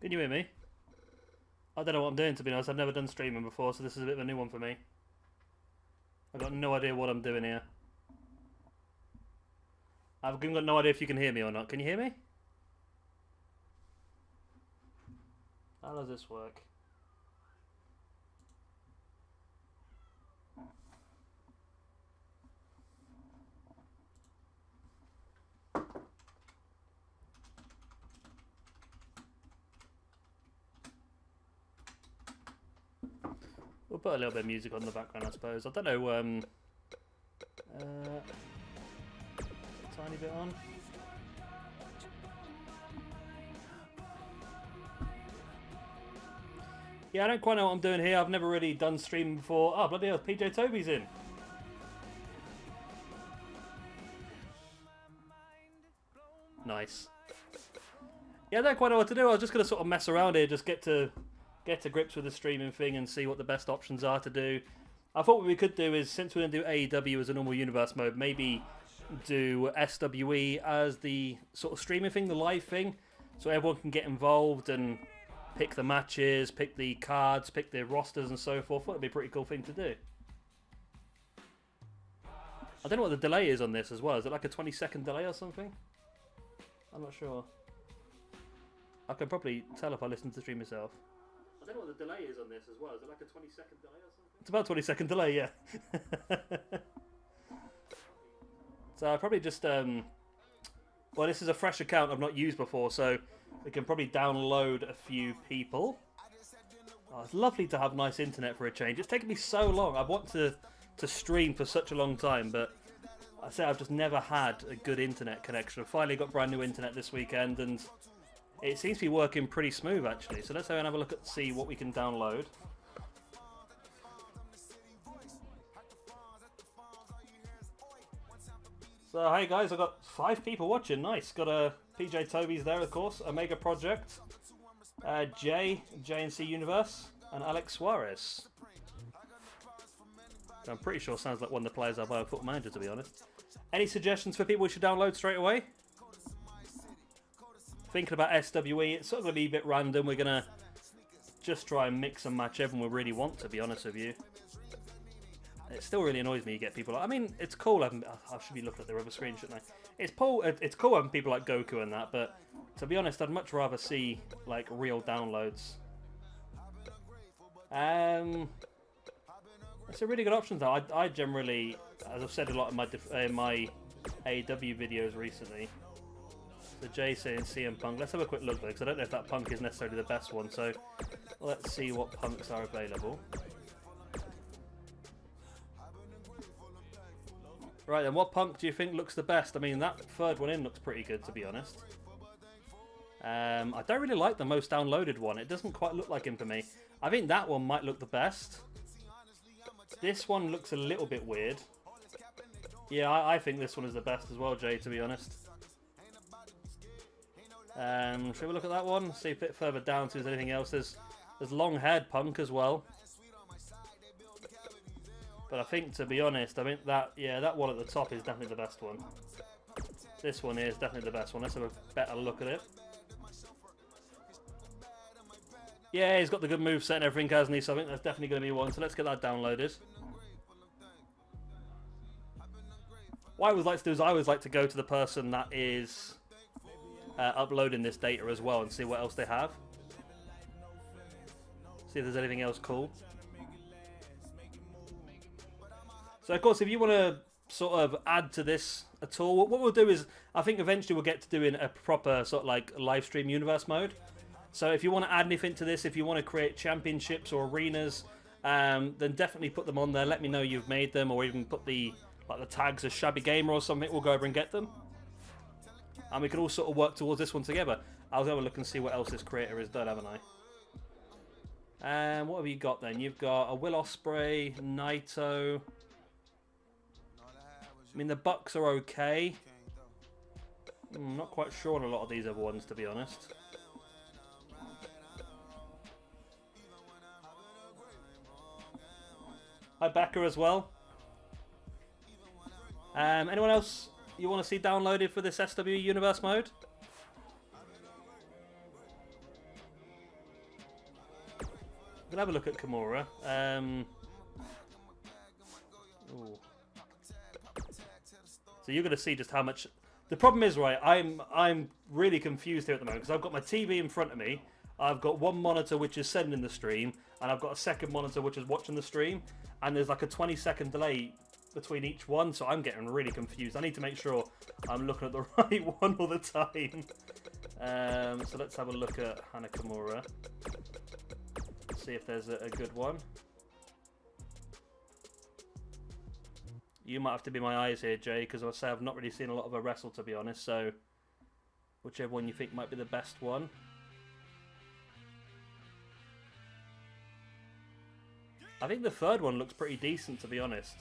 Can you hear me? I don't know what I'm doing, to be honest. I've never done streaming before, so this is a bit of a new one for me. I've got no idea what I'm doing here. I've got no idea if you can hear me or not. Can you hear me? How does this work? We'll put a little bit of music on the background, I suppose. I don't know, a tiny bit on. Yeah, I don't quite know what I'm doing here. I've never really done streaming before. Oh, bloody hell, PJ Toby's in. Nice. Yeah, I don't quite know what to do. I was just going to sort of mess around here, just get to grips with the streaming thing and see what the best options are to do. I thought what we could do is, since we're going to do AEW as a normal universe mode, maybe do SWE as the sort of streaming thing, the live thing, so everyone can get involved and pick the matches, pick the cards, pick the rosters and so forth. I thought it'd be a pretty cool thing to do. I don't know what the delay is on this as well. Is it like a 20-second delay or something? I'm not sure. I can probably tell if I listen to the stream myself. I don't know what the delay is on this as well. Is it like a 20-second delay or something? It's about a 20-second delay, yeah. So I probably just... well, this is a fresh account I've not used before, so we can probably download a few people. Oh, it's lovely to have nice internet for a change. It's taken me so long. I've wanted to stream for such a long time, but I say I've just never had a good internet connection. I finally got brand new internet this weekend, and it seems to be working pretty smooth, actually. So let's go and have a look at see what we can download. So hey guys, I've got 5 people watching. Nice. Got a PJ Toby's there, of course. Omega Project, JNC Universe, and Alex Suarez. I'm pretty sure sounds like one of the players I've Football Manager, to be honest. Any suggestions for people we should download straight away? Thinking about SWE, it's sort of going to be a bit random. We're going to just try and mix and match everyone we really want, to be honest with you. It still really annoys me you get people like... I mean, it's cool having... I should be looking at their other screen, shouldn't I? It's cool having people like Goku and that, but to be honest, I'd much rather see, like, real downloads. It's a really good option, though. I generally, as I've said a lot in my AEW videos recently, the JC and CM Punk. Let's have a quick look, though, because I don't know if that Punk is necessarily the best one, so let's see what Punks are available. Right, then, what Punk do you think looks the best? I mean, that third one in looks pretty good, to be honest. I don't really like the most downloaded one. It doesn't quite look like him for me. I think that one might look the best. This one looks a little bit weird. Yeah, I think this one is the best as well, Jay, to be honest. Shall we look at that one? See a bit further down, see if there's anything else. There's long-haired Punk as well. But I think, to be honest, I think that, yeah, that one at the top is definitely the best one. This one is definitely the best one. Let's have a better look at it. Yeah, he's got the good moveset and everything, hasn't he? So I think that's definitely going to be one. So let's get that downloaded. What I always like to do is I always like to go to the person that is uploading this data as well and see what else they have. See if there's anything else cool. So of course, if you want to sort of add to this at all, what we'll do is, I think eventually we'll get to doing a proper sort of like live stream universe mode. So if you want to add anything to this, if you want to create championships or arenas, then definitely put them on there. Let me know you've made them, or even put the tags as Shabby Gamer or something. We'll go over and get them. And we can all sort of work towards this one together. I'll go and look and see what else this creator has done, haven't I? And what have you got then? You've got a Will Ospreay, Naito. I mean, the Bucks are okay. I'm not quite sure on a lot of these other ones, to be honest. Hi, Becca, as well. Anyone else you want to see downloaded for this SWE Universe mode? We'll have a look at Kimura. Ooh. So you're going to see just how much... The problem is, right, I'm really confused here at the moment because I've got my TV in front of me. I've got one monitor which is sending the stream, and I've got a second monitor which is watching the stream, and there's like a 20-second delay between each one, so I'm getting really confused. I need to make sure I'm looking at the right one all the time. So let's have a look at Hana Kimura. See if there's a good one. You might have to be my eyes here, Jay, because I say I've not really seen a lot of her wrestle, to be honest, so whichever one you think might be the best one. I think the third one looks pretty decent, to be honest.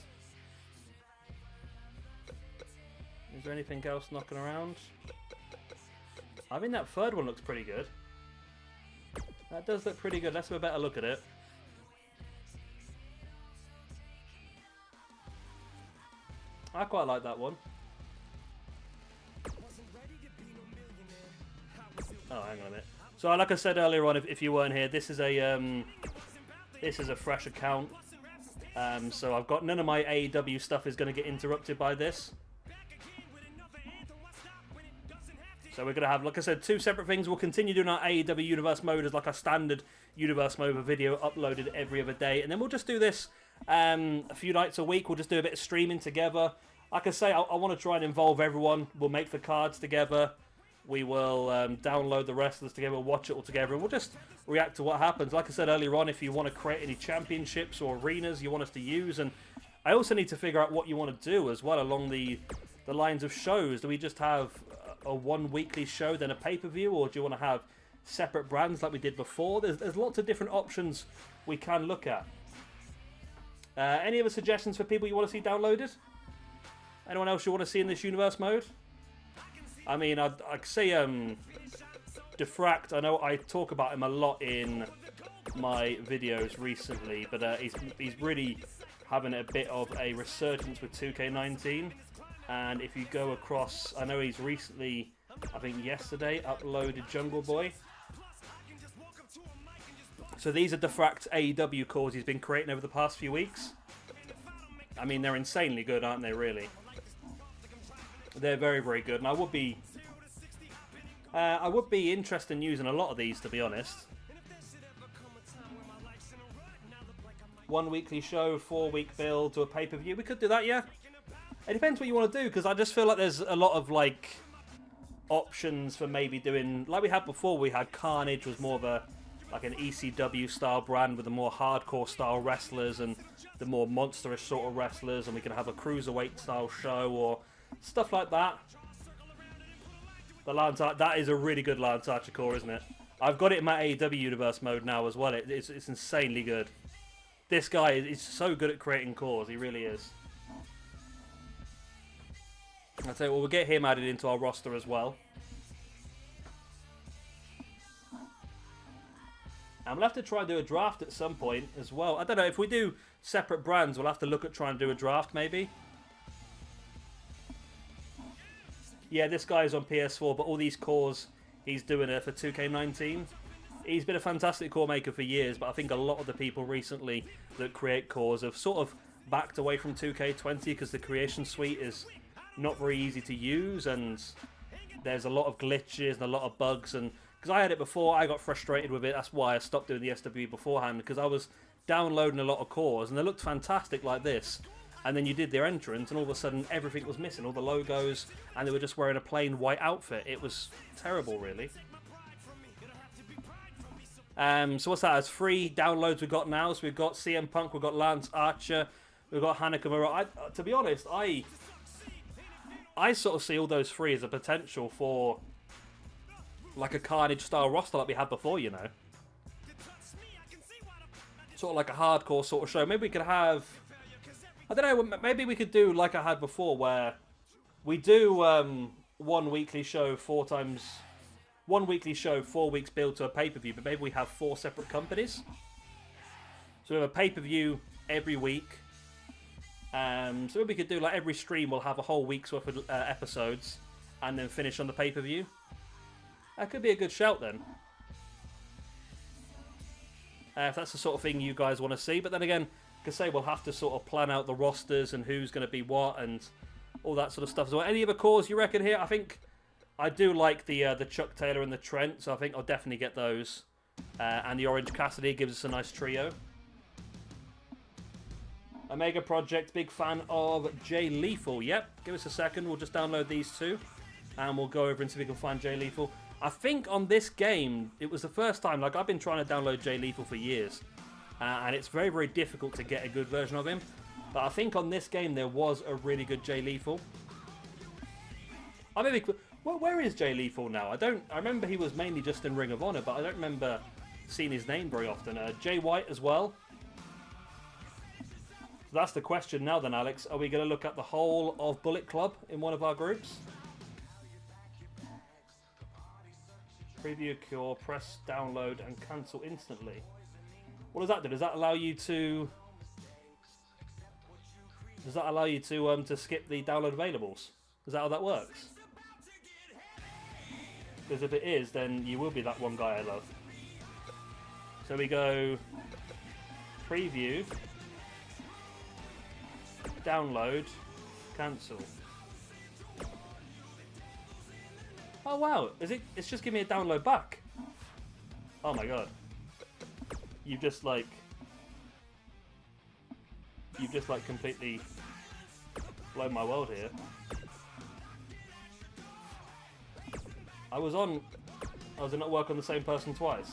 Is there anything else knocking around? I think that third one looks pretty good. That does look pretty good. Let's have a better look at it. I quite like that one. Oh, hang on a minute. So, like I said earlier on, if you weren't here, this is a fresh account. So I've got none of my AEW stuff is going to get interrupted by this. So we're going to have, like I said, two separate things. We'll continue doing our AEW Universe mode as like a standard Universe mode, a video uploaded every other day. And then we'll just do this a few nights a week. We'll just do a bit of streaming together. Like I say, I want to try and involve everyone. We'll make the cards together. We will download the wrestlers together, we'll watch it all together, and we'll just react to what happens. Like I said earlier on, if you want to create any championships or arenas you want us to use, and I also need to figure out what you want to do as well along the lines of shows. Do we just have a one weekly show, then a pay-per-view, or do you want to have separate brands like we did before? There's lots of different options we can look at. Any other suggestions for people you want to see downloaded? Anyone else you want to see in this universe mode? I mean, I'd say Diffract, I know I talk about him a lot in my videos recently, but he's really having a bit of a resurgence with 2K19. And if you go across, I know he's recently, I think yesterday, uploaded Jungle Boy. So these are Diffract AEW cores he's been creating over the past few weeks. I mean, they're insanely good, aren't they, really? They're very, very good, and I would be interested in using a lot of these, to be honest. 1 weekly show, 4-week build to a pay-per-view. We could do that, yeah. It depends what you want to do, because I just feel like there's a lot of like options for maybe doing like we had before. We had Carnage, was more of a like an ECW style brand with the more hardcore style wrestlers and the more monsterish sort of wrestlers, and we can have a cruiserweight style show or stuff like that. The Lance Archer, that is a really good Lance Archer core, isn't it? I've got it in my AEW Universe mode now as well. It's insanely good. This guy is so good at creating cores. He really is. I'll tell you what, we'll get him added into our roster as well. And we'll have to try and do a draft at some point as well. I don't know, if we do separate brands, we'll have to look at trying to do a draft maybe. Yeah, this guy's on PS4, but all these cores, he's doing it for 2K19. He's been a fantastic core maker for years, but I think a lot of the people recently that create cores have sort of backed away from 2K20 because the creation suite is not very easy to use, and there's a lot of glitches and a lot of bugs. And because I had it before, I got frustrated with it. That's why I stopped doing the SWE beforehand, because I was downloading a lot of cores, and they looked fantastic like this. And then you did their entrance, and all of a sudden everything was missing, all the logos, and they were just wearing a plain white outfit. It was terrible, really. So what's that? As free downloads we've got now. So we've got CM Punk, we've got Lance Archer, we've got Hana Kimura. To be honest, I sort of see all those three as a potential for like a Carnage style roster like we had before, you know. Sort of like a hardcore sort of show. Maybe we could have, I don't know, maybe we could do like I had before, where we do one weekly show 4 weeks build to a pay-per-view, but maybe we have 4 separate companies. So we have a pay-per-view every week. So maybe we could do like every stream will have a whole week's worth of episodes, and then finish on the pay-per-view. That could be a good shout then. if that's the sort of thing you guys want to see. But then again, like I say, we'll have to sort of plan out the rosters and who's going to be what and all that sort of stuff as well. Any other calls you reckon here? I think I do like the Chuck Taylor and the Trent, so I think I'll definitely get those. And the Orange Cassidy gives us a nice trio. Omega Project, big fan of Jay Lethal. Yep, give us a second. We'll just download these two. And we'll go over and see if we can find Jay Lethal. I think on this game, it was the first time, like I've been trying to download Jay Lethal for years. And it's very, very difficult to get a good version of him. But I think on this game, there was a really good Jay Lethal. Where is Jay Lethal now? I remember he was mainly just in Ring of Honor, but I don't remember seeing his name very often. Jay White as well. That's the question now then, Alex. Are we going to look at the whole of Bullet Club in one of our groups? Preview, cure, press, download, and cancel instantly. What does that do? Does that allow you to... to skip the download availables? Is that how that works? Because if it is, then you will be that one guy I love. So we go... Preview... Download, cancel. Oh wow, it's just giving me a download back. Oh my god. You've just like completely blown my world here. Does it not work on the same person twice?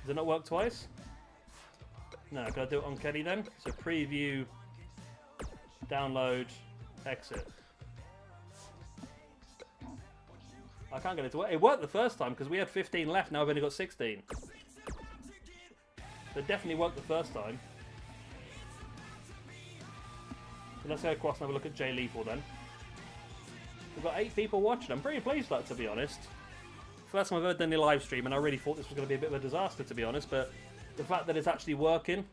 Does it not work twice? No, can I do it on Kenny then? So preview, download, exit. I can't get it to work. It worked the first time because we had 15 left, now I've only got 16. So it definitely worked the first time. So let's go across and have a look at Jay Lethal then. We've got 8 people watching. I'm pretty pleased with that, to be honest. First time I've ever done a live stream, and I really thought this was going to be a bit of a disaster, to be honest, but the fact that it's actually working.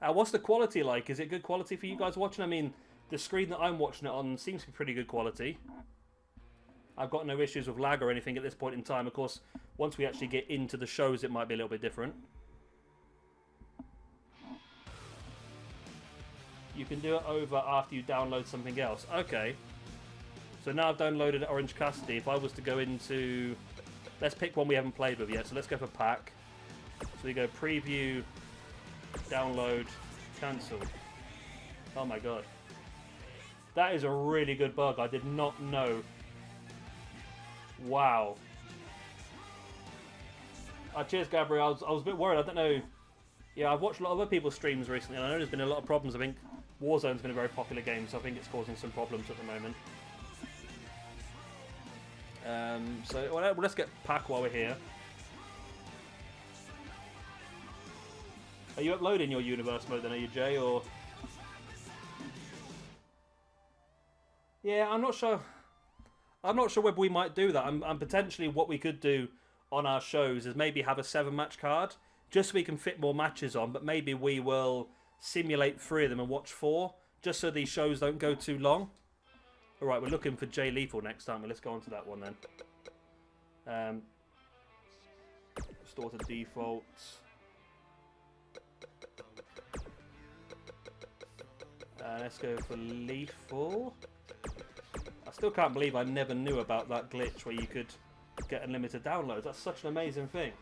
What's the quality like? Is it good quality for you guys watching? I mean, the screen that I'm watching it on seems to be pretty good quality. I've got no issues with lag or anything at this point in time. Of course, once we actually get into the shows, it might be a little bit different. You can do it over after you download something else. Okay. So now I've downloaded Orange Cassidy. If I was to go into... Let's pick one we haven't played with yet. So let's go for pack. So we go preview, download, cancel. Oh my god. That is a really good bug. I did not know. Wow. Cheers, Gabriel. I was a bit worried. I don't know. Yeah, I've watched a lot of other people's streams recently, and I know there's been a lot of problems. I think Warzone's been a very popular game, so I think it's causing some problems at the moment. So well, let's get pack while we're here. Are you uploading your universe mode then, are you, Jay, or...? Yeah, I'm not sure. I'm not sure whether we might do that. I'm potentially what we could do on our shows is maybe have a 7-match card, just so we can fit more matches on, but maybe we will simulate 3 of them and watch 4, just so these shows don't go too long. Alright, we're looking for Jay Lethal next time. Let's go on to that one then. Restore to default. Let's go for Lethal. I still can't believe I never knew about that glitch where you could get unlimited downloads. That's such an amazing thing.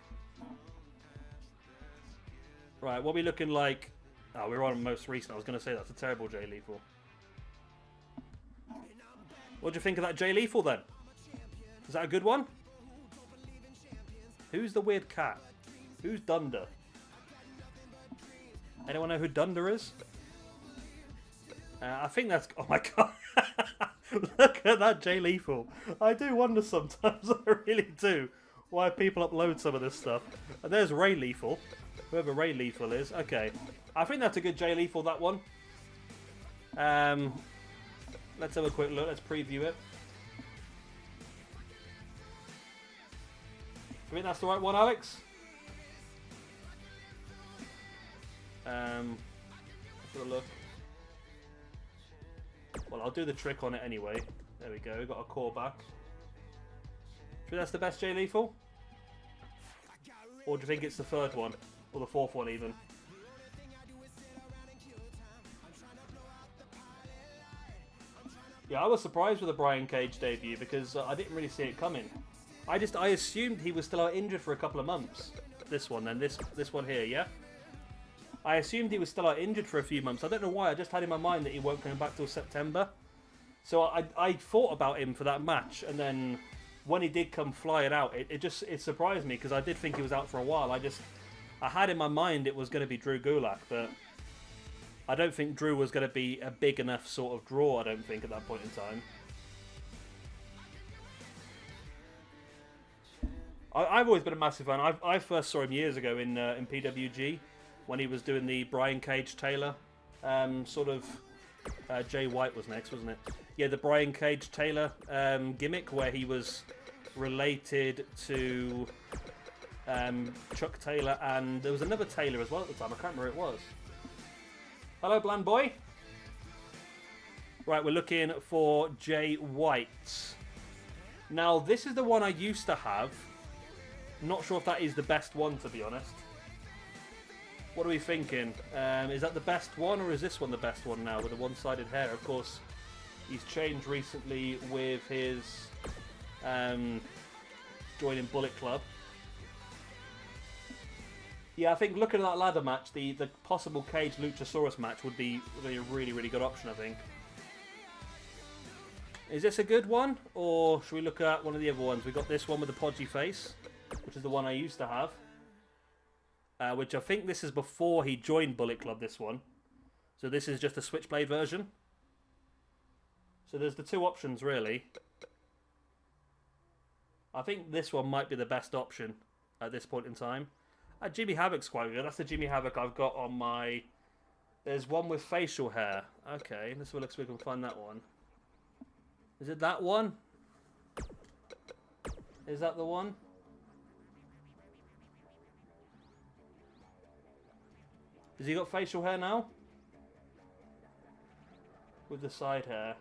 Right, what are we looking like? Oh, we're on most recent. I was going to say that's a terrible Jay Lethal. What do you think of that Jay Lethal then? Is that a good one? Who's the weird cat? Who's Dunder? Anyone know who Dunder is? I think that's... Oh my god. Look at that Jay Lethal. I do wonder sometimes, I really do, why people upload some of this stuff. And there's Ray Lethal. Whoever Ray Lethal is. Okay. I think that's a good Jay Lethal, that one. Let's have a quick look. Let's preview it. I think that's the right one, Alex. Let's have a look. Well, I'll do the trick on it anyway. There we go. We've got a core back. think that's the best Jay Lethal? Or do you think it's the third one? Or the fourth one even? Yeah, I was surprised with the Brian Cage debut because I didn't really see it coming. I assumed he was still out injured for a couple of months. This one then, this one here, yeah? I assumed he was still out injured for a few months. I don't know why, I just had in my mind that he won't come back till September. So I thought about him for that match, and then when he did come flying out, it surprised me because I did think he was out for a while. I had in my mind it was going to be Drew Gulak, but I don't think Drew was going to be a big enough sort of draw, I don't think, at that point in time. I've always been a massive fan. I first saw him years ago in PWG when he was doing the Brian Cage Taylor Jay White was next, wasn't it? Yeah, the Brian Cage Taylor gimmick where he was related to Chuck Taylor, and there was another Taylor as well at the time. I can't remember who it was. Hello, Bland Boy. Right, we're looking for Jay White. Now, this is the one I used to have. Not sure if that is the best one, to be honest. What are we thinking? Is that the best one, or is this one the best one now with the one-sided hair? Of course, he's changed recently with his joining Bullet Club. Yeah, I think looking at that ladder match, the possible Cage Luchasaurus match would be a really, really good option, I think. Is this a good one, or should we look at one of the other ones? We got this one with the podgy face, which is the one I used to have. Which I think this is before he joined Bullet Club, this one. So this is just a Switchblade version. So there's the two options, really. I think this one might be the best option at this point in time. Jimmy Havoc's quite good. That's the Jimmy Havoc I've got on my... There's one with facial hair. Okay, let's look so we can find that one. Is it that one? Is that the one? Has he got facial hair now? With the side hair.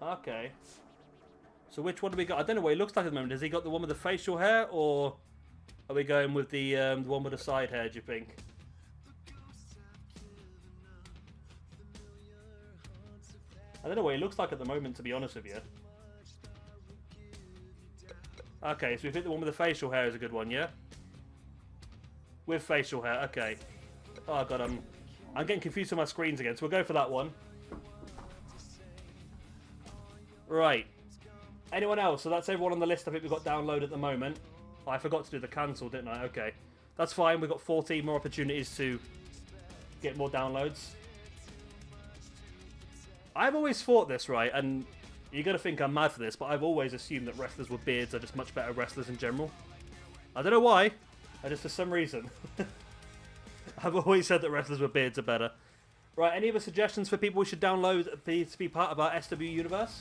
Okay. So which one do we got? I don't know what he looks like at the moment. Has he got the one with the facial hair, or are we going with the one with the side hair, do you think? I don't know what he looks like at the moment, to be honest with you. Okay, so we think the one with the facial hair is a good one, yeah? With facial hair, okay. Oh god, I'm getting confused with my screens again, so we'll go for that one. Right. Anyone else? So that's everyone on the list I think we've got download at the moment. Oh, I forgot to do the cancel, didn't I? Okay. That's fine, we've got 14 more opportunities to get more downloads. I've always thought this, right, and you're going to think I'm mad for this, but I've always assumed that wrestlers with beards are just much better wrestlers in general. I don't know why. Just for some reason. I've always said that wrestlers with beards are better. Right, any other suggestions for people we should download to be part of our SWE universe?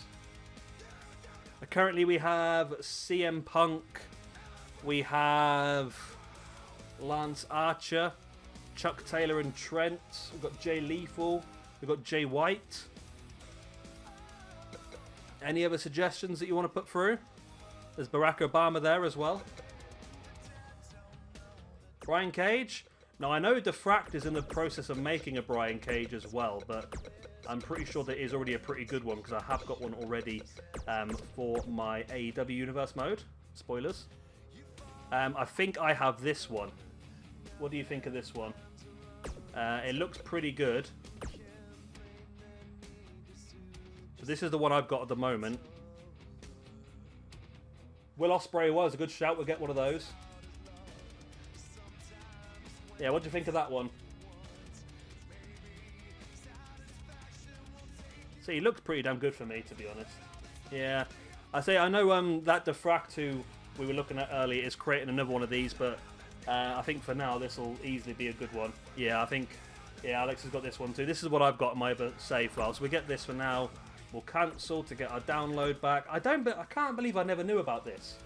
Currently we have CM Punk. We have Lance Archer. Chuck Taylor and Trent. We've got Jay Lethal. We've got Jay White. Any other suggestions that you want to put through? There's Barack Obama there as well. Brian Cage? Now, I know Defract is in the process of making a Brian Cage as well, but I'm pretty sure there is already a pretty good one, because I have got one already for my AEW Universe mode. Spoilers. I think I have this one. What do you think of this one? It looks pretty good. So this is the one I've got at the moment. Will Ospreay was a good shout. We'll get one of those. Yeah, what do you think of that one? See, he looks pretty damn good for me, to be honest. Yeah. I know that Defract who we were looking at earlier is creating another one of these, but I think for now this will easily be a good one. Yeah, I think... Yeah, Alex has got this one too. This is what I've got in my save file. So we get this for now. We'll cancel to get our download back. I can't believe I never knew about this.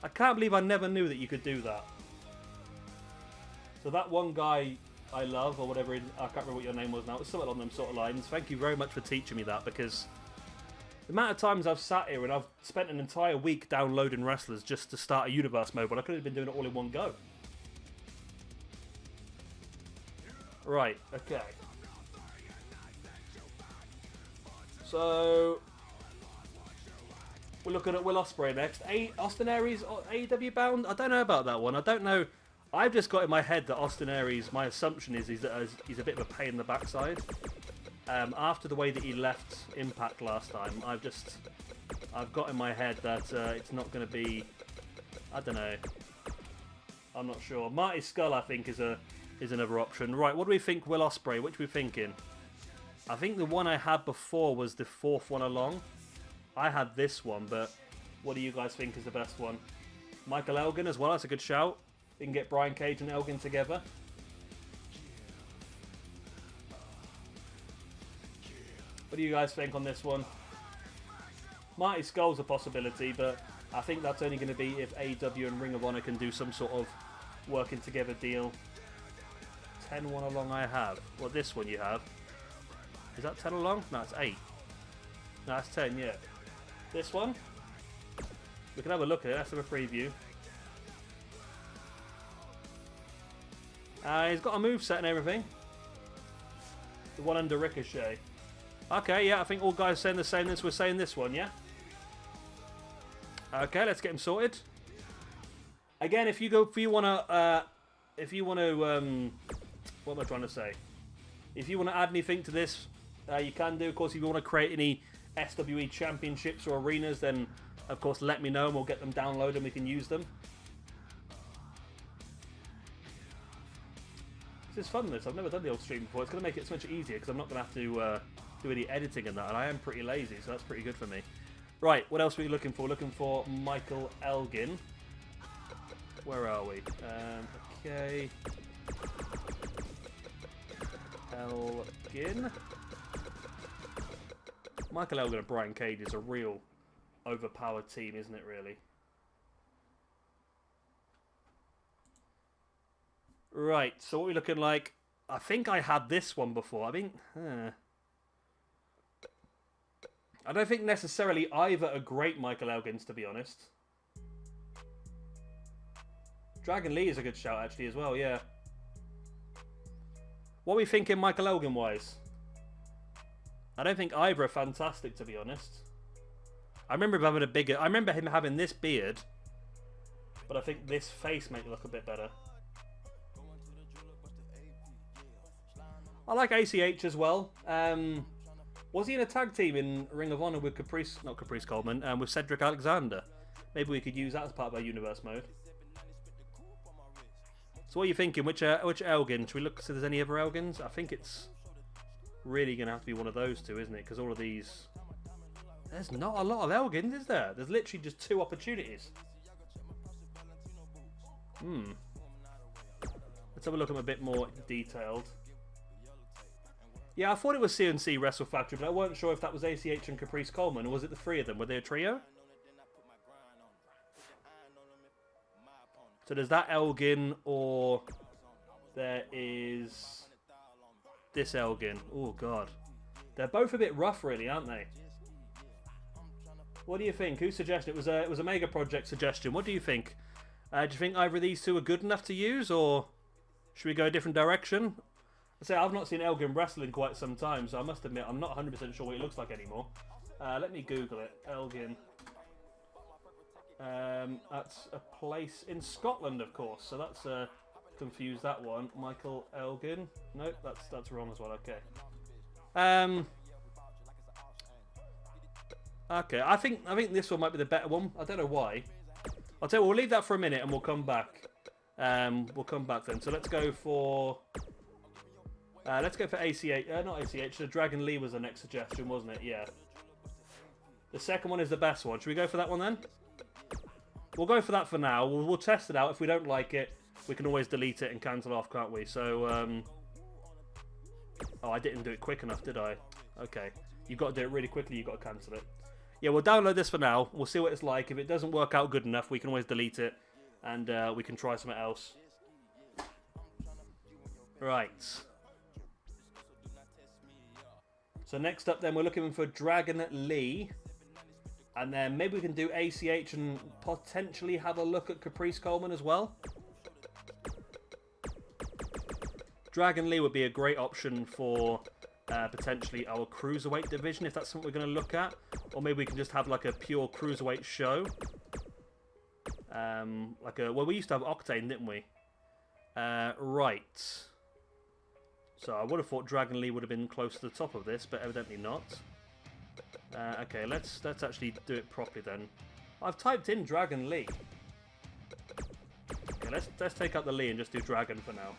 I can't believe I never knew that you could do that. So that one guy I love, or whatever, I can't remember what your name was now. It's something along them sort of lines. Thank you very much for teaching me that, because The amount of times I've sat here and I've spent an entire week downloading wrestlers just to start a universe mode, but I could have been doing it all in one go. Right, okay. So we're looking at Will Ospreay next. Austin Aries, AEW bound? I don't know about that one. I don't know. I've just got in my head that Austin Aries, my assumption is he's a bit of a pain in the backside. After the way that he left Impact last time, I've got in my head that it's not going to be, I don't know. I'm not sure. Marty Scurll, I think, is another option. Right, what do we think Will Ospreay? Which are we thinking? I think the one I had before was the fourth one along. I had this one, but what do you guys think is the best one? Michael Elgin as well, that's a good shout. We can get Brian Cage and Elgin together. What do you guys think on this one? Marty Scurll's a possibility, but I think that's only going to be if AEW and Ring of Honor can do some sort of working together deal. 10-1 along I have. Well, this one you have. Is that 10 along? No, it's 8. No, that's 10, yeah. This one? We can have a look at it. Let's have a preview. He's got a moveset and everything. The one under Ricochet. Okay, yeah, I think all guys saying the same as we're saying this one, yeah? Okay, let's get him sorted. Again, if you want to, what am I trying to say? If you want to add anything to this, you can do. Of course, if you want to create any SWE championships or arenas, then of course let me know and we'll get them downloaded and we can use them. This is fun, this. I've never done the old stream before. It's going to make it so much easier because I'm not going to have to do any editing and that, and I am pretty lazy, so that's pretty good for me. Right, what else are we looking for? Looking for Michael Elgin. Where are we? Okay. Elgin. Michael Elgin and Brian Cage is a real overpowered team, isn't it, really? Right, so what are we looking like? I think I had this one before. I mean, I don't think necessarily either are great Michael Elgins, to be honest. Dragon Lee is a good shout, actually, as well, yeah. What are we thinking Michael Elgin-wise? I don't think either are fantastic, to be honest. I remember him having this beard, but I think this face makes it look a bit better. I like ACH as well. Was he in a tag team in Ring of Honor with Caprice Coleman, with Cedric Alexander? Maybe we could use that as part of our universe mode. So what are you thinking? Which Elgin? Should we look see if there's any other Elgins? I think it's really going to have to be one of those two, isn't it? Because all of these... There's not a lot of Elgins, is there? There's literally just 2 opportunities. Let's have a look at them a bit more detailed. Yeah, I thought it was CNC Wrestle Factory, but I weren't sure if that was ACH and Caprice Coleman, or was it the 3 of them? Were they a trio? So there's that Elgin, or there is this Elgin. Oh, God. They're both a bit rough, really, aren't they? What do you think? Who suggested it? It was a Mega Project suggestion. What do you think? Do you think either of these two are good enough to use, or should we go a different direction? I say I've not seen Elgin wrestle in quite some time, so I must admit I'm not 100% sure what he looks like anymore. Let me Google it. Elgin. That's a place in Scotland, of course. So that's confused that one. Michael Elgin. Nope, that's wrong as well. Okay. Okay, I think this one might be the better one. I don't know why. I'll tell you, we'll leave that for a minute and we'll come back. We'll come back then. So let's go for ACH. Not ACH. The Dragon Lee was the next suggestion, wasn't it? Yeah. The second one is the best one. Should we go for that one then? We'll go for that for now. We'll test it out. If we don't like it, we can always delete it and cancel off, can't we? So, oh, I didn't do it quick enough, did I? Okay. You've got to do it really quickly. You've got to cancel it. Yeah, we'll download this for now. We'll see what it's like. If it doesn't work out good enough, we can always delete it. And we can try something else. Right. So next up then, we're looking for Dragon Lee. And then maybe we can do ACH and potentially have a look at Caprice Coleman as well. Dragon Lee would be a great option for potentially our Cruiserweight division, if that's something we're going to look at. Or maybe we can just have like a pure Cruiserweight show. Well, we used to have Octane, didn't we? Right. So I would have thought Dragon Lee would have been close to the top of this, but evidently not. Okay, let's actually do it properly then. I've typed in Dragon Lee. Okay, let's take out the Lee and just do Dragon for now.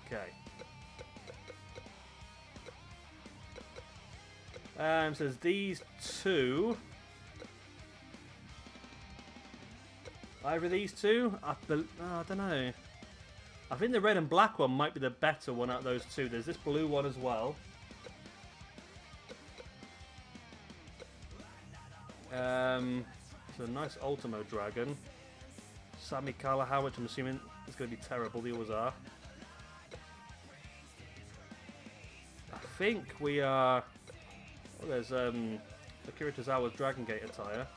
Okay. So there's these two. Either these two? I don't know. I think the red and black one might be the better one out of those two. There's this blue one as well. It's a nice Ultimo Dragon. Sammy Callahan, which I'm assuming is going to be terrible. They always are. I think we are... Oh, there's Akira Tozawa's Dragon Gate attire.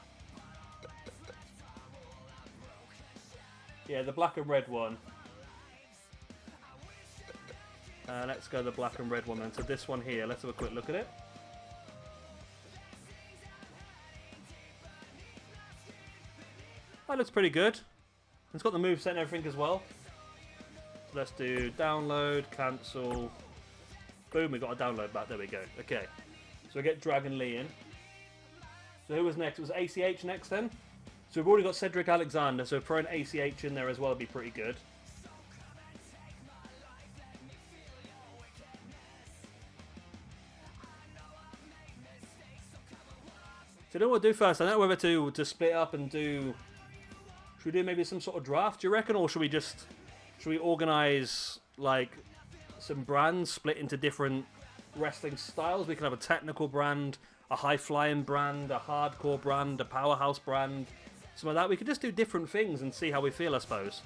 Yeah, the black and red one. Let's go the black and red one then. So this one here, let's have a quick look at it. That looks pretty good. It's got the moveset and everything as well. So let's do download, cancel. Boom, we got a download back. There we go. Okay. So we get Dragon Lee in. So who was next? It was ACH next then. So we've already got Cedric Alexander, so throwing ACH in there as well would be pretty good. So then what we'll do first, I don't know whether to split up and do... Should we do maybe some sort of draft, do you reckon? Or should we organise, like, some brands split into different wrestling styles? We can have a technical brand, a high-flying brand, a hardcore brand, a powerhouse brand, something like that. We could just do different things and see how we feel, I suppose.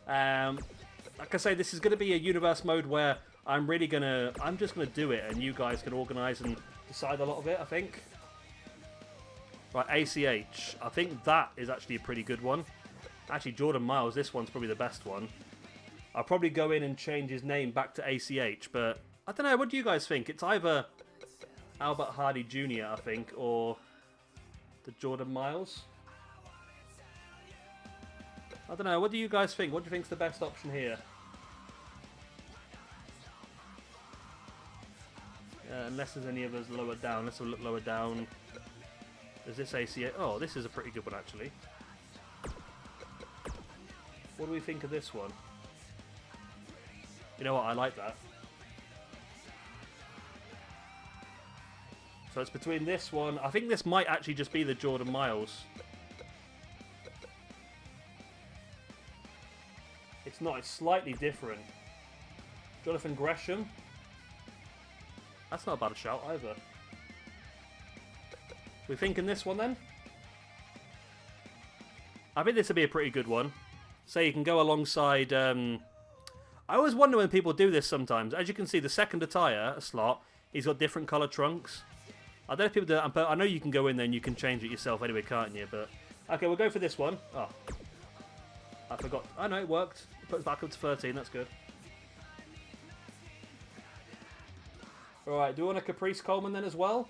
Like I say, this is going to be a universe mode where I'm just going to do it, and you guys can organise and decide a lot of it, I think. Right, ACH. I think that is actually a pretty good one. Actually, Jordan Miles, this one's probably the best one. I'll probably go in and change his name back to ACH, but I don't know, what do you guys think? It's either Albert Hardy Jr., I think, or the Jordan Miles. I don't know, what do you guys think? What do you think's the best option here? Unless there's any of us lower down. Let's have a look lower down. Is this ACH? Oh, this is a pretty good one, actually. What do we think of this one? You know what? I like that. So it's between this one. I think this might actually just be the Jordan Miles. It's not. It's slightly different. Jonathan Gresham. That's not a bad shout either. We thinking this one then? I think this would be a pretty good one. So you can go alongside... I always wonder when people do this sometimes. As you can see, the second attire slot, he's got different colour trunks. I don't know if people do that, but I know you can go in there and you can change it yourself anyway, can't you? But okay, we'll go for this one. Oh, I forgot. I know, it worked. It puts back up to 13, that's good. Alright, do we want a Caprice Coleman then as well?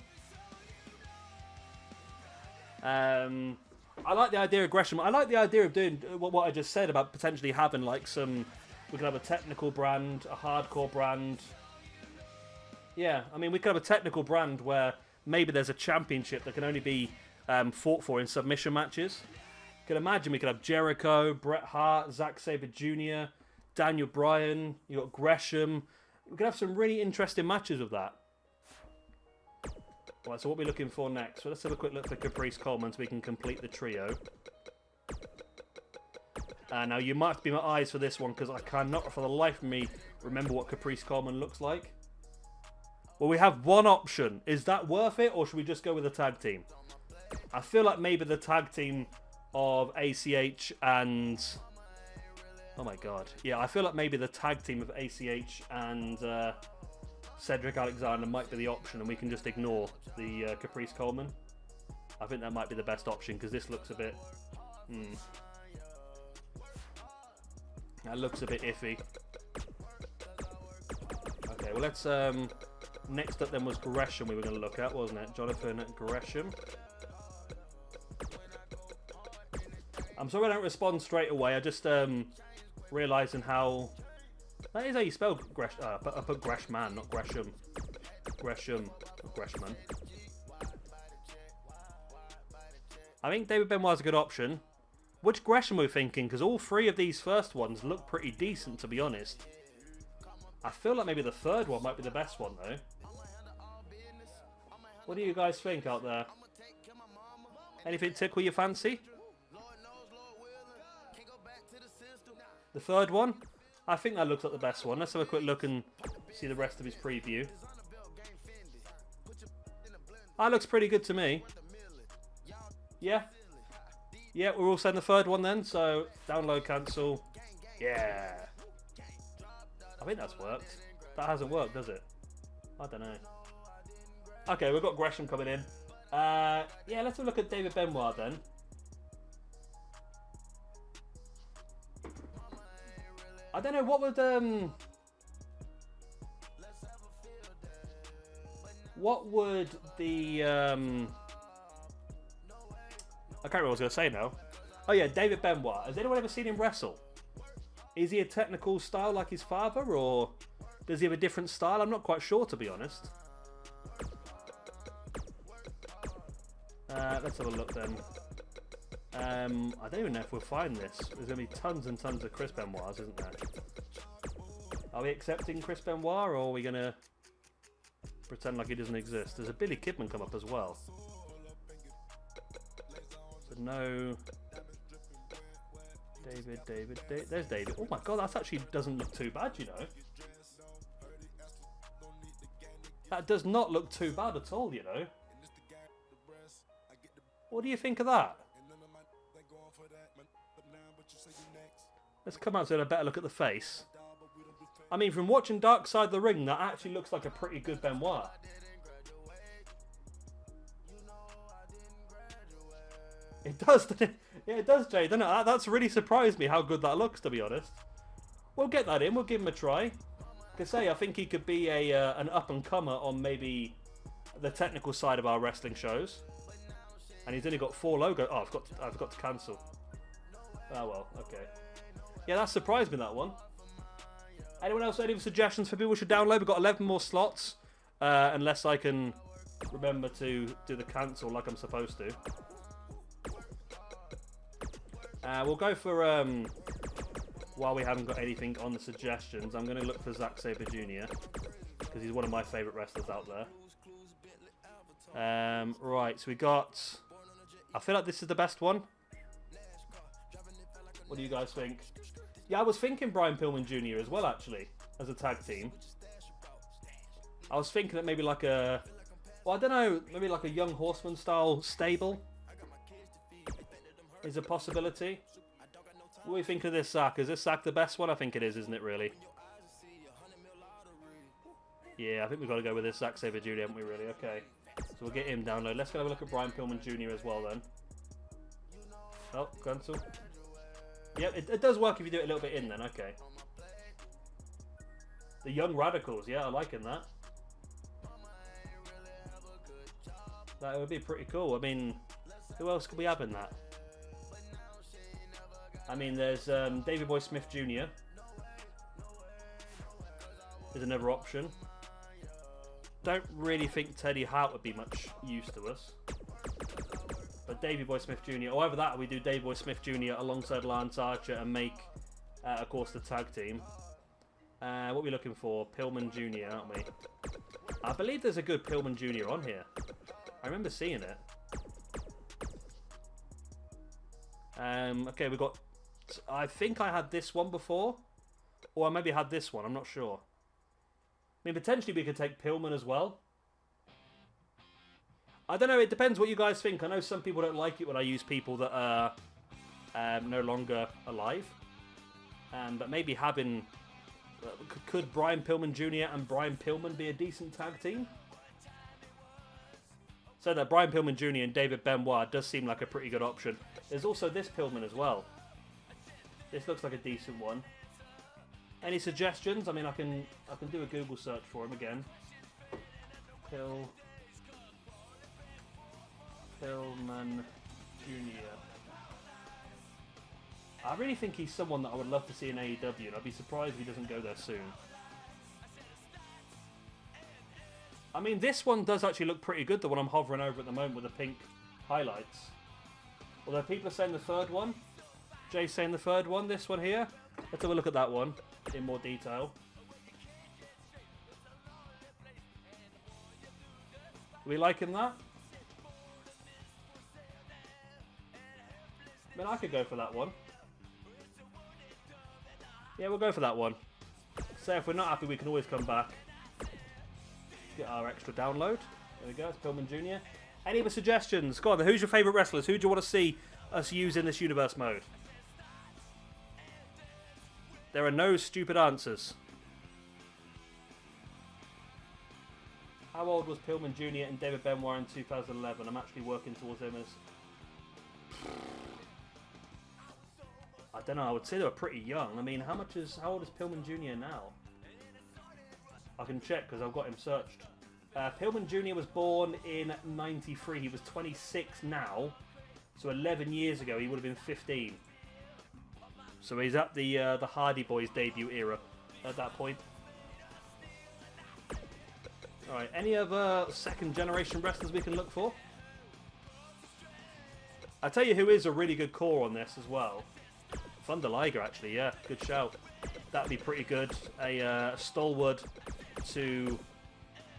I like the idea of Gresham. I like the idea of doing what I just said about potentially having like some... We could have a technical brand, a hardcore brand. Yeah, I mean, we could have a technical brand where maybe there's a championship that can only be fought for in submission matches. You can imagine we could have Jericho, Bret Hart, Zack Sabre Jr., Daniel Bryan, you got Gresham. We could have some really interesting matches with that. Right, so what are we looking for next? So let's have a quick look for Caprice Coleman so we can complete the trio. Now, you might have to be my eyes for this one because I cannot, for the life of me, remember what Caprice Coleman looks like. Well, we have one option. Is that worth it, or should we just go with a tag team? I feel like maybe the tag team of ACH and... Oh my god. Yeah, I feel like maybe the tag team of ACH and Cedric Alexander might be the option, and we can just ignore the Caprice Coleman. I think that might be the best option, because this looks a bit... That looks a bit iffy. Okay, well let's... next up then was Gresham we were going to look at, wasn't it? Jonathan Gresham. I'm sorry I don't respond straight away. I just realising how... That is how you spell Gresham. I put Greshman, not Gresham. Gresham, not Greshman. I think David Benoit's a good option. Which Gresham are we thinking? Because all three of these first ones look pretty decent, to be honest. I feel like maybe the third one might be the best one, though. What do you guys think out there? Anything tickle your fancy? The third one? I think that looks like the best one. Let's have a quick look and see the rest of his preview. That looks pretty good to me. Yeah. Yeah, we're all saying the third one then. So, download, cancel. Yeah. I think that's worked. That hasn't worked, does it? I don't know. Okay, we've got Gresham coming in. Yeah, let's have a look at David Benoit then. I don't know, what would the I can't remember what I was going to say now. Oh yeah, David Benoit. Has anyone ever seen him wrestle? Is he a technical style like his father, or does he have a different style? I'm not quite sure, to be honest. Let's have a look then. I don't even know if we'll find this. There's going to be tons and tons of Chris Benoits, isn't there? Are we accepting Chris Benoit, or are we going to pretend like he doesn't exist? There's a Billy Kidman come up as well. So no... David. There's David. Oh my god, that actually doesn't look too bad, you know. That does not look too bad at all, you know. What do you think of that? Let's come out to a better look at the face. I mean, from watching Dark Side of the Ring, that actually looks like a pretty good Benoit. It does, doesn't it? Yeah, it does, Jay, doesn't it? That's really surprised me how good that looks, to be honest. We'll get that in. We'll give him a try. Like I say, I think he could be an up-and-comer on maybe the technical side of our wrestling shows. And he's only got 4 logos. Oh, I've got to cancel. Oh, well, okay. Yeah, that surprised me, that one. Anyone else any suggestions for people we should download? We've got 11 more slots. Unless I can remember to do the cancel like I'm supposed to. We'll go for, while we haven't got anything on the suggestions, I'm going to look for Zack Sabre Jr. Because he's one of my favourite wrestlers out there. Right, so we got... I feel like this is the best one. What do you guys think? Yeah, I was thinking Brian Pillman Jr. as well, actually, as a tag team. I was thinking that maybe like a... Well, I don't know, maybe like a Young Horseman style stable is a possibility. What do you think of this Zack? Is this Zack the best one? I think it is, isn't it, really? Yeah, I think we've got to go with this Zack Sabre Jr., haven't we, really? Okay. So we'll get him downloaded. Let's go have a look at Brian Pillman Jr. as well, then. Oh, cancel. Yep, it does work if you do it a little bit in, then. Okay. The Young Radicals. Yeah, I'm liking that. That would be pretty cool. I mean, who else could we have in that? I mean, there's Davey Boy Smith Jr. is another option. Don't really think Teddy Hart would be much use to us. But Davey Boy Smith Jr. Or either that, or we do Davey Boy Smith Jr. alongside Lance Archer and make, of course, the tag team. What are we looking for? Pillman Jr., aren't we? I believe there's a good Pillman Jr. on here. I remember seeing it. Okay, we got... I think I had this one before. Or I maybe had this one, I'm not sure. I mean, potentially we could take Pillman as well. I don't know, it depends what you guys think. I know some people don't like it when I use people that are no longer alive. But maybe having Could Brian Pillman Jr. and Brian Pillman be a decent tag team? So that Brian Pillman Jr. and David Benoit does seem like a pretty good option. There's also this Pillman as well. This looks like a decent one. Any suggestions? I mean, I can do a Google search for him again. Pillman Jr. I really think he's someone that I would love to see in AEW, and I'd be surprised if he doesn't go there soon. I mean, this one does actually look pretty good, the one I'm hovering over at the moment with the pink highlights. Although people are saying the third one. Jay's saying the third one, this one here. Let's have a look at that one in more detail. Are we liking that? I mean, I could go for that one. Yeah, we'll go for that one. So if we're not happy, we can always come back. Get our extra download. There we go, it's Pillman Jr. Any other suggestions? Go on, who's your favourite wrestlers? Who do you want to see us use in this universe mode? There are no stupid answers. How old was Pillman Jr. and David Benoit in 2011? I'm actually working towards them as... I don't know, I would say they were pretty young. I mean, how old is Pillman Jr. now? I can check because I've got him searched. Pillman Jr. was born in 93. He was 26 now. So 11 years ago, he would have been 15. So he's at the Hardy Boys debut era at that point. Alright, any other second generation wrestlers we can look for? I'll tell you who is a really good core on this as well. Thunder Liger, actually, yeah, good shout. That'd be pretty good. A stalwart to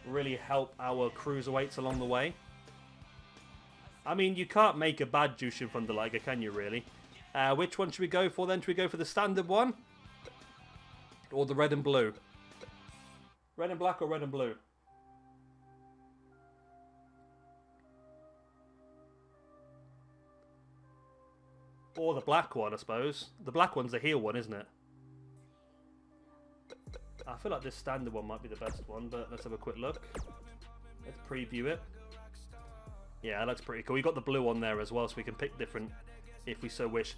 really help our cruiserweights along the way. I mean, you can't make a bad Jushin Thunder Liger, can you, really? Which one should we go for then? Should we go for the standard one? Or the red and blue? Red and black or red and blue? Or the black one, I suppose. The black one's the heel one, isn't it? I feel like this standard one might be the best one, but let's have a quick look. Let's preview it. Yeah, that looks pretty cool. We got the blue on there as well, so we can pick different if we so wish.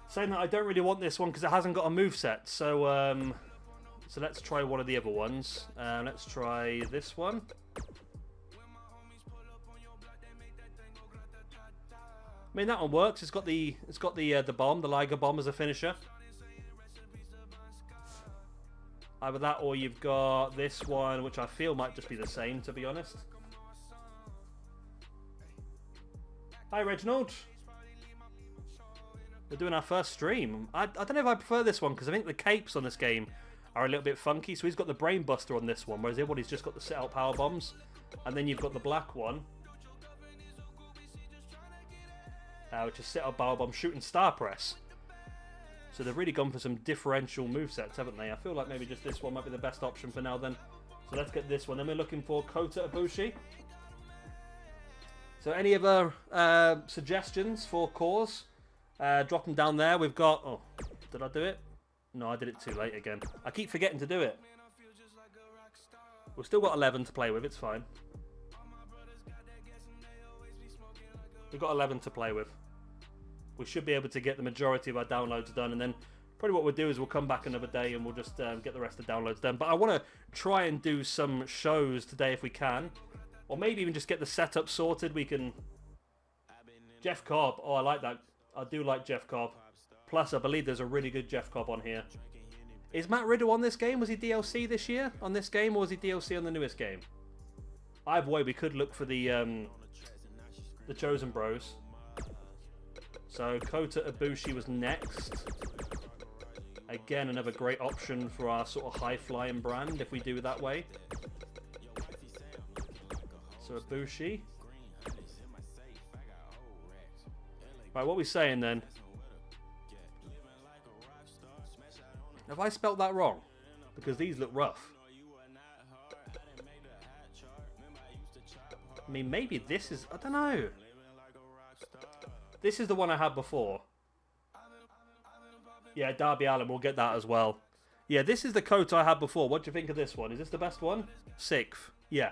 Saying that, I don't really want this one because it hasn't got a moveset, so let's try one of the other ones. Let's try this one. I mean, that one works. It's got the bomb, the Liger bomb as a finisher. Either that or you've got this one, which I feel might just be the same, to be honest. Hi, Reginald. We're doing our first stream. I don't know if I prefer this one, because I think the capes on this game are a little bit funky. So he's got the Brain Buster on this one, whereas everybody's just got the set-out power bombs. And then you've got the black one, which is set-out power bomb, shooting star press. So they've really gone for some differential movesets, haven't they? I feel like maybe just this one might be the best option for now then. So let's get this one. Then we're looking for Kota Ibushi. So any other suggestions for cores? Drop them down there. We've got... Oh, did I do it? No, I did it too late again. I keep forgetting to do it. We've still got 11 to play with. It's fine. We've got 11 to play with. We should be able to get the majority of our downloads done, and then probably what we'll do is we'll come back another day and we'll just get the rest of the downloads done. But I want to try and do some shows today if we can, or maybe even just get the setup sorted. We can... Jeff Cobb. Oh, I like that. I do like Jeff Cobb. Plus, I believe there's a really good Jeff Cobb on here. Is Matt Riddle on this game? Was he DLC this year on this game, or was he DLC on the newest game? Either way, we could look for the Chosen Bros. So Kota Ibushi was next. Again, another great option for our sort of high-flying brand if we do it that way. So Ibushi. Right, what are we saying then? Have I spelt that wrong? Because these look rough. I mean, maybe this is... I don't know. This is the one I had before. Yeah, Darby Allin, we'll get that as well. Yeah, this is the coat I had before. What do you think of this one? Is this the best one? 6th. Yeah,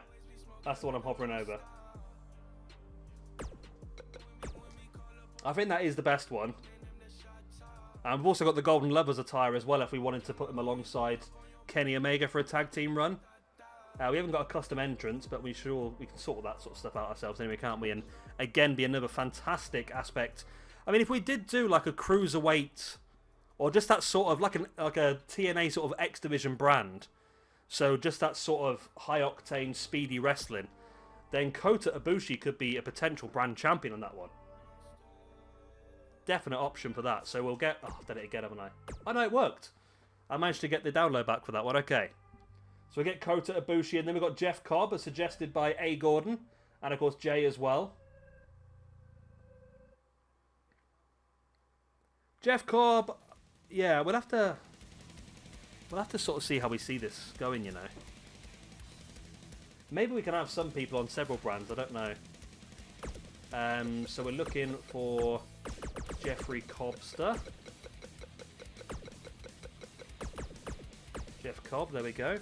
that's the one I'm hovering over. I think that is the best one. And we've also got the Golden Lovers attire as well if we wanted to put them alongside Kenny Omega for a tag team run. We haven't got a custom entrance, but we can sort that sort of stuff out ourselves anyway, can't we? And again, be another fantastic aspect. I mean, if we did do like a cruiserweight, or just that sort of like a TNA sort of X Division brand, so just that sort of high octane, speedy wrestling, then Kota Ibushi could be a potential brand champion on that one. Definite option for that. So we'll get... Oh, I've done it again, haven't I? Oh, no, it worked. I managed to get the download back for that one. Okay. So we get Kota Ibushi, and then we've got Jeff Cobb, as suggested by A. Gordon, and of course Jay as well. Jeff Cobb, yeah, we'll have to sort of see how we see this going, you know. Maybe we can have some people on several brands, I don't know. So we're looking for Jeffrey Cobbster. Jeff Cobb, there we go.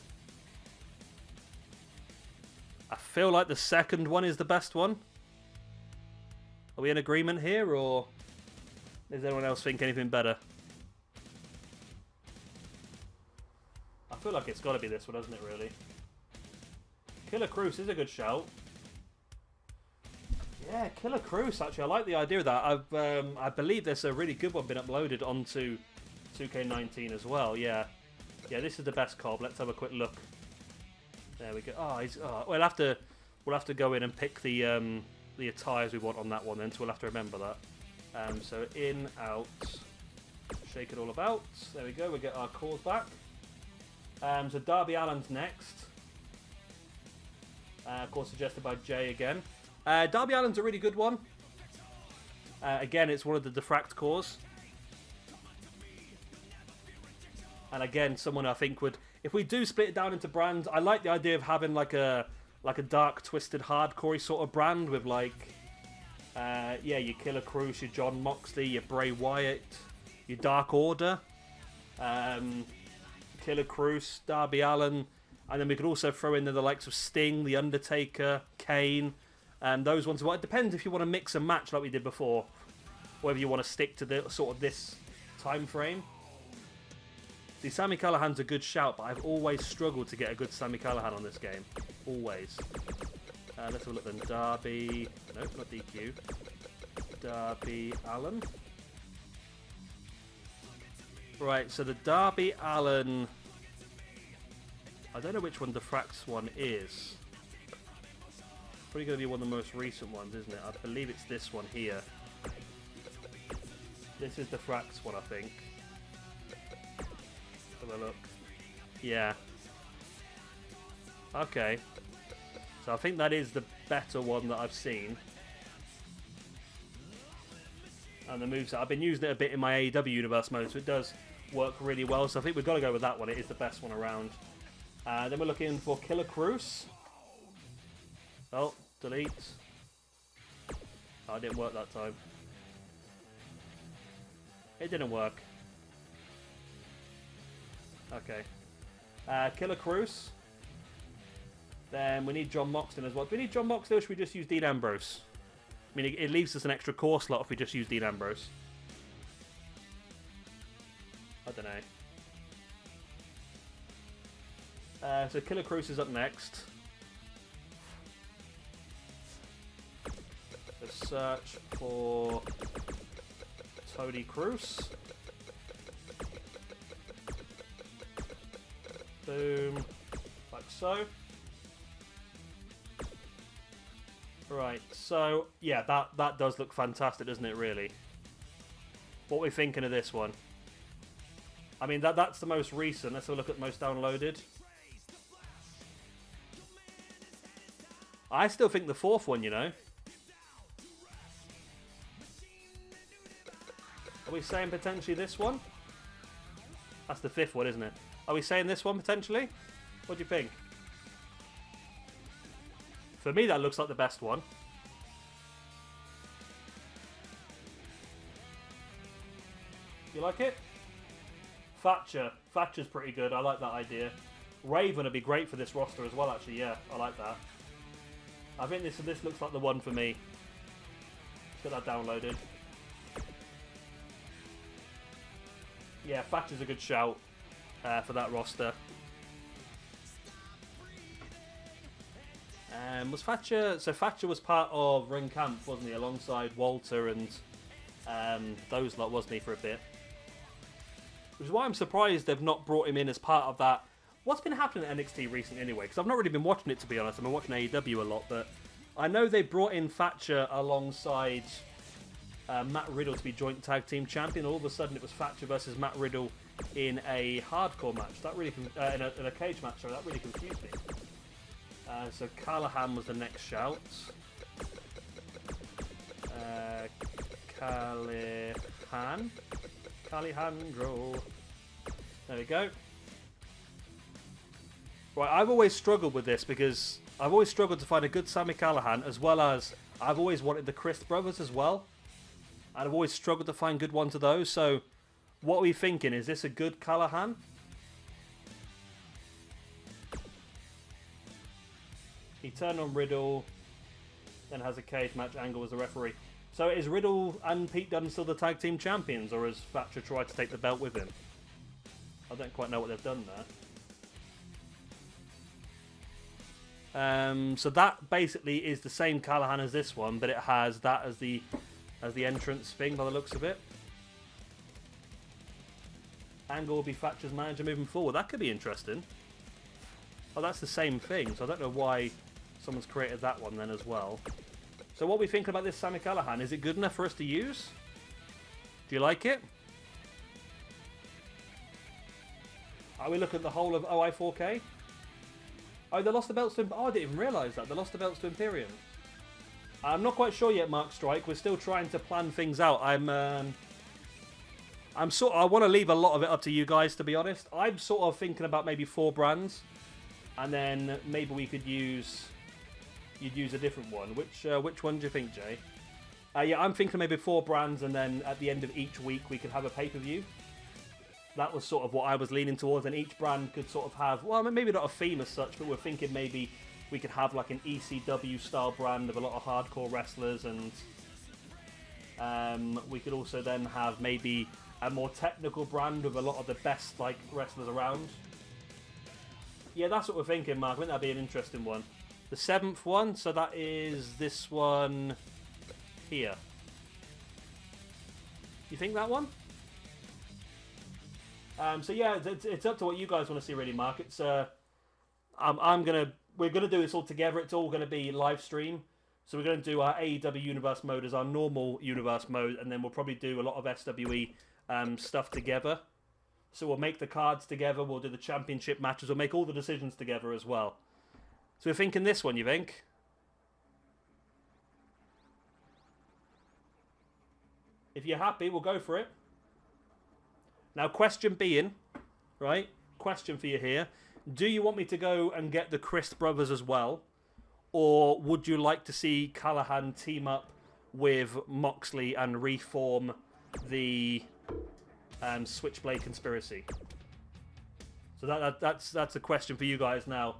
I feel like the second one is the best one. Are we in agreement here, or does anyone else think anything better? I feel like it's got to be this one, doesn't it, really? Killer Cruz is a good shout. Yeah, Killer Cruz, actually. I like the idea of that. I believe there's a really good one been uploaded onto 2K19 as well, yeah. Yeah, this is the best Cobb. Let's have a quick look. There we go. We'll have to go in and pick the attires we want on that one then, so we'll have to remember that. So in, out, shake it all about. There we go, we get our cores back. So Darby Allin's next. Of course, suggested by Jay again. Darby Allin's a really good one. Again, it's one of the Diffract cores. And again, someone I think would... If we do split it down into brands, I like the idea of having like a dark, twisted, hardcore sort of brand with like... yeah, your Killer Cruz, your John Moxley, your Bray Wyatt, your Dark Order. Killer Cruz, Darby Allin. And then we could also throw in the likes of Sting, The Undertaker, Kane... And those ones, well, it depends if you want to mix and match like we did before, whether you want to stick to the sort of this time frame. See, Sami Callihan's a good shout, but I've always struggled to get a good Sami Callihan on this game. Always. Let's have a look then. Darby... Nope, not DQ. Darby Allin. Right, so the Darby Allin... I don't know which one the Frax one is. Probably going to be one of the most recent ones, isn't it? I believe it's this one here. This is the Frax one, I think. Have a look. Yeah. Okay. So I think that is the better one that I've seen. And the moveset, I've been using it a bit in my AEW universe mode, so it does work really well. So I think we've got to go with that one. It is the best one around. Then we're looking for Killer Cruz. Oh, delete. Oh, it didn't work that time. It didn't work. Okay. Killer Cruz. Then we need John Moxley as well. Do we need John Moxley, or should we just use Dean Ambrose? I mean, it leaves us an extra core slot if we just use Dean Ambrose. I don't know. So Killer Cruz is up next. Let's search for Tony Cruz. Boom. Like so. Right, so yeah, that does look fantastic, doesn't it, really? What are we thinking of this one? I mean, that's the most recent. Let's have a look at most downloaded. I still think the fourth one, you know. Are we saying potentially this one? That's the fifth one, isn't it? Are we saying this one potentially? What do you think? For me, that looks like the best one. You like it? Thatcher's pretty good. I like that idea. Raven would be great for this roster as well, actually. Yeah, I like that. I think this looks like the one for me. Get that downloaded. Yeah, Thatcher's a good shout for that roster. Was Thatcher... So Thatcher was part of Ring Camp, wasn't he? Alongside Walter and those lot, wasn't he, for a bit? Which is why I'm surprised they've not brought him in as part of that. What's been happening at NXT recently anyway? Because I've not really been watching it, to be honest. I've been watching AEW a lot, but I know they brought in Thatcher alongside Matt Riddle to be joint tag team champion. All of a sudden it was Thatcher versus Matt Riddle in a hardcore match. That really in a cage match, sorry, that really confused me. So Callahan was the next shout. Calejandro. There we go. Right, I've always struggled with this because I've always struggled to find a good Sami Callihan, as well as I've always wanted the Christ brothers as well. And I've always struggled to find good ones of those. So, what are we thinking? Is this a good Callahan? He turned on Riddle, then has a cage match. Angle as the referee. So is Riddle and Pete Dunne still the tag team champions, or has Thatcher tried to take the belt with him? I don't quite know what they've done there. So that basically is the same Callahan as this one, but it has that as the entrance thing by the looks of it. Angle will be Thatcher's manager moving forward. That could be interesting. Oh, that's the same thing, so I don't know why someone's created that one then as well. So what are we thinking about this Sami Callihan? Is it good enough for us to use? Do you like it? Are we looking at the whole of OI4K? Oh, they lost the belts to... Oh, I didn't even realise that. They lost the belts to Imperium. I'm not quite sure yet, Mark Strike. We're still trying to plan things out. I want to leave a lot of it up to you guys, to be honest. I'm sort of thinking about maybe 4 brands. And then maybe we could use... You'd use a different one. Which one do you think, Jay? Yeah, I'm thinking maybe 4 brands, and then at the end of each week we could have a pay-per-view. That was sort of what I was leaning towards, and each brand could sort of have, well, maybe not a theme as such, but we're thinking maybe we could have like an ECW-style brand of a lot of hardcore wrestlers, and we could also then have maybe a more technical brand with a lot of the best like wrestlers around. Yeah, that's what we're thinking, Mark. I think that'd be an interesting one. The 7th one, so that is this one here. You think that one? So yeah, it's up to what you guys want to see, really, Mark. It's we're gonna do this all together. It's all gonna be live stream. So we're gonna do our AEW Universe mode as our normal Universe mode, and then we'll probably do a lot of SWE stuff together. So we'll make the cards together. We'll do the championship matches. We'll make all the decisions together as well. So we're thinking this one, you think? If you're happy, we'll go for it. Now, question being, right? Question for you here. Do you want me to go and get the Christ brothers as well? Or would you like to see Callahan team up with Moxley and reform the Switchblade Conspiracy? So that's a question for you guys now.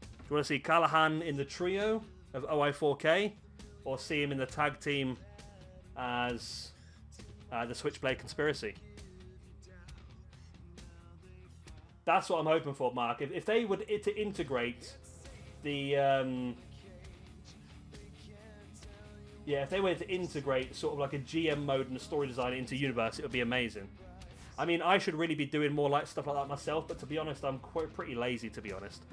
Do you want to see Callahan in the trio of OI4K, or see him in the tag team as the Switchblade Conspiracy? That's what I'm hoping for, Mark. If they would to integrate the if they were to integrate sort of like a GM mode and a story design into Universe, it would be amazing. I mean, I should really be doing more like stuff like that myself, but to be honest, I'm pretty lazy, to be honest.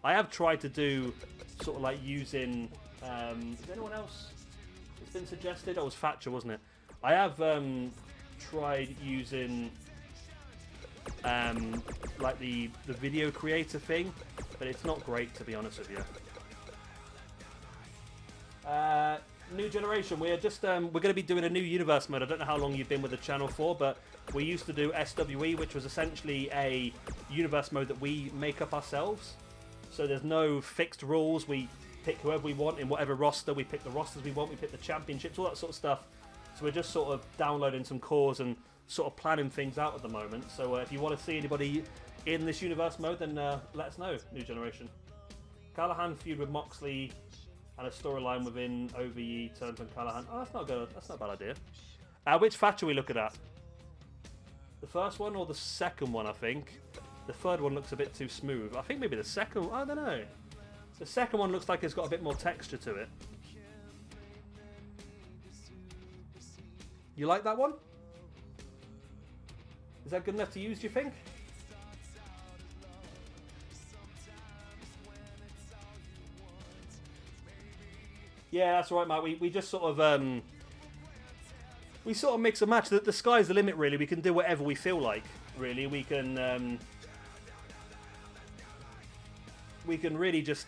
I have tried to do sort of like using... is anyone else that's been suggested? Oh, it was Thatcher, wasn't it? I have tried using like the video creator thing, but it's not great, to be honest with you. New generation. We're just we're going to be doing a new universe mode. I don't know how long you've been with the channel for, but we used to do SWE, which was essentially a universe mode that we make up ourselves. So there's no fixed rules. We pick whoever we want in whatever roster. We pick the rosters we want. We pick the championships, all that sort of stuff. So we're just sort of downloading some cores and sort of planning things out at the moment. So if you want to see anybody in this universe mode, then let us know, New Generation. Callahan feud with Moxley and a storyline within OVE turns on Callahan. Oh, that's not good. That's not a bad idea. Which faction are we looking at? The first one or the second one, I think. The third one looks a bit too smooth. I think maybe the second one. I don't know. The second one looks like it's got a bit more texture to it. You like that one? Is that good enough to use, do you think? Yeah, that's right, Mate. We just sort of we sort of mix and match. The sky's the limit, really. We can do whatever we feel like. Really, we can really just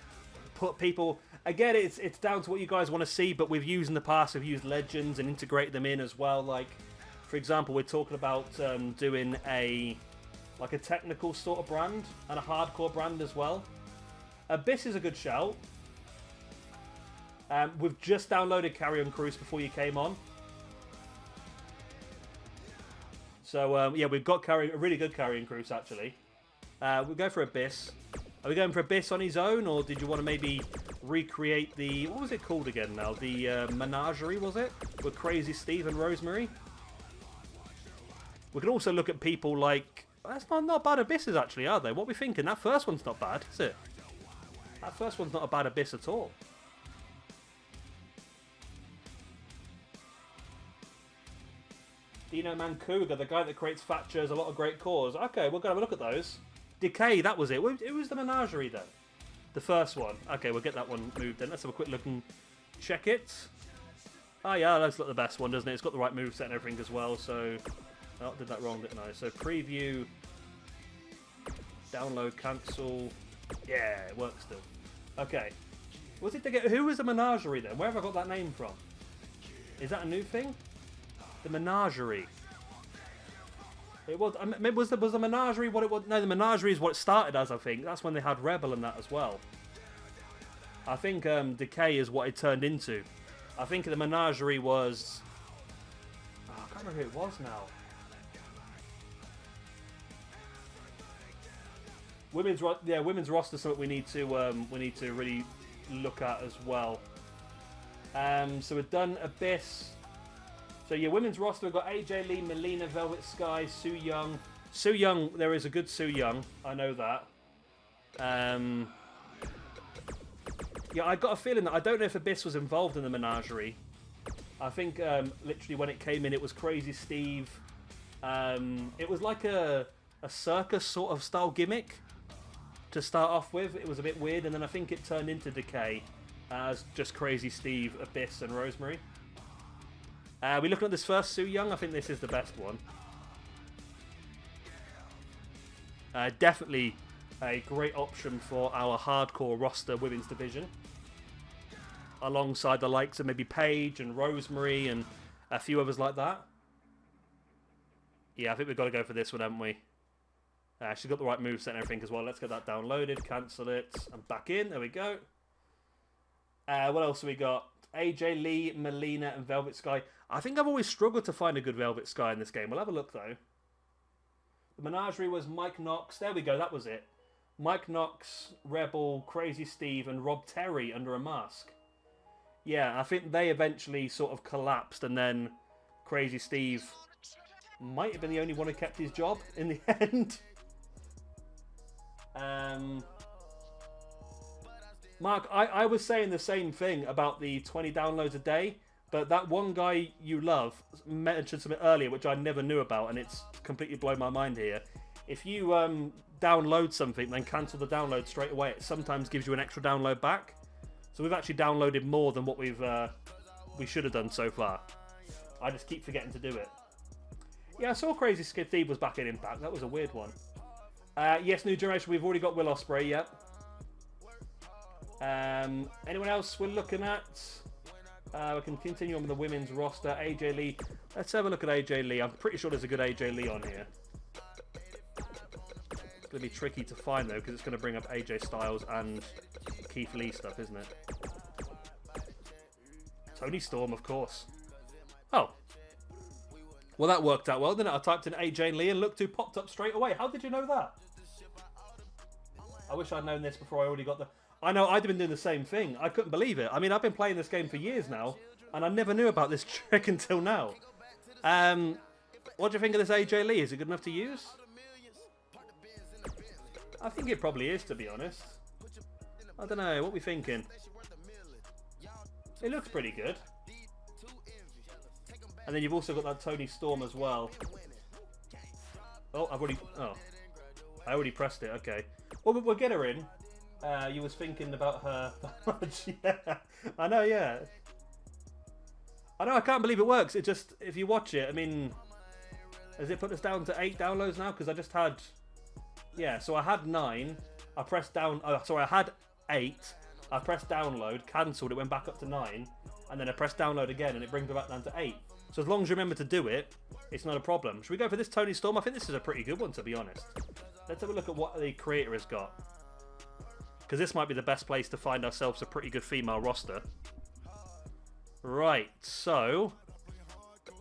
put people. Again, it's down to what you guys want to see. But we've used in the past, we've used legends and integrate them in as well. Like, for example, we're talking about doing a technical sort of brand and a hardcore brand as well. Abyss is a good shout. We've just downloaded Carrion Cruise before you came on. So, yeah, we've got a really good Carrion Cruise, actually. We'll go for Abyss. Are we going for Abyss on his own, or did you want to maybe recreate the... What was it called again now? The Menagerie, was it? With Crazy Steve and Rosemary? We can also look at people like... That's not bad Abysses, actually, are they? What are we thinking? That first one's not bad, is it? That first one's not a bad Abyss at all. Dino Mancuga, the guy that creates Thatcher's a lot of great cores. Okay, we're going to have a look at those. Decay, that was it. It was the Menagerie then. The first one. Okay, we'll get that one moved in. Let's have a quick look and check it. Oh yeah, that's not the best one, doesn't it? It's got the right moveset and everything as well, so... Oh, did that wrong, didn't I? So preview... Download, cancel... Yeah, it works still. Okay. Was it who was the Menagerie then? Where have I got that name from? Is that a new thing? The Menagerie. It was. Was the Menagerie what it was? No, the Menagerie is what it started as. I think that's when they had Rebel and that as well. I think Decay is what it turned into. I think the Menagerie was. Oh, I can't remember who it was now. Women's roster is something we need to really look at as well. So we've done Abyss. So yeah, women's roster, we've got AJ Lee, Melina, Velvet Sky, Su Yung. Su Yung, there is a good Su Yung. I know that. Yeah, I got a feeling that I don't know if Abyss was involved in the Menagerie. I think literally when it came in, it was Crazy Steve. It was like a circus sort of style gimmick to start off with. It was a bit weird, and then I think it turned into Decay as just Crazy Steve, Abyss, and Rosemary. We're looking at this first Su Yung. I think this is the best one. Definitely a great option for our hardcore roster women's division. Alongside the likes of maybe Paige and Rosemary and a few others like that. Yeah, I think we've got to go for this one, haven't we? She's got the right moveset and everything as well. Let's get that downloaded, cancel it, and back in. There we go. What else have we got? AJ Lee, Melina, and Velvet Sky. I think I've always struggled to find a good Velvet Sky in this game. We'll have a look, though. The Menagerie was Mike Knox. There we go, that was it. Mike Knox, Rebel, Crazy Steve, and Rob Terry under a mask. Yeah, I think they eventually sort of collapsed, and then Crazy Steve might have been the only one who kept his job in the end. Mark, I was saying the same thing about the 20 downloads a day, but that one guy you love mentioned something earlier which I never knew about, and it's completely blown my mind here. If you download something, then cancel the download straight away, it sometimes gives you an extra download back. So we've actually downloaded more than what we should have done so far. I just keep forgetting to do it. Yeah, I saw Crazy Steve was back in Impact. That was a weird one. Yes, New Generation, we've already got Will Ospreay, yep. Anyone else we're looking at? We can continue on with the women's roster. AJ Lee. Let's have a look at AJ Lee. I'm pretty sure there's a good AJ Lee on here. It's going to be tricky to find, though, because it's going to bring up AJ Styles and Keith Lee stuff, isn't it? Tony Storm, of course. Oh. Well, that worked out well, didn't it? I typed in AJ and Lee and looked who popped up straight away. How did you know that? I wish I'd known this before I already got the... I know, I'd have been doing the same thing. I couldn't believe it. I mean, I've been playing this game for years now, and I never knew about this trick until now. What do you think of this AJ Lee? Is it good enough to use? I think it probably is, to be honest. I don't know, what are we thinking? It looks pretty good. And then you've also got that Tony Storm as well. Oh, I already pressed it, okay. Well, we'll get her in. You was thinking about her. Yeah, I know, yeah. I know, I can't believe it works. It just, if you watch it, I mean, has it put us down to 8 downloads now? Because I just had, yeah, so I had 9. I pressed down, I had 8. I pressed download, cancelled, it went back up to 9. And then I pressed download again and it brings me back down to 8. So as long as you remember to do it, it's not a problem. Should we go for this Tony Storm? I think this is a pretty good one, to be honest. Let's have a look at what the creator has got. Because this might be the best place to find ourselves a pretty good female roster. Right, so...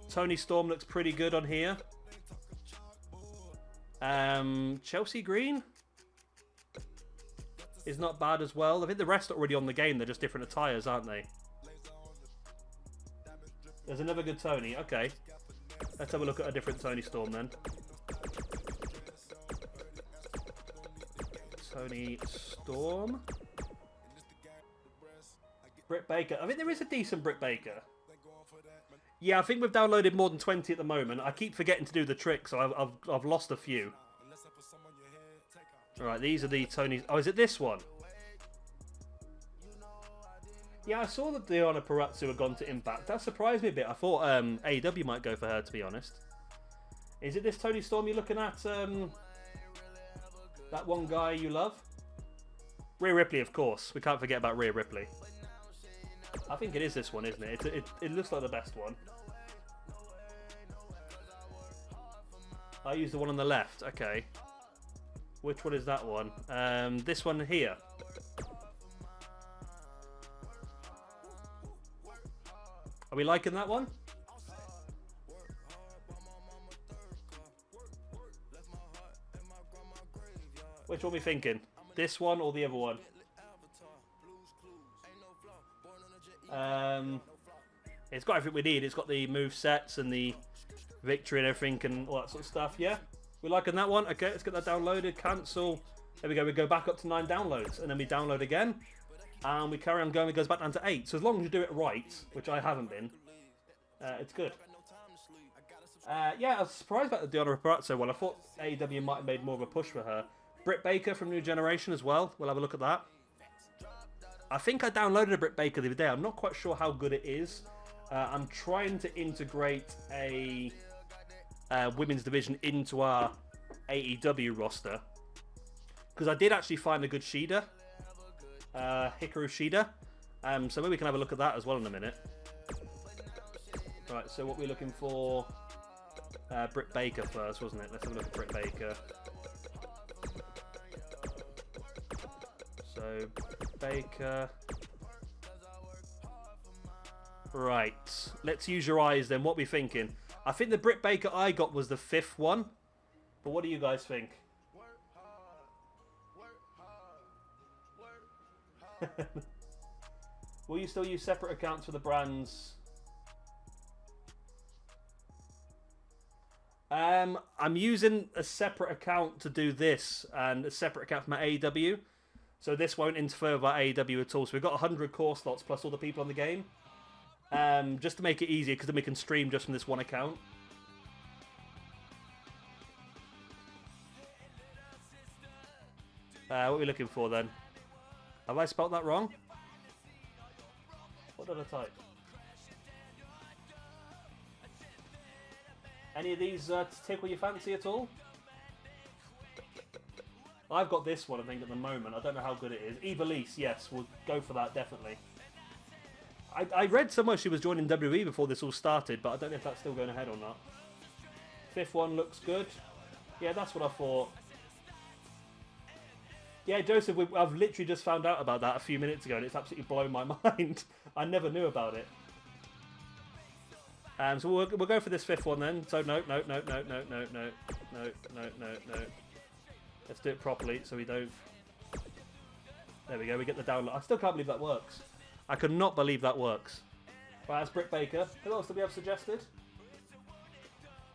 Tony Storm looks pretty good on here. Chelsea Green is not bad as well. I think the rest are already on the game. They're just different attires, aren't they? There's another good Tony. Okay. Let's have a look at a different Tony Storm then. Tony Storm. Britt Baker. I think there is a decent Britt Baker. Yeah, I think we've downloaded more than 20 at the moment. I keep forgetting to do the trick, so I've lost a few. Alright, these are the Tonys. Oh, is it this one? Yeah, I saw that Diana Perazzo had gone to Impact. That surprised me a bit. I thought AEW might go for her, to be honest. Is it this Tony Storm you're looking at? That one guy you love? Rhea Ripley, of course. We can't forget about Rhea Ripley. I think it is this one, isn't it? It looks like the best one. I use the one on the left. Okay. Which one is that one? This one here. Are we liking that one? Which one are we thinking? This one or the other one? It's got everything we need. It's got the move sets and the victory and everything and all that sort of stuff. Yeah, we liking that one. Okay, let's get that downloaded. Cancel. There we go. We go back up to 9 downloads and then we download again. And we carry on going, it goes back down to 8. So as long as you do it right, which I haven't been, it's good. Yeah, I was surprised about the Diana Perazzo one. I thought AEW might have made more of a push for her. Britt Baker from New Generation as well. We'll have a look at that. I think I downloaded a Britt Baker the other day. I'm not quite sure how good it is. I'm trying to integrate a women's division into our AEW roster. Because I did actually find a good Shida. Hikaru Shida. So maybe we can have a look at that as well in a minute. Right, so what we're looking for... Britt Baker first, wasn't it? Let's have a look at Britt Baker. So, Baker... Right, let's use your eyes then. What are we thinking? I think the Britt Baker I got was the 5th one. But what do you guys think? Will you still use separate accounts for the brands? I'm using a separate account to do this and a separate account for my AEW. So this won't interfere with our AEW at all. So we've got 100 core slots plus all the people on the game. Just to make it easier, because then we can stream just from this one account. What are we looking for then? Have I spelt that wrong? What did I type? Any of these tickle your fancy at all? I've got this one, I think, at the moment. I don't know how good it is. Evilise, yes, we'll go for that, definitely. I read somewhere she was joining WWE before this all started, but I don't know if that's still going ahead or not. 5th one looks good. Yeah, that's what I thought. Yeah, Joseph, I've literally just found out about that a few minutes ago, and it's absolutely blown my mind. I never knew about it. So we'll go for this 5th one then. So no. Let's do it properly so we don't... There we go, we get the download. I still can't believe that works. I could not believe that works. Right, that's Britt Baker. Who else do we have suggested?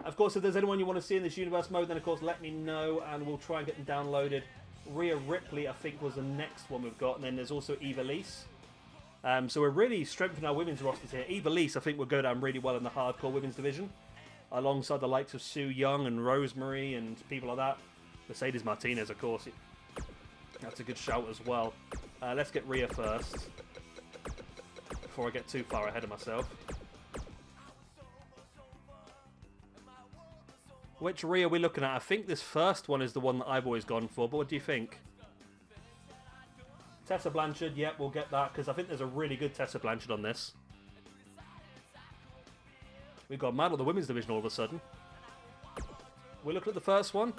Of course, if there's anyone you want to see in this universe mode, then of course let me know and we'll try and get them downloaded. Rhea Ripley, I think, was the next one we've got. And then there's also Eva Lise. So we're really strengthening our women's rosters here. Eva Lise, I think, will go down really well in the hardcore women's division. Alongside the likes of Sue Young and Rosemary and people like that. Mercedes Martinez, of course. That's a good shout as well. Let's get Rhea first. Before I get too far ahead of myself. Which Rhea are we looking at? I think this first one is the one that I've always gone for, but what do you think? Tessa Blanchard, yep, we'll get that, because I think there's a really good Tessa Blanchard on this. We've got mad at the women's division all of a sudden. We look at the first one.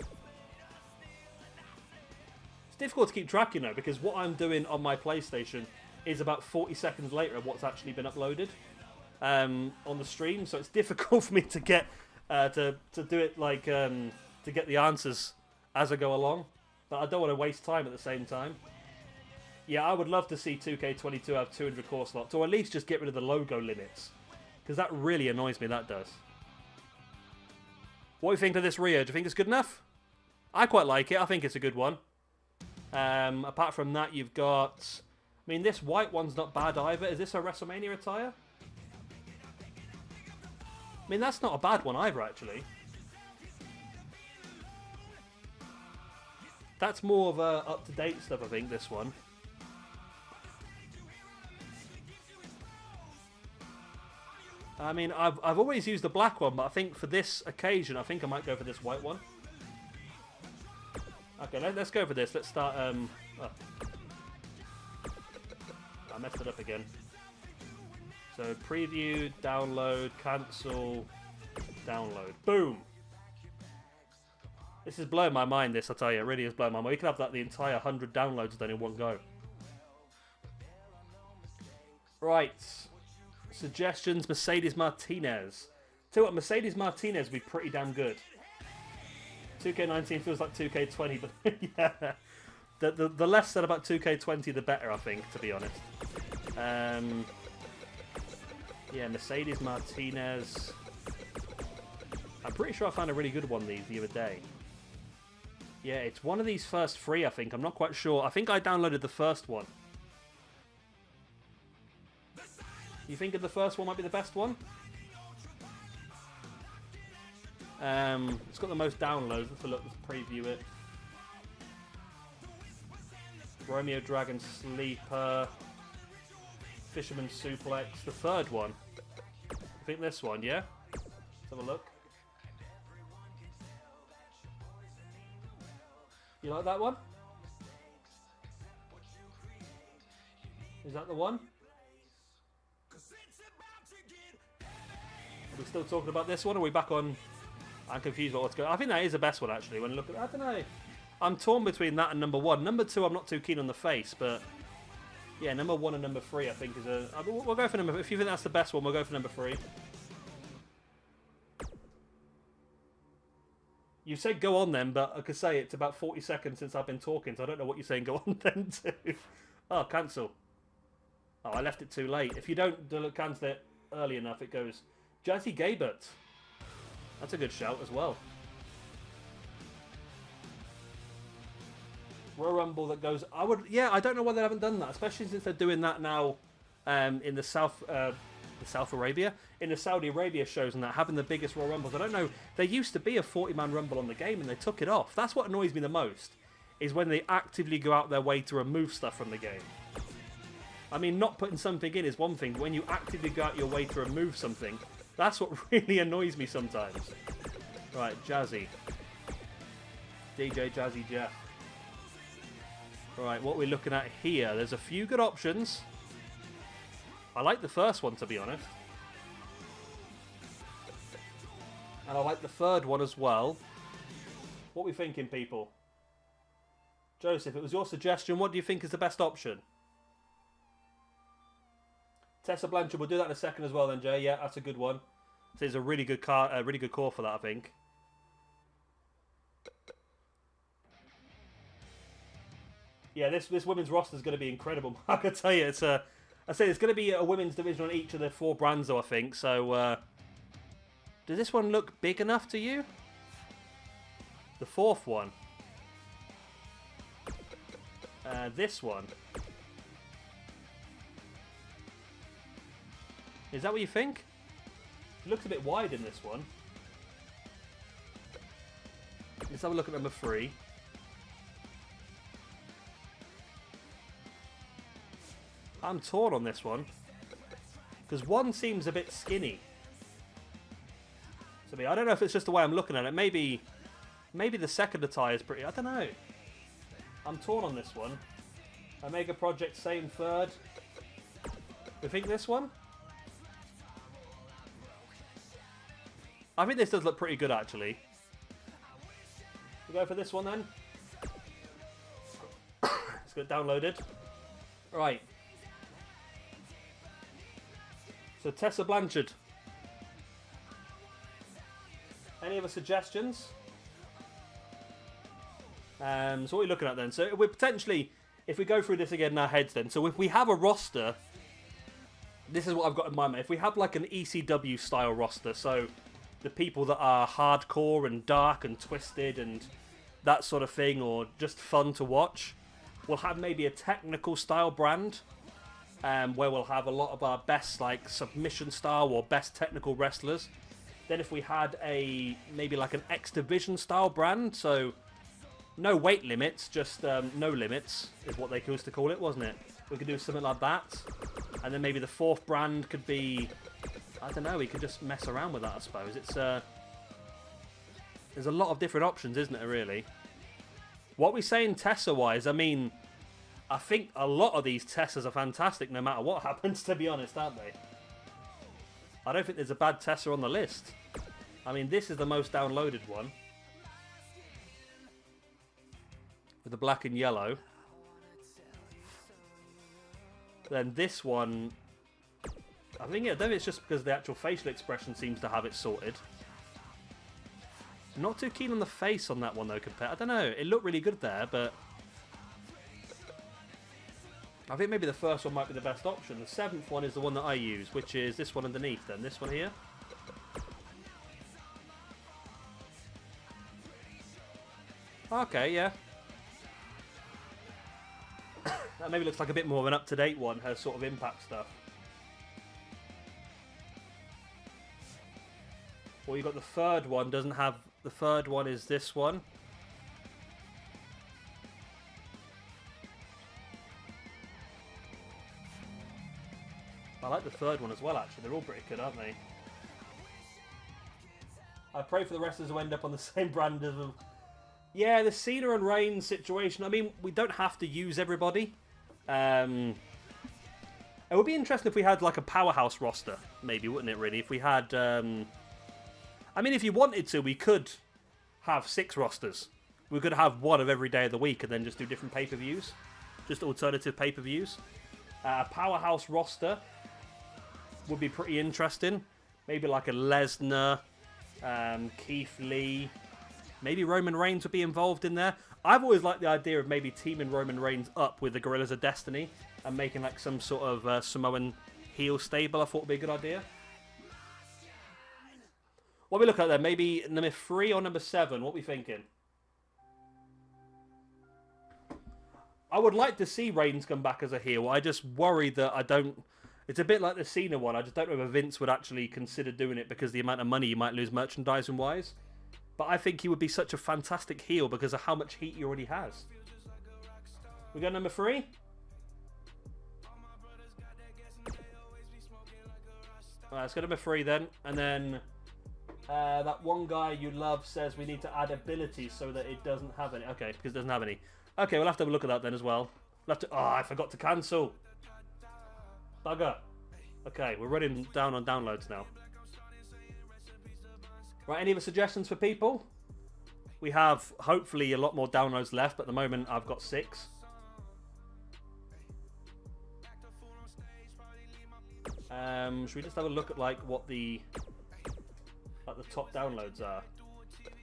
It's difficult to keep track, you know, because what I'm doing on my PlayStation is about 40 seconds later of what's actually been uploaded on the stream, so it's difficult for me to get... to do it like to get the answers as I go along, but I don't want to waste time at the same time. Yeah, I would love to see 2K22 have 200 core slots, or at least just get rid of the logo limits, because that really annoys me. That does. What do you think of this Rhea? Do you think it's good enough? I quite like it. I think it's a good one. Apart from that, you've got... I mean, this white one's not bad either. Is this a WrestleMania attire? I mean, that's not a bad one either, actually. That's more of a up-to-date stuff, I think, this one. I mean, I've always used the black one, but I think for this occasion, I think I might go for this white one. Okay, let's go for this. Let's start... Oh. I messed it up again. So, preview, download, cancel, download. Boom! This is blowing my mind, this, I tell you. It really is blowing my mind. We can have that the entire 100 downloads done in one go. Right. Suggestions, Mercedes Martinez. Tell you what, Mercedes Martinez would be pretty damn good. 2K19 feels like 2K20, but yeah. The less said about 2K20, the better, I think, to be honest. Yeah, Mercedes Martinez. I'm pretty sure I found a really good one the other day. Yeah, it's one of these first 3, I think. I'm not quite sure. I think I downloaded the first one. You think the first one might be the best one? It's got the most downloads. Let's look. Let's preview it. Romeo Dragon Sleeper. Fisherman Suplex. The third one. I think this one, yeah? Let's have a look. You like that one? Is that the one? Are we still talking about this one? Or are we back on... I'm confused about what's going on. I think that is the best one, actually, when I look at... I don't know. I'm torn between that and number 1. Number 2, I'm not too keen on the face, but... Yeah, number 1 and number 3, I think, is a... We'll go for number... If you think that's the best one, we'll go for number 3. You said go on then, but I could say it's about 40 seconds since I've been talking, so I don't know what you're saying go on then to. Oh, cancel. Oh, I left it too late. If you don't cancel it early enough, it goes... Jazzy Gabert. That's a good shout as well. Royal Rumble that goes... Yeah, I don't know why they haven't done that, especially since they're doing that now in the South Arabia. In the Saudi Arabia shows and that, having the biggest Royal Rumbles. I don't know, there used to be a 40-man Rumble on the game and they took it off. That's what annoys me the most, is when they actively go out their way to remove stuff from the game. I mean, not putting something in is one thing, but when you actively go out your way to remove something, that's what really annoys me sometimes. Right, Jazzy. DJ Jazzy Jeff. Right, what we're looking at here, there's a few good options. I like the first one, to be honest. And I like the third one as well. What are we thinking, people? Joseph, it was your suggestion. What do you think is the best option? Tessa Blanchard, we'll do that in a second as well then, Jay. Yeah, that's a good one. So it's a really good car, a really good core for that, I think. Yeah, this women's roster is going to be incredible. I can tell you, it's a. I say it's going to be a women's division on each of the 4 brands, though, I think. So, does this one look big enough to you? The 4th one. This one. Is that what you think? It looks a bit wide in this one. Let's have a look at number 3. I'm torn on this one. Because 1 seems a bit skinny. So I don't know if it's just the way I'm looking at it. Maybe the second attire is pretty... I don't know. I'm torn on this one. Omega Project, same 3rd. We think this one? I think this does look pretty good, actually. We go for this one, then. Let's get it downloaded. Right. So, Tessa Blanchard. Any other suggestions? So what are we looking at then? So we're potentially, if we go through this again in our heads then, so if we have a roster, this is what I've got in my mind. If we have like an ECW style roster, so the people that are hardcore and dark and twisted and that sort of thing, or just fun to watch, we'll have maybe a technical style brand, where we'll have a lot of our best like submission style or best technical wrestlers. Then if we had maybe like an X Division style brand, so no weight limits, just no limits is what they used to call it, wasn't it? We could do something like that. And then maybe the 4th brand could be, I don't know, we could just mess around with that, I suppose. It's there's a lot of different options, isn't it, really? What we saying Tessa-wise, I mean, I think a lot of these Tessas are fantastic no matter what happens, to be honest, aren't they? I don't think there's a bad Tessa on the list. I mean, this is the most downloaded one. With the black and yellow. Then this one, I think it's just because the actual facial expression seems to have it sorted. Not too keen on the face on that one though, compared. I don't know, it looked really good there, but I think maybe the first one might be the best option. The 7th one is the one that I use, which is this one underneath then, this one here. Okay, yeah. That maybe looks like a bit more of an up-to-date one, her sort of Impact stuff. Well, you've got the 3rd one, doesn't have... The 3rd one is this one. I like the 3rd one as well, actually. They're all pretty good, aren't they? I pray for the wrestlers who end up on the same brand as them. Yeah, the Cena and Reigns situation. I mean, we don't have to use everybody. It would be interesting if we had like a powerhouse roster, maybe, wouldn't it, really? If we had... I mean, if you wanted to, we could have 6 rosters. We could have one of every day of the week and then just do different pay-per-views. Just alternative pay-per-views. A powerhouse roster would be pretty interesting. Maybe like a Lesnar, Keith Lee. Maybe Roman Reigns would be involved in there. I've always liked the idea of maybe teaming Roman Reigns up with the Guerrillas of Destiny and making like some sort of Samoan heel stable. I thought would be a good idea. What are we looking at there? Maybe number 3 or number 7? What are we thinking? I would like to see Reigns come back as a heel. I just worry that I don't... It's a bit like the Cena one. I just don't know if Vince would actually consider doing it because the amount of money you might lose merchandising-wise. But I think he would be such a fantastic heel because of how much heat he already has. We got number 3? Alright, let's go number 3 then. And then... that one guy you love says we need to add abilities so that it doesn't have any. Okay, because it doesn't have any. Okay, we'll have to have a look at that then as well. We'll have to... Oh, I forgot to cancel. Bugger. Okay, we're running down on downloads now. Right, any other suggestions for people? We have, hopefully, a lot more downloads left, but at the moment I've got 6. Should we just have a look at, like, what the top downloads are.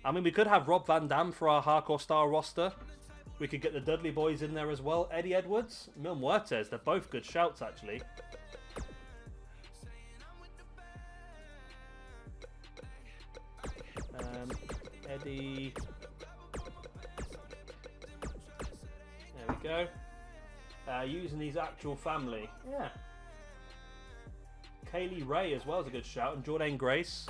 I mean, we could have Rob Van Dam for our Hardcore Star roster. We could get the Dudley Boys in there as well. Eddie Edwards, Mil Muertes. They're both good shouts, actually. Eddie. There we go. Using his actual family. Yeah. Kaylee Ray as well is a good shout. And Jordan Grace.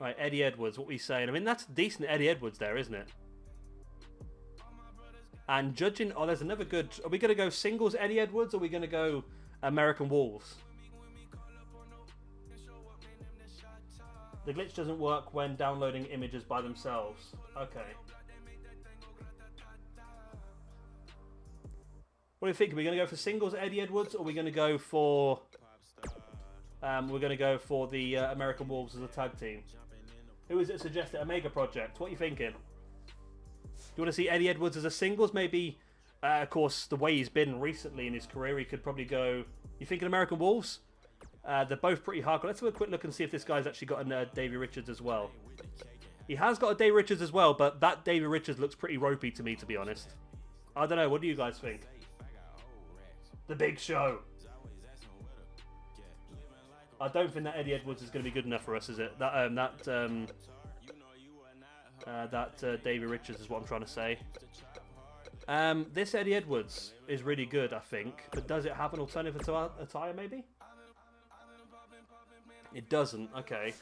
Right, Eddie Edwards, what we saying? I mean, that's decent Eddie Edwards there, isn't it? And judging... Oh, there's another good... Are we going to go singles Eddie Edwards or are we going to go American Wolves? The glitch doesn't work when downloading images by themselves. Okay. What do you think? Are we going to go for singles Eddie Edwards or are we going to go for... we're going to go for the American Wolves as a tag team. Who is it suggested? Omega Project. What are you thinking? Do you want to see Eddie Edwards as a singles? Maybe, of course, the way he's been recently in his career, he could probably go... You thinking American Wolves? They're both pretty hardcore. Let's have a quick look and see if this guy's actually got a Davey Richards as well. He has got a Davey Richards as well, but that Davey Richards looks pretty ropey to me, to be honest. I don't know. What do you guys think? The Big Show. I don't think that Eddie Edwards is going to be good enough for us, is it? That Davey Richards is what I'm trying to say. This Eddie Edwards is really good, I think. But does it have an alternative attire, maybe? It doesn't. Okay.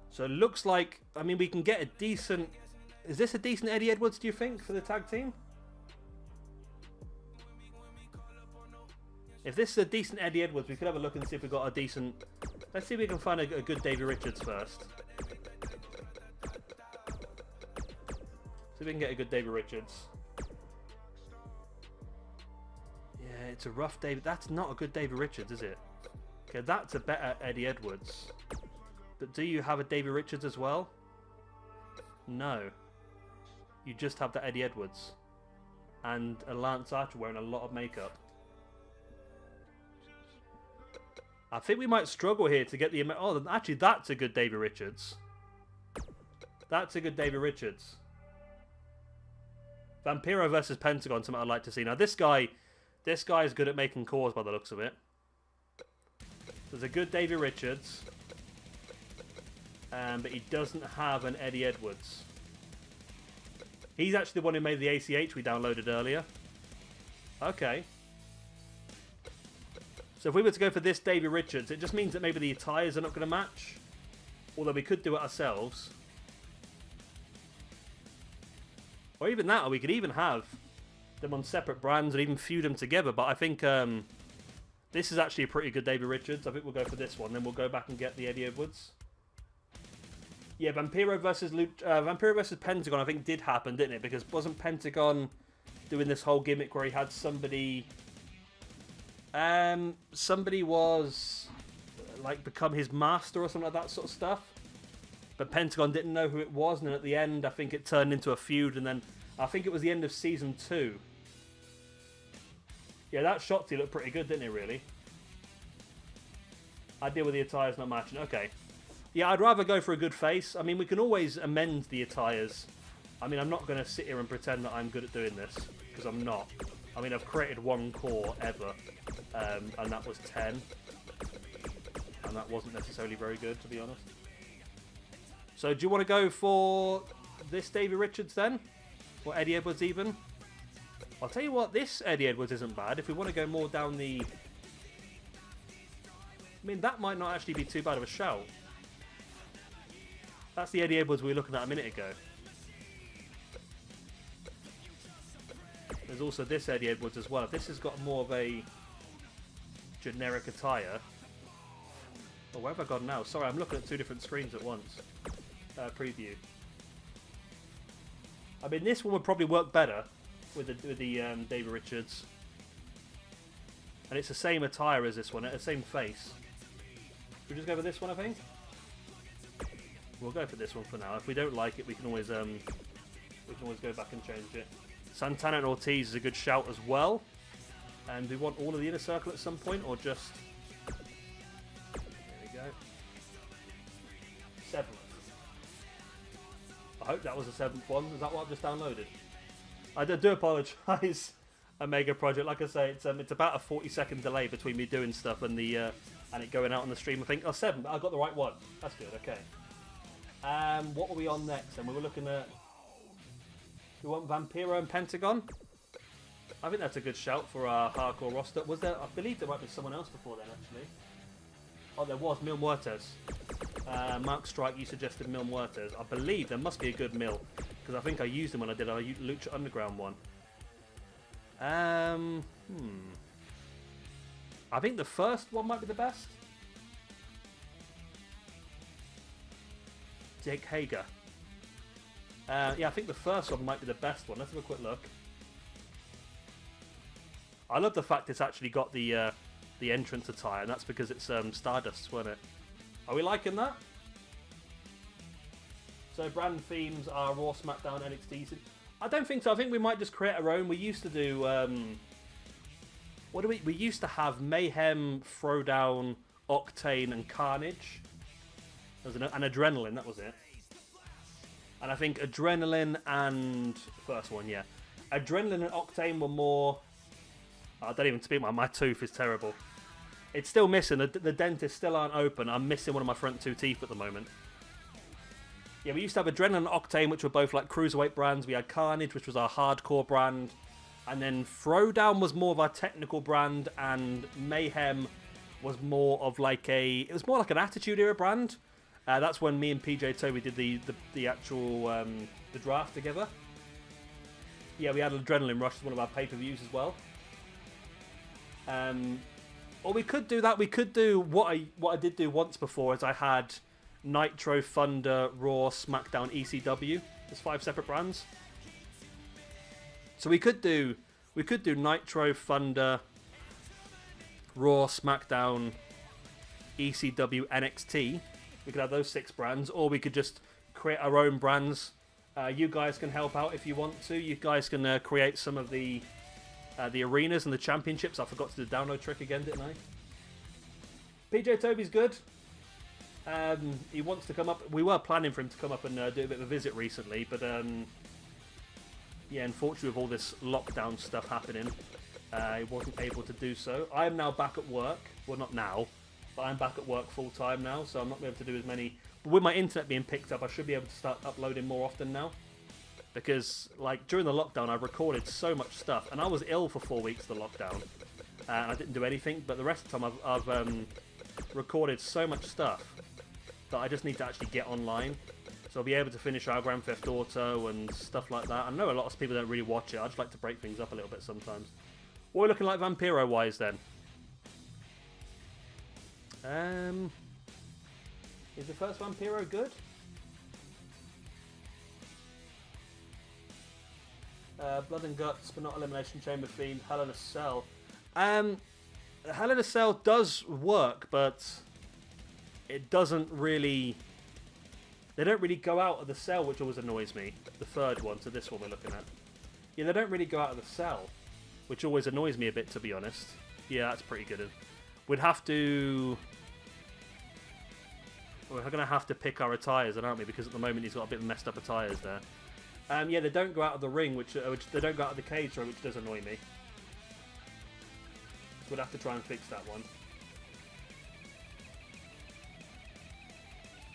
So it looks like... I mean, we can get a decent... Is this a decent Eddie Edwards, do you think, for the tag team? If this is a decent Eddie Edwards, we could have a look and see if we've got a decent... Let's see if we can find a good Davey Richards first. See if we can get a good Davey Richards. Yeah, it's a rough Davey... That's not a good Davey Richards, is it? Okay, that's a better Eddie Edwards. But do you have a Davey Richards as well? No. You just have the Eddie Edwards. And a Lance Archer wearing a lot of makeup. I think we might struggle here to get the... Oh, actually, that's a good Davey Richards. That's a good Davey Richards. Vampiro versus Pentagon, something I'd like to see. Now, this guy is good at making calls by the looks of it. There's a good Davey Richards. But he doesn't have an Eddie Edwards. He's actually the one who made the ACH we downloaded earlier. Okay. So if we were to go for this Davey Richards, it just means that maybe the attires are not going to match. Although we could do it ourselves. Or even that, or we could even have them on separate brands and even feud them together. But I think this is actually a pretty good Davey Richards. I think we'll go for this one. Then we'll go back and get the Eddie Edwards. Yeah, Vampiro versus Pentagon, I think, did happen, didn't it? Because wasn't Pentagon doing this whole gimmick where he had somebody... somebody was like become his master or something like that sort of stuff, but Pentagon didn't know who it was, and then at the end I think it turned into a feud, and then I think it was the end of season 2. Yeah, that Shotzi looked pretty good, didn't it, really? I deal with the attires not matching. Okay. Yeah, I'd rather go for a good face. I mean, we can always amend the attires. I mean, I'm not going to sit here and pretend that I'm good at doing this, because I'm not. I mean, I've created one core ever, and that was 10. And that wasn't necessarily very good, to be honest. So, do you want to go for this Davey Richards then? Or Eddie Edwards even? I'll tell you what, this Eddie Edwards isn't bad. If we want to go more down the... I mean, that might not actually be too bad of a shout. That's the Eddie Edwards we were looking at a minute ago. There's also this Eddie Edwards as well. If this has got more of a generic attire... Oh, where have I gone now? Sorry, I'm looking at two different screens at once. Preview. I mean, this one would probably work better with the Davey Richards. And it's the same attire as this one, the same face. Should we just go for this one, I think? We'll go for this one for now. If we don't like it, we can always go back and change it. Santana and Ortiz is a good shout as well. And we want all of the Inner Circle at some point, or just... There we go. 7th. I hope that was the 7th one. Is that what I've just downloaded? I do apologise, Omega Project. Like I say, it's about a 40-second delay between me doing stuff and the and it going out on the stream. I think 7. I got the right one. That's good. Okay. What were we on next? And we were looking at. Do we want Vampiro and Pentagon? I think that's a good shout for our hardcore roster. Was there? I believe there might be someone else before then, actually. Oh, there was Mil Muertes. Mark Strike, you suggested Mil Muertes. I believe there must be a good Mil, because I think I used them when I did our Lucha Underground one. I think the first one might be the best. Jake Hager. Yeah, I think the first one might be the best one. Let's have a quick look. I love the fact it's actually got the entrance attire, and that's because it's Stardust, wasn't it? Are we liking that? So brand themes are Raw, SmackDown, NXT. I don't think so. I think we might just create our own. We used to do what do we used to have Mayhem, Throwdown, Octane, and Carnage. There was an Adrenaline. That was it. And I think Adrenaline and first one, yeah, Adrenaline and Octane were more. I don't even speak. My tooth is terrible. It's still missing. The dentists still aren't open. I'm missing one of my front 2 teeth at the moment. Yeah, we used to have Adrenaline and Octane, which were both like cruiserweight brands. We had Carnage, which was our hardcore brand. And then Throwdown was more of our technical brand. And Mayhem was more of like it was more like an Attitude Era brand. That's when me and PJ Toby did the actual the draft together. Yeah, we had Adrenaline Rush as one of our pay-per-views as well. Or we could do that. We could do what I did do once before, is I had Nitro, Thunder, Raw, SmackDown, ECW. There's 5 separate brands. So we could do Nitro, Thunder, Raw, SmackDown, ECW, NXT. We could have those 6 brands, or we could just create our own brands. You guys can help out if you want to. You guys can create some of the arenas and the championships. I forgot to do the download trick again, didn't I? PJ Toby's good. He wants to come up. We were planning for him to come up and do a bit of a visit recently, but yeah, unfortunately with all this lockdown stuff happening, he wasn't able to do so. I am now back at work. Well, not now, but I'm back at work full time now, so I'm not able to do as many. But with my internet being picked up, I should be able to start uploading more often now. Because, like, during the lockdown, I recorded so much stuff. And I was ill for 4 weeks of the lockdown. And I didn't do anything. But the rest of the time, I've recorded so much stuff that I just need to actually get online. So I'll be able to finish our Grand Theft Auto and stuff like that. I know a lot of people don't really watch it. I just like to break things up a little bit sometimes. What are we looking like Vampiro-wise, then? Is the first Vampiro good? Blood and Guts, but not Elimination Chamber Fiend. Hell in a Cell. Hell in a Cell does work, but it doesn't really. They don't really go out of the cell, which always annoys me. The third one, so this one we're looking at. Yeah, they don't really go out of the cell, which always annoys me a bit, to be honest. Yeah, that's pretty good. We'd have to. We're going to have to pick our attires, aren't we? Because at the moment he's got a bit messed up attires there. Yeah, they don't go out of the ring, which they don't go out of the cage, which does annoy me. So we'll have to try and fix that one.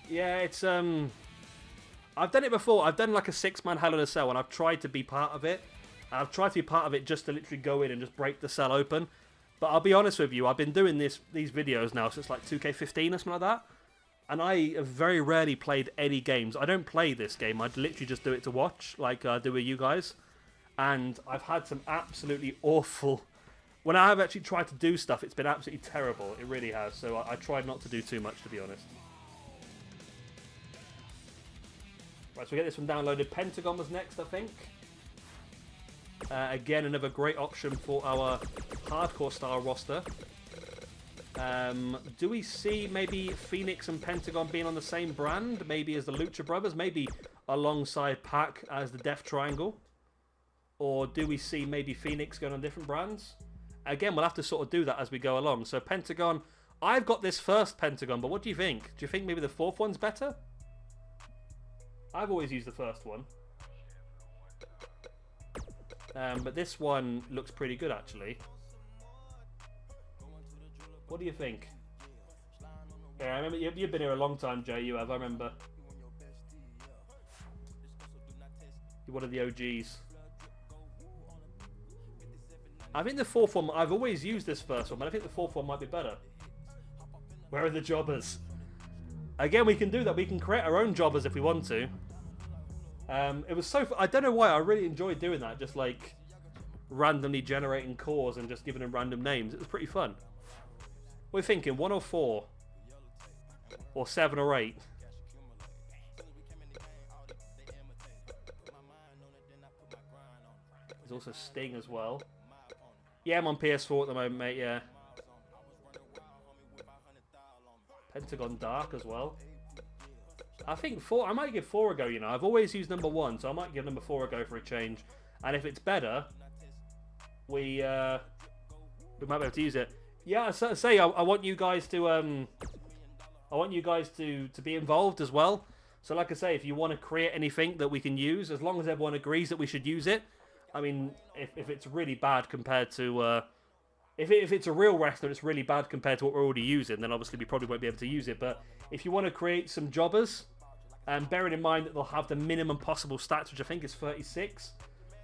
Yeah, it's I've done it before. I've done like a 6-man Hell in a Cell, and I've tried to be part of it. I've tried to be part of it just to literally go in and just break the cell open. But I'll be honest with you, I've been doing these videos now since like 2K15 or something like that. And I have very rarely played any games. I don't play this game. I literally just do it to watch, like I do with you guys. And I've had some absolutely awful... When I have actually tried to do stuff, it's been absolutely terrible. It really has. So I tried not to do too much, to be honest. Right, so we get this one downloaded. Pentagon was next, I think. Again, another great option for our hardcore style roster. Do we see maybe Phoenix and Pentagon being on the same brand? Maybe as the Lucha Brothers? Maybe alongside Pac as the Death Triangle? Or do we see maybe Phoenix going on different brands? Again, we'll have to sort of do that as we go along. So Pentagon, I've got this first Pentagon, but what do you think? Do you think maybe the fourth one's better? I've always used the first one. But this one looks pretty good, actually. What do you think? Yeah, I remember you've been here a long time, Jay. You have, I remember. You're one of the OGs. I think the fourth one, I've always used this first one, but I think the fourth one might be better. Where are the jobbers? Again, we can do that. We can create our own jobbers if we want to. It was so... I don't know why, I really enjoyed doing that. Just like randomly generating cores and just giving them random names. It was pretty fun. We're thinking 1 or 4. Or 7 or 8. There's also Sting as well. Yeah, I'm on PS4 at the moment, mate, yeah. Pentagon Dark as well. I think 4... I might give 4 a go, you know. I've always used number 1, so I might give number 4 a go for a change. And if it's better, we might be able to use it. Yeah, I want you guys to... I want you guys to be involved as well. So like I say, if you want to create anything that we can use, as long as everyone agrees that we should use it. I mean, if it's really bad compared to... If it's a real wrestler, it's really bad compared to what we're already using, then obviously we probably won't be able to use it. But if you want to create some jobbers, and bearing in mind that they'll have the minimum possible stats, which I think is 36,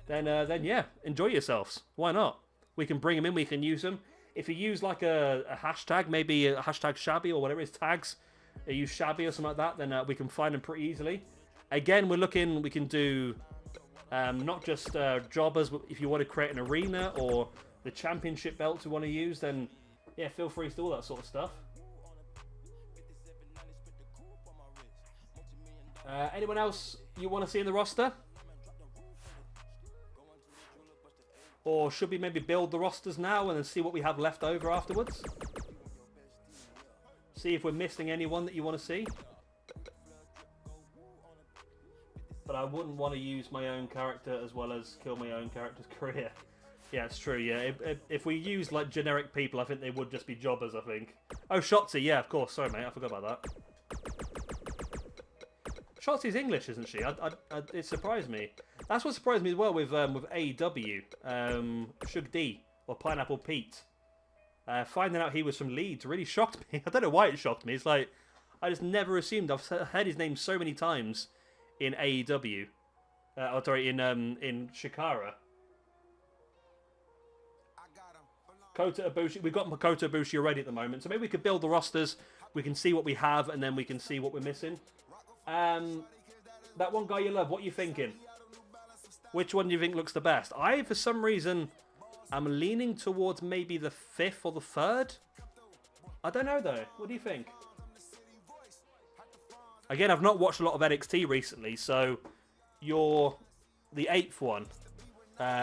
then yeah, enjoy yourselves. Why not? We can bring them in, we can use them. If you use like a hashtag, maybe a hashtag shabby or whatever it is, tags, use shabby or something like that, then we can find them pretty easily. Again, we're looking, we can do not just jobbers, but if you want to create an arena or the championship belts we want to use, then yeah, feel free to do all that sort of stuff. Anyone else you want to see in the roster? Or should we maybe build the rosters now and then see what we have left over afterwards? See if we're missing anyone that you want to see. But I wouldn't want to use my own character as well as kill my own character's career. Yeah, it's true, yeah. If we use, like, generic people, I think they would just be jobbers, I think. Oh, Shotzi, yeah, of course. Sorry, mate, I forgot about that. Shotzi's English, isn't she? It surprised me. That's what surprised me as well with AEW. Shug D, or Pineapple Pete. Finding out he was from Leeds really shocked me. I don't know why it shocked me. It's like, I just never assumed. I've heard his name so many times in AEW. Oh, sorry, in Shikara. Kota Ibushi, we've got Kota Ibushi already at the moment, so maybe we could build the rosters, we can see what we have, and then we can see what we're missing. That one guy you love, what are you thinking? Which one do you think looks the best? I, for some reason, am leaning towards maybe the 5th or the 3rd. I don't know, though. What do you think? Again, I've not watched a lot of NXT recently, so you're the 8th one,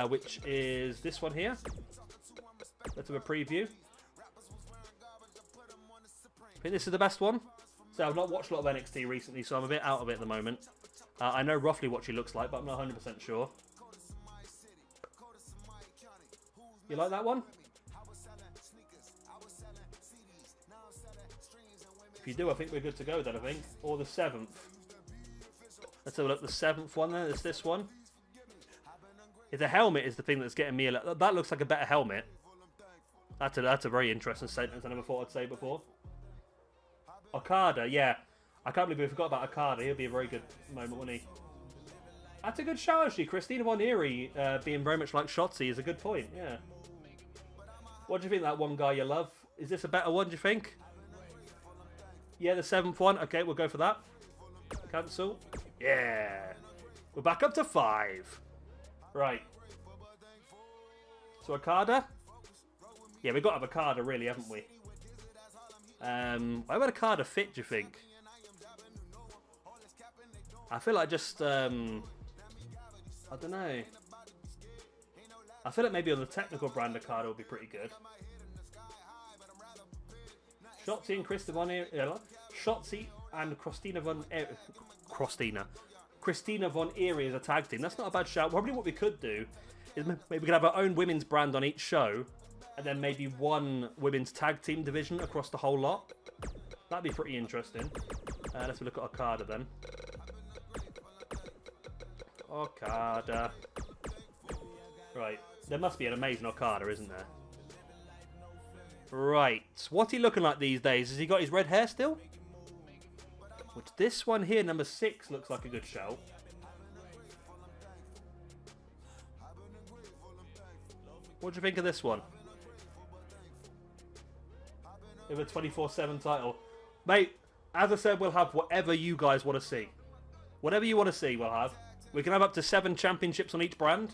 which is this one here. Let's have a preview. I think this is the best one. So I've not watched a lot of NXT recently, so I'm a bit out of it at the moment. I know roughly what she looks like, but I'm not 100% sure. You like that one? If you do, I think we're good to go then, I think. Or the 7th. Let's have a look. The 7th one then. It's this one. The helmet is the thing that's getting me. That looks like a better helmet. That's a very interesting sentence I never thought I'd say before. Okada, yeah. I can't believe we forgot about Okada. He'll be a very good moment, wouldn't he? That's a good shout, actually. Christina Von Eerie being very much like Shotzi is a good point, yeah. What do you think of that one guy you love? Is this a better one, do you think? Yeah, the 7th one. Okay, we'll go for that. Cancel. Yeah. We're back up to 5. Right. So Okada. Yeah, we've got to have Okada, really, haven't we? Why would Okada fit, do you think? I feel like just, I don't know. I feel like maybe on the technical brand, Okada would be pretty good. Shotzi and Christina Von Eerie. Shotzi and Christina Von Eerie as a tag team. That's not a bad shout. Probably what we could do is maybe we could have our own women's brand on each show, and then maybe one women's tag team division across the whole lot. That'd be pretty interesting. Let's look at Okada then. Okada. Right. There must be an amazing Okada, isn't there? Right. What's he looking like these days? Has he got his red hair still? Which this one here, number 6, looks like a good shout. What do you think of this one? With a 24/7 title. Mate, as I said, we'll have whatever you guys want to see. Whatever you want to see, we'll have. We can have up to 7 championships on each brand.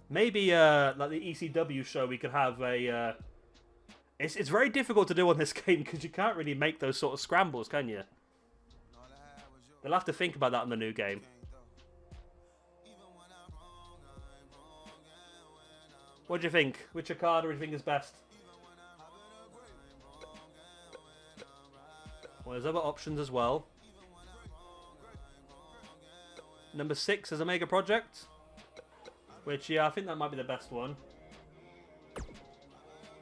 Maybe, like the ECW show, we could have a... It's very difficult to do on this game because you can't really make those sort of scrambles, can you? They'll have to think about that in the new game. What do you think? Which Okada do you think is best? Well, there's other options as well. Number 6 is a Mega Project. Which, yeah, I think that might be the best one.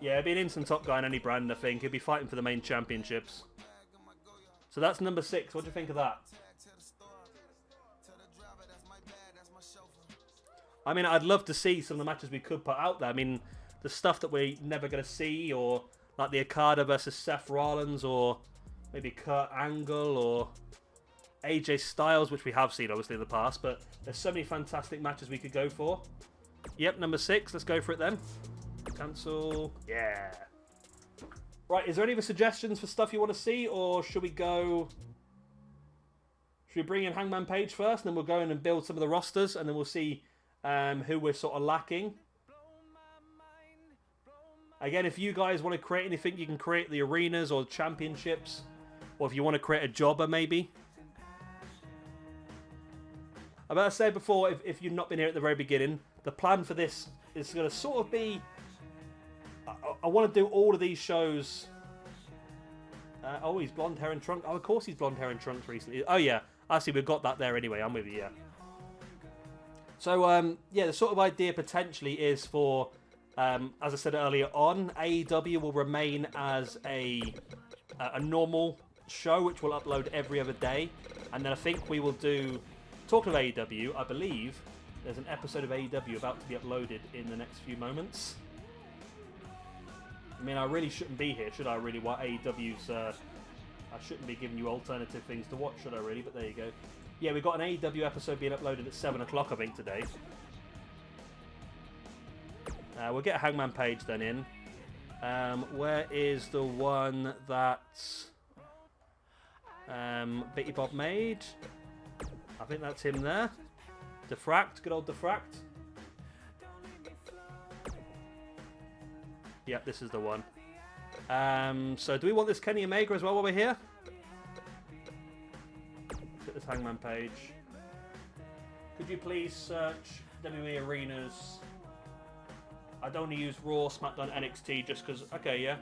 Yeah, it'd be an instant top guy in any brand, I think. He'd be fighting for the main championships. So that's number 6. What do you think of that? I mean, I'd love to see some of the matches we could put out there. I mean, the stuff that we're never going to see, or like the Okada versus Seth Rollins, or maybe Kurt Angle, or AJ Styles, which we have seen, obviously, in the past. But there's so many fantastic matches we could go for. Yep, number 6. Let's go for it then. Cancel. Yeah. Right, is there any other suggestions for stuff you want to see, or should we go... Should we bring in Hangman Page first, and then we'll go in and build some of the rosters, and then we'll see who we're sort of lacking. Again, if you guys want to create anything, you can create the arenas or championships, or if you want to create a jobber, maybe. As I said before, if you've not been here at the very beginning, the plan for this is going to sort of be... I want to do all of these shows... oh, he's blonde hair and trunk. Oh, of course he's blonde hair and trunks recently. Oh, yeah. I see, we've got that there anyway. I'm with you, yeah. So, yeah, the sort of idea potentially is for, as I said earlier on, AEW will remain as a normal show, which will upload every other day. And then I think we will do... Talking of AEW, I believe there's an episode of AEW about to be uploaded in the next few moments. I mean, I really shouldn't be here, should I, really? What AEW's... I shouldn't be giving you alternative things to watch, should I, really? But there you go. Yeah, we've got an AEW episode being uploaded at 7 o'clock, I think, today. We'll get a Hangman Page then in. Where is the one that Bitty Bob made? I think that's him there. Diffract, good old Diffract. Yep, this is the one. So do we want this Kenny Omega as well while we're here? Get this Hangman Page. Could you please search WWE Arenas? I don't want to use Raw, SmackDown, NXT just because... Okay, yeah.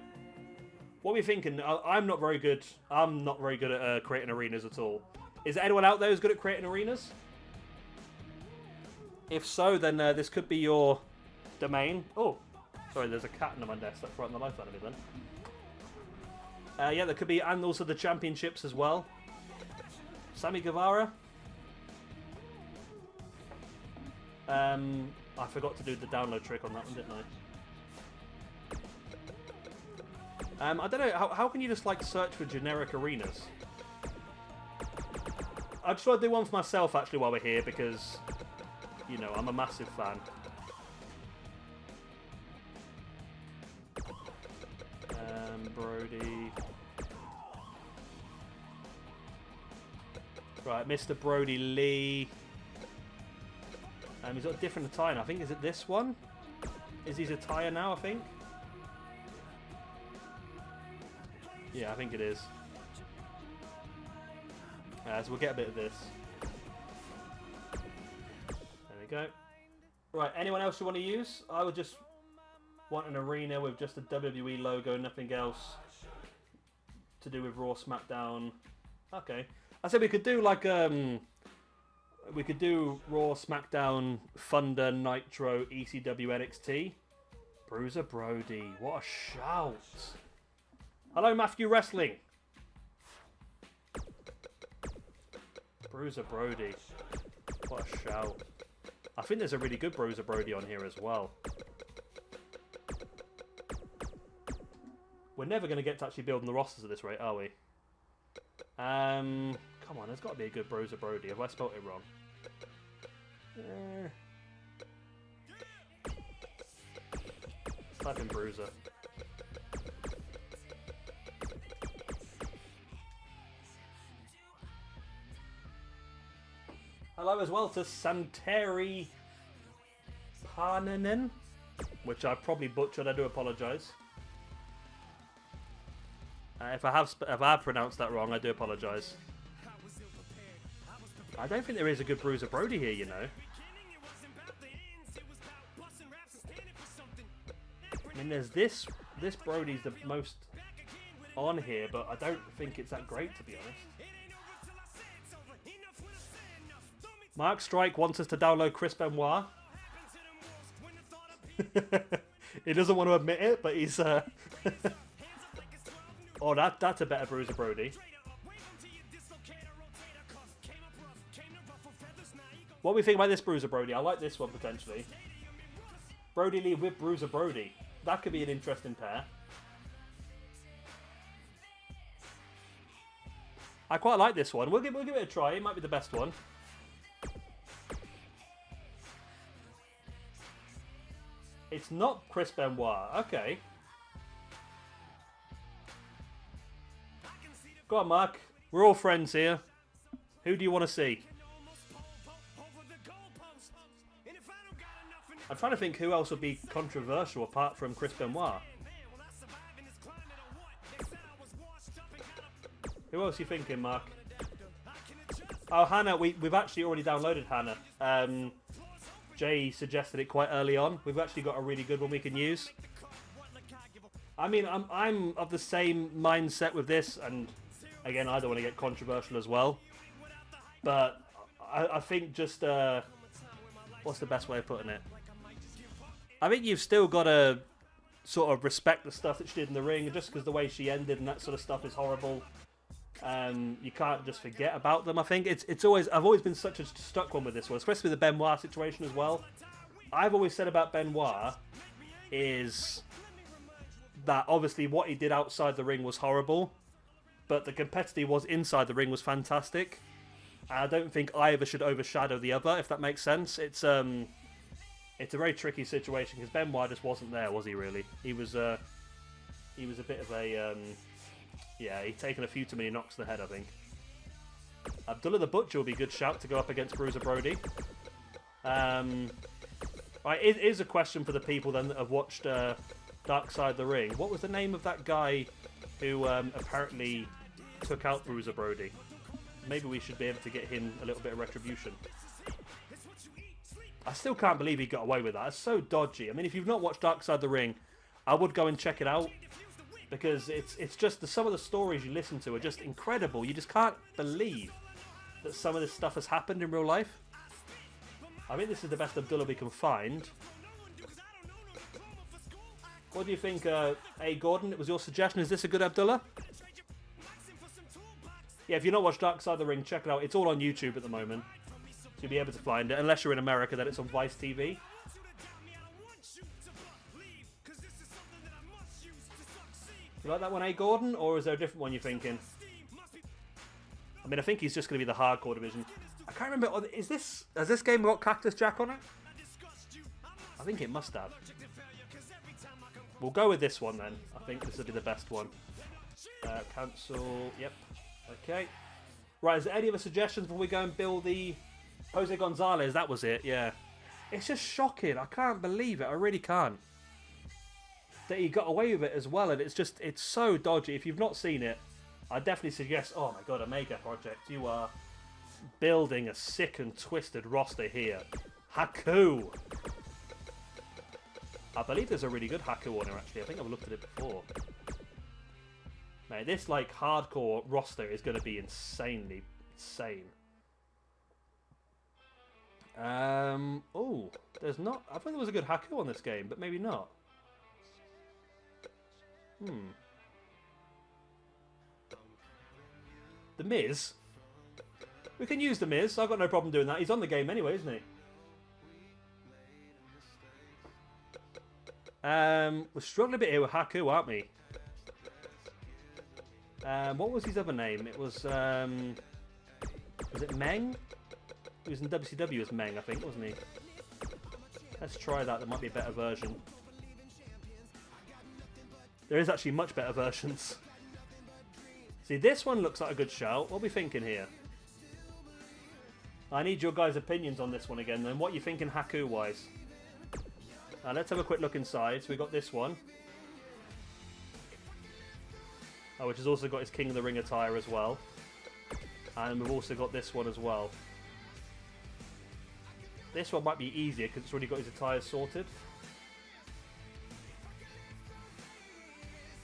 What are we thinking? I'm not very good. I'm not very good at creating arenas at all. Is there anyone out there who's good at creating arenas? If so, then this could be your domain. Oh, sorry, there's a cat under my desk. That's right on the lifeline of it then. Yeah, there could be, and also the championships as well. Sammy Guevara. I forgot to do the download trick on that one, didn't I? I don't know, how can you just like search for generic arenas? I just want to do one for myself actually while we're here because, you know, I'm a massive fan. Brody. Right, Mr. Brody Lee. He's got a different attire. I think, is it this one? Is his attire now, I think? Yeah, I think it is. So we'll get a bit of this. There we go. Right, anyone else you want to use? I would just want an arena with just a WWE logo, nothing else to do with Raw, SmackDown. Okay. I said we could do like we could do Raw, SmackDown, Thunder, Nitro, ECW, NXT. Bruiser Brody, what a shout! Hello, Matthew Wrestling. Bruiser Brody. What a shout. I think there's a really good Bruiser Brody on here as well. We're never going to get to actually building the rosters at this rate, are we? Come on, there's got to be a good Bruiser Brody. Have I spelt it wrong? Type in Bruiser. Hello as well to Santeri Parnanen, which I probably butchered. I do apologise. If I have pronounced that wrong, I do apologise. I don't think there is a good Bruiser Brody here, you know. I mean, there's this Brody's the most on here, but I don't think it's that great, to be honest. Mark Strike wants us to download Chris Benoit. He doesn't want to admit it, but he's... Oh, that's a better Bruiser Brody. What do we think about this Bruiser Brody? I like this one, potentially. Brody Lee with Bruiser Brody. That could be an interesting pair. I quite like this one. We'll give it a try. It might be the best one. It's not Chris Benoit. Okay. Go on, Mark. We're all friends here. Who do you want to see? I'm trying to think who else would be controversial apart from Chris Benoit. Who else are you thinking, Mark? Oh, Hannah. We've actually already downloaded Hannah. Jay suggested it quite early on. We've actually got a really good one we can use. I mean, I'm of the same mindset with this, and again, I don't want to get controversial as well. But I think just what's the best way of putting it? I think you've still got to sort of respect the stuff that she did in the ring, just because the way she ended and that sort of stuff is horrible. You can't just forget about them. I think I've always been such a stuck one with this one, especially with the Benoit situation as well. I've always said about Benoit is that obviously what he did outside the ring was horrible, but the competitor he was inside the ring was fantastic. And I don't think either should overshadow the other, if that makes sense. It's a very tricky situation because Benoit just wasn't there, was he? Really, he was a bit of a yeah, he'd taken a few too many knocks to the head, I think. Abdullah the Butcher would be a good shout to go up against Bruiser Brody. Right, it is a question for the people then that have watched Dark Side of the Ring. What was the name of that guy who apparently took out Bruiser Brody? Maybe we should be able to get him a little bit of retribution. I still can't believe he got away with that. It's so dodgy. I mean, if you've not watched Dark Side of the Ring, I would go and check it out. Because it's just some of the stories you listen to are just incredible. You just can't believe that some of this stuff has happened in real life. I think this is the best Abdullah we can find. What do you think, A. Gordon? It was your suggestion. Is this a good Abdullah? Yeah, if you've not watched Dark Side of the Ring, check it out. It's all on YouTube at the moment. So you'll be able to find it. Unless you're in America, then it's on Vice TV. You like that one, A. Gordon? Or is there a different one you're thinking? I mean, I think he's just going to be the hardcore division. I can't remember. Has this game got Cactus Jack on it? I think it must have. We'll go with this one then. I think this will be the best one. Cancel. Yep. Okay. Right, is there any other suggestions before we go and build the Jose Gonzalez? That was it, yeah. It's just shocking. I can't believe it. I really can't. That he got away with it as well, and it's so dodgy. If you've not seen it, I definitely suggest, oh my god, a mega project. You are building a sick and twisted roster here. Haku! I believe there's a really good Haku on here, actually. I think I've looked at it before. Man, this, like, hardcore roster is going to be insanely insane. Oh, there's not... I thought there was a good Haku on this game, but maybe not. The Miz? We can use the Miz. I've got no problem doing that. He's on the game anyway, isn't he? We're struggling a bit here with Haku, aren't we? What was his other name? It was it Meng? He was in WCW as Meng, I think, wasn't he? Let's try that. There might be a better version. There is actually much better versions. See, this one looks like a good shout. What are we thinking here? I need your guys' opinions on this one again, then. What are you thinking Haku-wise? Let's have a quick look inside. So we got this one. Which has also got his King of the Ring attire as well. And we've also got this one as well. This one might be easier because it's already got his attire sorted.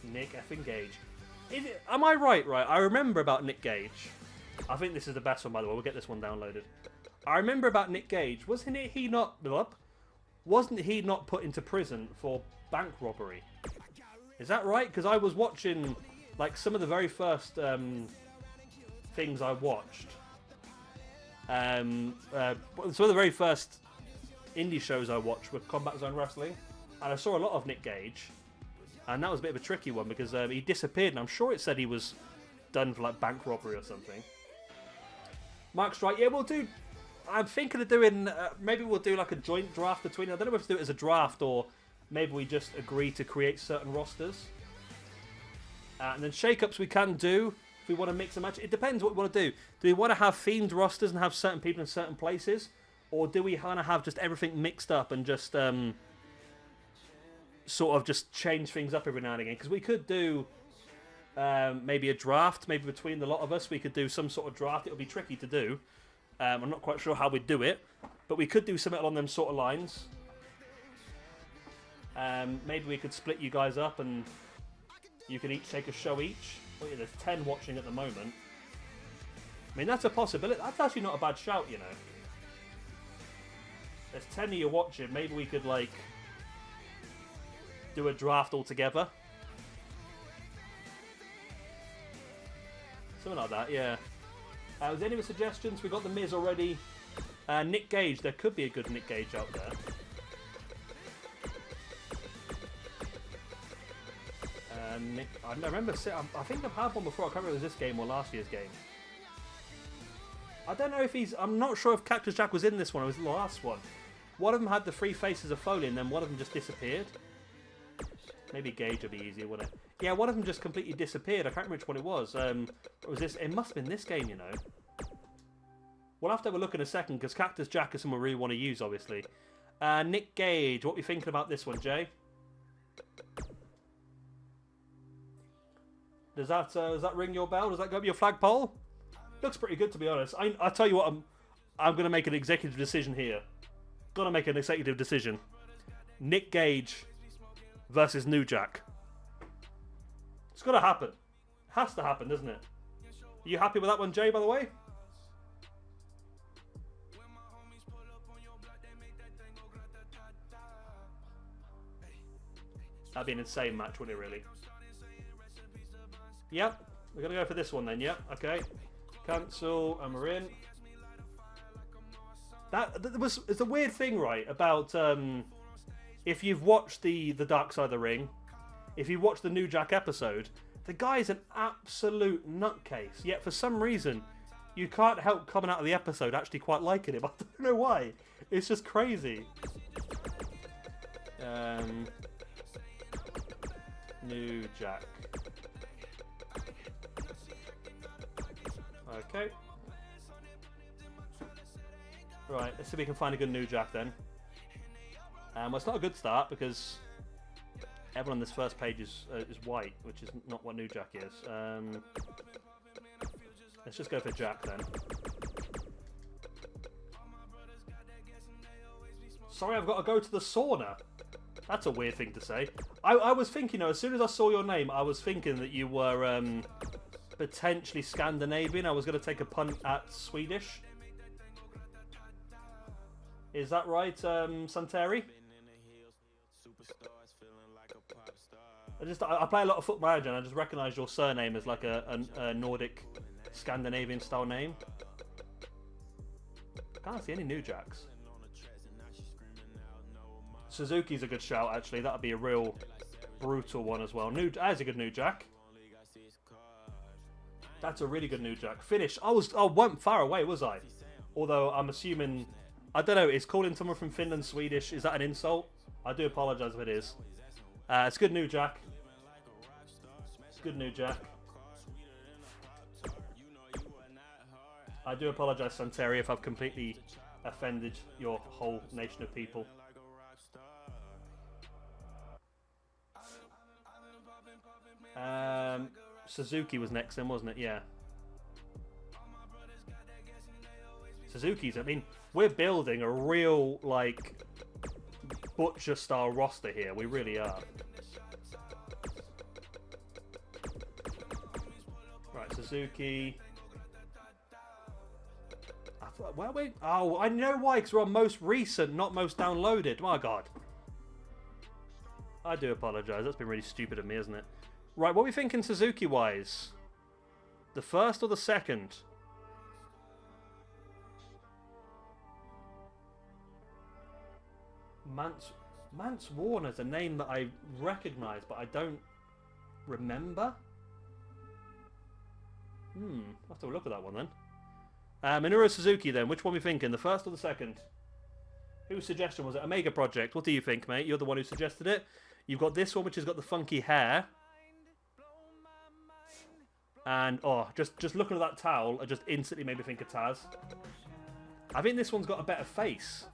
Nick effing Gage. Am I right? I remember about Nick Gage. I think this is the best one, by the way. We'll get this one downloaded. I remember about Nick Gage. Wasn't he not put into prison for bank robbery? Is that right? Because I was watching like some of the very first things I watched. Some of the very first indie shows I watched were Combat Zone Wrestling, and I saw a lot of Nick Gage, and that was a bit of a tricky one because he disappeared, and I'm sure it said he was done for like bank robbery or something. Mark Strike, yeah, we'll do. I'm thinking of doing. Maybe we'll do like a joint draft between. I don't know if to do it as a draft or maybe we just agree to create certain rosters, and then shake-ups we can do. If we want to mix and match, it depends what we want to do. Do we want to have themed rosters and have certain people in certain places? Or do we kind of have just everything mixed up and just sort of just change things up every now and again? Because we could do maybe a draft, maybe between the lot of us. We could do some sort of draft. It'll be tricky to do. I'm not quite sure how we'd do it. But we could do something along them sort of lines. Maybe we could split you guys up and you can each take a show each. Well, yeah, there's 10 watching at the moment. I mean, that's a possibility. That's actually not a bad shout, you know. There's 10 of you watching. Maybe we could, like, do a draft all together. Something like that, yeah. Was there any other suggestions? We got the Miz already. Nick Gage. There could be a good Nick Gage out there. Nick, I remember. I think I've had one before. I can't remember if it was this game or last year's game. I don't know if he's. I'm not sure if Cactus Jack was in this one or was the last one. One of them had the 3 faces of Foley, and then one of them just disappeared. Maybe Gage would be easier, wouldn't it? Yeah, one of them just completely disappeared. I can't remember which one it was. Was this? It must have been this game, you know. We'll have to have a look in a second because Cactus Jack is someone we really want to use, obviously. Nick Gage. What are we thinking about this one, Jay? Does that ring your bell? Does that go up your flagpole? Looks pretty good, to be honest. I tell you what, I'm going to make an executive decision here. Got to make an executive decision. Nick Gage versus New Jack. It's got to happen. Has to happen, doesn't it? Are you happy with that one, Jay, by the way? That'd be an insane match, wouldn't it, really? Yep. We're going to go for this one then, yep. Okay. Cancel, and we're in. It's a weird thing, right, about if you've watched the Dark Side of the Ring, if you watch the New Jack episode, the guy's an absolute nutcase. Yet for some reason, you can't help coming out of the episode actually quite liking him. I don't know why. It's just crazy. New Jack. Okay. Right, let's see if we can find a good New Jack then. Well, it's not a good start because everyone on this first page is white, which is not what New Jack is. Let's just go for Jack then. Sorry, I've got to go to the sauna. That's a weird thing to say. I was thinking, as soon as I saw your name, I was thinking that you were potentially Scandinavian. I was going to take a punt at Swedish. Is that right, Santeri? I play a lot of Foot Manager and I just recognise your surname as like a Nordic Scandinavian style name. Can't see any new jacks. Suzuki's a good shout, actually. That would be a real brutal one as well. That's a good new jack. That's a really good new jack. Finish. I wasn't far away, was I? Although I'm assuming, I don't know. Is calling someone from Finland Swedish, is that an insult? I do apologise if it is. It's good new jack. It's good new jack. I do apologise, Santeri, if I've completely offended your whole nation of people. Suzuki was next then, wasn't it? Yeah. Suzuki's, I mean, we're building a real, like, butcher-style roster here. We really are. Right, Suzuki. Where we? Oh, I know why, because we're on most recent, not most downloaded. My God. I do apologise. That's been really stupid of me, isn't it? Right, what are we thinking Suzuki-wise? The first or the second? Mance Warner's a name that I recognise, but I don't remember. I'll have to look at that one then. Minoru Suzuki then, which one are we thinking? The first or the second? Whose suggestion was it? Omega Project. What do you think, mate? You're the one who suggested it. You've got this one, which has got the funky hair. And, oh, just looking at that towel, it just instantly made me think of Taz. I think this one's got a better face.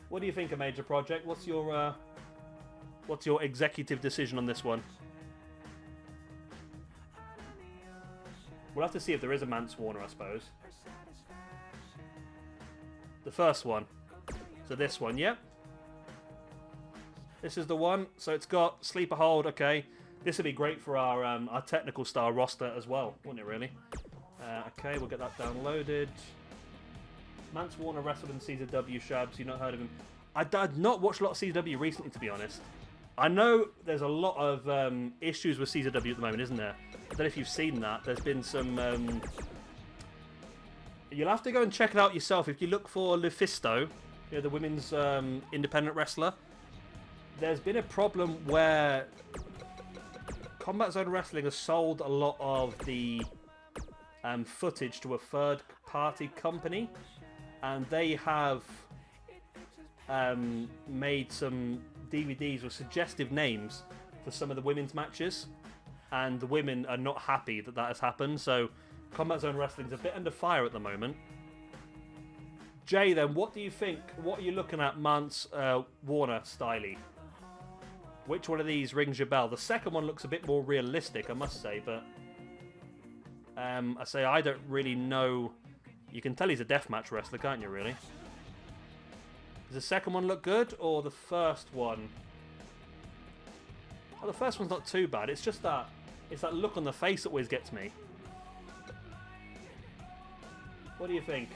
What do you think of Major Project? What's your executive decision on this one? We'll have to see if there is a Mance Warner, I suppose. The first one. So this one, yep. This is the one. So it's got sleeper hold, okay. This would be great for our technical style roster as well, wouldn't it really? Okay, we'll get that downloaded. Mance Warner wrestled in CZW, Shabs. You've not heard of him. I've not watched a lot of CZW recently, to be honest. I know there's a lot of issues with CZW at the moment, isn't there? I don't know if you've seen that. There's been some... You'll have to go and check it out yourself. If you look for Lufisto, you know, the women's independent wrestler, there's been a problem where Combat Zone Wrestling has sold a lot of the footage to a third-party company, and they have made some DVDs with suggestive names for some of the women's matches, and the women are not happy that that has happened, so Combat Zone Wrestling's a bit under fire at the moment. Jay, then, what do you think? What are you looking at, Mance Warner styley? Which one of these rings your bell? The second one looks a bit more realistic, I must say, but I don't really know. You can tell he's a deathmatch wrestler, can't you, really? Does the second one look good, or the first one? Oh, the first one's not too bad. It's just that, it's that look on the face that always gets me. What do you think?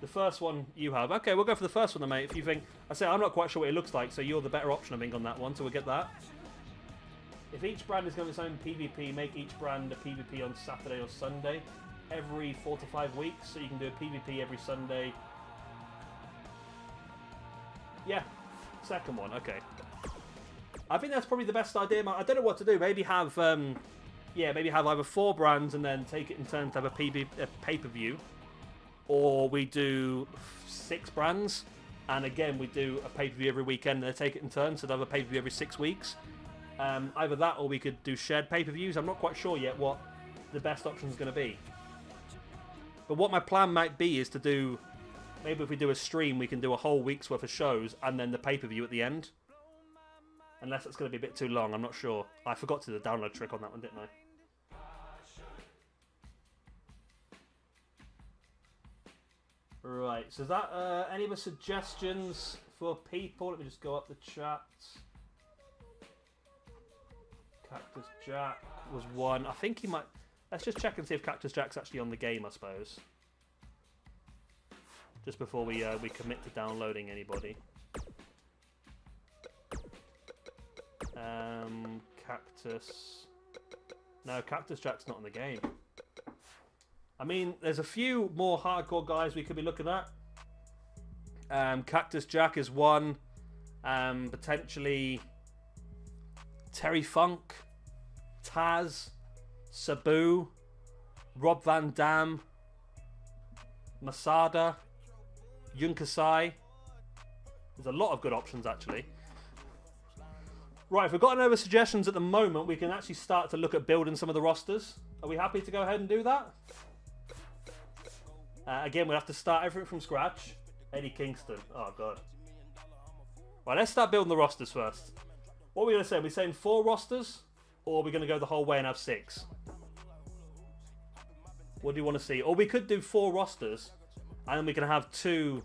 The first one you have. Okay, we'll go for the first one then, mate. If you think... I'm not quite sure what it looks like, so you're the better option, I think, on that one, so we'll get that. If each brand is going to have its own PvP, make each brand a PvP on Saturday or Sunday every 4 to 5 weeks, so you can do a PvP every Sunday. Yeah, second one, okay. I think that's probably the best idea. I don't know what to do. Maybe have, maybe have either 4 brands and then take it in turn to have a pay-per-view. Or we do 6 brands, and again, we do a pay-per-view every weekend, and they take it in turn, so they have a pay-per-view every 6 weeks. Either that, or we could do shared pay-per-views. I'm not quite sieure yet what the best option is going to be. But what my plan might be is to do... Maybe if we do a stream, we can do a whole week's worth of shows, and then the pay-per-view at the end. Unless it's going to be a bit too long, I'm not sure. I forgot to do the download trick on that one, didn't I? Right, so is that any other suggestions for people? Let me just go up the chat. Cactus Jack was one. I think he might... Let's just check and see if Cactus Jack's actually on the game, I suppose. Just before we commit to downloading anybody. Cactus... No, Cactus Jack's not in the game. I mean, there's a few more hardcore guys we could be looking at. Cactus Jack is one. Potentially Terry Funk, Taz, Sabu, Rob Van Dam, Masada, Yunkasai. There's a lot of good options, actually. Right, if we've got any other suggestions at the moment, we can actually start to look at building some of the rosters. Are we happy to go ahead and do that? Again, we'll have to start everything from scratch. Eddie Kingston. Oh, God. Right, let's start building the rosters first. What are we going to say? Are we saying 4 rosters? Or are we going to go the whole way and have 6? What do you want to see? Or we could do 4 rosters, and then we can have 2,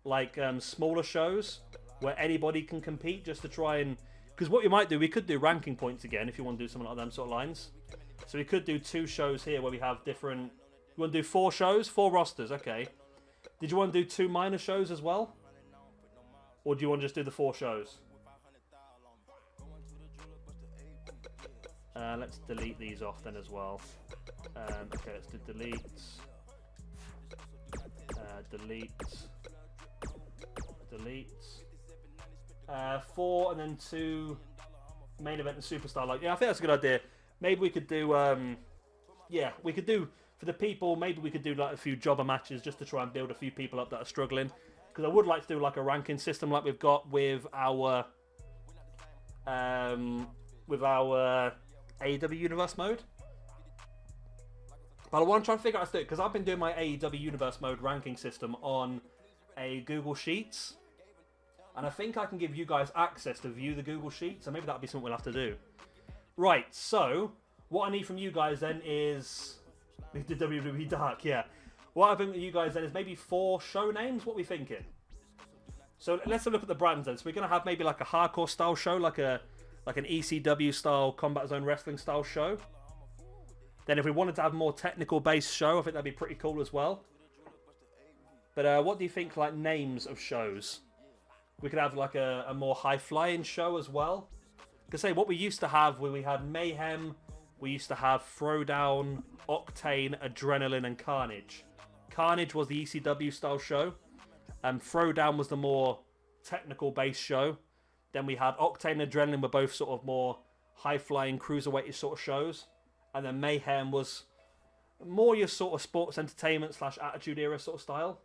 like, smaller shows where anybody can compete just to try and... Because what you might do, we could do ranking points again if you want to do something like them sort of lines. So we could do 2 shows here where we have different... You want to do 4 shows? 4 rosters, okay. Did you want to do 2 minor shows as well? Or do you want to just do the 4 shows? Let's delete these off then as well. Okay, let's do delete. Delete. Delete. 4 and then 2 main event and superstar. Like, yeah, I think that's a good idea. Maybe we could do, yeah, we could do for the people. Maybe we could do like a few jobber matches just to try and build a few people up that are struggling. Because I would like to do like a ranking system like we've got with our AEW Universe mode. But I want to try and figure out how to do it because I've been doing my AEW Universe mode ranking system on a Google Sheets. And I think I can give you guys access to view the Google Sheets. So maybe that'll be something we'll have to do. Right, so what I need from you guys then is... The WWE Dark, yeah. What I think from you guys then is maybe 4 show names. What are we thinking? So let's have a look at the brands then. So we're going to have maybe like a hardcore style show, like an ECW style, Combat Zone Wrestling style show. Then if we wanted to have a more technical based show, I think that'd be pretty cool as well. But what do you think, like, names of shows? We could have like a more high flying show as well. Because say what we used to have, where we had Mayhem, we used to have Throwdown, Octane, Adrenaline, and Carnage. Carnage was the ECW style show. Throwdown was the more technical based show. Then we had Octane and Adrenaline were both sort of more high flying cruiserweight sort of shows. And then Mayhem was more your sort of sports entertainment / attitude era sort of style.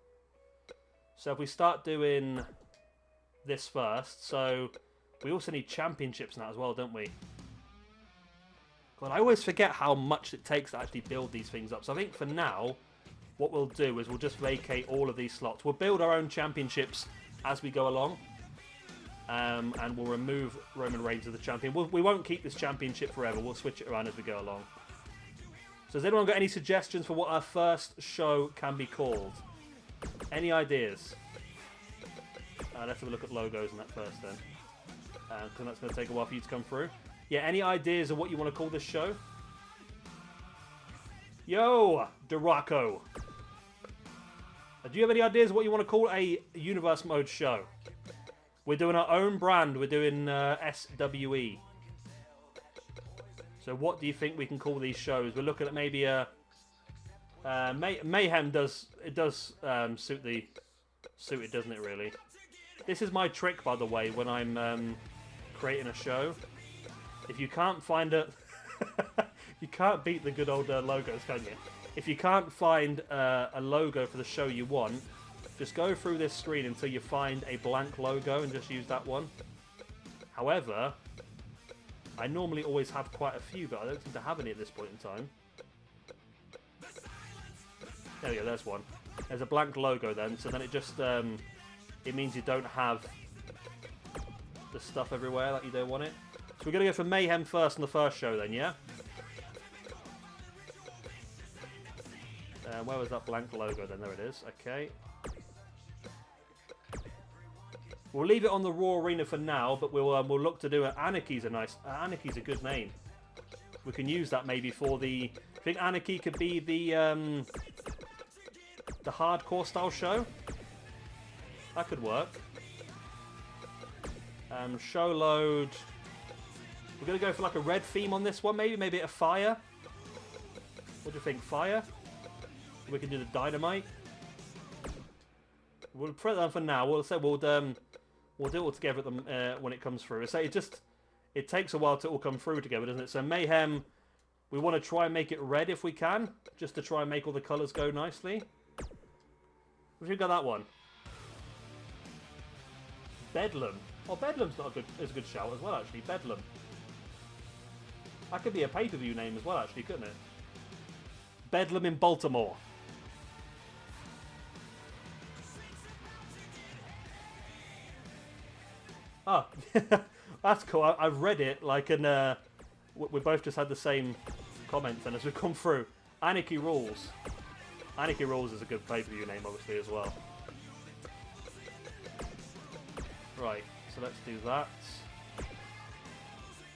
So if we start doing this first, so we also need championships now as well, don't we? God, I always forget how much it takes to actually build these things up. So I think for now, what we'll do is we'll just vacate all of these slots. We'll build our own championships as we go along. And we'll remove Roman Reigns as the champion. We won't keep this championship forever. We'll switch it around as we go along. So has anyone got any suggestions for what our first show can be called? Any ideas? Let's have a look at logos in that first then. Because that's going to take a while for you to come through. Yeah, any ideas of what you want to call this show? Yo, Duraco. Do you have any ideas of what you want to call a Universe Mode show? We're doing our own brand. We're doing SWE. So what do you think we can call these shows? We're looking at maybe a... Mayhem does suit it, doesn't it, really? This is my trick, by the way, when I'm creating a show. If you can't find it... you can't beat the good old logos, can you? If you can't find a logo for the show you want, just go through this screen until you find a blank logo and just use that one. However, I normally always have quite a few, but I don't seem to have any at this point in time. There we go, there's one. There's a blank logo then, so then it just, it means you don't have the stuff everywhere that you don't want it. So we're going to go for Mayhem first on the first show then, yeah? Where was that blank logo then? There it is, okay. We'll leave it on the Raw Arena for now, but we'll look to do it. Anarchy's a good name. We can use that maybe for the... I think Anarchy could be the hardcore style show. That could work. Show load. We're gonna go for like a red theme on this one, maybe a fire. What do you think, fire? We can do the Dynamite. We'll put that on for now. We'll say we'll do it all together at the, when it comes through. So it takes a while to all come through together, doesn't it? So Mayhem, we want to try and make it red if we can, just to try and make all the colours go nicely. What have you got that one? Bedlam. Oh, Bedlam's not a good shout as well, actually. Bedlam. That could be a pay-per-view name as well, actually, couldn't it? Bedlam in Baltimore. Oh, that's cool. I've read it like an. We both just had the same comments, and as we come through, Anarchy Rules. Anarchy Rules is a good pay-per-view name, obviously, as well. Right, so let's do that.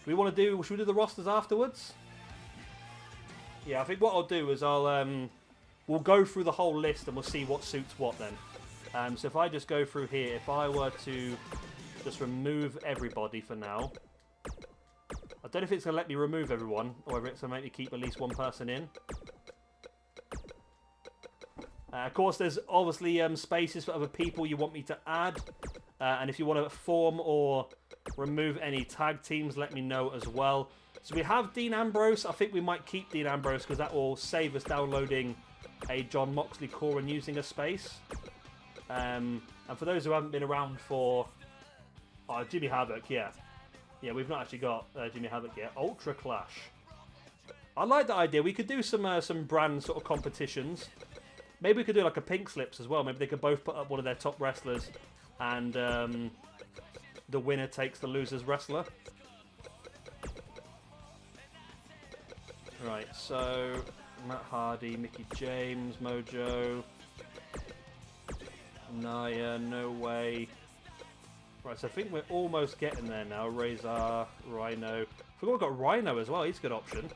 Should we do the rosters afterwards? Yeah, I think what I'll do is we'll go through the whole list and we'll see what suits what then. So if I just go through here, if I were to just remove everybody for now. I don't know if it's going to let me remove everyone, or whether it's going to make me keep at least one person in. Of course, there's obviously spaces for other people you want me to add. And if you want to form or remove any tag teams, let me know as well. So we have Dean Ambrose. I think we might keep Dean Ambrose because that will save us downloading a John Moxley core and using a space. And for those who haven't been around for... Oh, Jimmy Havoc, yeah. Yeah, we've not actually got Jimmy Havoc yet. Ultra Clash. I like that idea. We could do some brand sort of competitions. Maybe we could do like a pink slips as well. Maybe they could both put up one of their top wrestlers and the winner takes the loser's wrestler. Right, so Matt Hardy, Mickey James, Mojo, Naya, No Way. Right, so I think we're almost getting there now. Razor, Rhino. I forgot we've got Rhino as well. He's a good option.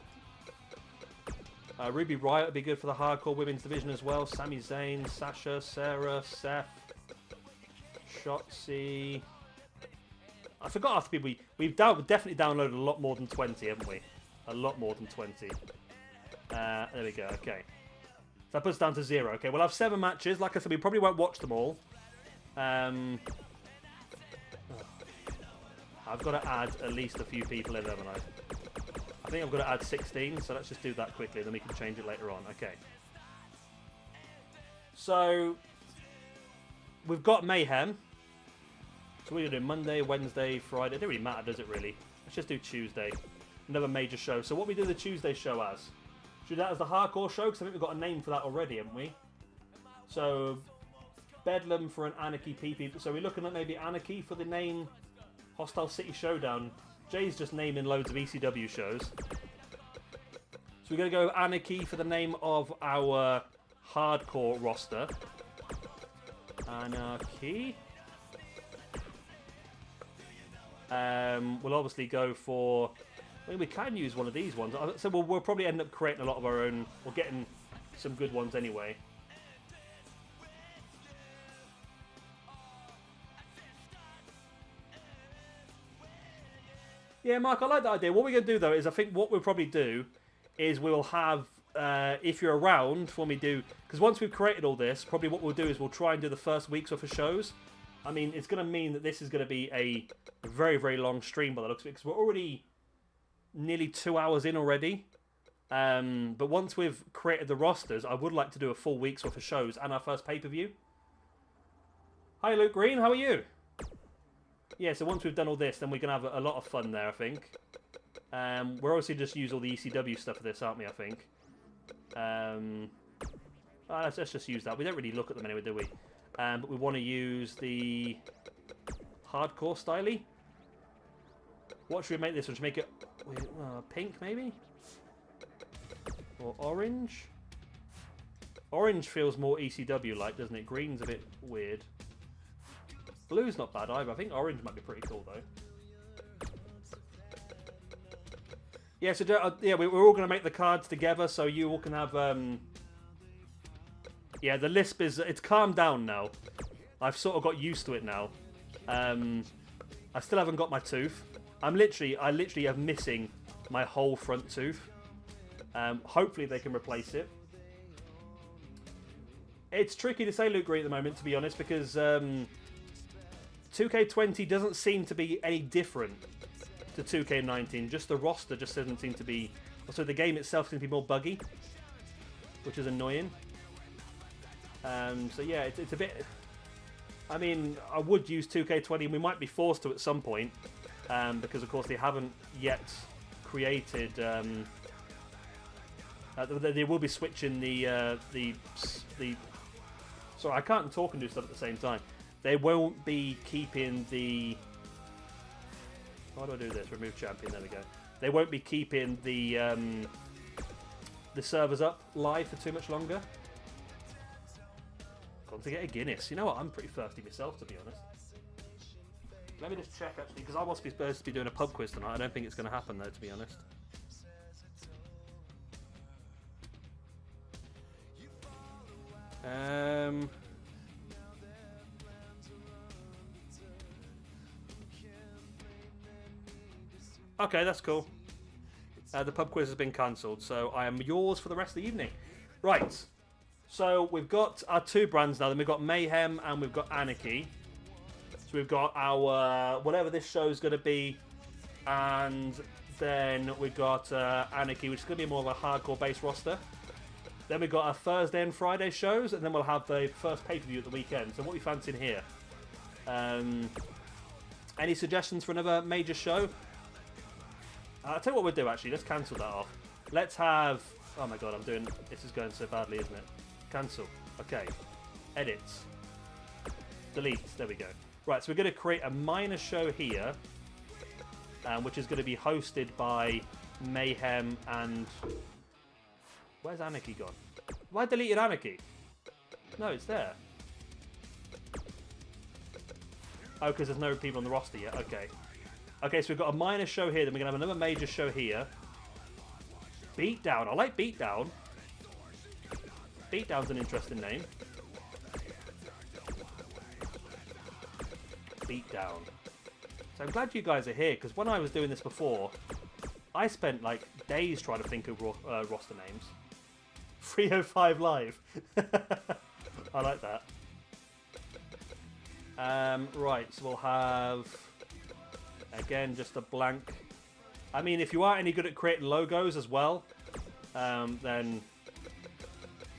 Ruby Riott would be good for the hardcore women's division as well. Sami Zayn, Sasha, Sarah, Seth, Shotzi. I forgot after people. We've definitely downloaded a lot more than 20, haven't we? A lot more than 20. There we go. Okay. So that puts us down to 0. Okay, we'll have 7 matches. Like I said, we probably won't watch them all. I've got to add at least a few people in, haven't I? I think I've got to add 16, so let's just do that quickly, then we can change it later on. Okay. So, we've got Mayhem. So we're going to do Monday, Wednesday, Friday. It doesn't really matter, does it really? Let's just do Tuesday. Another major show. So what we do the Tuesday show as? Should we do that as the hardcore show? Because I think we've got a name for that already, haven't we? So, Bedlam for an Anarchy PP. So we're looking at maybe Anarchy for the name... Hostile City Showdown. Jay's just naming loads of ECW shows. So we're going to go Anarchy for the name of our hardcore roster. Anarchy. We'll obviously go for... I mean, we can use one of these ones. So we'll probably end up creating a lot of our own... Or getting some good ones anyway. Yeah, Mark, I like that idea. What we're going to do, though, is I think what we'll probably do is we'll have, if you're around when we do... Because once we've created all this, probably what we'll do is we'll try and do the first week's worth of shows. I mean, it's going to mean that this is going to be a very, very long stream by the looks of it, because we're already nearly 2 hours in already. But once we've created the rosters, I would like to do a full week's worth of shows and our first pay-per-view. Hi, Luke Green. How are you? Yeah, so once we've done all this, then we can have a lot of fun there, I think. We're obviously just use all the ECW stuff for this, aren't we, I think? Let's just use that. We don't really look at them anyway, do we? But we want to use the hardcore styly. What should we make this one? Should we make it pink, maybe? Or orange? Orange feels more ECW-like, doesn't it? Green's a bit weird. Blue's not bad either. I think orange might be pretty cool, though. Yeah, so yeah, we're all going to make the cards together, so you all can have... Yeah, the lisp is... It's calmed down now. I've sort of got used to it now. I still haven't got my tooth. I literally am missing my whole front tooth. Hopefully they can replace it. It's tricky to say Luke Green at the moment, to be honest, because 2K20 doesn't seem to be any different to 2K19. Just the roster just doesn't seem to be... Also, the game itself seems to be more buggy, which is annoying. So yeah, it's a bit... I mean, I would use 2K20, and we might be forced to at some point, because of course they haven't yet created... they will be switching the... Sorry, I can't talk and do stuff at the same time. They won't be keeping the... How do I do this? Remove champion, there we go. They won't be keeping the servers up live for too much longer. Got to get a Guinness. You know what? I'm pretty thirsty myself, to be honest. Let me just check, actually, because I was supposed to be doing a pub quiz tonight. I don't think it's going to happen, though, to be honest. Okay, that's cool. The pub quiz has been cancelled, so I am yours for the rest of the evening. Right. So we've got our two brands now. Then we've got Mayhem and we've got Anarchy. So we've got our whatever this show is going to be, and then we've got Anarchy, which is going to be more of a hardcore-based roster. Then we've got our Thursday and Friday shows, and then we'll have the first pay-per-view at the weekend. So what we fancy in here? Any suggestions for another major show? I'll tell you what we'll do, actually. Let's cancel that off. Let's have... Oh my god, this is going so badly, isn't it? Cancel. Okay. Edits. Delete. There we go. Right, so we're going to create a minor show here, which is going to be hosted by Mayhem and... Where's Anarchy gone? Why deleted Anarchy? No, it's there. Oh, because there's no people on the roster yet. Okay. Okay, so we've got a minor show here, then we're going to have another major show here. Beatdown. I like Beatdown. Beatdown's an interesting name. Beatdown. So I'm glad you guys are here, because when I was doing this before, I spent like days trying to think of roster names. 305 Live. I like that. Right, so we'll have... Again, just a blank. I mean, if you are any good at creating logos as well, then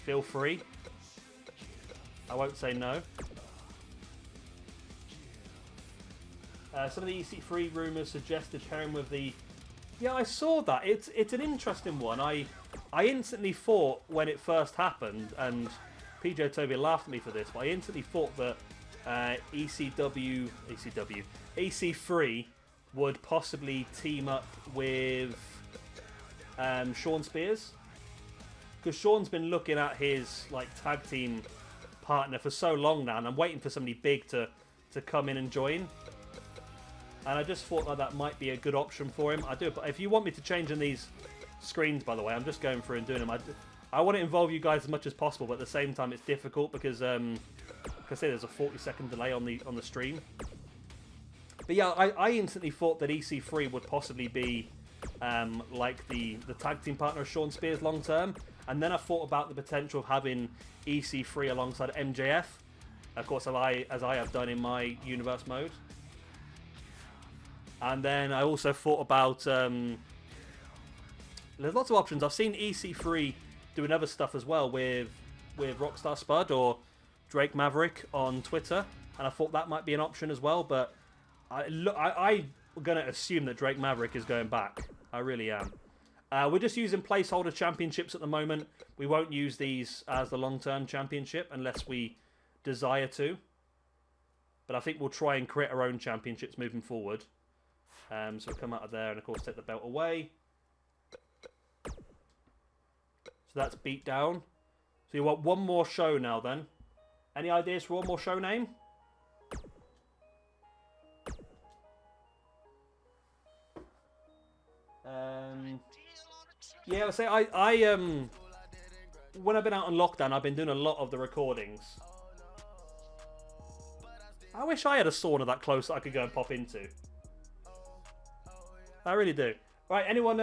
feel free. I won't say no. Some of the EC3 rumours suggested pairing with the... Yeah, I saw that. It's an interesting one. I instantly thought when it first happened, and PJ Toby laughed at me for this, but I instantly thought that EC3 would possibly team up with Sean Spears, because Sean's been looking at his like tag team partner for so long now, and I'm waiting for somebody big to come in and join. And I just thought that might be a good option for him. I do, but if you want me to change in these screens, by the way, I'm just going through and doing them. I want to involve you guys as much as possible, but at the same time, it's difficult because, like I say, there's a 40-second delay on the stream. But yeah, I instantly thought that EC3 would possibly be like the tag team partner of Sean Spears long term, and then I thought about the potential of having EC3 alongside MJF, of course, as I have done in my universe mode. And then I also thought about there's lots of options. I've seen EC3 doing other stuff as well with Rockstar Spud or Drake Maverick on Twitter, and I thought that might be an option as well, but I'm going to assume that Drake Maverick is going back. I really am. We're just using placeholder championships at the moment. We won't use these as the long-term championship unless we desire to. But I think we'll try and create our own championships moving forward. So we'll come out of there and, of course, take the belt away. So that's Beatdown. So you want one more show now, then? Any ideas for one more show name? Yeah, I say I when I've been out on lockdown, I've been doing a lot of the recordings. I wish I had a sauna that close that I could go and pop into. I really do. Right, anyone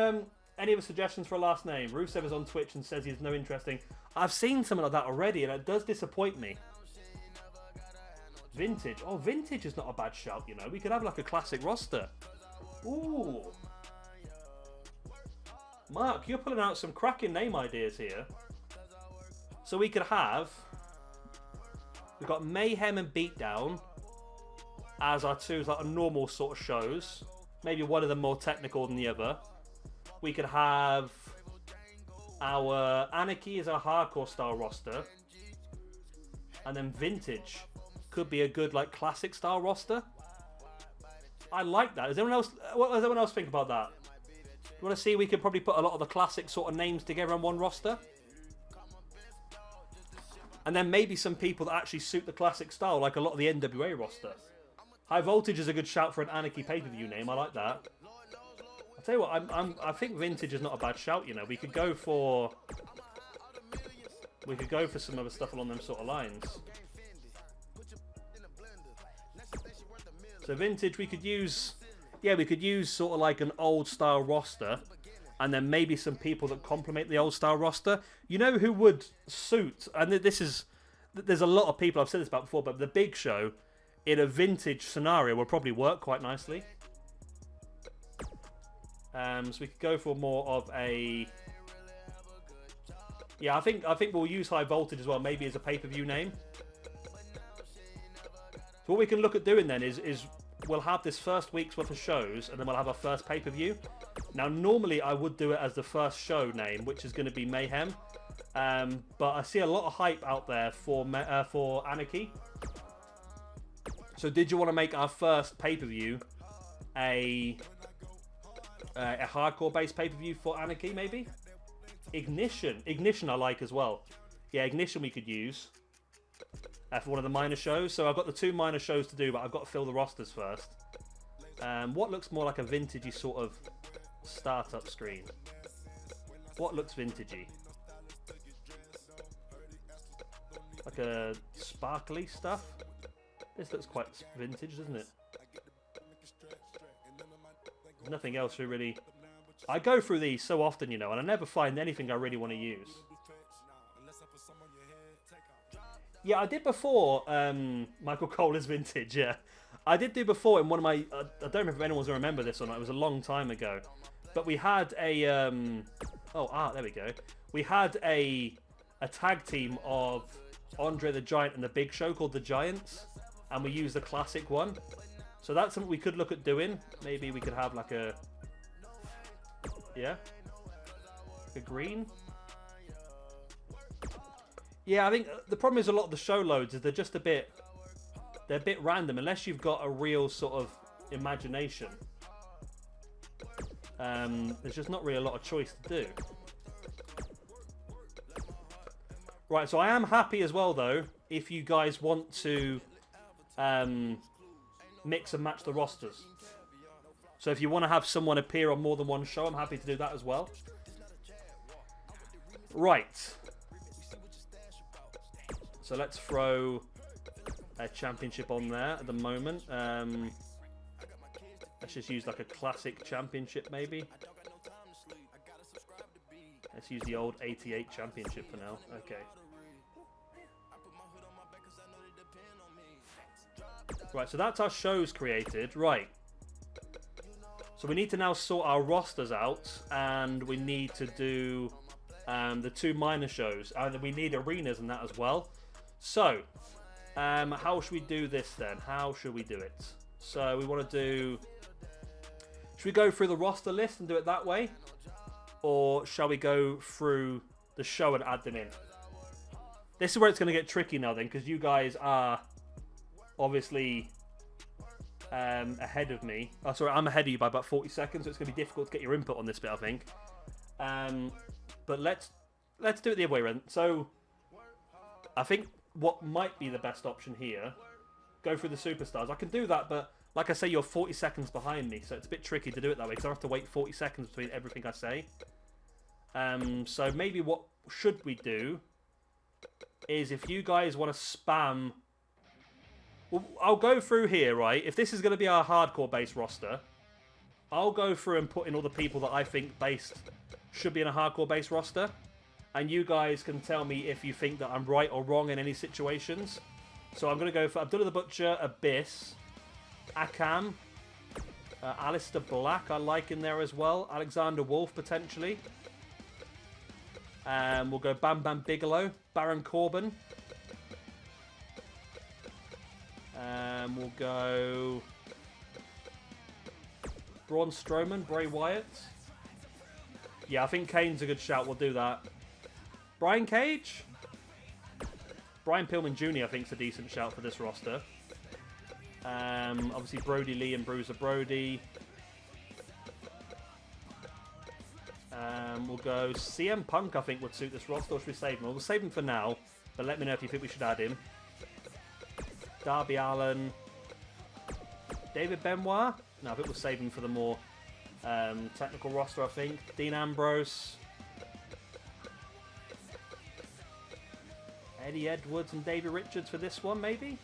Any other suggestions for a last name? Rusev is on Twitch and says he has no interest in. I've seen something like that already, and it does disappoint me. Vintage. Oh, vintage is not a bad shout, you know. We could have like a classic roster. Ooh. Mark, you're pulling out some cracking name ideas here. So we could have... We've got Mayhem and Beatdown as our two like normal sort of shows. Maybe one of them more technical than the other. We could have our Anarchy as our hardcore style roster. And then Vintage could be a good like classic style roster. I like that. Does anyone else, what does everyone else think about that? Do you want to see we could probably put a lot of the classic sort of names together on one roster? And then maybe some people that actually suit the classic style, like a lot of the NWA roster. High Voltage is a good shout for an Anarchy pay-per-view name. I like that. I'll tell you what, I think Vintage is not a bad shout, you know. We could go for some other stuff along them sort of lines. So Vintage, we could use sort of like an old style roster. And then maybe some people that complement the old style roster. You know who would suit, and there's a lot of people, I've said this about before, but the Big Show in a vintage scenario will probably work quite nicely. So we could go for more of a... Yeah, I think we'll use High Voltage as well, maybe as a pay-per-view name. So what we can look at doing then is we'll have this first week's worth of shows, and then we'll have our first pay-per-view. Now, normally I would do it as the first show name, which is going to be Mayhem. But I see a lot of hype out there for Anarchy. So did you want to make our first pay-per-view a hardcore-based pay-per-view for Anarchy, maybe? Ignition I like as well. Yeah, Ignition we could use for one of the minor shows. So I've got the 2 minor shows to do, but I've got to fill the rosters first. What looks more like a vintagey sort of startup screen? What looks vintagey? Like a sparkly stuff? This looks quite vintage, doesn't it? There's nothing else we really... I go through these so often, you know, and I never find anything I really want to use. Yeah, I did before Michael Cole is vintage, yeah. I did do before in one of my... I don't remember if anyone's going to remember this or not. It was a long time ago. But we had a... there we go. We had a tag team of Andre the Giant and the Big Show called the Giants. And we used the classic one. So that's something we could look at doing. Maybe we could have like a... Yeah? Like a green? Yeah, I think the problem is a lot of the show loads is they're just a bit... They're a bit random, unless you've got a real sort of imagination. There's just not really a lot of choice to do. Right, so I am happy as well, though, if you guys want to mix and match the rosters. So if you want to have someone appear on more than one show, I'm happy to do that as well. Right. So let's throw a championship on there at the moment. Let's just use like a classic championship maybe. Let's use the old 88 championship for now. Okay. Right, so that's our shows created. Right. So we need to now sort our rosters out, and we need to do the 2 minor shows, and we need arenas and that as well. So, how should we do this then? How should we do it? So we want to do... Should we go through the roster list and do it that way? Or shall we go through the show and add them in? This is where it's going to get tricky now then, because you guys are obviously ahead of me. Oh, sorry, I'm ahead of you by about 40 seconds, so it's going to be difficult to get your input on this bit, I think. But let's do it the other way around. So, I think what might be the best option here, go through the superstars. I can do that, but like I say, you're 40 seconds behind me, so it's a bit tricky to do it that way, because I have to wait 40 seconds between everything I say. So maybe what should we do is, if you guys want to spam... Well, I'll go through here, right? If this is going to be our hardcore-based roster, I'll go through and put in all the people that I think based should be in a hardcore-based roster. And you guys can tell me if you think that I'm right or wrong in any situations. So I'm going to go for Abdullah the Butcher, Abyss, Akam, Alistair Black I like in there as well. Alexander Wolf, potentially. We'll go Bam Bam Bigelow, Baron Corbin. We'll go Braun Strowman, Bray Wyatt. Yeah, I think Kane's a good shout. We'll do that. Brian Cage? Brian Pillman Jr. I think is a decent shout for this roster. Obviously Brody Lee and Bruiser Brody. We'll go CM Punk, I think, would suit this roster. Or should we save him? We'll save him for now, but let me know if you think we should add him. Darby Allin. David Benoit? No, I think we'll save him for the more technical roster, I think. Dean Ambrose. Eddie Edwards and Davey Richards for this one, maybe?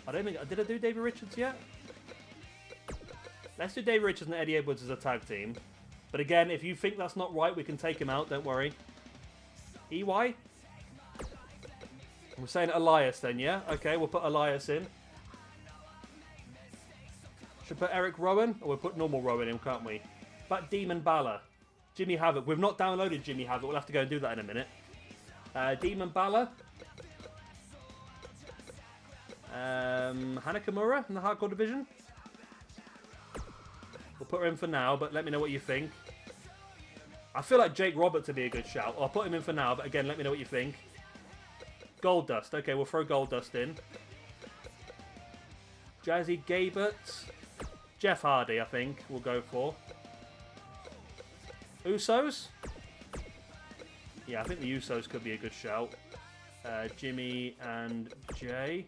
I don't think... Did I do Davey Richards yet? Let's do Davey Richards and Eddie Edwards as a tag team. But again, if you think that's not right, we can take him out, don't worry. EY? We're saying Elias then, yeah? Okay, we'll put Elias in. Should put Eric Rowan? Or we'll put normal Rowan in, can't we? But Demon Balor. Jimmy Havoc. We've not downloaded Jimmy Havoc. We'll have to go and do that in a minute. Demon Balor. Hana Kimura in the hardcore division. We'll put her in for now, but let me know what you think. I feel like Jake Roberts would be a good shout. I'll put him in for now, but again, let me know what you think. Goldust. Okay, we'll throw Goldust in. Jazzy Gabert. Jeff Hardy, I think, we'll go for. Usos? Yeah, I think the Usos could be a good shout. Jimmy and Jay.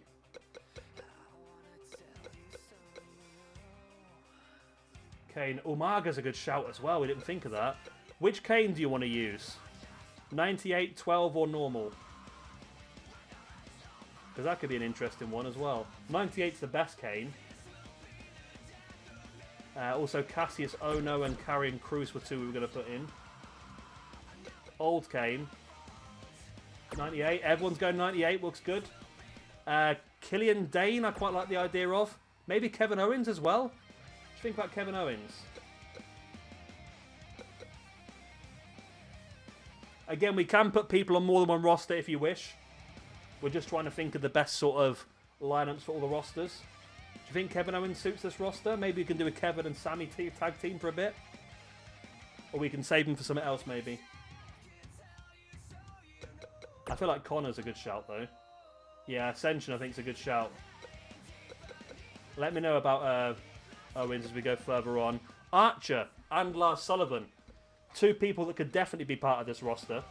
Kane. Umaga's a good shout as well. We didn't think of that. Which Kane do you want to use? 98, 12 or normal? Because that could be an interesting one as well. 98's the best Kane. Also, Cassius Ono and Karrion Kroos were two we were going to put in. Old Kane. 98. Everyone's going 98. Looks good. Killian Dane, I quite like the idea of. Maybe Kevin Owens as well. What do you think about Kevin Owens? Again, we can put people on more than one roster if you wish. We're just trying to think of the best sort of lineups for all the rosters. Do you think Kevin Owens suits this roster? Maybe we can do a Kevin and Sammy tag team for a bit. Or we can save him for something else, maybe. I feel like Connor's a good shout, though. Yeah, Ascension, I think, is a good shout. Let me know about Owens as we go further on. Archer and Lars Sullivan. Two people that could definitely be part of this roster.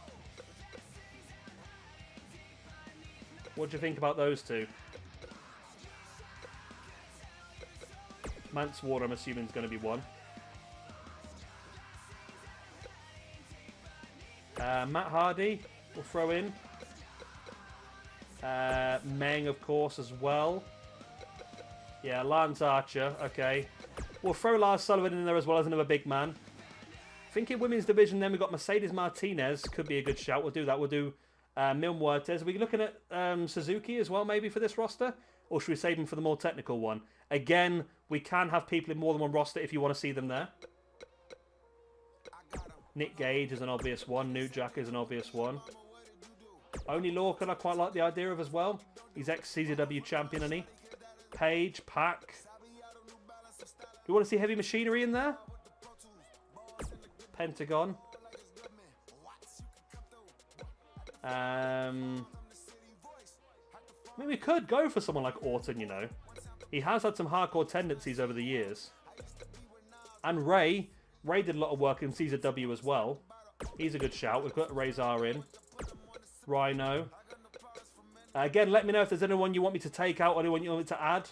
What do you think about those two? Mansoor, I'm assuming, is going to be one. Matt Hardy, we'll throw in. Meng, of course, as well. Yeah, Lance Archer, okay. We'll throw Lars Sullivan in there as well as another big man. I think in women's division then we've got Mercedes Martinez, could be a good shout. We'll do that. We'll do Mil Muertes. Are we looking at Suzuki as well, maybe, for this roster? Or should we save him for the more technical one? Again, we can have people in more than one roster if you want to see them there. Nick Gage is an obvious one. New Jack is an obvious one. Only Lorcan I quite like the idea of as well. He's ex-CZW champion, isn't he? Page, Pac. Do you want to see Heavy Machinery in there? Pentagon. I mean, we could go for someone like Orton, you know. He has had some hardcore tendencies over the years. And Ray. Ray did a lot of work in CZW as well. He's a good shout. We've got Razor in. Rhino. Again, let me know if there's anyone you want me to take out or anyone you want me to add.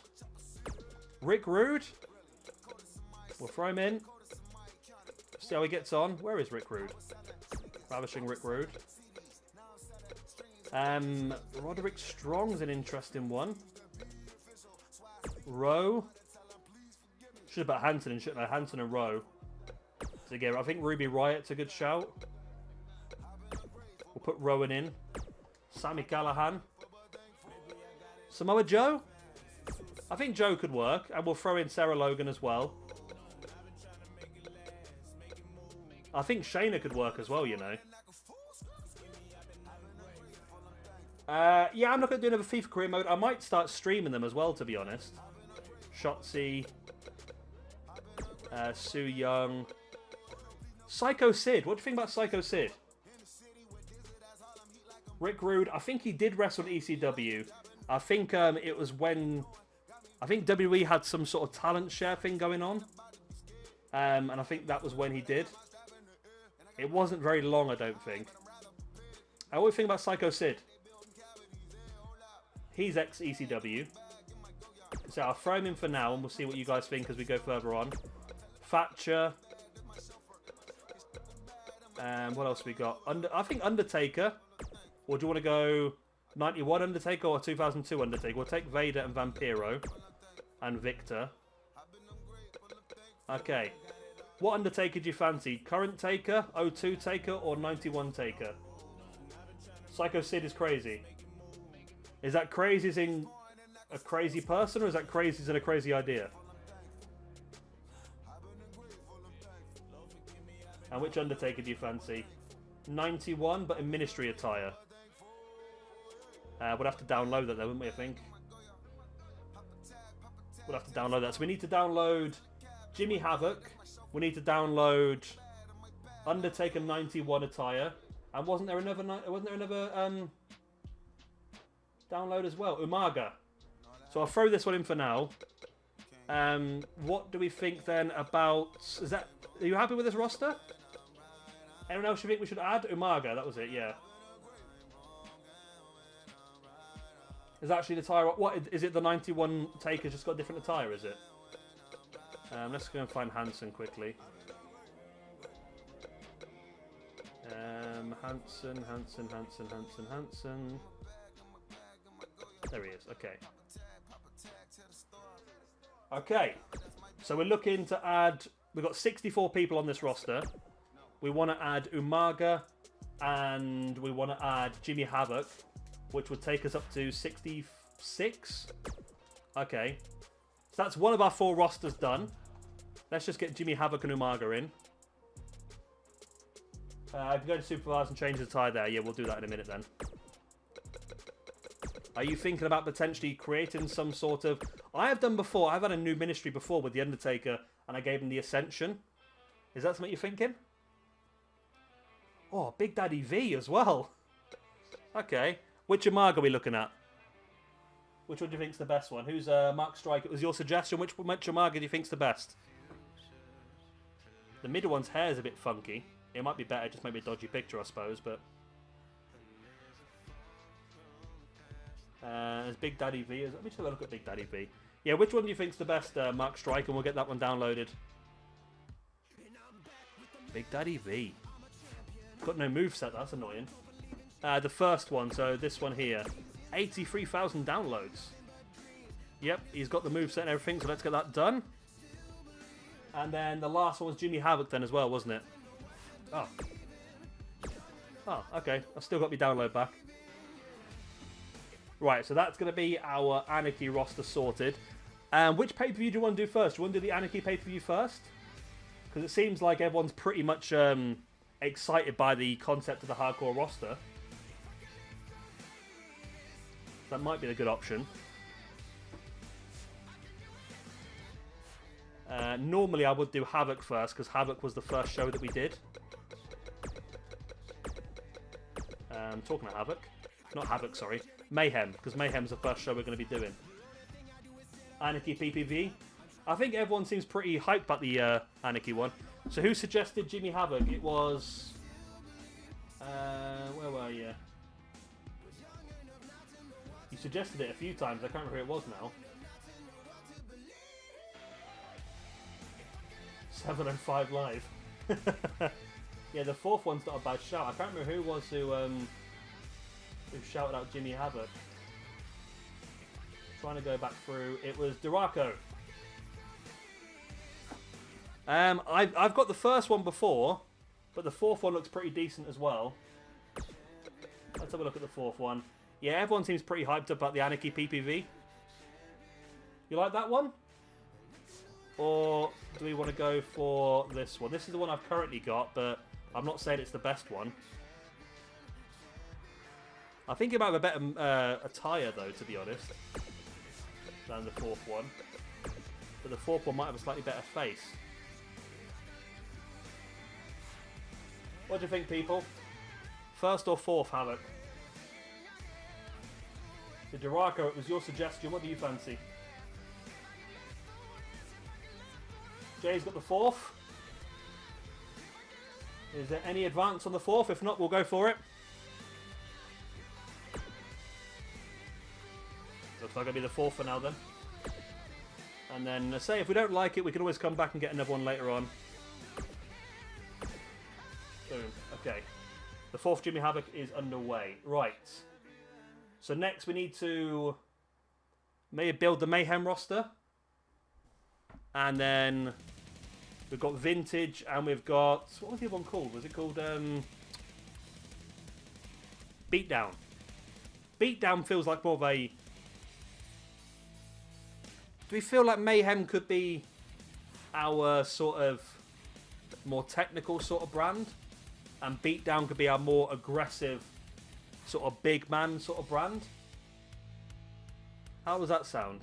Rick Rude. We'll throw him in. See how he gets on. Where is Rick Rude? Ravishing Rick Rude. Roderick Strong's an interesting one. Rowe. Should have put Hanson in, shouldn't I? Hanson and Rowe. together. I think Ruby Riot's a good shout. We'll put Rowan in. Sami Callihan. Samoa Joe? I think Joe could work. And we'll throw in Sarah Logan as well. I think Shayna could work as well, you know. Yeah, I'm not going to do another FIFA career mode. I might start streaming them as well, to be honest. Shotzi. Su Young. Psycho Sid. What do you think about Psycho Sid? Rick Rude. I think he did wrestle in ECW. I think it was when... I think WWE had some sort of talent share thing going on. And I think that was when he did. It wasn't very long, I don't think. What do you think about Psycho Sid? He's ex-ECW. So I'll throw him in for now, and we'll see what you guys think as we go further on. Thatcher. What else we got? I think Undertaker. Or do you want to go 91 Undertaker or 2002 Undertaker? We'll take Vader and Vampiro. And Victor. Okay. What Undertaker do you fancy? Current Taker, 02 Taker, or 91 Taker? Psycho Sid is crazy. Is that crazy as in a crazy person, or is that crazy as in a crazy idea? And which Undertaker do you fancy? 91, but in ministry attire. We'll have to download that though, wouldn't we, I think? We'll have to download that. So we need to download Jimmy Havoc. We need to download Undertaker 91 attire. And wasn't there another download as well? Umaga. So I'll throw this one in for now. What do we think then about... Are you happy with this roster? Anyone else you think we should add? Umaga, that was it, yeah. Is actually the attire... What, is it the 91 Taker's just got a different attire, is it? Let's go and find Hansen quickly. Hansen. There he is, okay. Okay, so we're looking to add... We've got 64 people on this roster. We want to add Umaga, and we want to add Jimmy Havoc, which would take us up to 66. Okay, so that's one of our 4 rosters done. Let's just get Jimmy Havoc and Umaga in. I can go to Supervise and change the tie there. Yeah, we'll do that in a minute then. Are you thinking about potentially creating some sort of... I have done before. I've had a new ministry before with The Undertaker, and I gave him the Ascension. Is that something you're thinking? Oh, Big Daddy V as well. Okay. Which Umaga are we looking at? Which one do you think's the best one? Who's Mark Strike? It was your suggestion. Which Umaga do you think's the best? The middle one's hair is a bit funky. It might be better, just maybe a dodgy picture, I suppose, but... There's Big Daddy V. Let me just have a look at Big Daddy V. Yeah, which one do you think's the best, Mark Strike? And we'll get that one downloaded. Big Daddy V. Got no moveset, that's annoying. The first one, so this one here. 83,000 downloads. Yep, he's got the moveset and everything, so let's get that done. And then the last one was Jimmy Havoc then as well, wasn't it? Oh. Oh, okay. I've still got my download back. Right, so that's going to be our Anarchy roster sorted. Which pay-per-view do you want to do first? Do you want to do the Anarchy pay-per-view first? Because it seems like everyone's pretty much excited by the concept of the hardcore roster. That might be a good option. Normally I would do Havoc first, because Havoc was the first show that we did. Talking about Havoc. Not Havoc, sorry. Mayhem, because Mayhem's the first show we're going to be doing. Anarchy PPV. I think everyone seems pretty hyped about the Anarchy one. So who suggested Jimmy Havoc? It was... where were you? You suggested it a few times. I can't remember who it was now. 705 Live. Yeah, the fourth one's not a bad shout. I can't remember who it was who shouted out Jimmy Havoc. Trying to go back through. It was Duraco. I've got the first one before, but the fourth one looks pretty decent as well. Let's have a look at the fourth one. Yeah, everyone seems pretty hyped up about the Anarchy PPV. You like that one? Or do we want to go for this one? This is the one I've currently got, but I'm not saying it's the best one. I think it might have a better attire, though, to be honest, than the fourth one. But the fourth one might have a slightly better face. What do you think, people? First or fourth, Havoc? The Durako, it was your suggestion. What do you fancy? Jay's got the fourth. Is there any advance on the fourth? If not, we'll go for it. Looks like it'll be the fourth for now then. And then, say if we don't like it, we can always come back and get another one later on. Boom. Okay. The fourth Jimmy Havoc is underway. Right. So next we need to maybe build the Mayhem roster. And then we've got Vintage and we've got... What was the other one called? Was it called Beatdown? Beatdown feels like more of a... Do we feel like Mayhem could be our sort of more technical sort of brand? And Beatdown could be our more aggressive sort of big man sort of brand? How does that sound?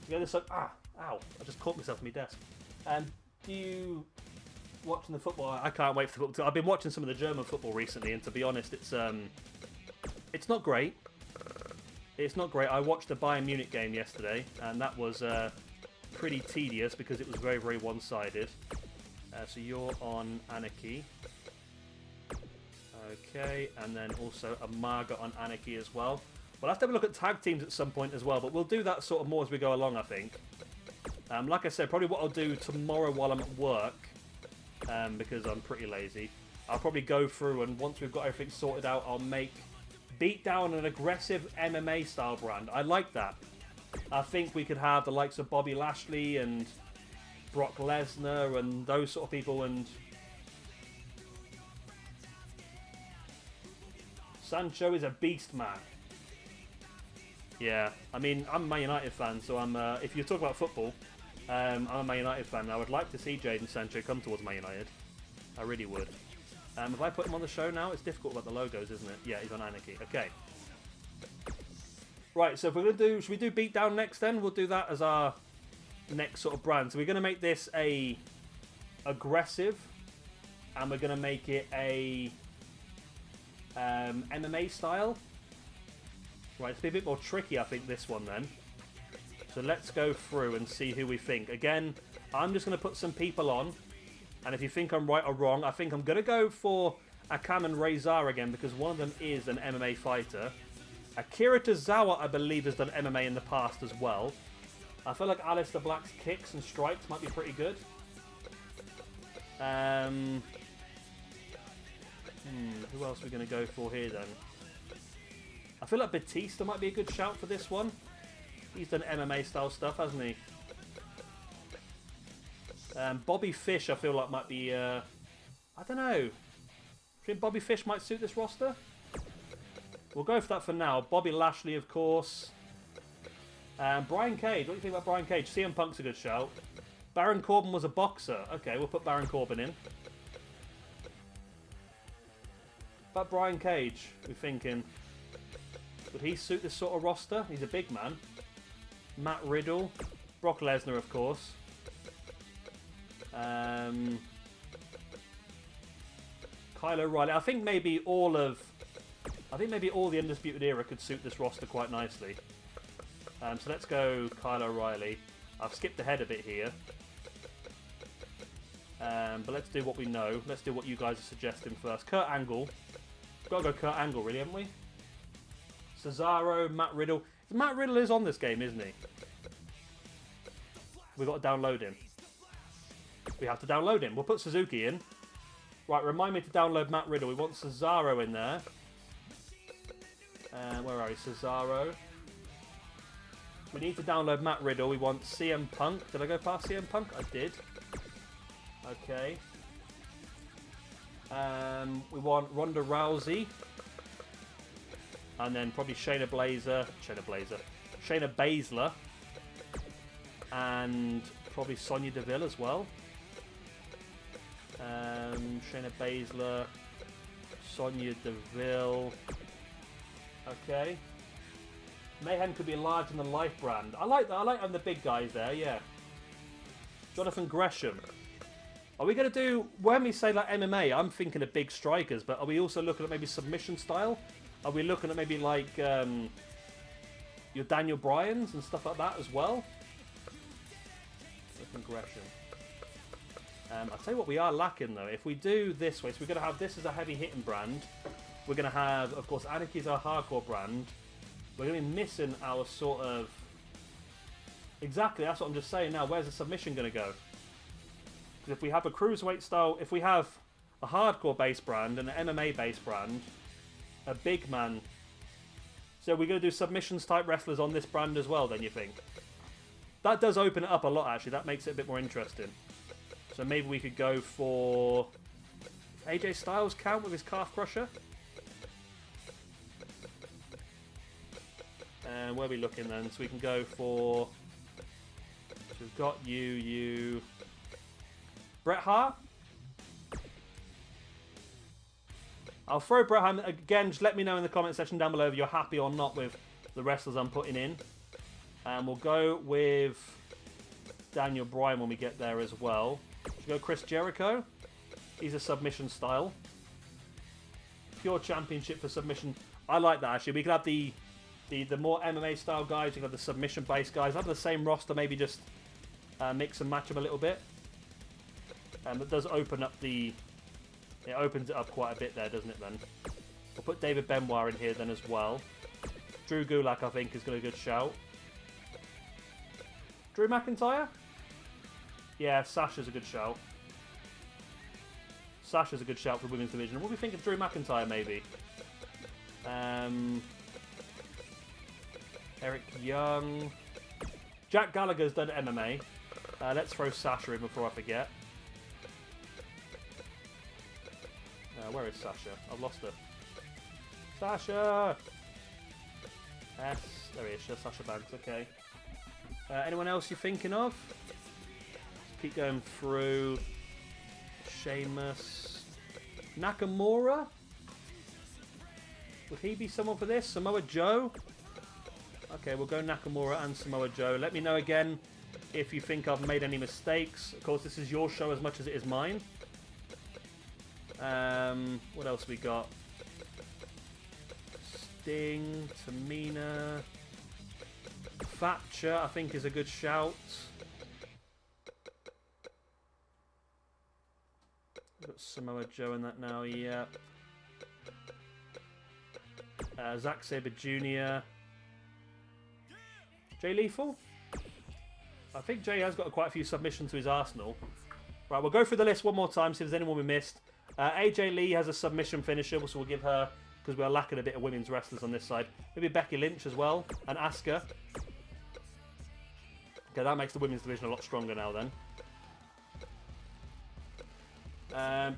Yeah, this like ow! I just caught myself on my desk. Do you watching the football? I can't wait for the football. I've been watching some of the German football recently, and to be honest, it's not great. It's not great. I watched the Bayern Munich game yesterday, and that was pretty tedious because it was very, very one-sided. So you're on Anarchy. Okay, and then also Amaga on Anarchy as well. We'll have to have a look at tag teams at some point as well, but we'll do that sort of more as we go along, I think. Like I said, probably what I'll do tomorrow while I'm at work, because I'm pretty lazy, I'll probably go through and once we've got everything sorted out, I'll make Beatdown an aggressive MMA style brand. I like that. I think we could have the likes of Bobby Lashley and Brock Lesnar and those sort of people, and Sancho is a beast, man. Yeah, I mean, I'm a Man United fan, so I'm. If you talk about football, I'm a Man United fan. I would like to see Jadon Sancho come towards Man United. I really would. If I put him on the show now, it's difficult about the logos, isn't it? Yeah, he's on Anarchy. Okay. Right, so if we're gonna do, should we do Beatdown next? Then we'll do that as our next sort of brand. So we're gonna make this a aggressive, and we're gonna make it a MMA style. Right, it's a bit more tricky, I think, this one then. So let's go through and see who we think. Again, I'm just going to put some people on. And if you think I'm right or wrong, I think I'm going to go for Akam and Rezar again, because one of them is an MMA fighter. Akira Tozawa, I believe, has done MMA in the past as well. I feel like Aleister Black's kicks and strikes might be pretty good. Who else are we going to go for here then? I feel like Batista might be a good shout for this one. He's done MMA style stuff, hasn't he? Bobby Fish, I feel like might be... I don't know. Do you think Bobby Fish might suit this roster? We'll go for that for now. Bobby Lashley, of course. Brian Cage. What do you think about Brian Cage? CM Punk's a good shout. Baron Corbin was a boxer. Okay, we'll put Baron Corbin in. But Brian Cage, we're thinking... Would he suit this sort of roster? He's a big man. Matt Riddle. Brock Lesnar, of course. Kyle O'Reilly. I think maybe all the Undisputed Era could suit this roster quite nicely. So let's go Kyle O'Reilly. I've skipped ahead a bit here. But let's do what we know. Let's do what you guys are suggesting first. Kurt Angle. We've got to go Kurt Angle, really, haven't we? Cesaro, Matt Riddle. Matt Riddle is on this game, isn't he? We've got to download him. We have to download him. We'll put Suzuki in. Right, remind me to download Matt Riddle. We want Cesaro in there. Where are we? Cesaro. We need to download Matt Riddle. We want CM Punk. Did I go past CM Punk? I did. Okay. We want Ronda Rousey. And then probably Shayna Baszler. And probably Sonya Deville as well. Shayna Baszler. Sonya Deville. Okay. Mayhem could be a larger than life brand. I like that. I like having the big guys there, yeah. Jonathan Gresham. Are we going to do... When we say like MMA, I'm thinking of big strikers, but are we also looking at maybe submission style? Are we looking at maybe like your Daniel Bryans and stuff like that as well? Jonathan Gresham. I'll tell you what we are lacking though. If we do this way, so we're going to have this as a heavy hitting brand. We're going to have, of course, Anarchy is our hardcore brand. We're going to be missing our sort of... Exactly, that's what I'm just saying now. Where's the submission going to go? Because if we have a cruiserweight style... If we have a hardcore base brand and an MMA base brand, a big man... So we're going to do submissions type wrestlers on this brand as well, then you think? That does open it up a lot, actually. That makes it a bit more interesting. So maybe we could go for... AJ Styles count with his calf crusher? And where are we looking then? So we can go for... So we've got you... Bret Hart? I'll throw Bret Hart... Again, just let me know in the comment section down below if you're happy or not with the wrestlers I'm putting in. And we'll go with Daniel Bryan when we get there as well. Should we go Chris Jericho? He's a submission style. Pure championship for submission. I like that, actually. We could have the more MMA style guys. You can have the submission based guys. Have the same roster, maybe just mix and match them a little bit. That does open up the... It opens it up quite a bit there, doesn't it then? We'll put David Benoit in here then as well. Drew Gulak, I think, is going to be a good shout. Drew McIntyre? Yeah, Sasha's a good shout. Sasha's a good shout for the women's division. What do we think of Drew McIntyre, maybe? Eric Young. Jack Gallagher's done MMA. Let's throw Sasha in before I forget. Where is Sasha? I've lost her. Sasha! Yes, there he is. Sasha Banks, okay. Anyone else you're thinking of? Let's keep going through. Sheamus. Nakamura? Would he be someone for this? Samoa Joe? Okay, we'll go Nakamura and Samoa Joe. Let me know again if you think I've made any mistakes. Of course, this is your show as much as it is mine. What else we got? Sting, Tamina, Thatcher, I think is a good shout. We've got Samoa Joe in that now, yeah. Zack Sabre Jr. Jay Lethal? I think Jay has got quite a few submissions to his arsenal. Right, we'll go through the list one more time, see if there's anyone we missed. AJ Lee has a submission finisher, so we'll give her, because we're lacking a bit of women's wrestlers on this side. Maybe Becky Lynch as well, and Asuka. Okay, that makes the women's division a lot stronger now then.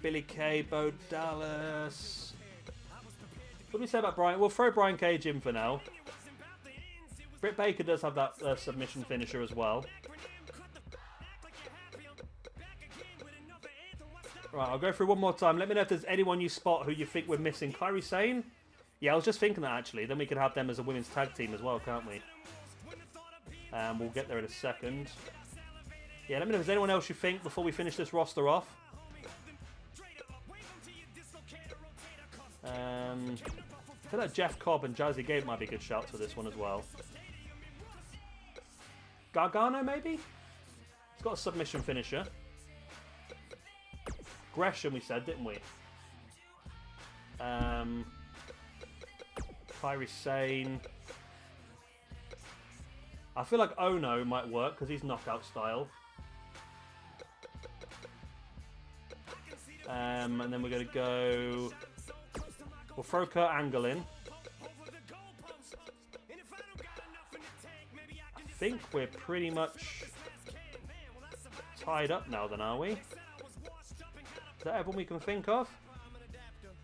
Billy Kay, Bo Dallas. What do we say about Brian? We'll throw Brian Cage in for now. Britt Baker does have that submission finisher as well. Right, I'll go through one more time. Let me know if there's anyone you spot who you think we're missing. Kairi Sane? Yeah, I was just thinking that actually. Then we could have them as a women's tag team as well, can't we? We'll get there in a second. Yeah, let me know if there's anyone else you think before we finish this roster off. I feel like Jeff Cobb and Jazzy Gabe might be good shouts for this one as well. Gargano, maybe? He's got a submission finisher. Gresham, we said, didn't we? Kairi Sane. I feel like Ono might work because he's knockout style. And then we're going to go... We'll throw Kurt Angle in. I think we're pretty much tied up now then, are we? Is that everyone we can think of?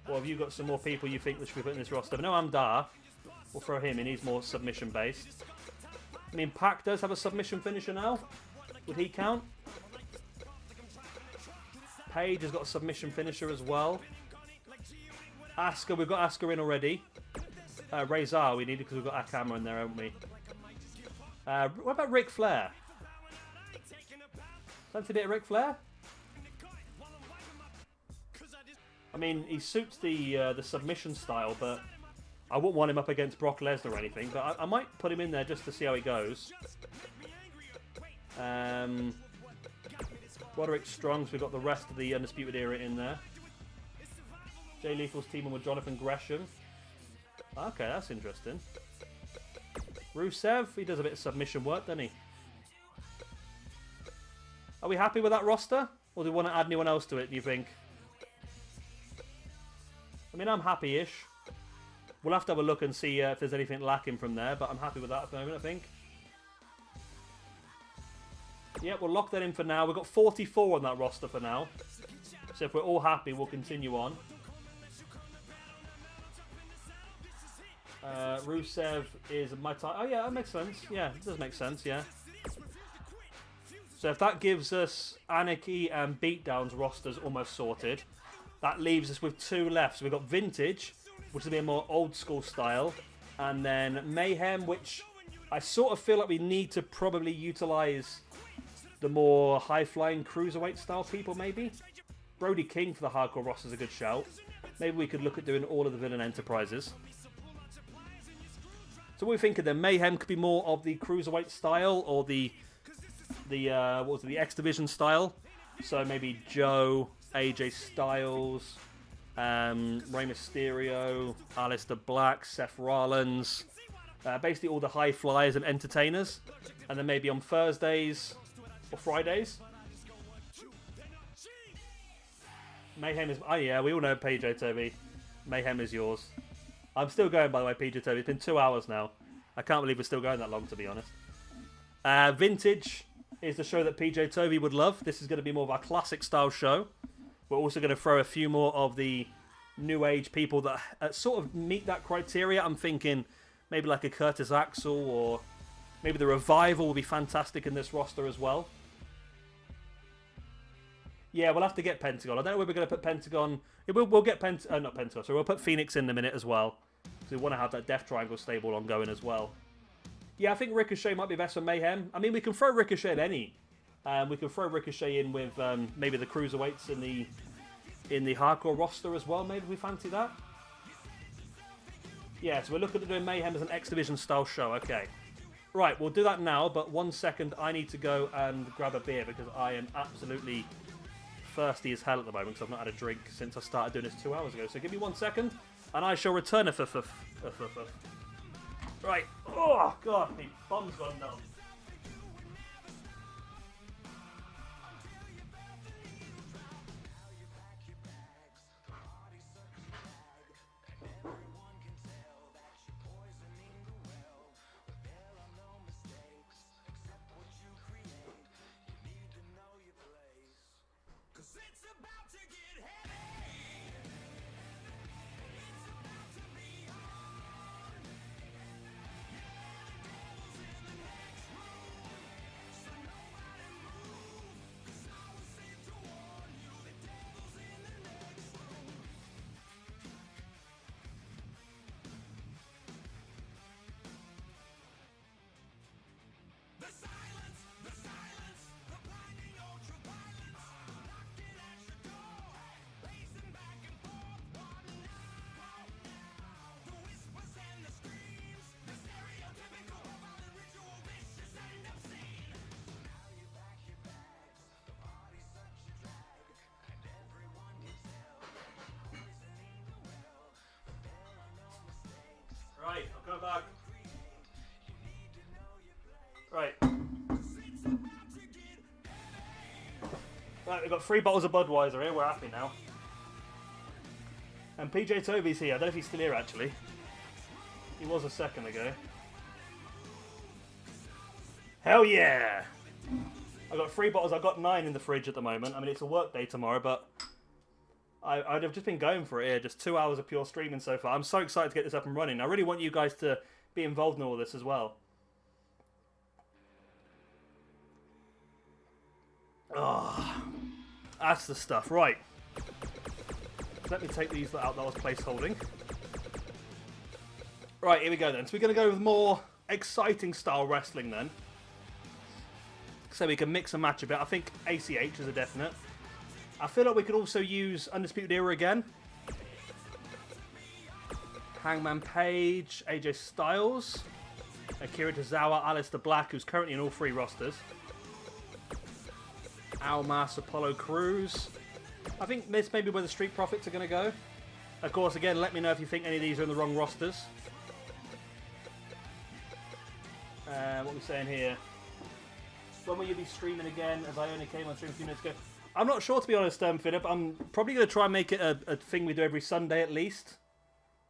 Or have you got some more people you think that should be put in this roster? No, I'm Dar. We'll throw him in. He's more submission based. I mean, Pac does have a submission finisher now. Would he count? Paige has got a submission finisher as well. Asuka, we've got Asuka in already. Razor we need because we've got Akama in there, haven't we? What about Ric Flair? Fancy a bit of Ric Flair? I mean, he suits the submission style, but I wouldn't want him up against Brock Lesnar or anything. But I might put him in there just to see how he goes. Roderick Strong, so we've got the rest of the Undisputed Era in there. Jay Lethal's teaming with Jonathan Gresham. Okay, that's interesting. Rusev, he does a bit of submission work, doesn't he? Are we happy with that roster? Or do we want to add anyone else to it, do you think? I mean, I'm happy-ish. We'll have to have a look and see if there's anything lacking from there, but I'm happy with that at the moment, I think. Yeah, we'll lock that in for now. We've got 44 on that roster for now. So if we're all happy, we'll continue on. Rusev is my type. Oh, yeah, that makes sense. Yeah, it does make sense, yeah. So if that gives us Anarchy and Beatdown's rosters almost sorted, that leaves us with 2 left. So we've got Vintage, which is a bit more old school style, and then Mayhem, which I sort of feel like we need to probably utilise the more high-flying cruiserweight style people, maybe. Brody King for the hardcore roster is a good shout. Maybe we could look at doing all of the villain enterprises. So what are we thinking then? Mayhem could be more of the cruiserweight style, or the what was it, the X Division style. So maybe Joe, AJ Styles, Rey Mysterio, Aleister Black, Seth Rollins, basically all the high flyers and entertainers. And then maybe on Thursdays or Fridays, Mayhem is... Oh yeah, we all know PJ Toby. Mayhem is yours. I'm still going, by the way, PJ Toby. It's been 2 hours now. I can't believe we're still going that long, to be honest. Vintage is the show that PJ Toby would love. This is going to be more of our classic style show. We're also going to throw a few more of the new age people that sort of meet that criteria. I'm thinking maybe like a Curtis Axel, or maybe the Revival will be fantastic in this roster as well. Yeah, we'll have to get Pentagon. I don't know where we're going to put Pentagon. We'll get not Pentagon, so we'll put Phoenix in a minute as well. Because we want to have that Death Triangle stable ongoing as well. Yeah, I think Ricochet might be best for Mayhem. I mean, we can throw Ricochet at any. We can throw Ricochet in with maybe the Cruiserweights in the hardcore roster as well. Maybe we fancy that. Yeah, so we're looking at doing Mayhem as an X Division style show. Okay. Right, we'll do that now, but 1 second, I need to go and grab a beer because I am absolutely thirsty as hell at the moment because I've not had a drink since I started doing this 2 hours ago. So give me 1 second, and I shall return. Right. Oh, God, my bum's gone numb. Right, I'll go back. Right. Right, we've got 3 bottles of Budweiser here. We're happy now. And PJ Toby's here. I don't know if he's still here, actually. He was a second ago. Hell yeah! I got 3 bottles. I've got 9 in the fridge at the moment. I mean, it's a work day tomorrow, but I'd have just been going for it here. Just 2 hours of pure streaming so far. I'm so excited to get this up and running. I really want you guys to be involved in all this as well. Oh, that's the stuff. Right. Let me take these out that I was placeholding. Right, here we go then. So we're going to go with more exciting style wrestling then. So we can mix and match a bit. I think ACH is a definite. I feel like we could also use Undisputed Era again. Hangman Page, AJ Styles, Akira Tozawa, Aleister Black, who's currently in all 3 rosters. Almas, Apollo Crews. I think this may be where the Street Profits are going to go. Of course, again, let me know if you think any of these are in the wrong rosters. What are we saying here? When will you be streaming again? As I only came on stream a few minutes ago. I'm not sure, to be honest, Philip. I'm probably going to try and make it a thing we do every Sunday at least.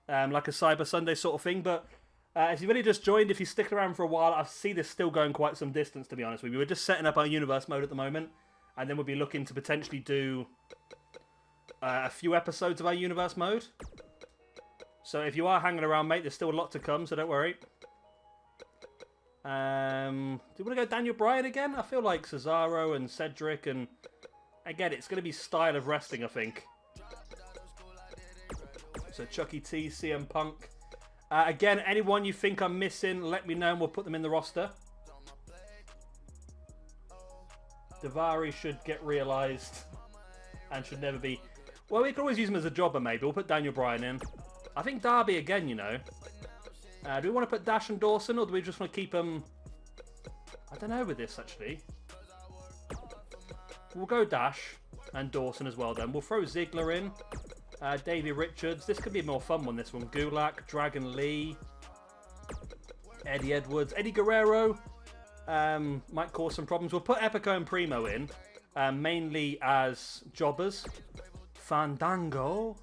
Like a Cyber Sunday sort of thing. But if you've only just joined, if you stick around for a while, I see this still going quite some distance, to be honest with you. We're just setting up our universe mode at the moment. And then we'll be looking to potentially do a few episodes of our universe mode. So if you are hanging around, mate, there's still a lot to come, so don't worry. Do you want to go Daniel Bryan again? I feel like Cesaro and Cedric, and again, it's going to be style of wrestling, I think. So Chucky T, CM Punk. Again, anyone you think I'm missing, let me know and we'll put them in the roster. Davari should get realised and should never be... Well, we can always use him as a jobber, maybe. We'll put Daniel Bryan in. I think Darby again, you know. Do we want to put Dash and Dawson, or do we just want to keep them... I don't know with this, actually. We'll go Dash and Dawson as well, then. We'll throw Ziggler in. Davey Richards. This could be a more fun one, this one. Gulak, Dragon Lee. Eddie Edwards. Eddie Guerrero. Might cause some problems. We'll put Epico and Primo in. Mainly as jobbers. Fandango.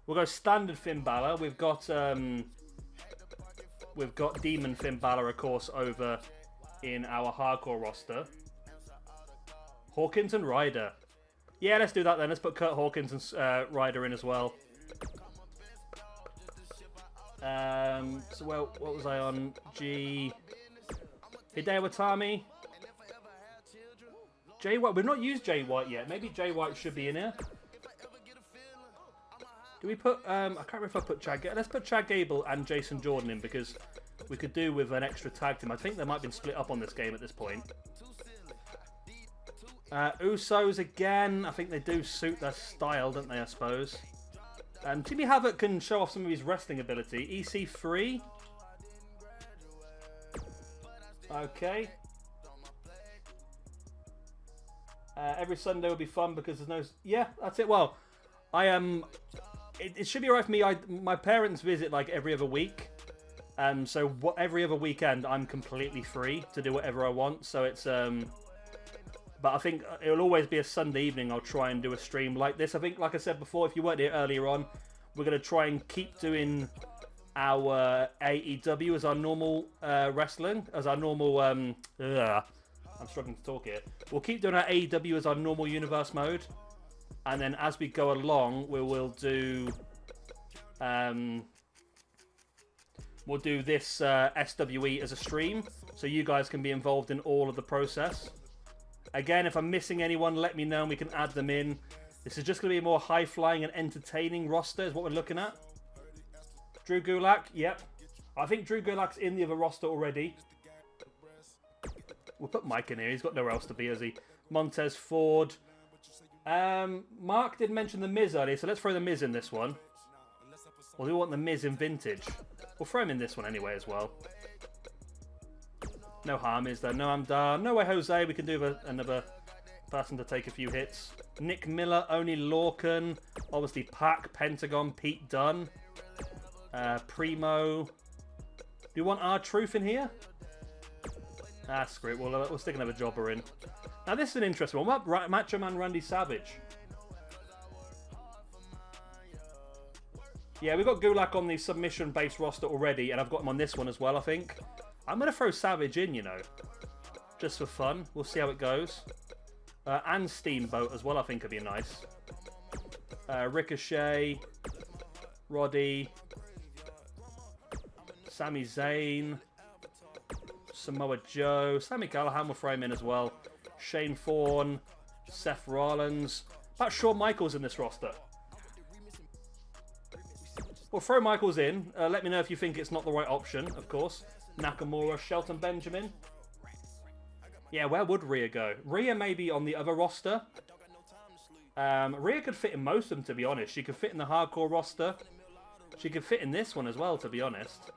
We'll go standard Finn Balor. We've got Demon Finn Balor, of course, over in our hardcore roster. Hawkins and Ryder. Yeah, let's do that then. Let's put Kurt Hawkins and Ryder in as well. So, well, what was I on? Hideo Watami. Jay White. We've not used Jay White yet. Maybe Jay White should be in here. Do we put... I can't remember if I put Chad... Let's put Chad Gable and Jason Jordan in, because we could do with an extra tag team. I think they might have been split up on this game at this point. Usos again. I think they do suit their style, don't they, I suppose. Jimmy Havoc can show off some of his wrestling ability. EC3. Okay. Every Sunday will be fun because there's no... Yeah, that's it. Well, I am... It should be alright for me. My parents visit like every other week. So every other weekend I'm completely free to do whatever I want. So it's... But I think it'll always be a Sunday evening I'll try and do a stream like this. I think, like I said before, if you weren't here earlier on, we're going to try and keep doing our AEW as our normal wrestling, as our normal... I'm struggling to talk here. We'll keep doing our AEW as our normal universe mode. And then as we go along, we will do... we'll do this SWE as a stream. So you guys can be involved in all of the process. Again, if I'm missing anyone, let me know and we can add them in. This is just going to be a more high-flying and entertaining roster is what we're looking at. Drew Gulak, yep. I think Drew Gulak's in the other roster already. We'll put Mike in here. He's got nowhere else to be, has he? Montez Ford. Mark did mention The Miz earlier, so let's throw The Miz in this one. Or do we want The Miz in Vintage? We'll throw him in this one anyway as well. No harm, is there? No, I'm done. No way, Jose. We can do another person to take a few hits. Nick Miller, Oni Lorcan. Obviously, Pac, Pentagon, Pete Dunne. Primo. Do you want R-Truth in here? Ah, screw it. We'll stick another jobber in. Now, this is an interesting one. What, Macho Man Randy Savage? Yeah, we've got Gulak on the submission-based roster already, and I've got him on this one as well, I think. I'm going to throw Savage in, you know. just for fun. We'll see how it goes. And Steamboat as well, I think would be nice. Ricochet, Roddy, Sami Zayn, Samoa Joe, Sami Callihan will throw him in as well. Shane Thorne, Seth Rollins. About Shawn Michaels in this roster. We'll throw Michaels in. Let me know if you think it's not the right option, of course. Nakamura, Shelton Benjamin. Yeah, where would Rhea go? Rhea may be on the other roster. Rhea could fit in most of them, to be honest. She could fit in the hardcore roster. She could fit in this one as well, to be honest.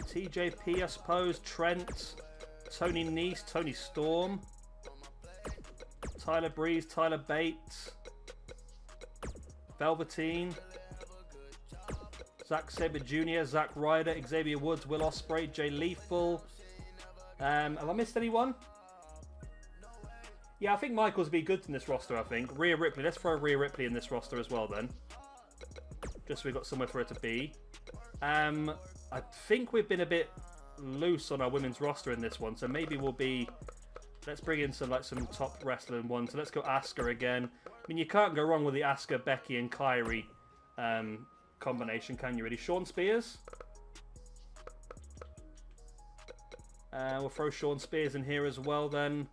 TJP, I suppose. Trent. Tony Nese. Tony Storm. Tyler Breeze. Tyler Bates. Velveteen. Zack Sabre Jr., Zack Ryder, Xavier Woods, Will Ospreay, Jay Lethal. Have I missed anyone? Yeah, I think Michaels would be good in this roster, I think. Rhea Ripley. Let's throw Rhea Ripley in this roster as well, then. Just so we've got somewhere for her to be. I think we've been a bit loose on our women's roster in this one, so maybe we'll be... Let's bring in some top wrestling ones. So let's go Asuka again. I mean, you can't go wrong with the Asuka, Becky, and Kairi combination, can you really? Sean Spears. We'll throw Sean Spears in here as well then.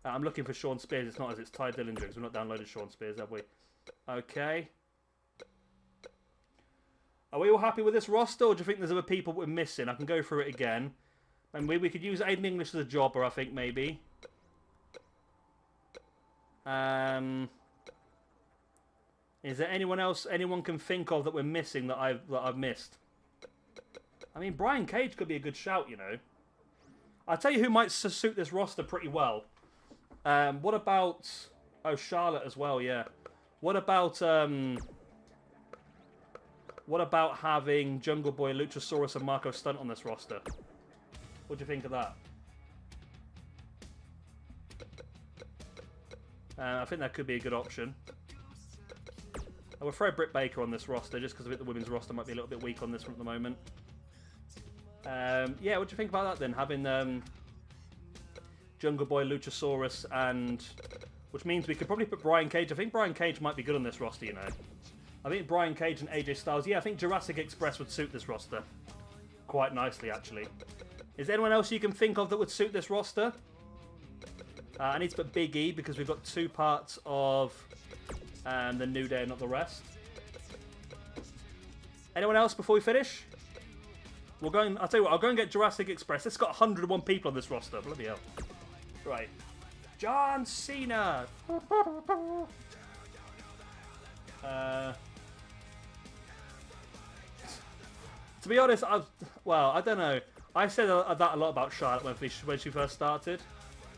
I'm looking for Sean Spears. It's not as it's Ty Dillinger because we've not downloaded Sean Spears, have we? Okay. Are we all happy with this roster, or do you think there's other people we're missing? I can go through it again. And we could use Aiden English as a jobber, I think, maybe. Is there anyone else anyone can think of that we're missing that I've missed? I mean, Brian Cage could be a good shout, you know. I'll tell you who might suit this roster pretty well. What about... Oh, Charlotte as well, yeah. What about having Jungle Boy, Luchasaurus, and Marco Stunt on this roster? What do you think of that? I think that could be a good option. I will throw Britt Baker on this roster just because I think the women's roster might be a little bit weak on this one at the moment. Yeah, what do you think about that then? Having Jungle Boy, Luchasaurus, and... Which means we could probably put Brian Cage. I think Brian Cage might be good on this roster, you know. I think Brian Cage and AJ Styles... Yeah, I think Jurassic Express would suit this roster quite nicely, actually. Is there anyone else you can think of that would suit this roster? I need to put Big E because we've got two parts of the New Day and not the rest. Anyone else before we finish? I'll tell you what, I'll go and get Jurassic Express. It's got 101 people on this roster. Bloody hell. Right. John Cena. To be honest, I don't know. I said that a lot about Charlotte when she first started.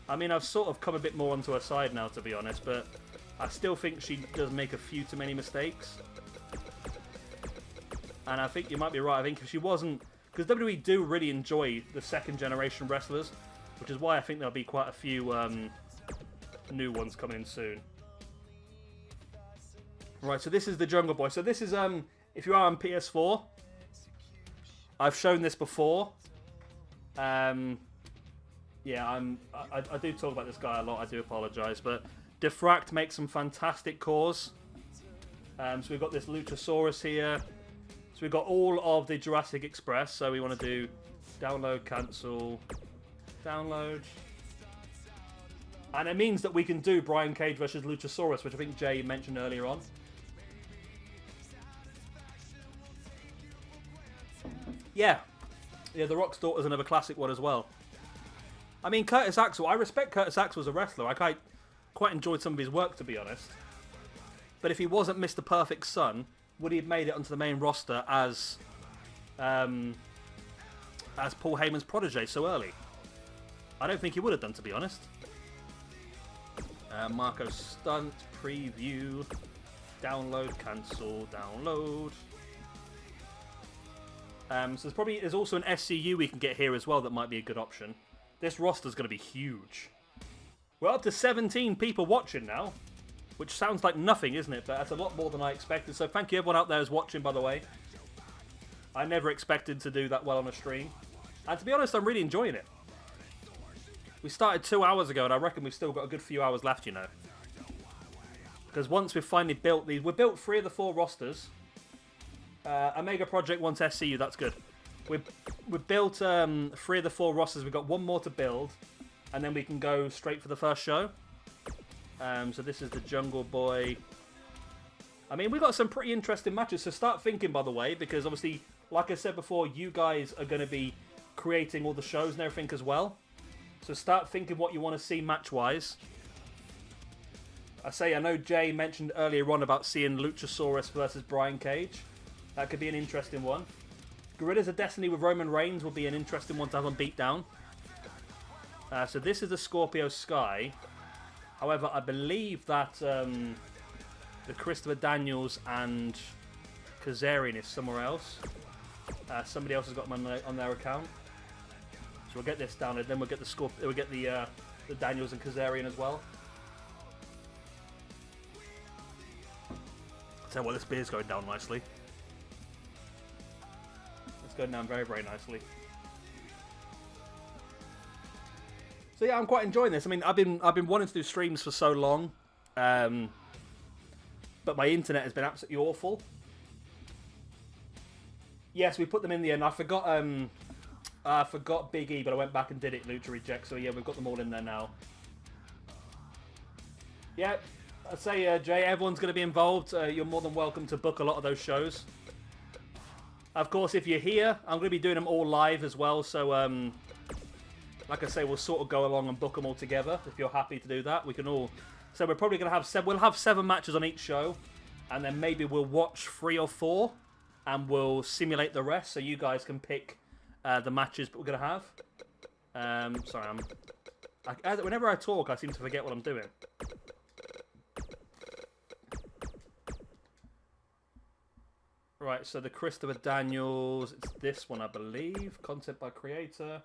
I mean, I've sort of come a bit more onto her side now, to be honest, but I still think she does make a few too many mistakes. And I think you might be right. I think if she wasn't... Because WWE do really enjoy the second generation wrestlers, which is why I think there'll be quite a few new ones coming in soon. Right, so this is the Jungle Boy. So this is, if you are on PS4, I've shown this before. Yeah, I do talk about this guy a lot. I do apologise, but Diffract makes some fantastic cores. So we've got this Luchasaurus here. So we've got all of the Jurassic Express. So we want to do download, cancel, download, and it means that we can do Brian Cage versus Luchasaurus, which I think Jay mentioned earlier on. Yeah, The Rock's Daughter's another classic one as well. I mean, Curtis Axel, I respect Curtis Axel as a wrestler. I quite enjoyed some of his work, to be honest. But if he wasn't Mr. Perfect Son, would he have made it onto the main roster as Paul Heyman's protege so early? I don't think he would have done, to be honest. Marco Stunt, preview, download, cancel, download. So there's also an SCU we can get here as well that might be a good option. This roster's going to be huge. We're up to 17 people watching now, which sounds like nothing, isn't it? But that's a lot more than I expected. So thank you everyone out there who's watching, by the way. I never expected to do that well on a stream. And to be honest, I'm really enjoying it. We started 2 hours ago, and I reckon we've still got a good few hours left, you know. Because once we've finally built these... We've built 3 of the 4 rosters. Omega Project wants SCU, that's good. We've built 3 of the 4 rosters. We've got 1 more to build. And then we can go straight for the first show. So this is the Jungle Boy. I mean, we've got some pretty interesting matches. So start thinking, by the way, because obviously, like I said before, you guys are going to be creating all the shows and everything as well. So start thinking what you want to see match-wise. I know Jay mentioned earlier on about seeing Luchasaurus versus Brian Cage. That could be an interesting one. Gorillas of Destiny with Roman Reigns will be an interesting one to have on Beatdown. So this is the Scorpio Sky. However, I believe that the Christopher Daniels and Kazarian is somewhere else. Somebody else has got them on their account. So we'll get this down, and then we'll get the Daniels and Kazarian as well. Tell you what, this beer's going down nicely. It's going down very, very nicely. So yeah, I'm quite enjoying this. I mean, I've been wanting to do streams for so long, but my internet has been absolutely awful. Yes, we put them in the end. I forgot Big E, but I went back and did it. Lucha Reject. So yeah, we've got them all in there now. Yeah, I'd say Jay, everyone's going to be involved. You're more than welcome to book a lot of those shows. Of course, if you're here, I'm going to be doing them all live as well. So like I say, we'll sort of go along and book them all together. If you're happy to do that, we can all. So we're probably going to have we'll have 7 matches on each show, and then maybe we'll watch 3 or 4, and we'll simulate the rest, so you guys can pick the matches we're going to have. Sorry, whenever I talk, I seem to forget what I'm doing. Right, so the Christopher Daniels, it's this one, I believe. Concept by creator.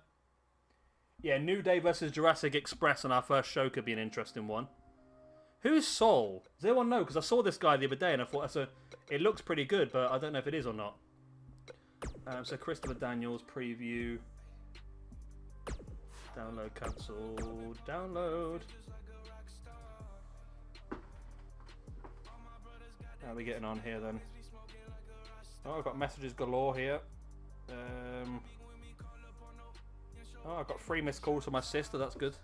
Yeah, New Day versus Jurassic Express on our first show could be an interesting one. Who's Sol? Does anyone know? Because I saw this guy the other day and I thought, it looks pretty good, but I don't know if it is or not. So Christopher Daniels preview. Download, cancel, download. How are we getting on here then? Oh, I've got messages galore here. Oh, I've got 3 missed calls from my sister. That's good.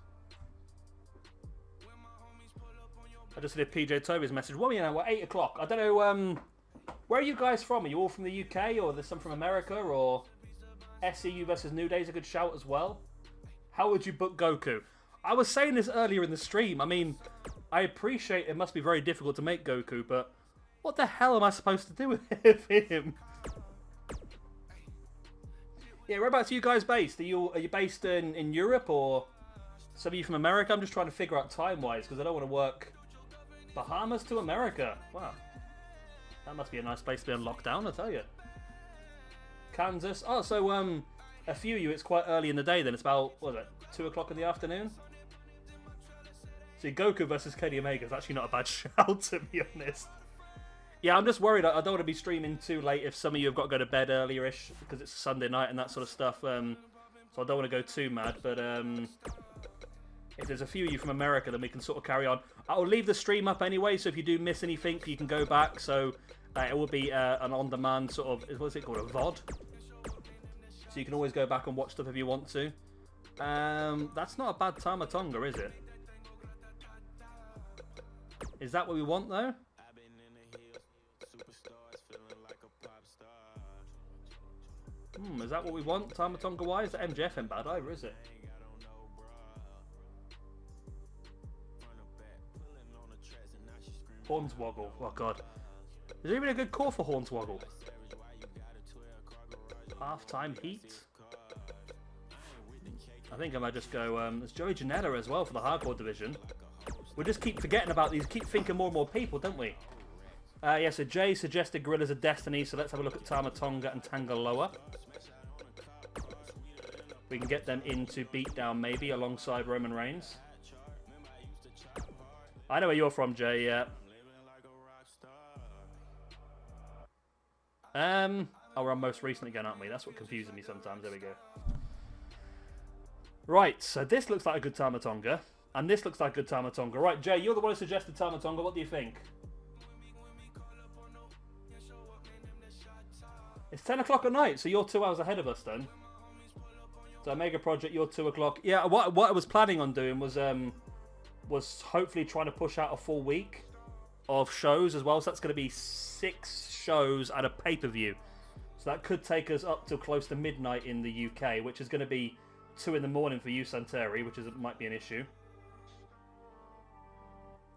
I just did PJ Toby's message. Well, you know, we're 8 o'clock. I don't know. Where are you guys from? Are you all from the UK, or there's some from America, or SCU versus New Day is a good shout as well? How would you book Goku? I was saying this earlier in the stream. I mean, I appreciate it must be very difficult to make Goku, but what the hell am I supposed to do with him? Yeah, whereabouts are you guys based? Are you based in Europe, or some of you from America? I'm just trying to figure out time-wise, because I don't want to work Bahamas to America. Wow. That must be a nice place to be on lockdown, I tell you. Kansas. Oh, so a few of you, it's quite early in the day then. It's about, what is it, 2 o'clock in the afternoon? See, Goku versus Kenny Omega is actually not a bad shout, to be honest. Yeah, I'm just worried. I don't want to be streaming too late if some of you have got to go to bed earlier-ish because it's a Sunday night and that sort of stuff. So I don't want to go too mad. But if there's a few of you from America, then we can sort of carry on. I'll leave the stream up anyway, so if you do miss anything, you can go back. So it will be an on-demand sort of, what's it called, a VOD? So you can always go back and watch stuff if you want to. That's not a bad Tama Tonga, is it? Is that what we want, though? Is that what we want, Tama Tonga? Why is the MJF in bad either, is it? Hornswoggle. Oh, God. Is there even a good call for Hornswoggle? Half-time heat? I think I might just go... there's Joey Janela as well for the hardcore division. We just keep forgetting about these, keep thinking more and more people, don't we? Yeah, so Jay suggested Gorillas of Destiny, so let's have a look at Tama Tonga and Tangaloa. We can get them into Beatdown, maybe, alongside Roman Reigns. I know where you're from, Jay, yeah. Oh, we're on most recent again, aren't we? That's what confuses me sometimes. There we go. Right, so this looks like a good Tamatonga. And this looks like a good Tamatonga. Right, Jay, you're the one who suggested Tamatonga. What do you think? It's 10 o'clock at night, so you're 2 hours ahead of us then. So Mega Project, you're 2 o'clock. Yeah, what I was planning on doing was hopefully trying to push out a full week of shows as well. So that's going to be 6 shows and a pay-per-view. So that could take us up till close to midnight in the UK, which is going to be 2 in the morning for you, Santeri, which might be an issue.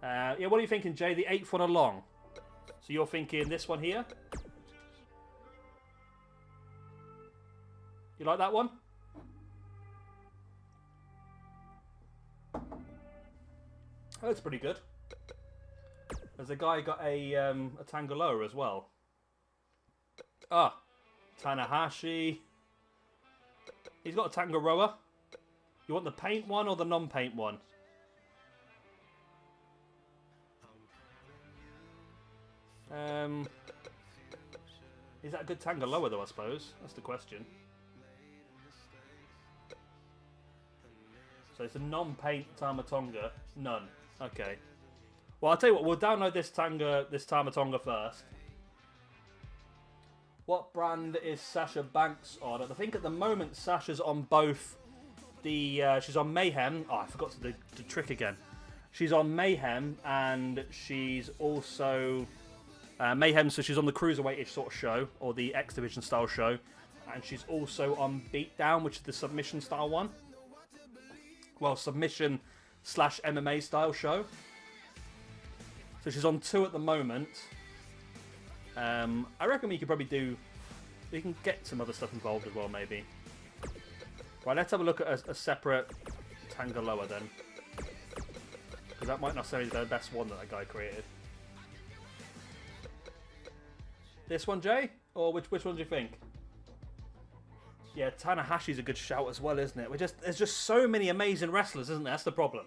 Yeah, what are you thinking, Jay? The 8th one along. So you're thinking this one here? You like that one? Oh, that's pretty good. There's a guy got a Tangaloa as well. Ah, Tanahashi. He's got a Tangaroa. You want the paint one or the non-paint one? Is that a good Tangaloa though, I suppose? That's the question. So it's a non-paint Tamatonga. None. Okay. Well, I'll tell you what. We'll download this Tamatonga first. What brand is Sasha Banks on? I think at the moment Sasha's on both the... she's on Mayhem. Oh, I forgot to do the trick again. She's on Mayhem and she's also... Mayhem, so she's on the Cruiserweight-ish sort of show, or the X Division style show. And she's also on Beatdown, which is the submission style one. Well, submission / MMA style show. So she's on 2 at the moment. I reckon we could probably we can get some other stuff involved as well, maybe. Right, let's have a look at a separate Tangaloa then. Because that might not necessarily be the best one that guy created. This one, Jay? Or which one do you think? Yeah, Tanahashi's a good shout as well, isn't it? There's just so many amazing wrestlers, isn't there? That's the problem.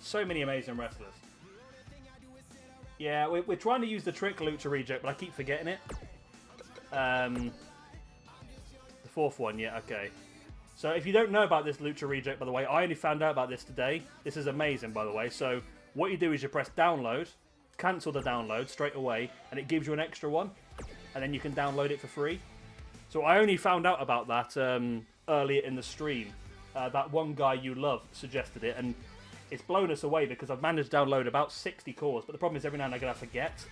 So many amazing wrestlers. Yeah, we're trying to use the trick Lucha Reject, but I keep forgetting it. The 4th one, yeah, okay. So if you don't know about this Lucha Reject, by the way, I only found out about this today. This is amazing, by the way. So what you do is you press download, cancel the download straight away, and it gives you an extra one. And then you can download it for free. So I only found out about that earlier in the stream. That one guy you love suggested it, and it's blown us away because I've managed to download about 60 cores, but the problem is every now and then I'm going to forget.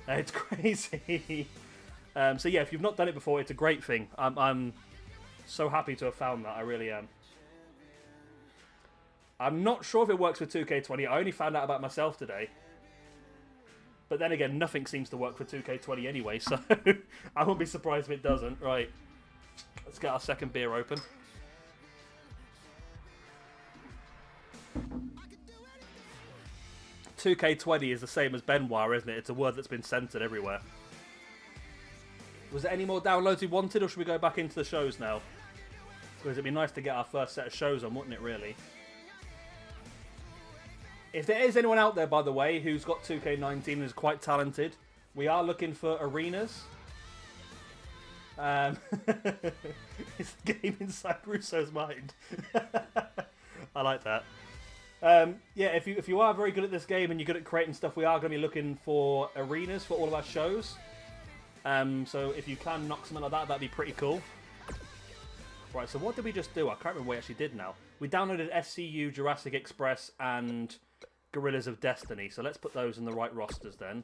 It's crazy. So yeah, if you've not done it before, it's a great thing. I'm so happy to have found that. I really am. I'm not sure if it works with 2K20. I only found out about myself today. But then again, nothing seems to work for 2K20 anyway, so I won't be surprised if it doesn't. Right, let's get our second beer open. "2K20 is the same as Benoit, isn't it? It's a word that's been censored everywhere. Was there any more downloads we wanted, or should we go back into the shows now? Because it'd be nice to get our first set of shows on, wouldn't it, really? If there is anyone out there, by the way, who's got 2K19 and is quite talented, we are looking for arenas. It's the game inside Russo's mind. I like that. Yeah, if you are very good at this game and you're good at creating stuff, we are going to be looking for arenas for all of our shows. So if you can knock something like that, that'd be pretty cool. Right, so what did we just do? I can't remember what we actually did now. We downloaded SCU, Jurassic Express, and Guerrillas of Destiny. So let's put those in the right rosters then.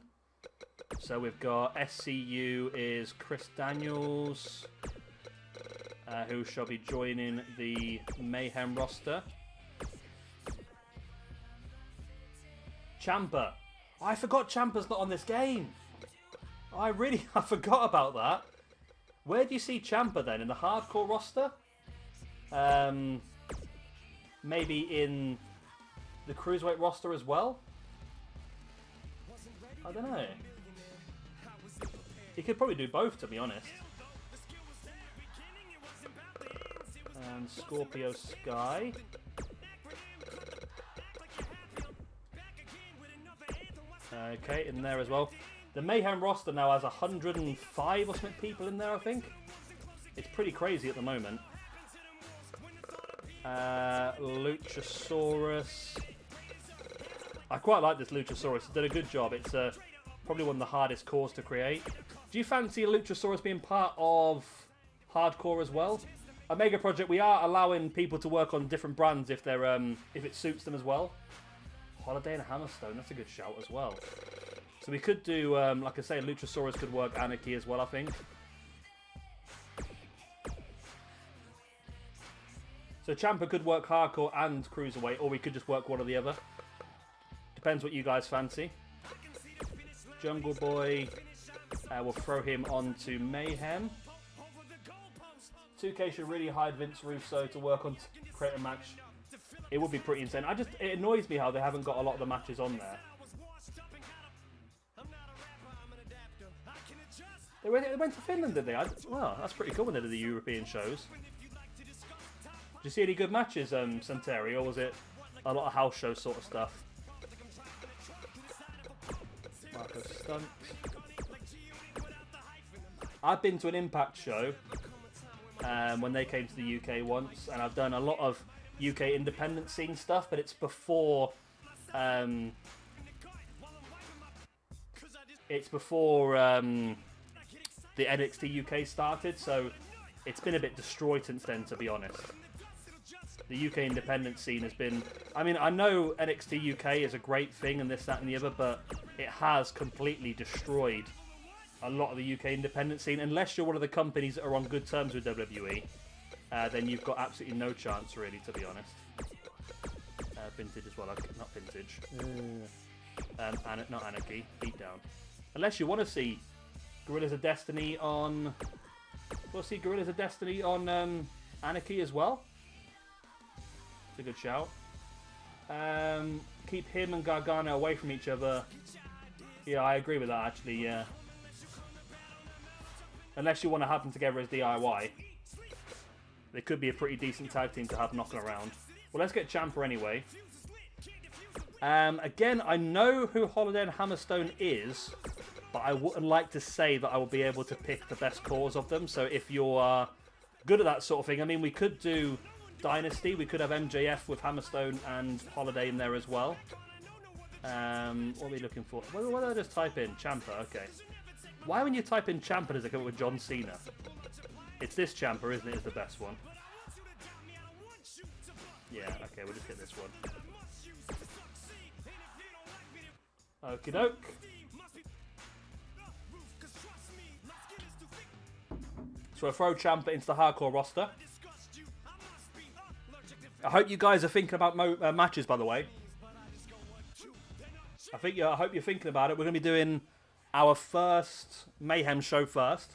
So we've got SCU is Chris Daniels, who shall be joining the Mayhem roster. Ciampa. I forgot Ciampa's not on this game. I forgot about that. Where do you see Ciampa then? In the hardcore roster? Maybe in the Cruiserweight roster as well? I don't know. He could probably do both, to be honest. And Scorpio Sky. Okay, in there as well. The Mayhem roster now has 105 or something people in there, I think. It's pretty crazy at the moment. Luchasaurus. I quite like this Luchasaurus. It's done a good job. It's probably one of the hardest cores to create. Do you fancy Luchasaurus being part of hardcore as well? Omega Project, we are allowing people to work on different brands if they're if it suits them as well. Holiday and Hammerstone, that's a good shout as well. So we could do, like I say, Luchasaurus could work Anarchy as well, I think. So Ciampa could work hardcore and cruiserweight, or we could just work one or the other. Depends what you guys fancy. Jungle Boy, we'll throw him onto Mayhem. 2K should really hide Vince Russo to work on to create a match. It would be pretty insane. It annoys me how they haven't got a lot of the matches on there. They went to Finland, did they? Well, that's pretty cool when they did the European shows. Did you see any good matches, Santeri, or was it a lot of house show sort of stuff? Marco Stunt. I've been to an Impact show when they came to the UK once, and I've done a lot of UK independent scene stuff, but it's before the NXT UK started, so it's been a bit destroyed since then, to be honest. The UK independent scene has been... I mean, I know NXT UK is a great thing and this, that and the other, but it has completely destroyed a lot of the UK independent scene. Unless you're one of the companies that are on good terms with WWE, then you've got absolutely no chance, really, to be honest. Vintage as well, not Vintage. Not Anarchy, Beatdown. Unless you want to see Guerrillas of Destiny on... We'll see Guerrillas of Destiny on Anarchy as well. It's a good shout. Keep him and Gargano away from each other. Yeah, I agree with that, actually, yeah. Unless you want to have them together as DIY. They could be a pretty decent tag team to have knocking around. Well, let's get Ciampa anyway. Again, I know who Holiday and Hammerstone is, but I wouldn't like to say that I will be able to pick the best cores of them. So if you're good at that sort of thing, I mean, we could do Dynasty. We could have MJF with Hammerstone and Holiday in there as well. What are we looking for? What did I just type in? Ciampa, okay. Why when you type in Ciampa does it come up with John Cena? It's this Ciampa, isn't it? Is the best one. Yeah, okay, we'll just get this one. Okie doke. So I'll throw Ciampa into the hardcore roster. I hope you guys are thinking about matches, by the way. I hope you're thinking about it. We're going to be doing our first Mayhem show first.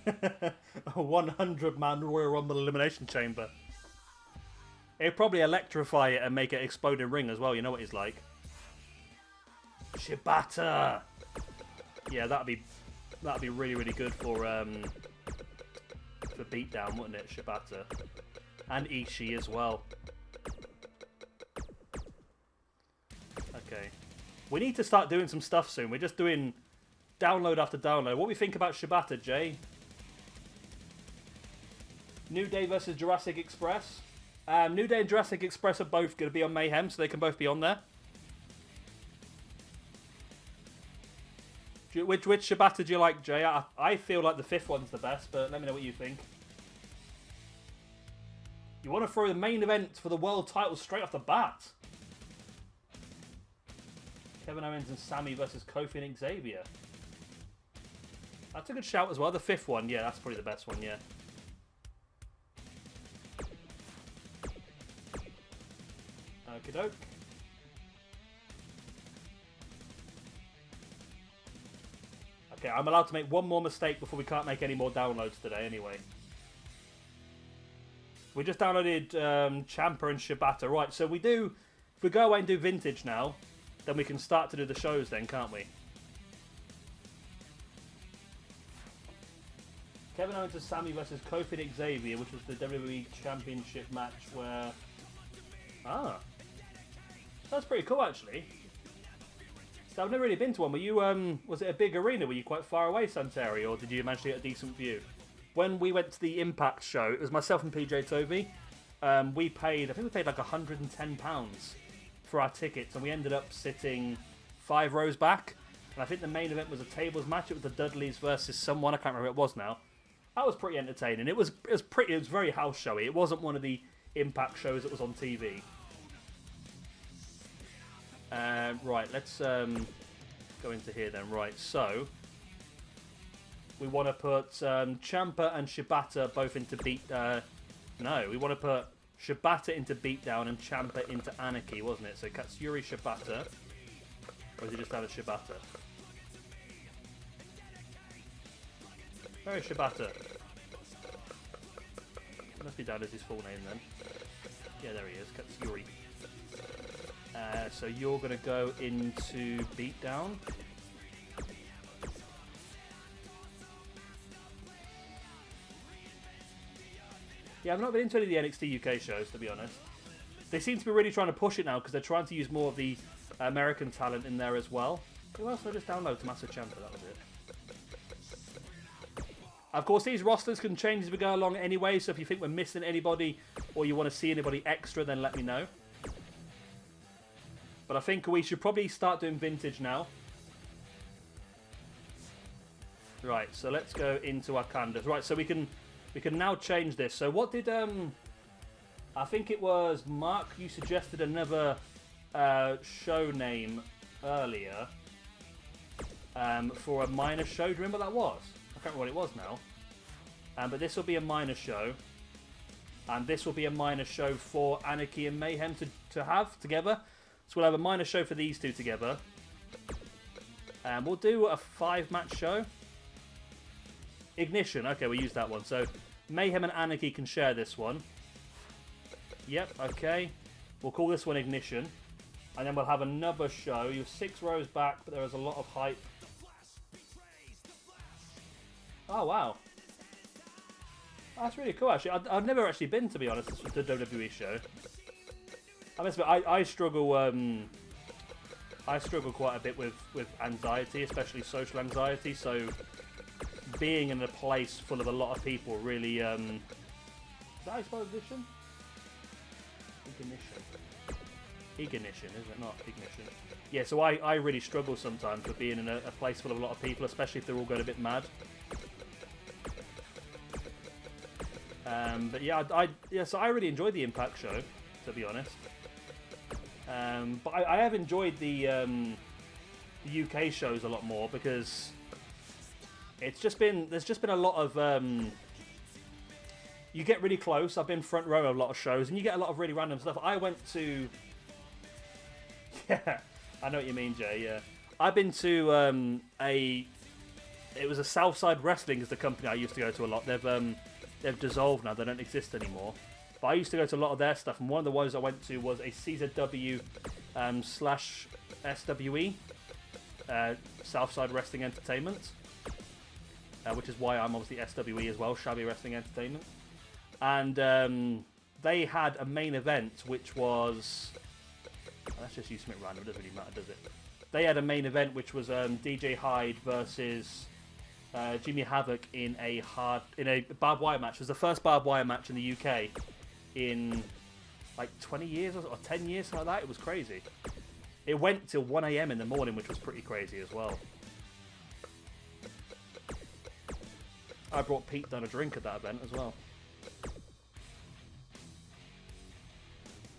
A 100-man Royal Rumble Elimination Chamber. It'd probably electrify it and make it explode in ring as well. You know what he's like. Shibata. Yeah, that'd be really, really good for Beatdown, wouldn't it? Shibata and Ishii as well. Okay, we need to start doing some stuff soon. We're just doing download after download. What do we think about Shibata, Jay? New Day versus Jurassic Express. New Day and Jurassic Express are both going to be on Mayhem, so they can both be on there. Which Shibata do you like, Jay? I feel like the fifth one's the best, but let me know what you think. You want to throw the main event for the world title straight off the bat? Kevin Owens and Sammy versus Kofi and Xavier. That's a good shout as well. The fifth one, yeah, that's probably the best one, yeah. Okie doke. Okay, I'm allowed to make one more mistake before we can't make any more downloads today anyway. We just downloaded Ciampa and Shibata. Right, so if we go away and do Vintage now, then we can start to do the shows then, can't we? Kevin Owens and Sammy versus Kofi and Xavier, which was the WWE Championship match where... Ah. That's pretty cool, actually. So I've never really been to one. Were you, was it a big arena? Were you quite far away, Santeri, or did you manage to get a decent view? When we went to the Impact show, it was myself and PJ Toby. We paid, I think we paid like £110 for our tickets, and we ended up sitting 5 rows back. And I think the main event was a tables match. It was the Dudleys versus someone. I can't remember who it was now. That was pretty entertaining. It was very house showy. It wasn't one of the Impact shows that was on TV. Right, let's go into here then. Right, so we want to put Ciampa and Shibata both into no, we want to put Shibata into Beatdown and Ciampa into Anarchy, wasn't it? So Katsuyori Shibata, or is it just down as Shibata? Where is Shibata? Must be down as his full name then. Yeah, there he is, Katsuyori. So you're going to go into Beatdown. Yeah, I've not been into any of the NXT UK shows, to be honest. They seem to be really trying to push it now because they're trying to use more of the American talent in there as well. Who else did I just download? Tommaso Ciampa, that was it. Of course, these rosters can change as we go along anyway, so if you think we're missing anybody or you want to see anybody extra, then let me know. But I think we should probably start doing vintage now. Right, so let's go into our calendars. Right, so we can now change this. So what did I think it was Mark, you suggested another show name earlier for a minor show. Do you remember what that was? I can't remember what it was now. But this will be a minor show. And this will be a minor show for Anarchy and Mayhem to have together. So we'll have a minor show for these two together. And we'll do a 5-match show. Ignition. Okay, we'll use that one. So Mayhem and Anarchy can share this one. Yep, okay. We'll call this one Ignition. And then we'll have another show. You're 6 rows back, but there is a lot of hype. Oh, wow. That's really cool, actually. I've never actually been, to be honest, to the WWE show. I struggle. I struggle quite a bit with anxiety, especially social anxiety. So being in a place full of a lot of people really. Is that how you spell ignition? Ignition, is it not? Ignition. Yeah. So I really struggle sometimes with being in a place full of a lot of people, especially if they're all going a bit mad. But yeah, so I really enjoyed the Impact show, to be honest. But I have enjoyed the UK shows a lot more because there's just been a lot of you get really close. I've been front row of a lot of shows, and you get a lot of really random stuff. I went to I know what you mean, Jay. Yeah, I've been to it was a Southside Wrestling is the company I used to go to a lot. They've dissolved now. They don't exist anymore. But I used to go to a lot of their stuff, and one of the ones I went to was a CZW / SWE, Southside Wrestling Entertainment, which is why I'm obviously SWE as well, Shabby Wrestling Entertainment. And they had a main event, which was... let's just use something random, it doesn't really matter, does it? They had a main event, which was DJ Hyde versus... Jimmy Havoc in a barbed wire match. It was the first barbed wire match in the UK in like 20 years or 10 years, something like that. It was crazy. It went till 1 AM in the morning, which was pretty crazy as well. I brought Pete down a drink at that event as well.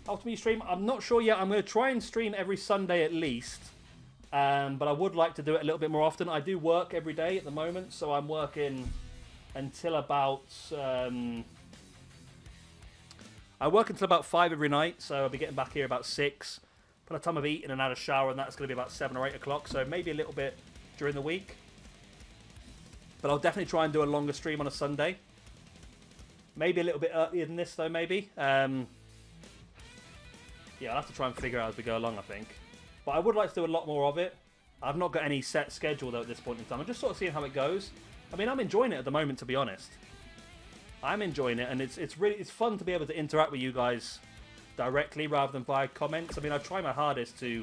After me stream, I'm not sure yet. I'm going to try and stream every Sunday at least. But I would like to do it a little bit more often. I do work every day at the moment, so I'm working until about... I work until about 5 every night, so I'll be getting back here about 6. By the time I've eaten and had a shower, and that's going to be about 7 or 8 o'clock, so maybe a little bit during the week. But I'll definitely try and do a longer stream on a Sunday. Maybe a little bit earlier than this, though, maybe. Yeah, I'll have to try and figure out as we go along, I think. But I would like to do a lot more of it. I've not got any set schedule, though, at this point in time. I'm just sort of seeing how it goes. I mean, I'm enjoying it at the moment, to be honest. I'm enjoying it, and it's fun to be able to interact with you guys directly rather than via comments. I mean, I try my hardest to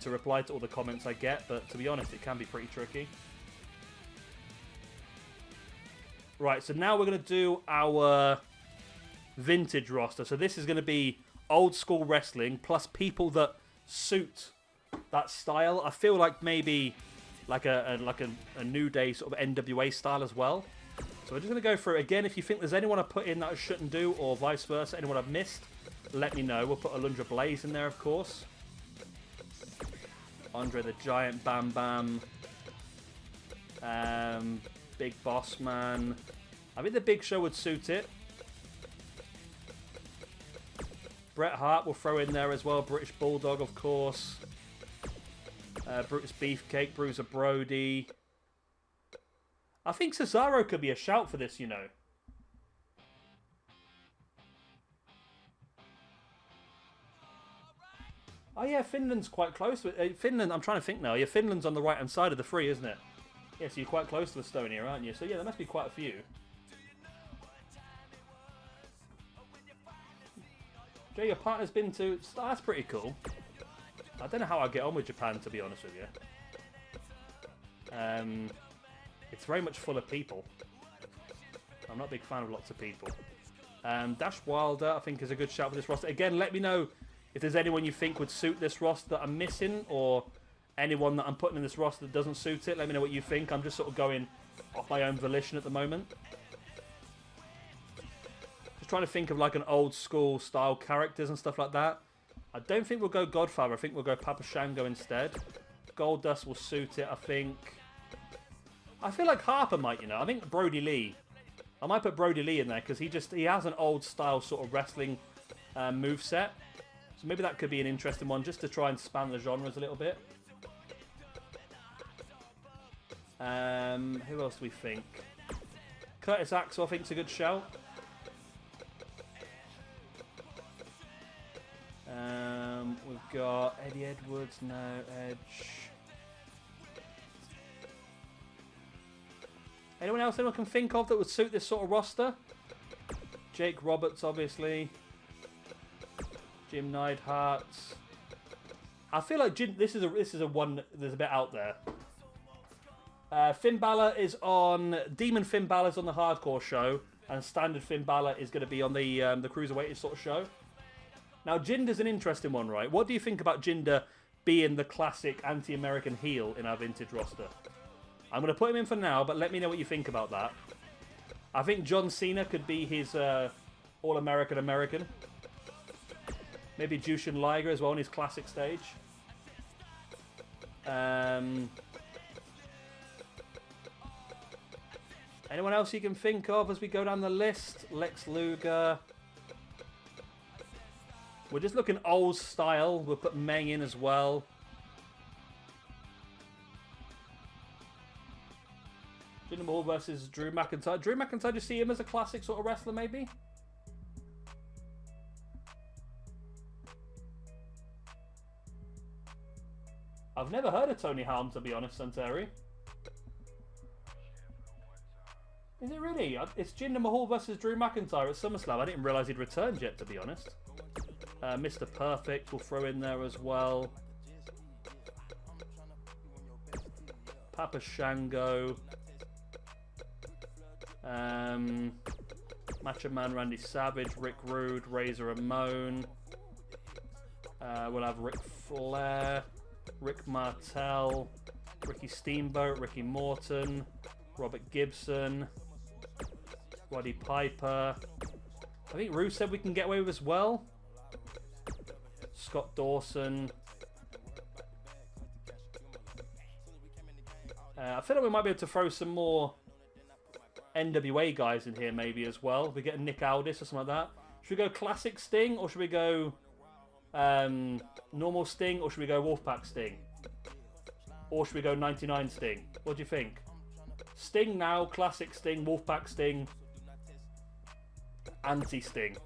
reply to all the comments I get, but to be honest, it can be pretty tricky. Right, so now we're going to do our vintage roster. So this is going to be old school wrestling plus people that suit that style. I feel like maybe like a New Day sort of NWA style as well. So we're just going to go through it again. If you think there's anyone I put in that I shouldn't do, or vice versa, anyone I've missed, let me know. We'll put Alundra Blaze in there, of course. Andre the Giant, Bam Bam. Big Boss Man. I think the Big Show would suit it. Bret Hart will throw in there as well. British Bulldog, of course. Brutus Beefcake, Bruiser Brody. I think Cesaro could be a shout for this, you know. Oh yeah, Finland's quite close to it. Finland, I'm trying to think now. Yeah, Finland's on the right-hand side of the three, isn't it? Yeah, so you're quite close to Estonia, aren't you? So yeah, there must be quite a few. Jay, your partner's been to... That's pretty cool. I don't know how I get on with Japan, to be honest with you. It's very much full of people. I'm not a big fan of lots of people. Dash Wilder, I think, is a good shout for this roster. Again, let me know if there's anyone you think would suit this roster that I'm missing, or anyone that I'm putting in this roster that doesn't suit it. Let me know what you think. I'm just sort of going off my own volition at the moment. Just trying to think of like an old school style characters and stuff like that. I don't think we'll go Godfather. I think we'll go Papa Shango instead. Goldust will suit it, I think. I feel like Harper might, you know. I think Brody Lee. I might put Brody Lee in there because he has an old style sort of wrestling moveset. So maybe that could be an interesting one just to try and span the genres a little bit. Who else do we think? Curtis Axel, I think, is a good shout. We've got Eddie Edwards, no, Edge. Anyone else anyone can think of that would suit this sort of roster? Jake Roberts, obviously. Jim Neidhart. I feel like this is a one that's a bit out there. Finn Balor is on... Demon Finn Balor's on the Hardcore show, and Standard Finn Balor is going to be on the Cruiserweight sort of show. Now, Jinder's an interesting one, right? What do you think about Jinder being the classic anti-American heel in our vintage roster? I'm going to put him in for now, but let me know what you think about that. I think John Cena could be his All-American American. Maybe Jushin Liger as well on his classic stage. Anyone else you can think of as we go down the list? Lex Luger. We're just looking old style. We'll put Meng in as well. Jinder Mahal versus Drew McIntyre. Drew McIntyre, do you see him as a classic sort of wrestler, maybe? I've never heard of Tony Khan, to be honest, Santeri. Is it really? It's Jinder Mahal versus Drew McIntyre at SummerSlam. I didn't realise he'd returned yet, to be honest. Mr. Perfect will throw in there as well. Papa Shango. Macho Man Randy Savage, Rick Rude, Razor Ramon. We'll have Ric Flair, Rick Martel, Ricky Steamboat, Ricky Morton, Robert Gibson, Roddy Piper. I think Rusev we can get away with as well. Scott Dawson. I feel like we might be able to throw some more NWA guys in here maybe as well. We get a Nick Aldis or something like that. Should we go classic Sting or should we go normal Sting or should we go Wolfpack Sting? Or should we go 99 Sting? What do you think? Sting now, classic Sting, Wolfpack Sting, anti-Sting.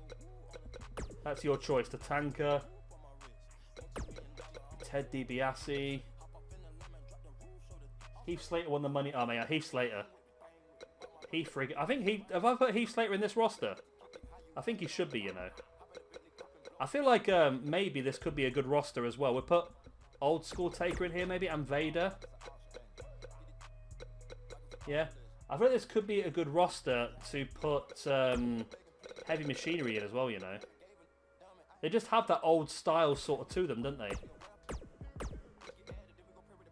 That's your choice. Tatanka, Ted DiBiase. Heath Slater won the money. Oh, man, Heath Slater. I think have I put Heath Slater in this roster? I think he should be, you know. I feel like maybe this could be a good roster as well. We'll put Old School Taker in here, maybe, and Vader. Yeah. I feel like this could be a good roster to put Heavy Machinery in as well, you know. They just have that old style sort of to them, don't they?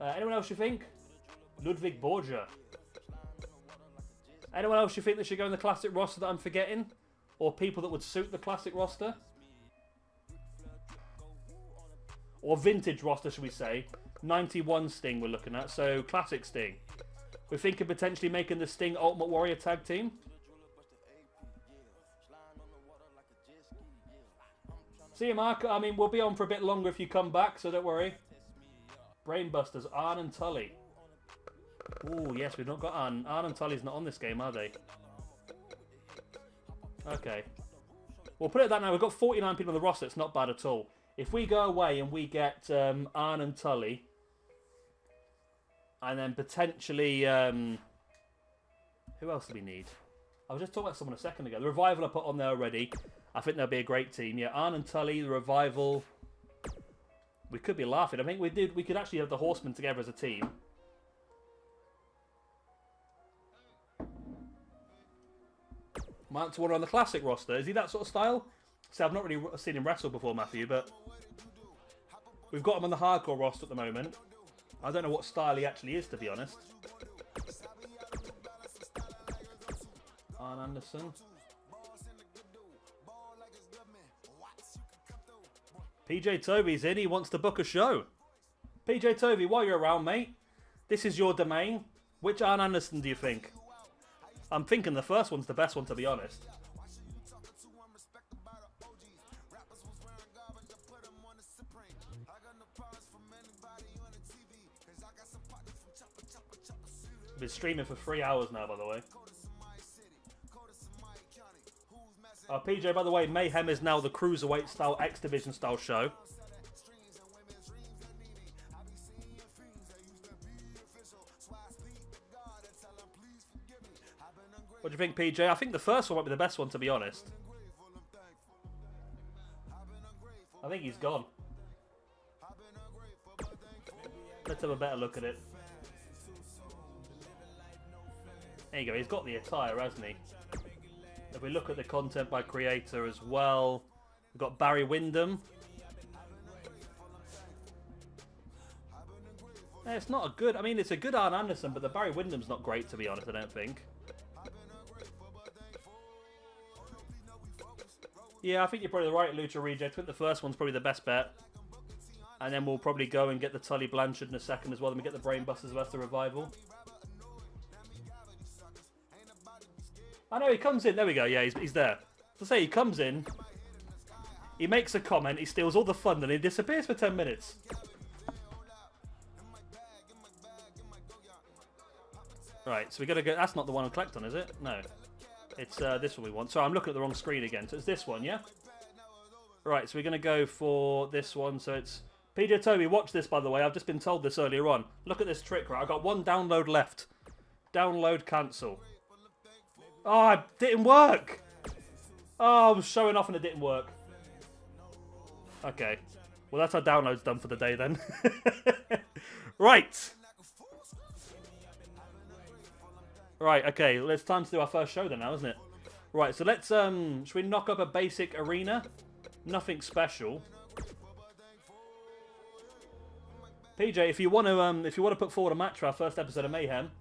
Anyone else you think? Ludwig Borgia. Anyone else you think that should go in the classic roster that I'm forgetting? Or people that would suit the classic roster? Or vintage roster, should we say. 91 Sting we're looking at. So, classic Sting. We're thinking potentially making the Sting Ultimate Warrior tag team. See you, Mark. I mean, we'll be on for a bit longer if you come back, so don't worry. Brainbusters, Arn and Tully. Ooh, yes, we've not got Arn. Arn and Tully's not on this game, are they? Okay. We'll put it that now. We've got 49 people on the roster. It's not bad at all. If we go away and we get Arn and Tully, and then potentially... who else do we need? I was just talking about someone a second ago. The Revival I put on there already. I think they'll be a great team. Yeah, Arn and Tully, the Revival. We could be laughing. I think we could actually have the Horsemen together as a team. Mark's one on the classic roster. Is he that sort of style? So I've not really seen him wrestle before, Matthew, but we've got him on the hardcore roster at the moment. I don't know what style he actually is, to be honest. Arn Anderson. PJ Toby's in. He wants to book a show. PJ Toby, while you're around, mate, this is your domain. Which Arn Anderson do you think? I'm thinking the first one's the best one, to be honest. I've been streaming for 3 hours now, by the way. PJ, by the way, Mayhem is now the Cruiserweight style, X Division style show. What do you think, PJ? I think the first one might be the best one, to be honest. I think he's gone. Let's have a better look at it. There you go, he's got the attire, hasn't he? If we look at the content by creator as well, we've got Barry Windham. It's not a good... I mean, it's a good Arn Anderson, but the Barry Windham's not great, to be honest, I don't think. Yeah, I think you're probably right, Lucha Reject. I think the first one's probably the best bet. And then we'll probably go and get the Tully Blanchard in a second as well. Then we get the Brainbusters versus the Revival. I know, he comes in. There we go. Yeah, he's there. To say, he comes in. He makes a comment. He steals all the fun. And he disappears for 10 minutes. Right, so we got to go... That's not the one I collect on, is it? No. It's this one we want. Sorry, I'm looking at the wrong screen again. So it's this one, yeah? Right, so we're going to go for this one. So it's... PJ Toby, watch this, by the way. I've just been told this earlier on. Look at this trick, right? I've got one download left. Download, cancel. Oh, it didn't work. Oh, I was showing off and it didn't work. Okay. Well, that's our downloads done for the day then. Right. Right, okay. Well, it's time to do our first show then now, isn't it? Right, so let's, should we knock up a basic arena? Nothing special. PJ, if you want to put forward a match for our first episode of Mayhem,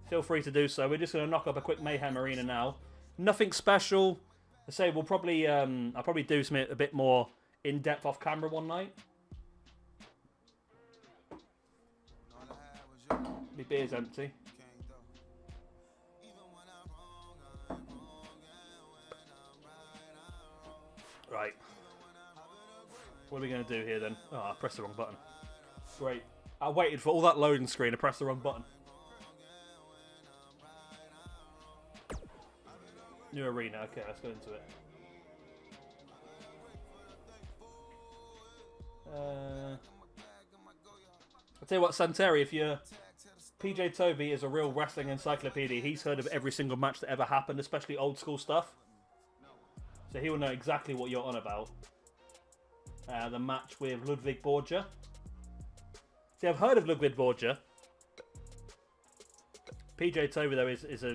feel free to do so. We're just going to knock up a quick Mayhem arena now. Nothing special. I say we'll probably I'll probably do something a bit more in depth off camera one night. My beer's empty. Right. What are we going to do here then? Oh, I pressed the wrong button. Great. I waited for all that loading screen to press the wrong button. New arena. Okay, let's go into it. I'll tell you what, Santeri, if you're PJ Tovey is a real wrestling encyclopedia. He's heard of every single match that ever happened, especially old school stuff. So he will know exactly what you're on about. The match with Ludwig Borgia. See, I've heard of Ludwig Borgia. PJ Tovey, though,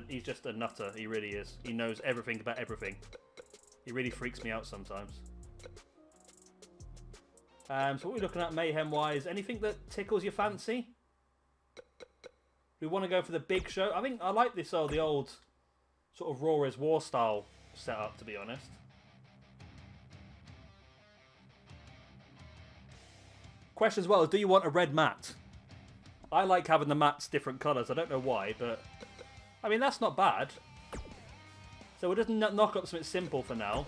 he's just a nutter. He really is. He knows everything about everything. He really freaks me out sometimes. So what are we looking at Mayhem-wise? Anything that tickles your fancy? We want to go for the big show. I think I like this the old sort of Raw is War style setup, to be honest. Question as well, do you want a red mat? I like having the mats different colours. I don't know why, but I mean, that's not bad. So we'll just knock up something simple for now.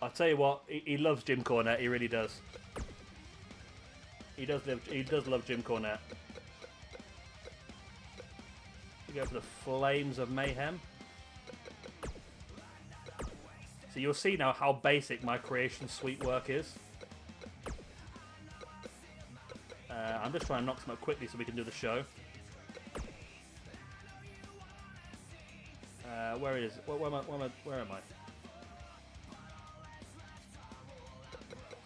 I'll tell you what, he loves Jim Cornette. He really does. He does love Jim Cornette. We go for the Flames of Mayhem. So you'll see now how basic my creation suite work is. I'm just trying to knock some up quickly so we can do the show. Where am I?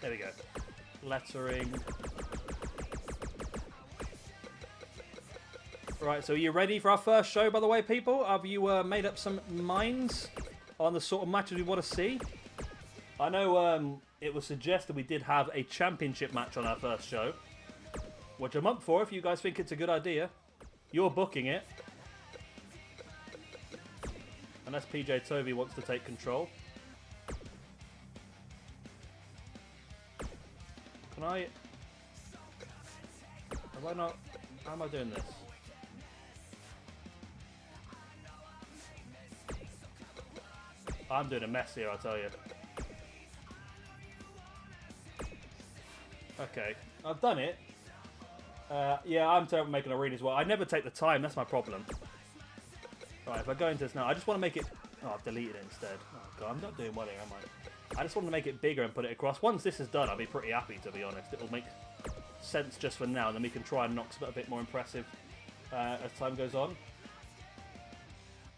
There we go. Lettering. Right, so are you ready for our first show, by the way, people? Have you made up some minds on the sort of matches we want to see? I know it was suggested we did have a championship match on our first show, which I'm up for if you guys think it's a good idea. You're booking it. Unless PJ Tovey wants to take control. Can I... Have I not... How am I doing this? I'm doing a mess here, I tell you. Okay, I've done it. Yeah, I'm terrible at making arenas as well. I never take the time, that's my problem. Right, if I go into this now, I just want to make it... Oh, I've deleted it instead. Oh god, I'm not doing well here, am I? I just want to make it bigger and put it across. Once this is done, I'll be pretty happy, to be honest. It'll make sense just for now, and then we can try and knock something a bit more impressive as time goes on.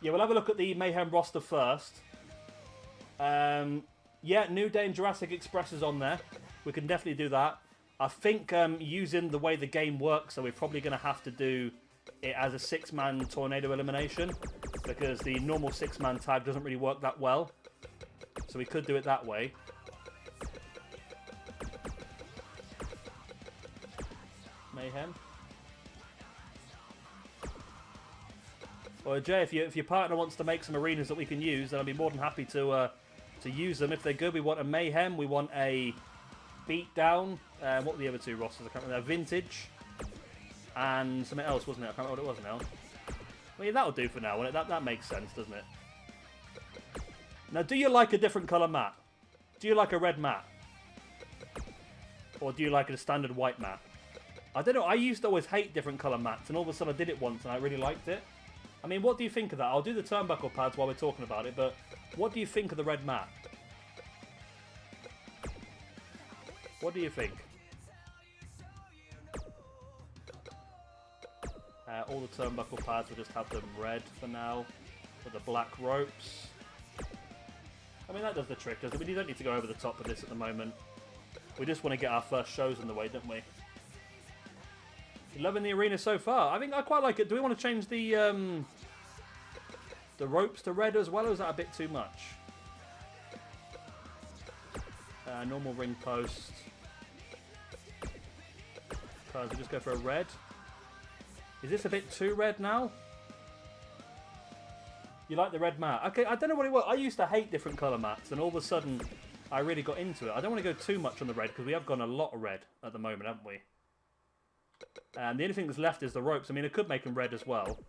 Yeah, we'll have a look at the Mayhem roster first. Yeah, New Day and Jurassic Express is on there. We can definitely do that. I think using the way the game works, so we're probably going to have to do it as a 6-man tornado elimination, because the normal 6-man tag doesn't really work that well. So we could do it that way. Mayhem. Or Jay, if your partner wants to make some arenas that we can use, then I'd be more than happy to use them if they're good. We want a Mayhem, we want a Beatdown. What were the other two rosters? I can't remember. Vintage. And something else, wasn't it? I can't remember what it was now. Well, yeah, that'll do for now, won't it? That makes sense, doesn't it? Now, do you like a different colour mat? Do you like a red mat? Or do you like a standard white mat? I don't know. I used to always hate different colour mats, and all of a sudden I did it once and I really liked it. I mean, what do you think of that? I'll do the turnbuckle pads while we're talking about it, but what do you think of the red mat? What do you think? All the turnbuckle pads, we'll just have them red for now, with the black ropes. I mean, that does the trick, doesn't it? We don't need to go over the top of this at the moment. We just want to get our first shows in the way, don't we? You're loving the arena so far. I think I quite like it. Do we want to change the ropes to red as well, or is that a bit too much? Normal ring post. Cards, we just go for a red. Is this a bit too red now? You like the red mat? Okay, I don't know what it was. I used to hate different colour mats, and all of a sudden, I really got into it. I don't want to go too much on the red, because we have gone a lot of red at the moment, haven't we? And the only thing that's left is the ropes. I mean, it could make them red as well.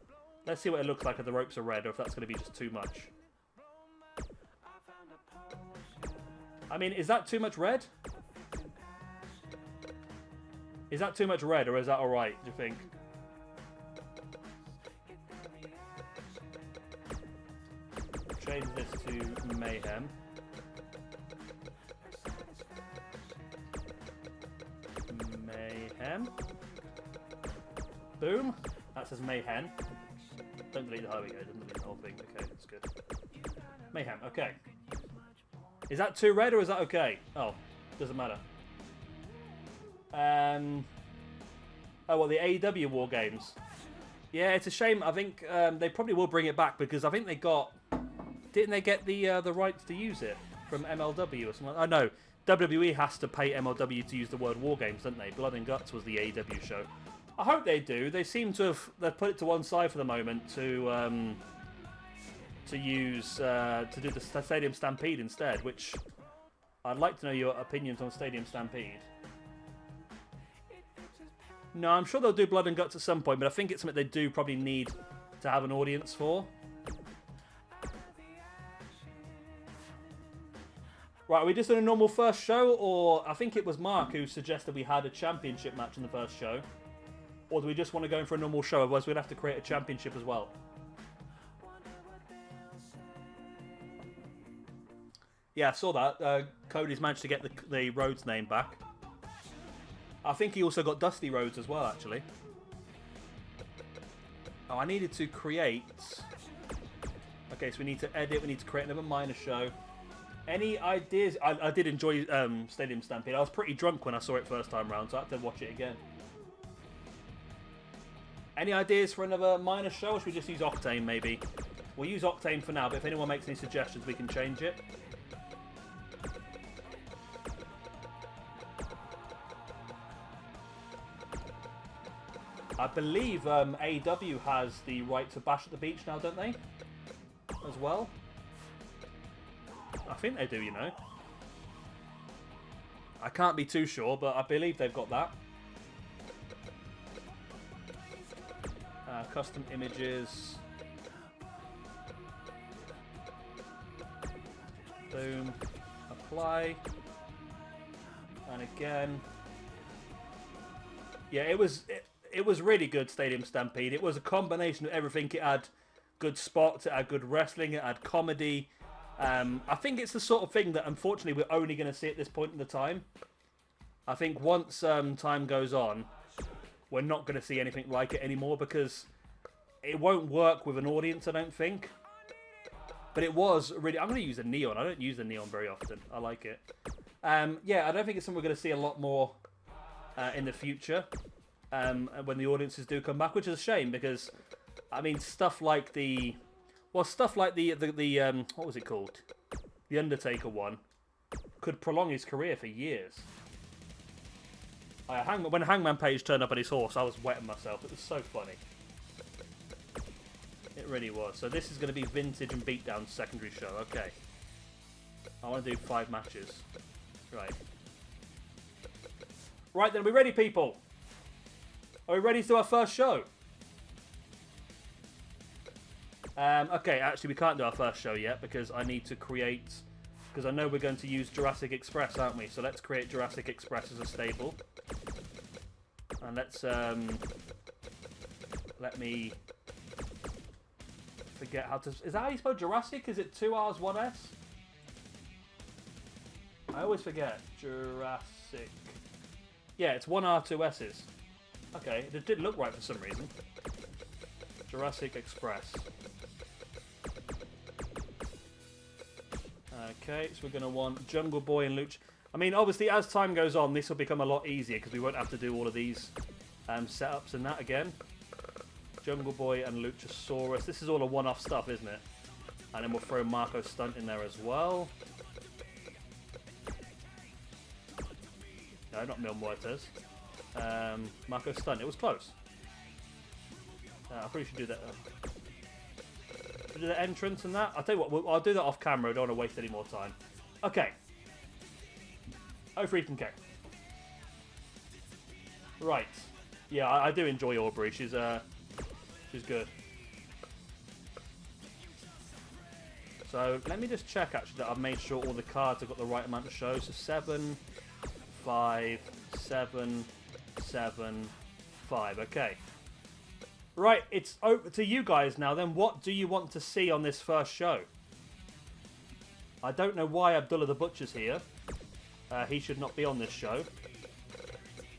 Let's see what it looks like if the ropes are red, or if that's going to be just too much. I mean, is that too much red? Is that too much red, or is that alright, do you think? Change this to Mayhem. Mayhem. Boom. That says Mayhem. Don't delete the... Oh, we go. Doesn't delete the whole thing. Okay, that's good. Mayhem. Okay. Is that too red or is that okay? Oh, doesn't matter. Oh, well, the AEW War Games. Yeah, it's a shame. I think they probably will bring it back because I think they got... Didn't they get the rights to use it from MLW or something? Oh, no. WWE has to pay MLW to use the word War Games, don't they? Blood and Guts was the AEW show. I hope they do. They seem to have... They've put it to one side for the moment to use... to do the Stadium Stampede instead, which... I'd like to know your opinions on Stadium Stampede. No, I'm sure they'll do Blood and Guts at some point, but I think it's something they do probably need to have an audience for. Right, are we just doing a normal first show, or I think it was Mark who suggested we had a championship match in the first show? Or do we just want to go in for a normal show, otherwise we'd have to create a championship as well? Yeah, I saw that. Cody's managed to get the Rhodes name back. I think he also got Dusty Rhodes as well, actually. Oh, I needed to create... Okay, so we need to edit, we need to create another minor show. Any ideas? I did enjoy Stadium Stampede. I was pretty drunk when I saw it first time round, so I had to watch it again. Any ideas for another minor show, or should we just use Octane, maybe? We'll use Octane for now, but if anyone makes any suggestions, we can change it. I believe AEW has the right to bash at the beach now, don't they? As well? I think they do, you know. I can't be too sure, but I believe they've got that. Custom images. Boom. Apply. And again. Yeah, it was really good, Stadium Stampede. It was a combination of everything. It had good spots, it had good wrestling, it had comedy. I think it's the sort of thing that, unfortunately, we're only going to see at this point in the time. I think once time goes on, we're not going to see anything like it anymore because it won't work with an audience, I don't think. But it was really... I'm going to use a neon. I don't use the neon very often. I like it. Yeah, I don't think it's something we're going to see a lot more in the future. When the audiences do come back, which is a shame because, I mean, stuff like the... Well, stuff like the what was it called? The Undertaker one could prolong his career for years. When Hangman Page turned up on his horse, I was wetting myself. It was so funny. It really was. So this is going to be Vintage and Beatdown secondary show. Okay. I want to do 5 matches. Right. Right then, are we ready, people? Are we ready to do our first show? Okay, actually we can't do our first show yet because I need to create... Because I know we're going to use Jurassic Express, aren't we? So let's create Jurassic Express as a stable. And let's... let me... forget how to... Is that how you spell Jurassic? Is it 2 R's, 1 S? I always forget. Jurassic... Yeah, it's 1 R, 2 S's. Okay, it didn't look right for some reason. Jurassic Express. Okay, so we're going to want Jungle Boy and Lucha. I mean, obviously, as time goes on, this will become a lot easier because we won't have to do all of these setups and that again. Jungle Boy and Luchasaurus. This is all a one-off stuff, isn't it? And then we'll throw Marco Stunt in there as well. No, not Mil Muertes. Marco Stunt. It was close. I probably should do that. Do the entrance and that. I'll tell you what. I'll do that off camera. I don't want to waste any more time. Okay. Oh, freaking K. Right. Yeah, I do enjoy Aubrey. She's good. So let me just check actually that I've made sure all the cards have got the right amount of shows. So 7, 5, 7, 7, 5. Okay. Right, it's over to you guys now then. What do you want to see on this first show? I don't know why Abdullah the Butcher's here. He should not be on this show.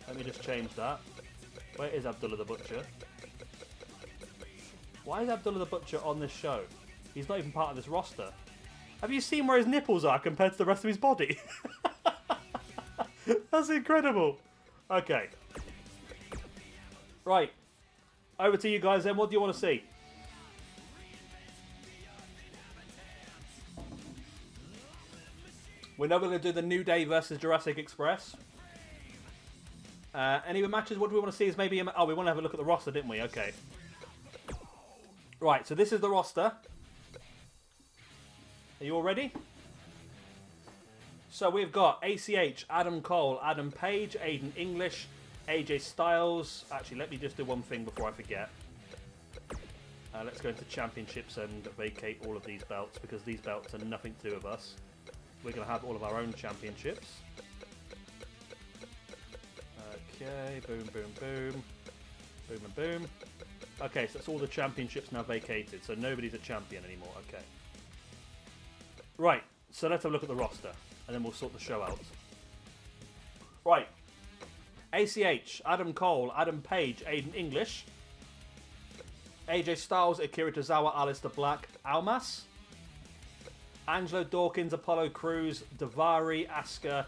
Let me just change that. Where is Abdullah the Butcher? Why is Abdullah the Butcher on this show? He's not even part of this roster. Have you seen where his nipples are compared to the rest of his body? That's incredible. Okay. Right. Over to you guys then. What do you want to see? We know we're going to do the New Day versus Jurassic Express. Any matches? What do we want to see is maybe... Oh, we want to have a look at the roster, didn't we? Okay. Right, so this is the roster. Are you all ready? So we've got ACH, Adam Cole, Adam Page, Aiden English, AJ Styles. Actually, let me just do one thing before I forget. Let's go into championships and vacate all of these belts because these belts are nothing to do with us. We're going to have all of our own championships. Okay, boom, boom, boom. Boom and boom. Okay, so that's all the championships now vacated, so nobody's a champion anymore. Okay. Right, so let's have a look at the roster, and then we'll sort the show out. Right. ACH, Adam Cole, Adam Page, Aiden English. AJ Styles, Akira Tozawa, Aleister Black, Almas. Angelo Dawkins, Apollo Crews, Daivari, Asuka,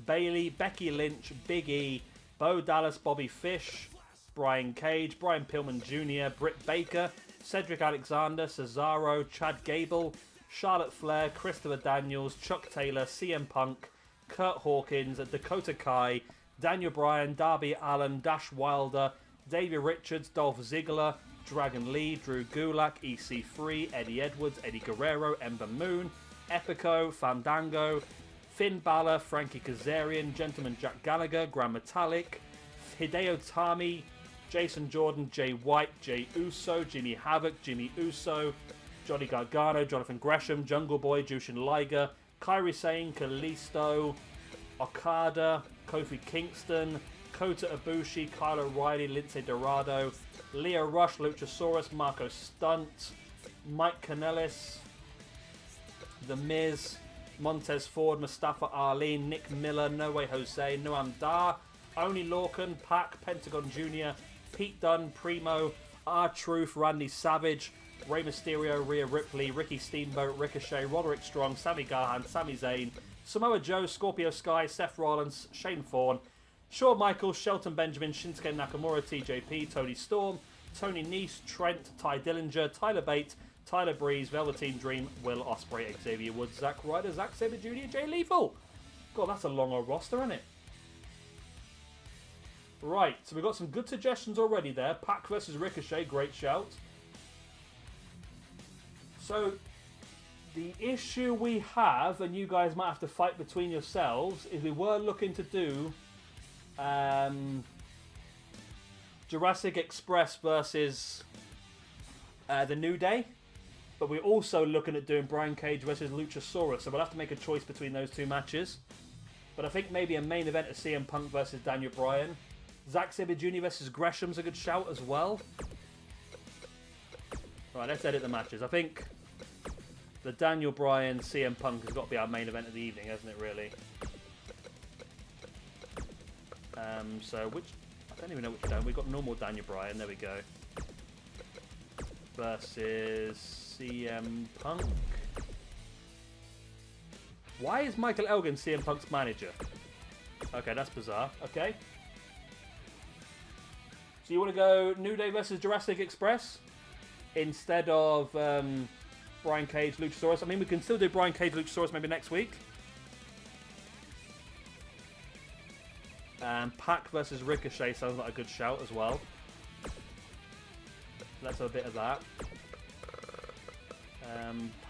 Bailey, Becky Lynch, Big E, Bo Dallas, Bobby Fish, Brian Cage, Brian Pillman Jr., Britt Baker, Cedric Alexander, Cesaro, Chad Gable, Charlotte Flair, Christopher Daniels, Chuck Taylor, CM Punk, Kurt Hawkins, Dakota Kai, Daniel Bryan, Darby Allin, Dash Wilder, Davey Richards, Dolph Ziggler, Dragon Lee, Drew Gulak, EC3, Eddie Edwards, Eddie Guerrero, Ember Moon, Epico, Fandango, Finn Balor, Frankie Kazarian, Gentleman Jack Gallagher, Grand Metalik, Hideo Itami, Jason Jordan, Jay White, Jay Uso, Jimmy Havoc, Jimmy Uso, Johnny Gargano, Jonathan Gresham, Jungle Boy, Jushin Liger, Kairi Sane, Kalisto, Okada, Kofi Kingston, Kota Ibushi, Kyle O'Reilly, Lindsay Dorado, Leo Rush, Luchasaurus, Marco Stunt, Mike Kanellis, The Miz, Montez Ford, Mustafa Ali, Nick Miller, No Way Jose, Noam Dar, Oni Lorcan, Pac, Pentagon Jr., Pete Dunne, Primo, R-Truth, Randy Savage, Rey Mysterio, Rhea Ripley, Ricky Steamboat, Ricochet, Roderick Strong, Sami Zayn, Sami Zayn, Samoa Joe, Scorpio Sky, Seth Rollins, Shane Thorne, Shawn Michaels, Shelton Benjamin, Shinsuke Nakamura, TJP, Tony Storm, Tony Nese, Trent, Ty Dillinger, Tyler Bate, Tyler Breeze, Velveteen Dream, Will Ospreay, Xavier Woods, Zack Ryder, Zack Sabre Jr., Jay Lethal. God, that's a long old roster, isn't it? Right, so we've got some good suggestions already there. Pac versus Ricochet, great shout. So, the issue we have, and you guys might have to fight between yourselves, is we were looking to do Jurassic Express versus the New Day. But we're also looking at doing Brian Cage versus Luchasaurus. So we'll have to make a choice between those two matches. But I think maybe a main event of CM Punk versus Daniel Bryan. Zack Sabre Jr. versus Gresham's a good shout as well. Right, let's edit the matches. I think the Daniel Bryan CM Punk has got to be our main event of the evening, hasn't it, really? So which... I don't even know which Dan. We've got normal Daniel Bryan. There we go. Versus CM Punk. Why is Michael Elgin CM Punk's manager? Okay, that's bizarre. Okay. So you want to go New Day versus Jurassic Express instead of Brian Cage, Luchasaurus? I mean, we can still do Brian Cage, Luchasaurus maybe next week. Pac versus Ricochet sounds like a good shout as well. Let's have a bit of that.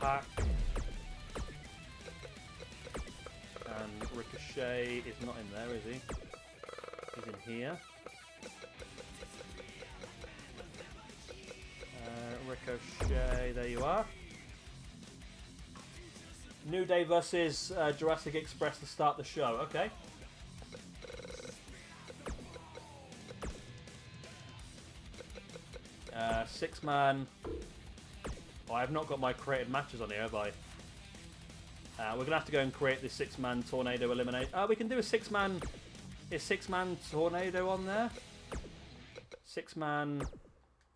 Pac and Ricochet is not in there, is he? He's in here. Ricochet, there you are. New Day versus Jurassic Express to start the show. Okay. Six-man. Oh, I have not got my created matches on here, have I? We're going to have to go and create this six-man tornado eliminate. We can do a six-man tornado on there. 6-man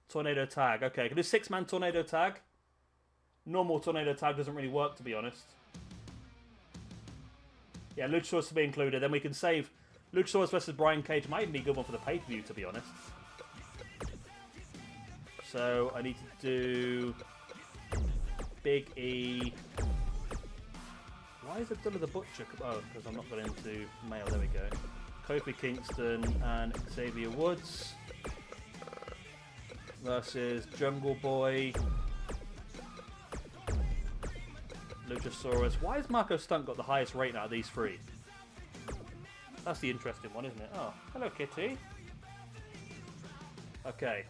tornado tag. Okay, can do 6-man tornado tag. Normal tornado tag doesn't really work, to be honest. Yeah, Luchasaurus to be included. Then we can save Luchasaurus versus Brian Cage. Might even be a good one for the pay-per-view, to be honest. So I need to do Big E. Why is Abdullah the Butcher? Oh, because I'm not going into mail. There we go. Kofi Kingston and Xavier Woods versus Jungle Boy, Luchasaurus. Why has Marco Stunt got the highest rating out of these three? That's the interesting one, isn't it? Oh, hello, Kitty. Okay.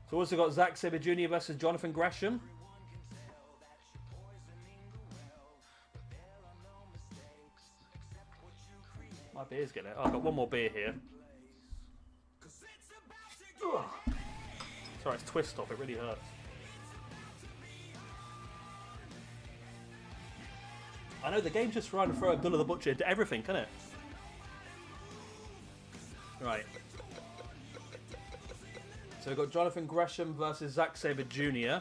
So also got Zack Sabre Jr. versus Jonathan Gresham. My beer's getting it. Oh, I've got one more beer here. Ugh. Sorry, it's twist off. It really hurts. I know the game's just trying to throw Abdullah the Butcher into everything, can it? Right. So we've got Jonathan Gresham versus Zack Sabre Jr.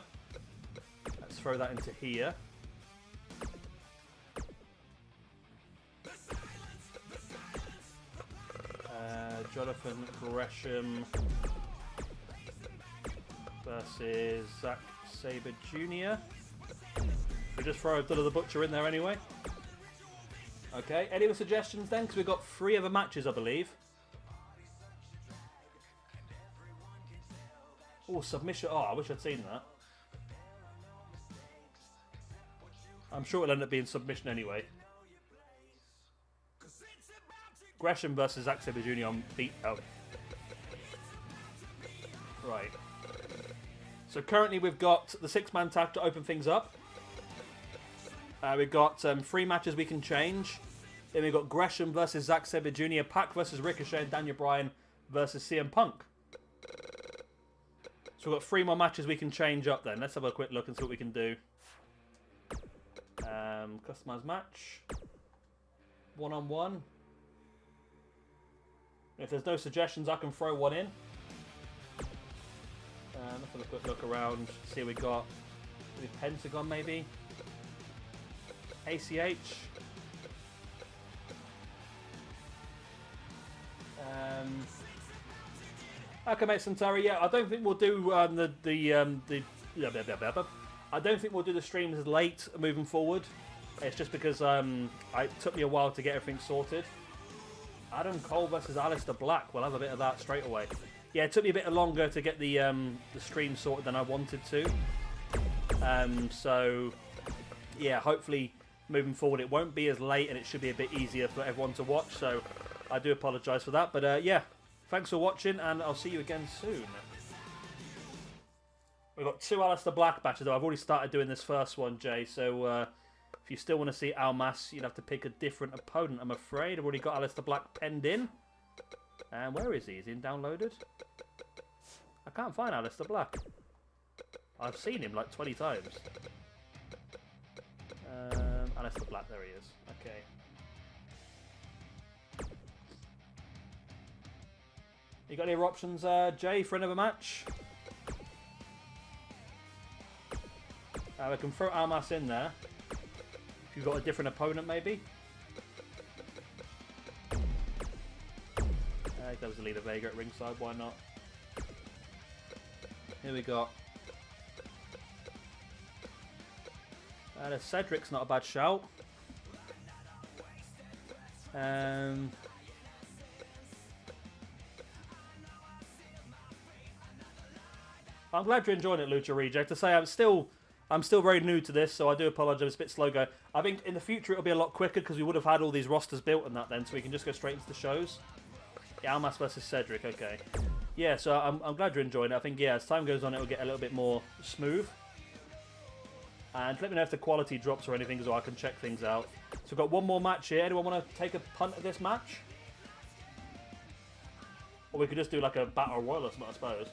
Let's throw that into here. Jonathan Gresham versus Zack Sabre Jr. We just throw Abdullah the Butcher in there anyway. Okay, any other suggestions then? Because we've got 3 other matches, I believe. Oh, submission. Oh, I wish I'd seen that. I'm sure it'll end up being submission anyway. Gresham versus Zack Sabre Jr. on Beatdown. Right. So currently we've got the 6-man tag to open things up. We've got 3 matches we can change. Then we've got Gresham versus Zack Sabre Jr. Pac versus Ricochet and Daniel Bryan versus CM Punk. So we've got 3 more matches we can change up then. Let's have a quick look and see what we can do. Customize match. 1-on-1. If there's no suggestions, I can throw one in. Let's have a quick look around. See what we got. Maybe Pentagon, maybe. ACH. Okay, mate, Santari. Yeah, I don't think we'll do I don't think we'll do the streams as late moving forward. It's just because it took me a while to get everything sorted. Adam Cole versus Aleister Black. We'll have a bit of that straight away. Yeah, it took me a bit longer to get the stream sorted than I wanted to. So, yeah, hopefully moving forward it won't be as late and it should be a bit easier for everyone to watch. So, I do apologise for that. But, yeah, thanks for watching and I'll see you again soon. We've got 2 Aleister Black matches, though. I've already started doing this first one, Jay. So, if you still want to see Almas, you'd have to pick a different opponent, I'm afraid. I've already got Aleister Black penned in. And where is he? Is he downloaded? I can't find Aleister Black. I've seen him like 20 times. Aleister Black, there he is. Okay. You got any other options, Jay, for another match? We can throw Almas in there. If you've got a different opponent, maybe. That was the leader Vega at ringside, why not? Here we got. Cedric's not a bad shout. I'm glad you're enjoying it, Lucha Reject. To say I'm still very new to this, so I do apologise. It's a bit slow go. I think in the future it'll be a lot quicker because we would have had all these rosters built and that then, so we can just go straight into the shows. Yeah, Almas versus Cedric, okay. Yeah, so I'm glad you're enjoying it. I think, yeah, as time goes on, it'll get a little bit more smooth. And let me know if the quality drops or anything so I can check things out. So we've got one more match here. Anyone want to take a punt at this match? Or we could just do like a battle royal or something, I suppose.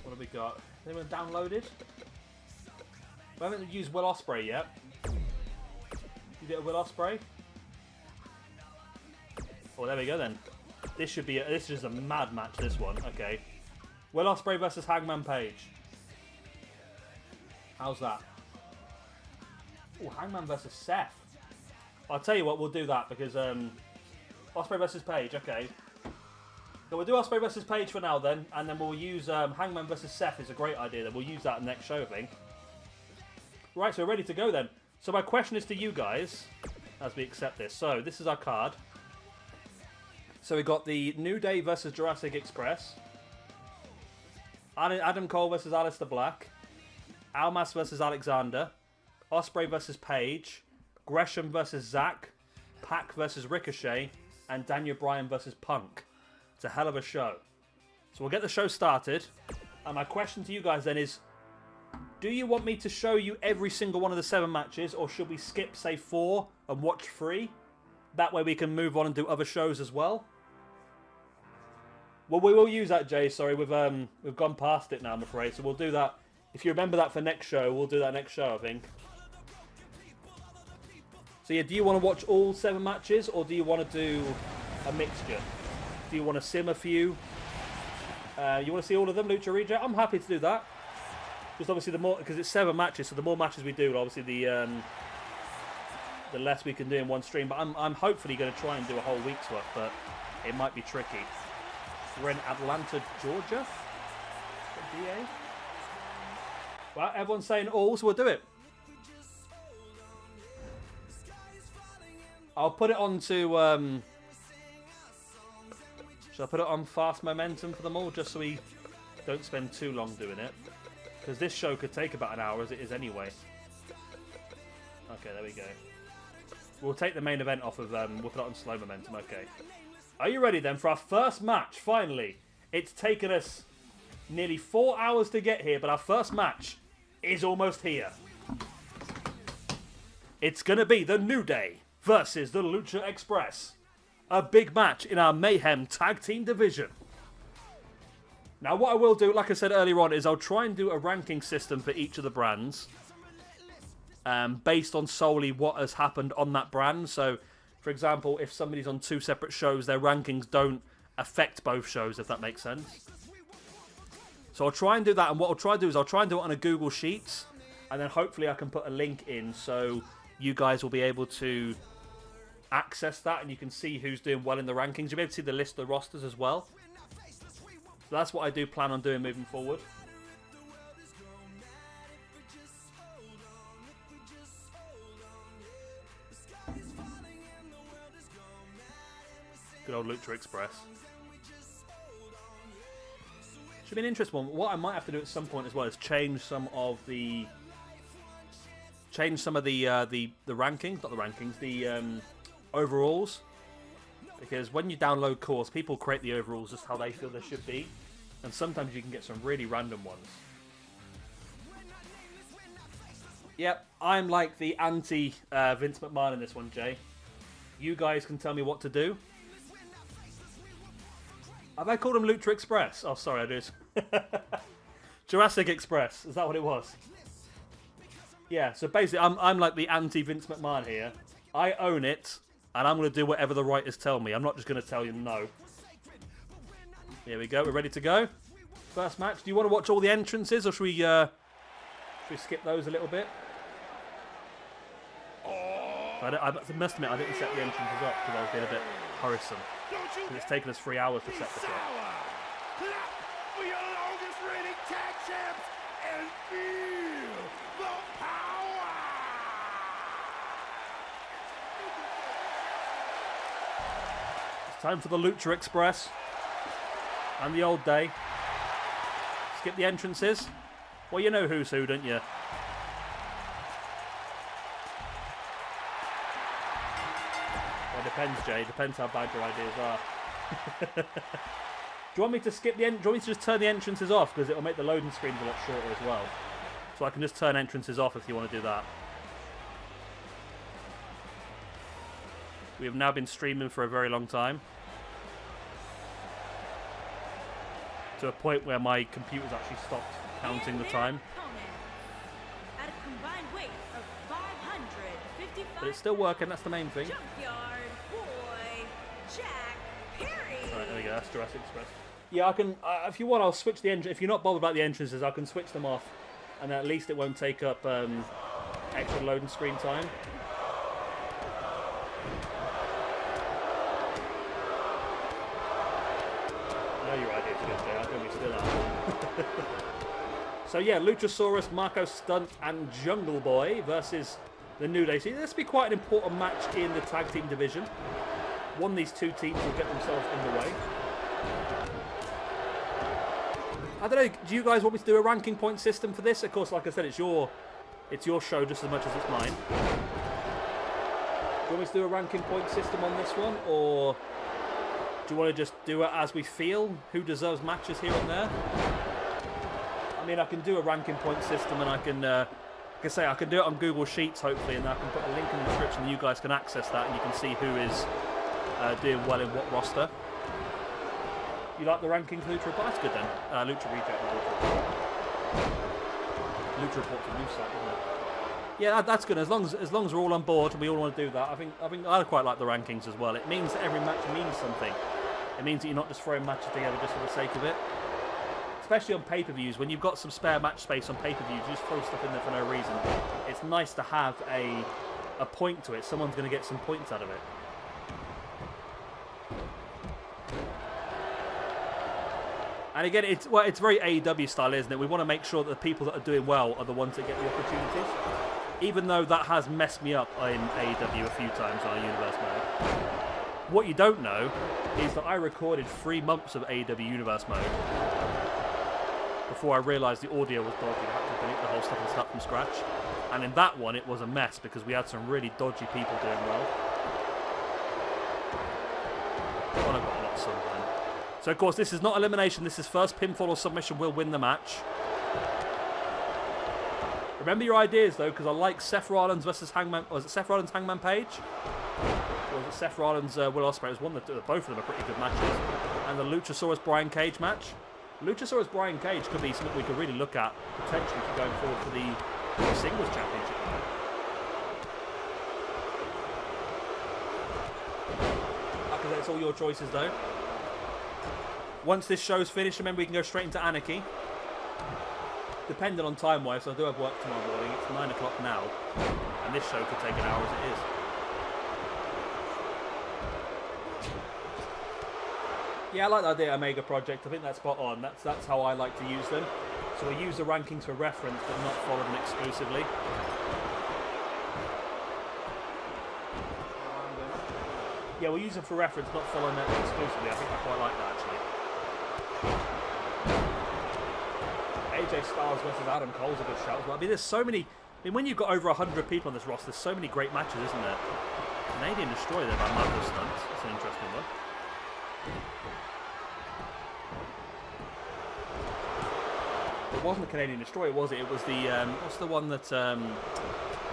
What have we got? Anyone downloaded? We haven't used Will Ospreay yet. You get a Will Ospreay? Oh, there we go then. This should be this is just a mad match, this one. Okay. Will Ospreay versus Hangman Page. How's that? Oh, Hangman versus Seth. I'll tell you what, we'll do that because Ospreay versus Page, okay. So we'll do Ospreay versus Page for now then, and then we'll use Hangman versus Seth is a great idea. Then we'll use that in the next show, I think. Right, so we're ready to go then. So my question is to you guys, as we accept this. So this is our card. So we got the New Day versus Jurassic Express, Adam Cole versus Aleister Black, Almas versus Alexander, Ospreay versus Page, Gresham versus Zack, Pac versus Ricochet, and Daniel Bryan versus Punk. It's a hell of a show. So we'll get the show started. And my question to you guys then is, do you want me to show you every single one of the 7 matches, or should we skip, say, 4 and watch 3? That way we can move on and do other shows as well. Well, we will use that, Jay. Sorry, we've gone past it now, I'm afraid. So we'll do that. If you remember that for next show, we'll do that next show, I think. So yeah, do you want to watch all 7 matches, or do you want to do a mixture? Do you want to sim a few? You want to see all of them, Lucha Reject? I'm happy to do that. Just obviously the more, because it's 7 matches, so the more matches we do, obviously the less we can do in one stream. But I'm hopefully going to try and do a whole week's worth, but it might be tricky. We're in Atlanta, Georgia. DA. Well, everyone's saying all, so we'll do it. I'll put it on to. Shall I put it on fast momentum for them all, just so we don't spend too long doing it? Because this show could take about an hour, as it is anyway. Okay, there we go. We'll take the main event off of. We'll put it on slow momentum. Okay. Are you ready then for our first match? Finally, it's taken us nearly 4 hours to get here, but our first match is almost here. It's gonna be the New Day versus the Lucha Express. A big match in our Mayhem Tag Team Division. Now what I will do, like I said earlier on, is I'll try and do a ranking system for each of the brands. Based on solely what has happened on that brand. So, for example, if somebody's on 2 separate shows, their rankings don't affect both shows, if that makes sense. So I'll try and do that, and what I'll try to do is I'll try and do it on a Google Sheets, and then hopefully I can put a link in so you guys will be able to access that, and you can see who's doing well in the rankings. You'll be able to see the list of the rosters as well. So that's what I do plan on doing moving forward. Good old Lucha Express. Should be an interesting one. What I might have to do at some point as well is change some of the rankings, not the rankings, the overalls. Because when you download course, people create the overalls just how they feel they should be, and sometimes you can get some really random ones. Yep, I'm like the anti Vince McMahon in this one, Jay. You guys can tell me what to do. Have I called him Lucha Express? Oh, sorry, I did. Jurassic Express. Is that what it was? Yeah, so basically, I'm like the anti-Vince McMahon here. I own it, and I'm going to do whatever the writers tell me. I'm not just going to tell you no. Here we go. We're ready to go. First match. Do you want to watch all the entrances, or should we skip those a little bit? I must admit, I didn't set the entrances up because I was being a bit hurriesome. It's taken us 3 hours to set this up. Clap for your longest reigning tag champs and feel the power. It's time for the Lucha Express and the old day. Skip the entrances. Well, you know who's who, don't you? Well, depends, Jay. Depends how bad your ideas are. Do you want me to skip the do you want me to just turn the entrances off, because it'll make the loading screens a lot shorter as well? So I can just turn entrances off if you want to do that. We have now been streaming for a very long time, to a point where my computer's actually stopped counting the time. At a combined But it's still working, that's the main thing. Junkyard Boy Jack Perry. Alright, there we go, that's Jurassic Express. Yeah, I can, if you want, I'll switch the entrance. If you're not bothered about the entrances, I can switch them off. And at least it won't take up extra loading screen time. I know your idea's good there, I think we still are. So yeah, Luchasaurus, Marco Stunt, and Jungle Boy versus the New Day. See, this will be quite an important match in the tag team division. One of these two teams will get themselves in the way. I don't know, do you guys want me to do a ranking point system for this? Of course, like I said, it's your show just as much as it's mine. Do you want me to do a ranking point system on this one? Or do you want to just do it as we feel? Who deserves matches here and there? I mean, I can do a ranking point system, and I can I can do it on Google Sheets, hopefully, and I can put a link in the description, and you guys can access that, and you can see who is doing well in what roster. You like the rankings, Lucha Report? That's good then. Lucha Reject. Lucha Report's a new site, isn't it? Yeah, that's good. As long as we're all on board and we all want to do that, I think I quite like the rankings as well. It means that every match means something. It means that you're not just throwing matches together just for the sake of it. Especially on pay-per-views, when you've got some spare match space on pay-per-views, you just throw stuff in there for no reason. It's nice to have a point to it. Someone's going to get some points out of it. And again, it's very AEW style, isn't it? We want to make sure that the people that are doing well are the ones that get the opportunities. Even though that has messed me up in AEW a few times on a Universe mode. What you don't know is that I recorded 3 months of AEW Universe mode before I realised the audio was dodgy. I had to delete the whole stuff and start from scratch. And in that one, it was a mess because we had some really dodgy people doing well. Well, I got a lot of sunburn. So, of course, this is not elimination. This is first pinfall or submission will win the match. Remember your ideas, though, because I like Seth Rollins versus Hangman... Was it Seth Rollins, Hangman Page? Or was it Seth Rollins, Will Ospreay? It was one that both of them are pretty good matches. And the Luchasaurus Brian Cage match. Luchasaurus Brian Cage could be something we could really look at, potentially, for going forward for the singles championship. Like I said, it's all your choices, though. Once this show's finished, remember we can go straight into Anarchy. Depending on time-wise, so I do have work tomorrow morning. It's 9 o'clock now, and this show could take an hour as it is. Yeah, I like the idea of Omega Project. I think that's spot on. That's how I like to use them. So we use the rankings for reference, but not follow them exclusively. Yeah, we'll use them for reference, not following them exclusively. I think I quite like that, actually. AJ Styles versus Adam Cole's a good shout as well. I mean, there's so many... I mean, when you've got over 100 people on this roster, there's so many great matches, isn't there? Canadian Destroyer there by Marco Stunt. That's an interesting one. It wasn't the Canadian Destroyer, was it? It was the... what's the one that Adam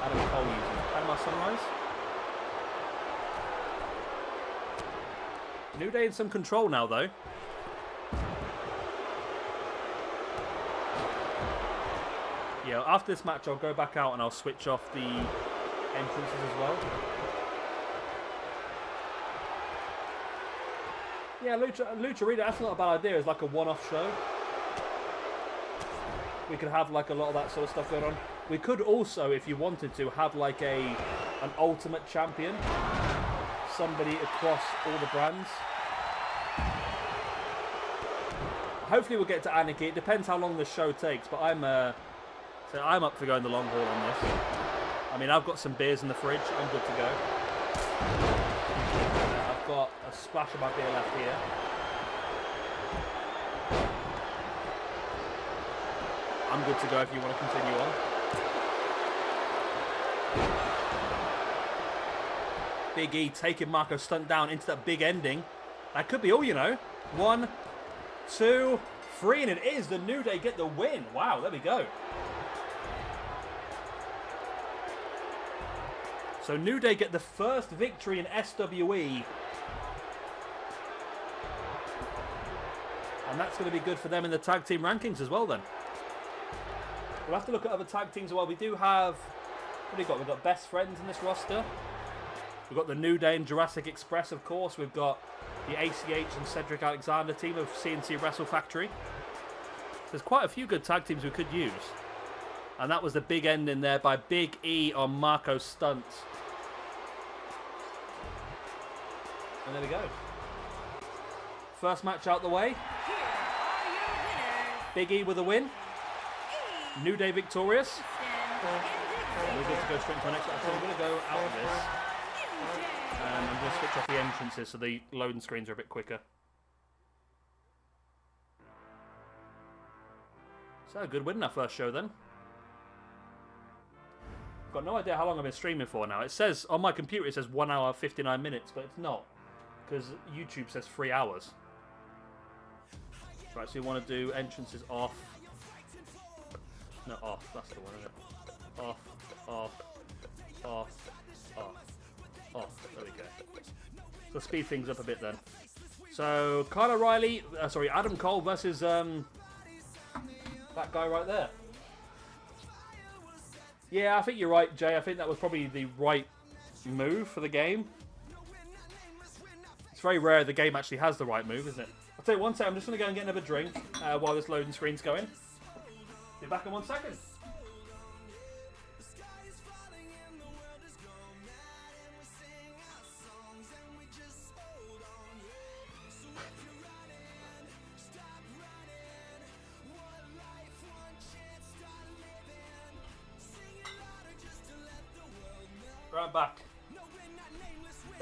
Cole uses? Panama Sunrise? New Day in some control now, though. Yeah, after this match, I'll go back out and I'll switch off the entrances as well. Yeah, Lucha Arena, that's not a bad idea. It's like a one-off show. We could have like a lot of that sort of stuff going on. We could also, if you wanted to, have like an ultimate champion. Somebody across all the brands. Hopefully we'll get to Anarchy. It depends how long the show takes, but I'm up for going the long haul on this. I mean, I've got some beers in the fridge. I'm good to go. I've got a splash of my beer left here. I'm good to go if you want to continue on. Big E taking Marco Stunt down into that big ending. That could be all, you know. 1, 2, 3, and it is. The New Day get the win. Wow, there we go. So New Day get the first victory in SWE. And that's going to be good for them in the tag team rankings as well then. We'll have to look at other tag teams as well. We do have What do you got? We've got Best Friends in this roster. We've got the New Day and Jurassic Express, of course. We've got the ACH and Cedric Alexander team of CNC Wrestle Factory. There's quite a few good tag teams we could use. And that was the big ending there by Big E on Marco Stunt. And there we go. First match out the way. Here are your winners. Big E with a win. New Day victorious. And We're good to go straight into our next match. So we're going to go out of this. And I'm going to switch off the entrances so the loading screens are a bit quicker. So, a good win in our first show then. Got no idea how long I've been streaming for now. It says, on my computer it says 1 hour 59 minutes, but it's not. Because YouTube says 3 hours. Right, so you want to do entrances off. No, off. That's the one, isn't it? Off, off, off, off, off. There we go. So speed things up a bit then. So, Kyle O'Reilly, Adam Cole versus that guy right there. Yeah, I think you're right, Jay. I think that was probably the right move for the game. It's very rare the game actually has the right move, isn't it? I'll tell you one second, I'm just going to go and get another drink while this loading screen's going. Be back in 1 second. Right back.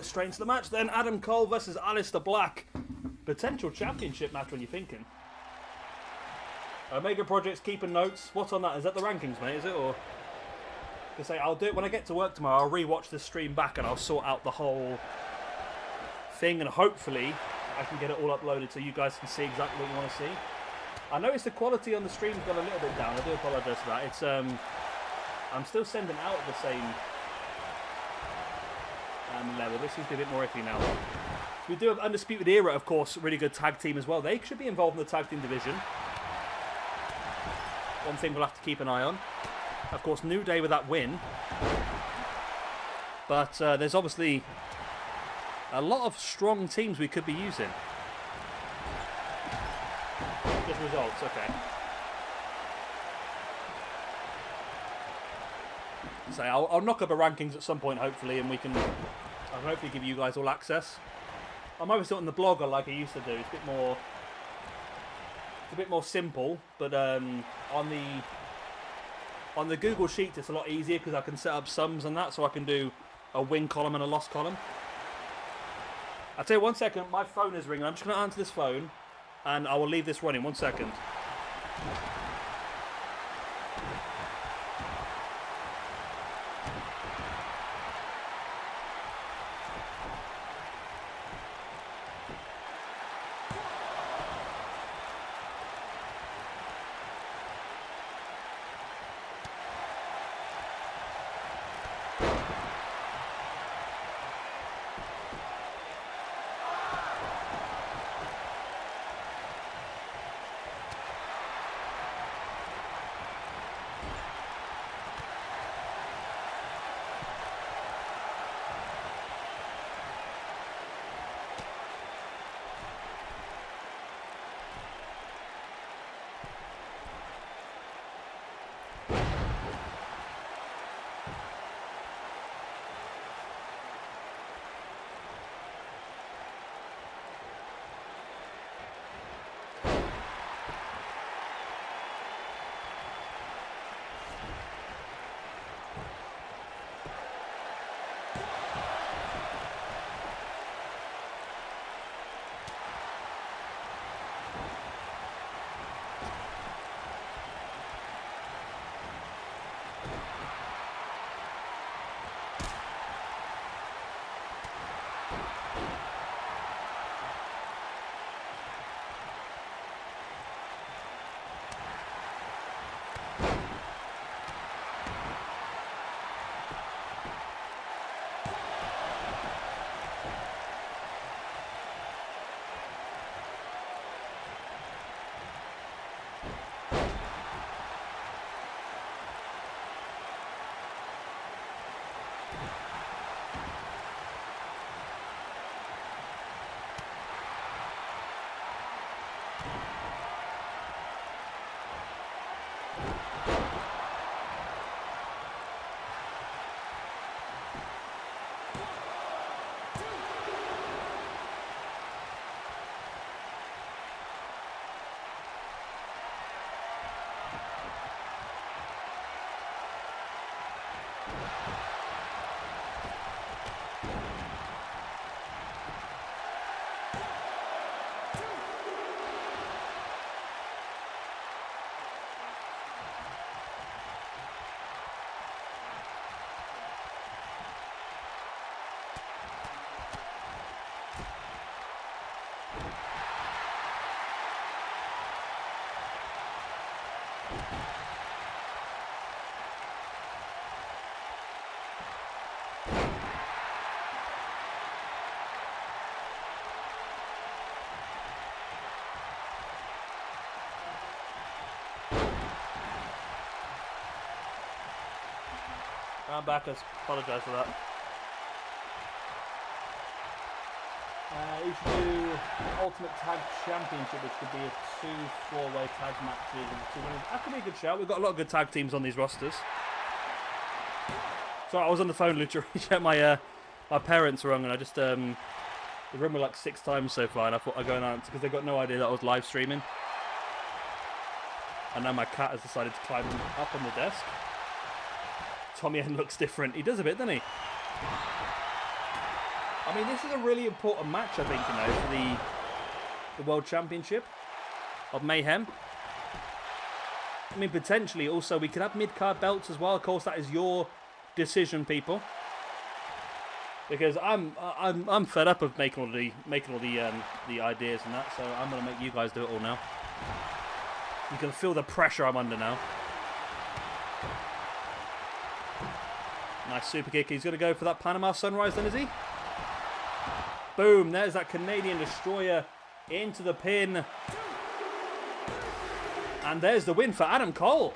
Straight into the match then. Adam Cole versus Aleister Black. Potential championship match when you're thinking. Omega Project's keeping notes. What's on that? Is that the rankings, mate? Is it? Or to say I'll do it when I get to work tomorrow. I'll rewatch this stream back and I'll sort out the whole thing and hopefully I can get it all uploaded so you guys can see exactly what you want to see. I noticed the quality on the stream's gone a little bit down. I do apologise for that. It's I'm still sending out the same level. This seems to be a bit more iffy now. We do have Undisputed Era, of course, really good tag team as well. They should be involved in the tag team division. One thing we'll have to keep an eye on. Of course, New Day with that win. But there's obviously a lot of strong teams we could be using. Just results, okay. So I'll knock up a rankings at some point, hopefully, and I'll hopefully give you guys all access. I'm obviously on the blogger like I used to do. It's a bit more simple, but on the Google Sheets it's a lot easier because I can set up sums and that, so I can do a win column and a loss column. I'll tell you 1 second, my phone is ringing. I'm just going to answer this phone, and I will leave this running. 1 second. I'm back. I apologise for that. You should do an Ultimate Tag Championship, which could be a 2 4-way tag matches. That could be a good shout. We've got a lot of good tag teams on these rosters. Sorry, I was on the phone literally. My parents rung, and I just the room were like 6 times so far, and I thought I'd go and answer because they got no idea that I was live streaming. And now my cat has decided to climb up on the desk. Tommy N looks different. He does a bit, doesn't he? I mean, this is a really important match, I think, you know, for the World Championship of Mayhem. I mean, potentially, also, we could have mid-card belts as well. Of course, that is your decision, people. Because I'm fed up of making all the ideas and that, so I'm gonna make you guys do it all now. You can feel the pressure I'm under now. Nice super kick. He's going to go for that Panama Sunrise then, is he? Boom. There's that Canadian Destroyer into the pin. And there's the win for Adam Cole.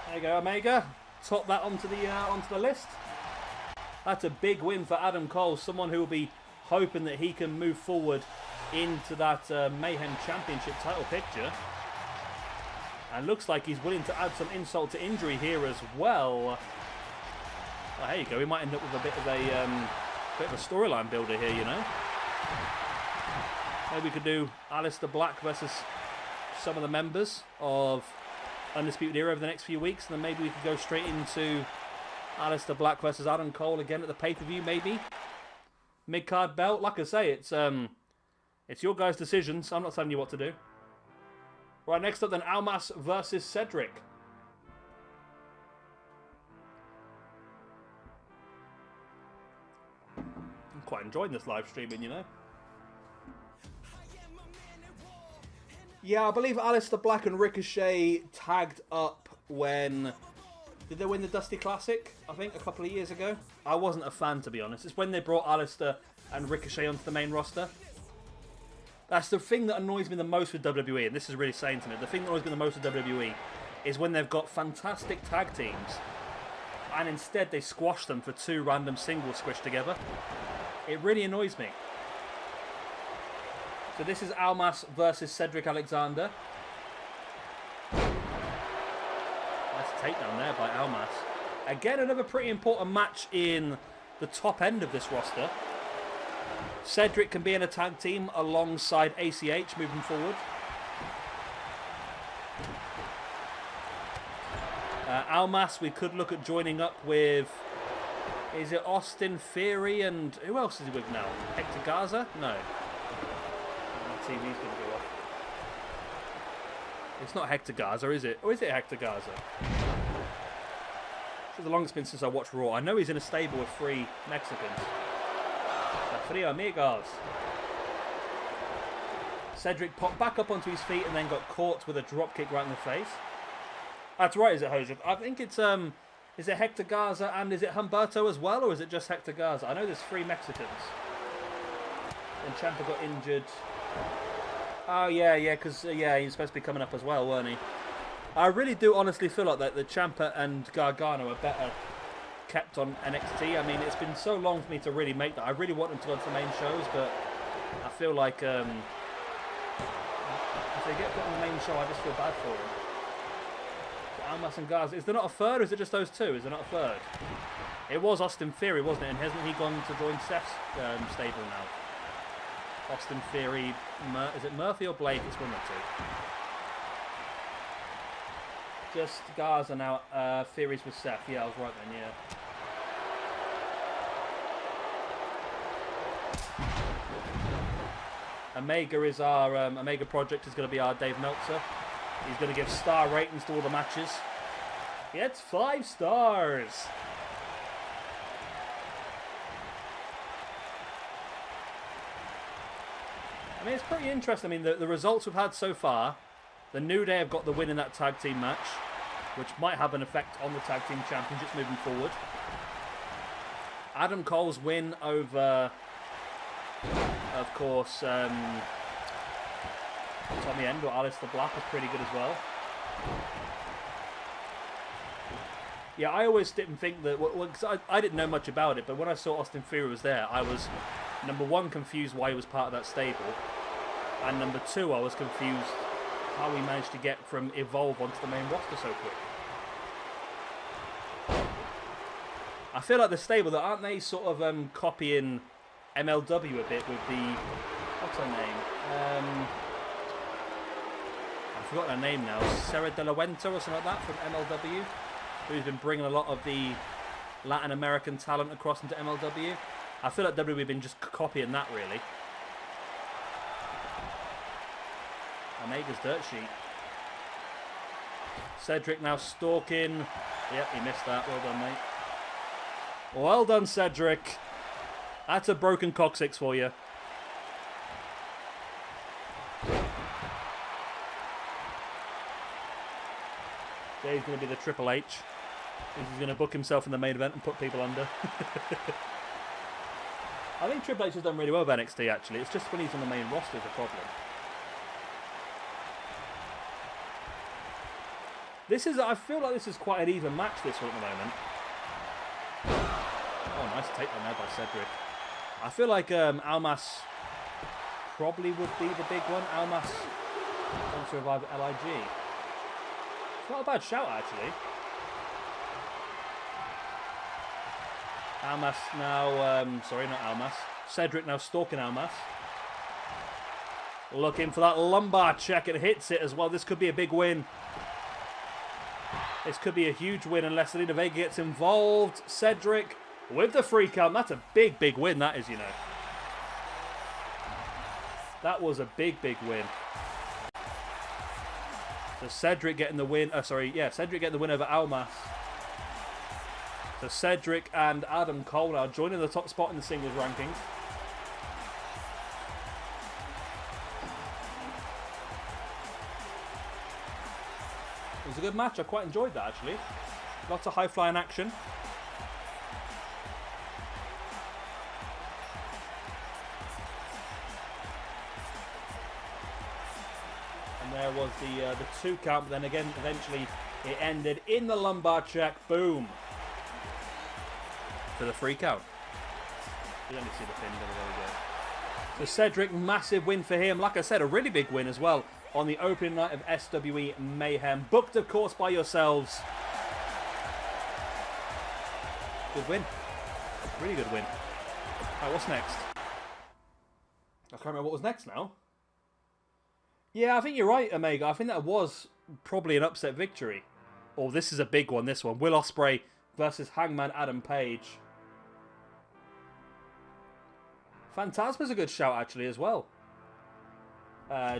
There you go, Omega. Top that onto the list. That's a big win for Adam Cole. Someone who will be hoping that he can move forward into that Mayhem Championship title picture. And looks like he's willing to add some insult to injury here as well. Well, there you go. We might end up with a bit of a storyline builder here, you know. Maybe we could do Aleister Black versus some of the members of Undisputed Era over the next few weeks, and then maybe we could go straight into Aleister Black versus Adam Cole again at the pay-per-view, maybe. Mid-card belt. Like I say, it's your guys' decisions. I'm not telling you what to do. Right, next up then, Almas versus Cedric. I'm quite enjoying this live streaming, you know. Yeah, I believe Aleister Black and Ricochet tagged up when... Did they win the Dusty Classic? I think a couple of years ago. I wasn't a fan, to be honest. It's when they brought Aleister and Ricochet onto the main roster. That's the thing that annoys me the most with WWE, and this is really saying to me, the thing that annoys me the most with WWE is when they've got fantastic tag teams, and instead they squash them for 2 random singles squished together. It really annoys me. So this is Almas versus Cedric Alexander. Nice takedown there by Almas. Again, another pretty important match in the top end of this roster. Cedric can be in a tag team alongside ACH moving forward. Almas, we could look at joining up with... Is it Austin Theory and... Who else is he with now? Hector Garza? No. My TV's going to go off. It's not Hector Garza, is it? Or is it Hector Garza? It's the longest been since I watched Raw. I know he's in a stable with 3 Mexicans. 3 amigos. Cedric popped back up onto his feet and then got caught with a dropkick right in the face. That's right, is it, Hoja? I think it's, is it Hector Garza and is it Humberto as well, or is it just Hector Garza? I know there's 3 Mexicans. And Ciampa got injured. Oh, yeah, because, he's supposed to be coming up as well, weren't he? I really do honestly feel like that the Ciampa and Gargano are better kept on NXT. I mean, it's been so long for me to really make that. I really want them to go to the main shows, but I feel like if they get put on the main show, I just feel bad for them. So Almas and Garza. Is there not a third, or is it just those 2? Is there not a third? It was Austin Theory, wasn't it? And hasn't he gone to join Seth's stable now? Austin Theory. Is it Murphy or Blake? It's one of the 2. Just Garza now. Theories with Seth. Yeah, I was right then, yeah. Omega is our Omega Project is going to be our Dave Meltzer. He's going to give star ratings to all the matches. He gets 5 stars. I mean, it's pretty interesting. I mean, the results we've had so far, The New Day have got the win in that tag team match, which might have an effect on the tag team championships moving forward. Adam Cole's win over, of course, Tommy End or Aleister Black was pretty good as well. Yeah, I always didn't think that, cause I didn't know much about it, but when I saw Austin Theory was there, I was, number one, confused why he was part of that stable, and number two, I was confused how he managed to get from Evolve onto the main roster so quick. I feel like the stable, aren't they sort of copying MLW a bit with the, what's her name? I forgot her name now, Sarah De La Wenta or something like that from MLW, who's been bringing a lot of the Latin American talent across into MLW. I feel like WWE have been just copying that, really. Omega's dirt sheet. Cedric now stalking. Yep, he missed that. Well done, mate. Well done, Cedric. That's a broken coccyx for you. Dave's going to be the Triple H. He's going to book himself in the main event and put people under. I think Triple H has done really well with NXT, actually. It's just when he's on the main roster is a problem. I feel like this is quite an even match, this one at the moment. Oh, nice takedown there by Cedric. I feel like Almas probably would be the big one. Almas wants to revive LIG. It's not a bad shout, actually. Almas now, sorry, not Almas. Cedric now stalking Almas. Looking for that lumbar check and hits it as well. This could be a big win. This could be a huge win unless Zelina Vega gets involved. Cedric with the free count. That's a big, big win, that is, you know. That was a big, big win. So Cedric getting the win. Cedric getting the win over Almas. So Cedric and Adam Cole now joining the top spot in the singles rankings. It was a good match. I quite enjoyed that, actually. Lots of high-flying action. And there was the 2 count, but then again, eventually it ended in the lumbar check. Boom. For the 3 count. You only see the pin, there we go. So Cedric, massive win for him. Like I said, a really big win as well on the opening night of SWE Mayhem. Booked, of course, by yourselves. Good win. Really good win. Alright, what's next? I can't remember what was next now. Yeah, I think you're right, Omega. I think that was probably an upset victory. Oh, this is a big one, this one. Will Ospreay versus Hangman Adam Page. Phantasma's a good shout, actually, as well.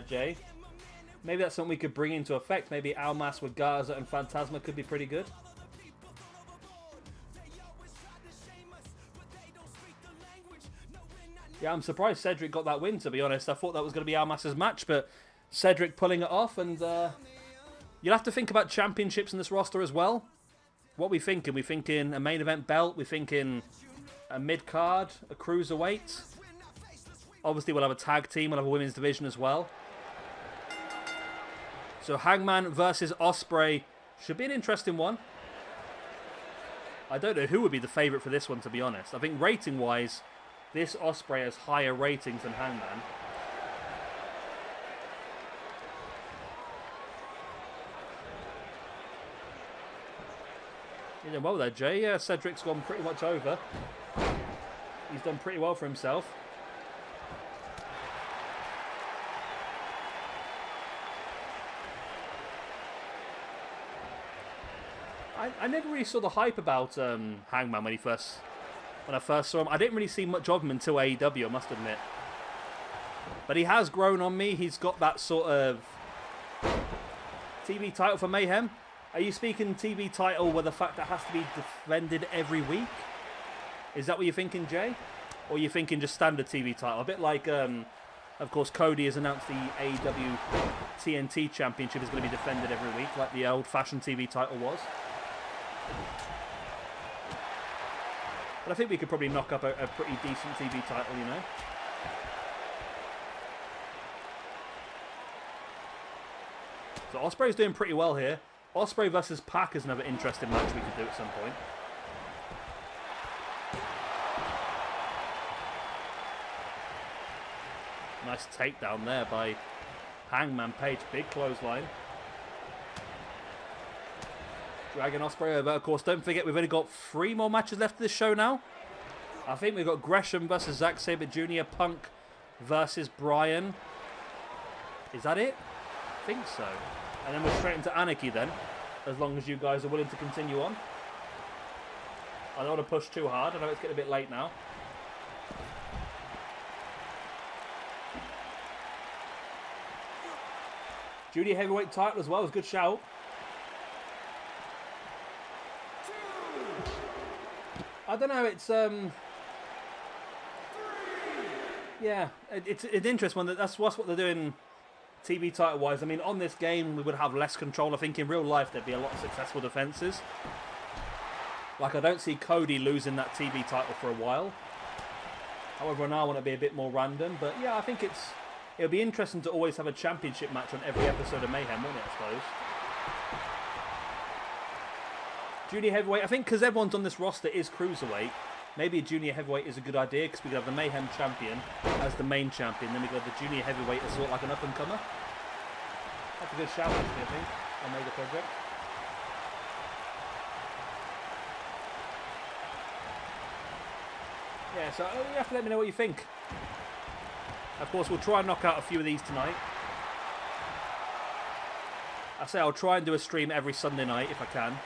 Jay. Maybe that's something we could bring into effect. Maybe Almas with Garza and Phantasma could be pretty good. Yeah, I'm surprised Cedric got that win, to be honest. I thought that was going to be Almas's match, but Cedric pulling it off. And you'll have to think about championships in this roster as well. What are we thinking? We're thinking a main event belt. We're thinking a mid-card, a cruiserweight. Obviously, we'll have a tag team. We'll have a women's division as well. So Hangman versus Ospreay should be an interesting one. I don't know who would be the favourite for this one, to be honest. I think rating-wise, this Ospreay has higher ratings than Hangman. You did well there, Jay. Yeah, Cedric's gone pretty much over. He's done pretty well for himself. I never really saw the hype about Hangman when I first saw him. I didn't really see much of him until AEW, I must admit. But he has grown on me. He's got that sort of TV title for Mayhem. Are you speaking TV title where the fact that it has to be defended every week? Is that what you're thinking, Jay? Or are you thinking just standard TV title? A bit like Of course, Cody has announced the AEW TNT Championship is going to be defended every week, like the old-fashioned TV title was. But I think we could probably knock up a pretty decent TV title, you know. So Ospreay's doing pretty well here. Ospreay versus Pac is another interesting match we could do at some point. Nice takedown there by Hangman Page. Big clothesline. Dragging Ospreay over. Of course, don't forget we've only got 3 more matches left of this show now. I think we've got Gresham versus Zack Sabre Jr. Punk versus Bryan. Is that it? I think so. And then we're straight into Anarchy then, as long as you guys are willing to continue on. I don't want to push too hard. I know it's getting a bit late now. Junior heavyweight title as well is a good shout. I don't know, it's yeah, it's an interesting one. That's what they're doing TV title wise. I mean, on this game we would have less control. I think in real life there'd be a lot of successful defenses. Like, I don't see Cody losing that TV title for a while. However, now I want to be a bit more random. But yeah, I think it'll be interesting to always have a championship match on every episode of Mayhem, wouldn't it, I suppose? Junior heavyweight, I think because everyone's on this roster is cruiserweight, maybe a junior heavyweight is a good idea, because we could have the Mayhem champion as the main champion, then we got the junior heavyweight as sort of like an up-and-comer. That's a good shout, actually, I think, on Mega Project. Yeah, so you have to let me know what you think. Of course, we'll try and knock out a few of these tonight. I say I'll try and do a stream every Sunday night if I can.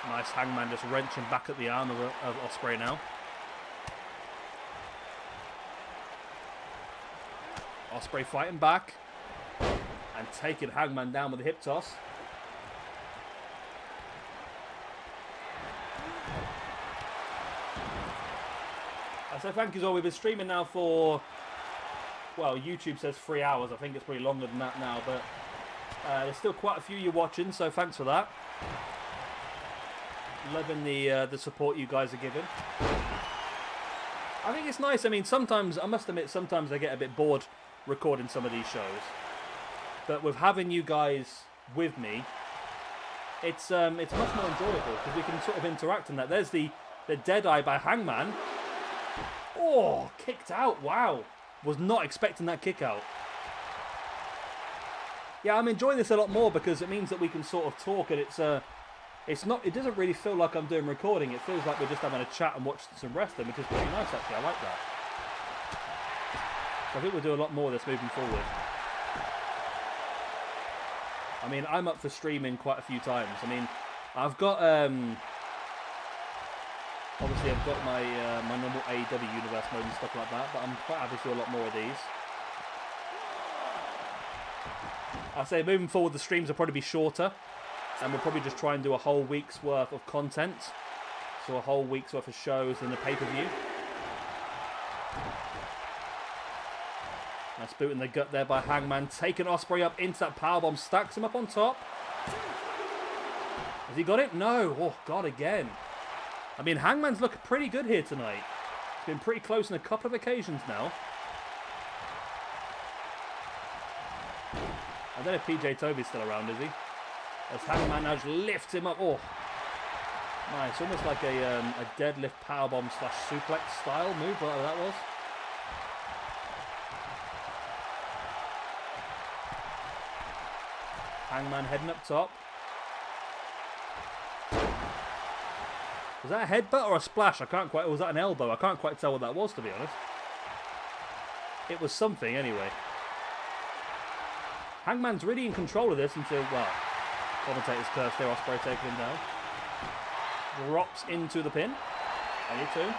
Nice Hangman just wrenching back at the arm of Ospreay now. Ospreay fighting back and taking Hangman down with a hip toss. So thank you all. We've been streaming now for, well, YouTube says 3 hours. I think it's probably longer than that now, but there's still quite a few you watching, so thanks for that. Loving the support you guys are giving. I think it's nice. I mean, sometimes, I must admit, sometimes I get a bit bored recording some of these shows. But with having you guys with me, it's much more enjoyable because we can sort of interact in that. There's the Deadeye by Hangman. Oh, kicked out. Wow. Was not expecting that kick out. Yeah, I'm enjoying this a lot more because it means that we can sort of talk, and it doesn't really feel like I'm doing recording. It feels like we're just having a chat and watch some wrestling, which is pretty nice actually. I like that. So I think we'll do a lot more of this moving forward. I mean, I'm up for streaming quite a few times. I mean, I've got obviously, I've got my my normal AEW universe mode and stuff like that, but I'm quite happy to do a lot more of these. I say moving forward, the streams will probably be shorter, and we'll probably just try and do a whole week's worth of content, so a whole week's worth of shows and the pay-per-view. Nice boot in the gut there by Hangman, taking Ospreay up into that powerbomb, stacks him up on top. Has he got it? No. Oh God, again. I mean, Hangman's looking pretty good here tonight. He's been pretty close on a couple of occasions now. I don't know if PJ Toby's still around, is he? As Hangman now just lifts him up. Oh, nice. Almost like a deadlift powerbomb / suplex style move, whatever that was. Hangman heading up top. Was that a headbutt or a splash? I can't quite... Was that an elbow? I can't quite tell what that was, to be honest. It was something, anyway. Hangman's really in control of this until... Well, commentator's curse there. Ospreay taking him down. Drops into the pin. I need to.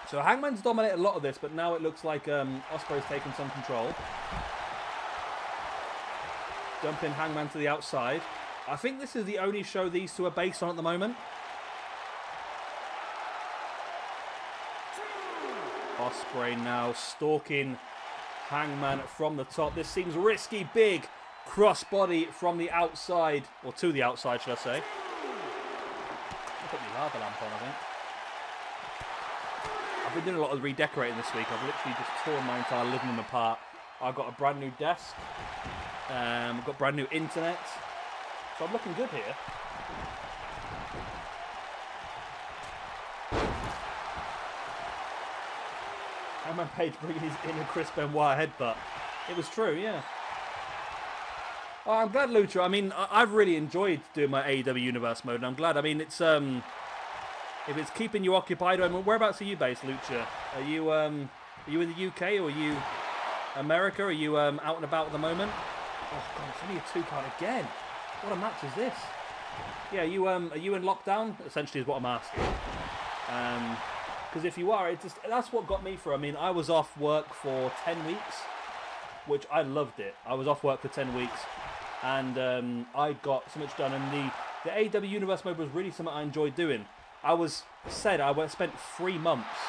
So Hangman's dominated a lot of this, but now it looks like Ospreay's taking some control. Jumping Hangman to the outside. I think this is the only show these two are based on at the moment. Ospreay now stalking Hangman from the top. This seems risky. Big crossbody from the outside, or to the outside, should I say. I'll put the lava lamp on, I think. I've been doing a lot of redecorating this week. I've literally just torn my entire living room apart. I've got a brand new desk. I've got brand new internet. So I'm looking good here. Hangman Page bringing his inner Chris Benoit headbutt. It was true, yeah. Oh, I'm glad, Lucha. I mean, I've really enjoyed doing my AEW Universe mode, and I'm glad. I mean, it's if it's keeping you occupied. I mean, whereabouts are you based, Lucha? Are you in the UK or are you America? Are you out and about at the moment? Oh God, it's only a 2 count again. What a match is this? Yeah, are you in lockdown? Essentially, is what I'm asking. Because if you are, that's what got me through. I mean, I was off work for 10 weeks, which I loved it. I was off work for 10 weeks, and I got so much done. And the AEW Universe mode was really something I enjoyed doing. I spent 3 months.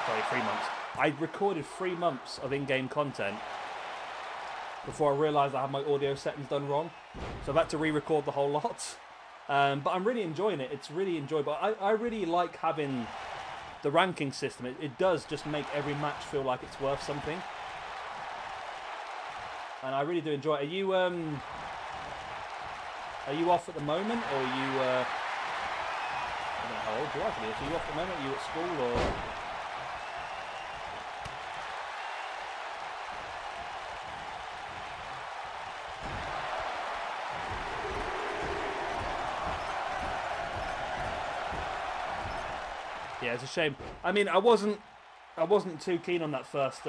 Sorry, 3 months. I recorded 3 months of in-game content before I realised I had my audio settings done wrong. So I've had to re-record the whole lot. But I'm really enjoying it. It's really enjoyable. I really like having the ranking system. It does just make every match feel like it's worth something. And I really do enjoy it. Are you off at the moment, or are you I don't know how old you are for this. Are you off at the moment? Are you at school, or? Yeah, it's a shame. I mean, I wasn't too keen on that first.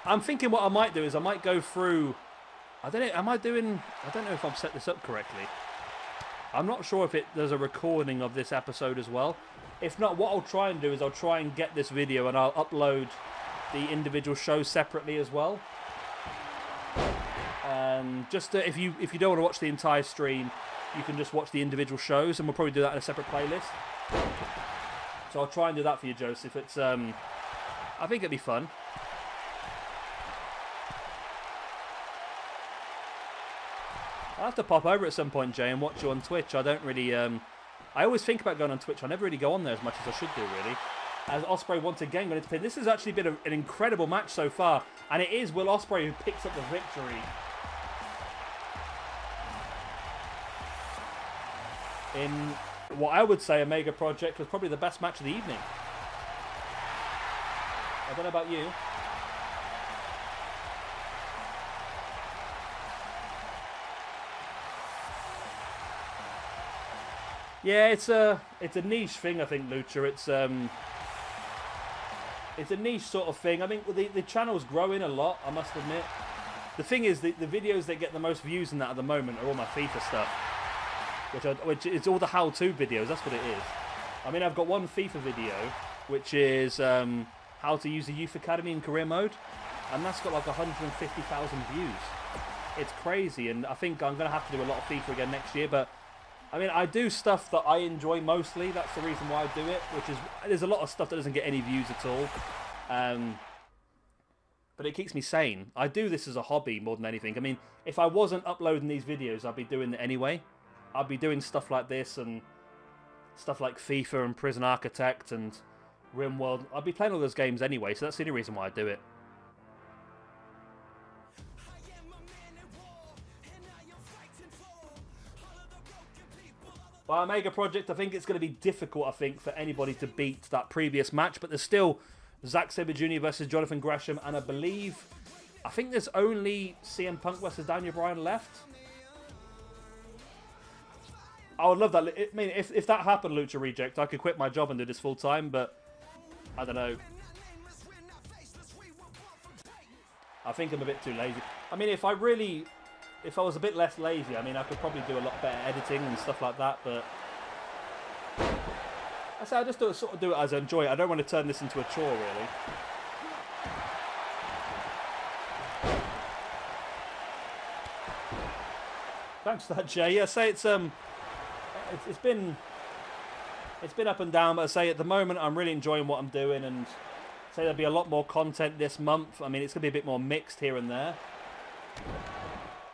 I'm thinking what I might do is I might go through. I don't know. I don't know if I've set this up correctly. I'm not sure if there's a recording of this episode as well. If not, what I'll try and do is I'll try and get this video and I'll upload the individual shows separately as well. Just if you don't want to watch the entire stream, you can just watch the individual shows, and we'll probably do that in a separate playlist. So I'll try and do that for you, Joseph. It's I think it'd be fun. I'll have to pop over at some point, Jay, and watch you on Twitch. I don't really... I always think about going on Twitch. I never really go on there as much as I should do, really. As Ospreay once again got into pin. This has actually been an incredible match so far. And it is Will Ospreay who picks up the victory. In what I would say Omega Project was probably the best match of the evening. I don't know about you. Yeah, it's a niche thing, I think, Lucha. It's a niche sort of thing. I think the channel's growing a lot, I must admit. The thing is, the videos that get the most views in that at the moment are all my FIFA stuff. Which is all the how-to videos, that's what it is. I mean, I've got one FIFA video, which is how to use the Youth Academy in career mode. And that's got like 150,000 views. It's crazy, and I think I'm going to have to do a lot of FIFA again next year, but I mean, I do stuff that I enjoy mostly. That's the reason why I do it, which is, there's a lot of stuff that doesn't get any views at all. But it keeps me sane. I do this as a hobby more than anything. I mean, if I wasn't uploading these videos, I'd be doing it anyway. I'd be doing stuff like this and stuff like FIFA and Prison Architect and RimWorld. I'd be playing all those games anyway, so that's the only reason why I do it. Well, Omega Project, I think it's going to be difficult, I think, for anybody to beat that previous match. But there's still Zack Sabre Jr. versus Jonathan Gresham. And I think there's only CM Punk versus Daniel Bryan left. I would love that. I mean, if that happened, Lucha Reject, I could quit my job and do this full time. But I don't know. I think I'm a bit too lazy. I mean, if I was a bit less lazy, I mean, I could probably do a lot better editing and stuff like that, but I say I just do it as I enjoy it. I don't want to turn this into a chore, really. Thanks for that, Jay. Yeah, say it's been up and down, but I say at the moment I'm really enjoying what I'm doing, and say there'll be a lot more content this month. I mean, it's gonna be a bit more mixed here and there,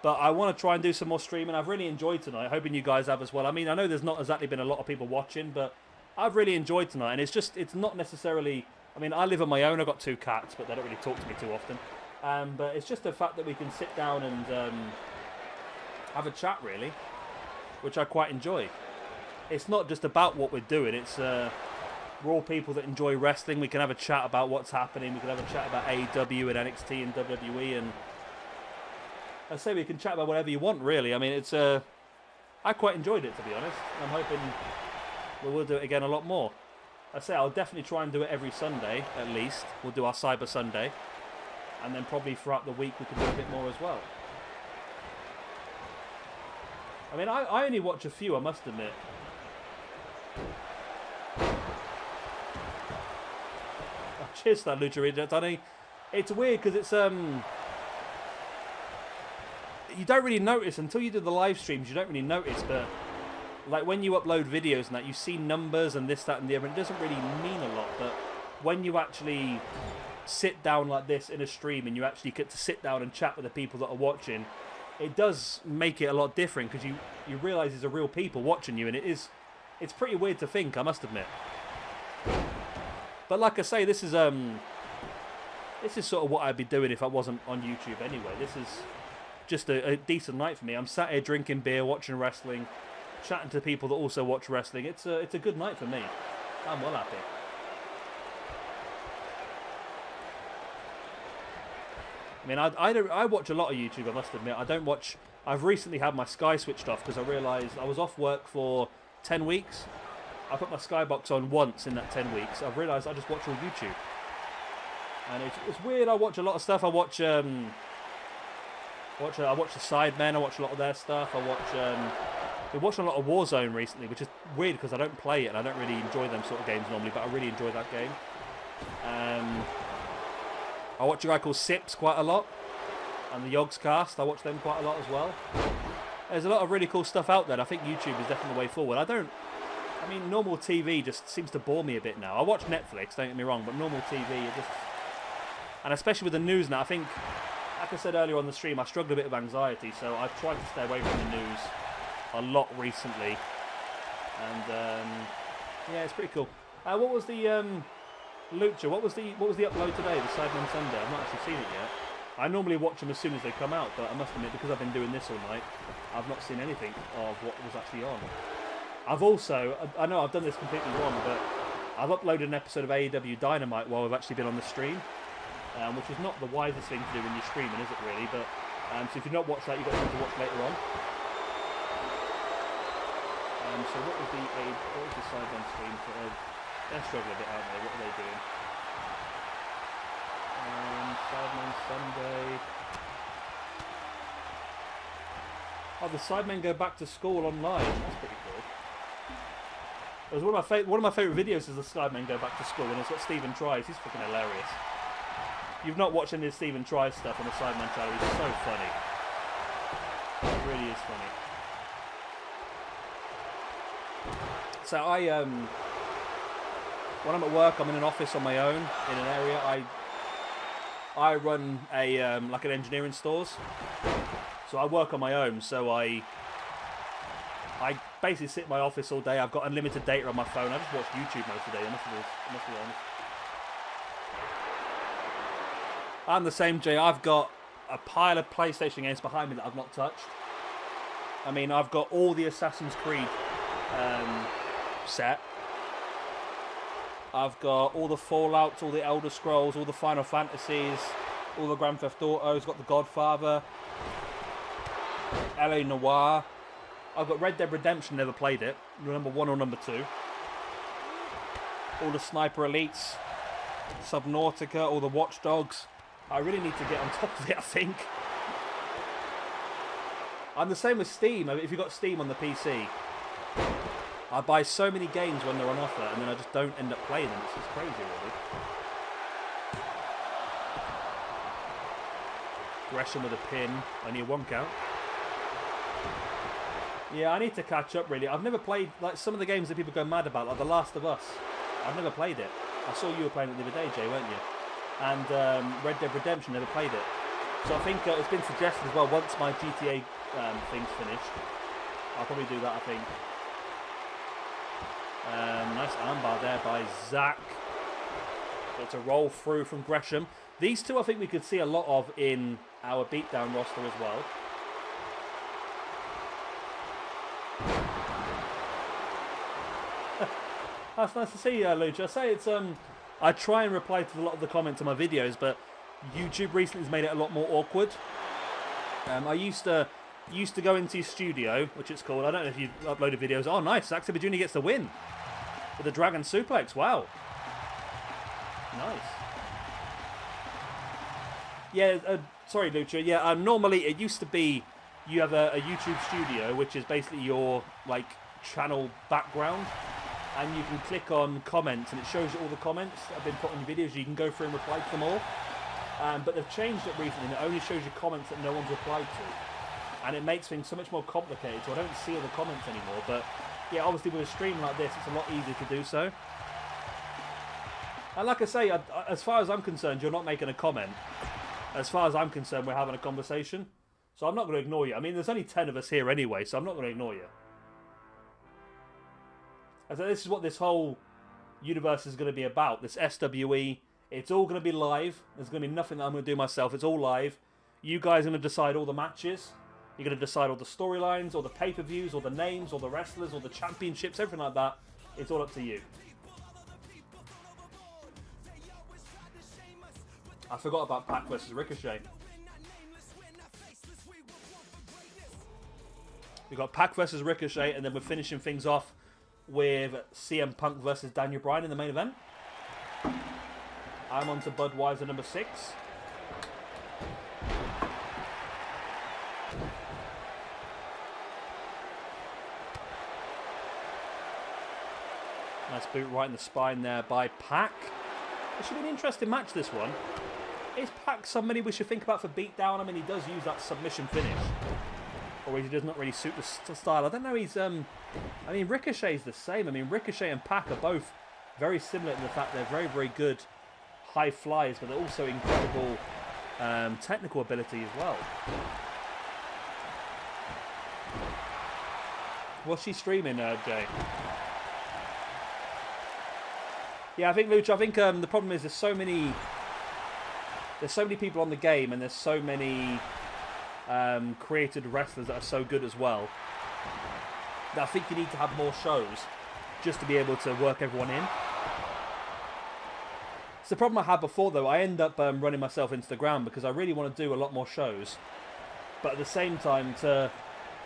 but I want to try and do some more streaming. I've really enjoyed tonight, hoping you guys have as well. I mean, I know there's not exactly been a lot of people watching, but I've really enjoyed tonight, and it's not necessarily, I mean, I live on my own. I've got 2 cats, but they don't really talk to me too often, but it's just the fact that we can sit down and have a chat, really, which I quite enjoy. It's not just about what we're doing, it's we're all people that enjoy wrestling. We can have a chat about what's happening, we can have a chat about AEW and NXT and WWE, and I say we can chat about whatever you want, really. I mean, it's I quite enjoyed it, to be honest. I'm hoping we will do it again a lot more. I say I'll definitely try and do it every Sunday, at least. We'll do our Cyber Sunday, and then probably throughout the week we can do a bit more as well. I mean, I only watch a few, I must admit. Oh, cheers to that, Lucha Danny. It's weird because it's you don't really notice until you do the live streams. You don't really notice, but like when you upload videos and that, you see numbers and this, that, and the other. And it doesn't really mean a lot, but when you actually sit down like this in a stream and you actually get to sit down and chat with the people that are watching, it does make it a lot different because you realise there's a real people watching you, and it's pretty weird to think, I must admit. But like I say, this is sort of what I'd be doing if I wasn't on YouTube anyway. This is just a decent night for me. I'm sat here drinking beer, watching wrestling, chatting to people that also watch wrestling. It's a good night for me. I'm well happy. I mean, I watch a lot of YouTube, I must admit. I don't watch... I've recently had my Sky switched off because I realised I was off work for 10 weeks. I put my Skybox on once in that 10 weeks. I've realised I just watch all YouTube. And it's weird. I watch a lot of stuff. I watch the Sidemen. I watch a lot of their stuff. We're watching a lot of Warzone recently, which is weird because I don't play it and I don't really enjoy them sort of games normally, but I really enjoy that game. I watch a guy called Sips quite a lot, and the Yogscast. I watch them quite a lot as well. There's a lot of really cool stuff out there, and I think YouTube is definitely the way forward. I mean, normal TV just seems to bore me a bit now. I watch Netflix, don't get me wrong, but normal TV, and especially with the news now, I think, like I said earlier on the stream, I struggle a bit with anxiety, so I've tried to stay away from the news a lot recently. And yeah, it's pretty cool. What was the Lucha? What was the upload today? The Sidemen Sunday. I've not actually seen it yet. I normally watch them as soon as they come out, but I must admit, because I've been doing this all night, I've not seen anything of what was actually on. I've also, I know I've done this completely wrong, but I've uploaded an episode of AEW Dynamite while we've actually been on the stream, which is not the wisest thing to do when you're streaming, is it really? But so if you've not watched that, you've got something to watch later on. So what was the Sidemen stream? They're struggling a bit, aren't they? What are they doing? Sidemen Sunday. Oh, the Sidemen go back to school online. That's pretty cool. It was one of my favourite videos is the Sidemen go back to school, and it's got Stephen Tries. He's fucking hilarious. If you've not watched any of Stephen Tries stuff on the Sidemen channel, he's so funny. It really is funny. So when I'm at work, I'm in an office on my own in an area. I run a like an engineering stores, so I work on my own. So I basically sit in my office all day. I've got unlimited data on my phone. I just watch YouTube most of the day. I must be honest. I'm the same, Jay. I've got a pile of PlayStation games behind me that I've not touched. I mean, I've got all the Assassin's Creed set. I've got all the Fallouts, all the Elder Scrolls, all the Final Fantasies, all the Grand Theft Autos, got the Godfather, LA Noire. I've got Red Dead Redemption, never played it, number 1 or number 2. All the Sniper Elites, Subnautica, all the Watch Dogs. I really need to get on top of it, I think. I'm the same with Steam. I mean, if you've got Steam on the PC, I buy so many games when they're on offer, and then I just don't end up playing them. It's just crazy, really. Gresham with a pin. Only a 1 count. Yeah, I need to catch up, really. I've never played, like, some of the games that people go mad about, like The Last of Us. I've never played it. I saw you were playing it the other day, Jay, weren't you? And Red Dead Redemption, never played it. So I think it's been suggested as well, once my GTA thing's finished, I'll probably do that, I think. Nice armbar there by Zach. It's a roll through from Gresham. These two I think we could see a lot of in our Beatdown roster as well. That's nice to see, Lucha. I say it's I try and reply to a lot of the comments on my videos, but YouTube recently has made it a lot more awkward. I used to go into studio, which it's called. I don't know if you uploaded videos. Oh, nice! Zack Sabre Jr. gets the win with the Dragon Suplex. Wow, nice. Yeah, sorry, Lucha. Yeah, normally it used to be you have a YouTube studio, which is basically your like channel background. And you can click on comments, and it shows you all the comments that have been put on your videos. You can go through and reply to them all. But they've changed it recently, and it only shows you comments that no one's replied to. And it makes things so much more complicated, so I don't see all the comments anymore. But yeah, obviously with a stream like this, it's a lot easier to do so. And like I say, as far as I'm concerned, you're not making a comment. As far as I'm concerned, we're having a conversation. So I'm not going to ignore you. I mean, there's only 10 of us here anyway, so I'm not going to ignore you. So this is what this whole universe is going to be about. This SWE. It's all going to be live. There's going to be nothing that I'm going to do myself. It's all live. You guys are going to decide all the matches. You're going to decide all the storylines, all the pay-per-views, all the names, all the wrestlers, all the championships, everything like that. It's all up to you. I forgot about Pac versus Ricochet. We've got Pac versus Ricochet, and then we're finishing things off with CM Punk versus Daniel Bryan in the main event. I'm on to Budweiser number 6. Nice boot right in the spine there by Pac. It should be an interesting match, this one. Is Pac somebody we should think about for Beatdown? I mean, he does use that submission finish. Or he does not really suit the style. I don't know, I mean, Ricochet's the same. I mean, Ricochet and Pac are both very similar in the fact they're very, very good high flyers, but they're also incredible technical ability as well. What's she streaming, Jay? Yeah, I think, Lucha, the problem is there's so many people on the game, and there's so many created wrestlers that are so good as well, that I think you need to have more shows just to be able to work everyone in. It's the problem I had before, though. I end up running myself into the ground because I really want to do a lot more shows, but at the same time, to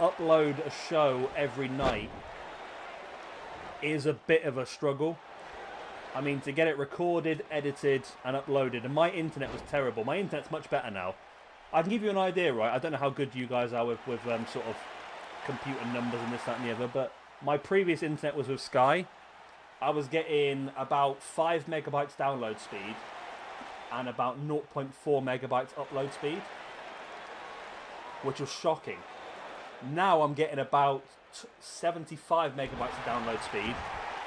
upload a show every night is a bit of a struggle. I mean, to get it recorded, edited, and uploaded, and my internet was terrible. My internet's much better now. I can give you an idea, right? I don't know how good you guys are with sort of computer numbers and this, that, and the other, but my previous internet was with Sky. I was getting about 5 megabytes download speed and about 0.4 megabytes upload speed, which was shocking. Now I'm getting about 75 megabytes of download speed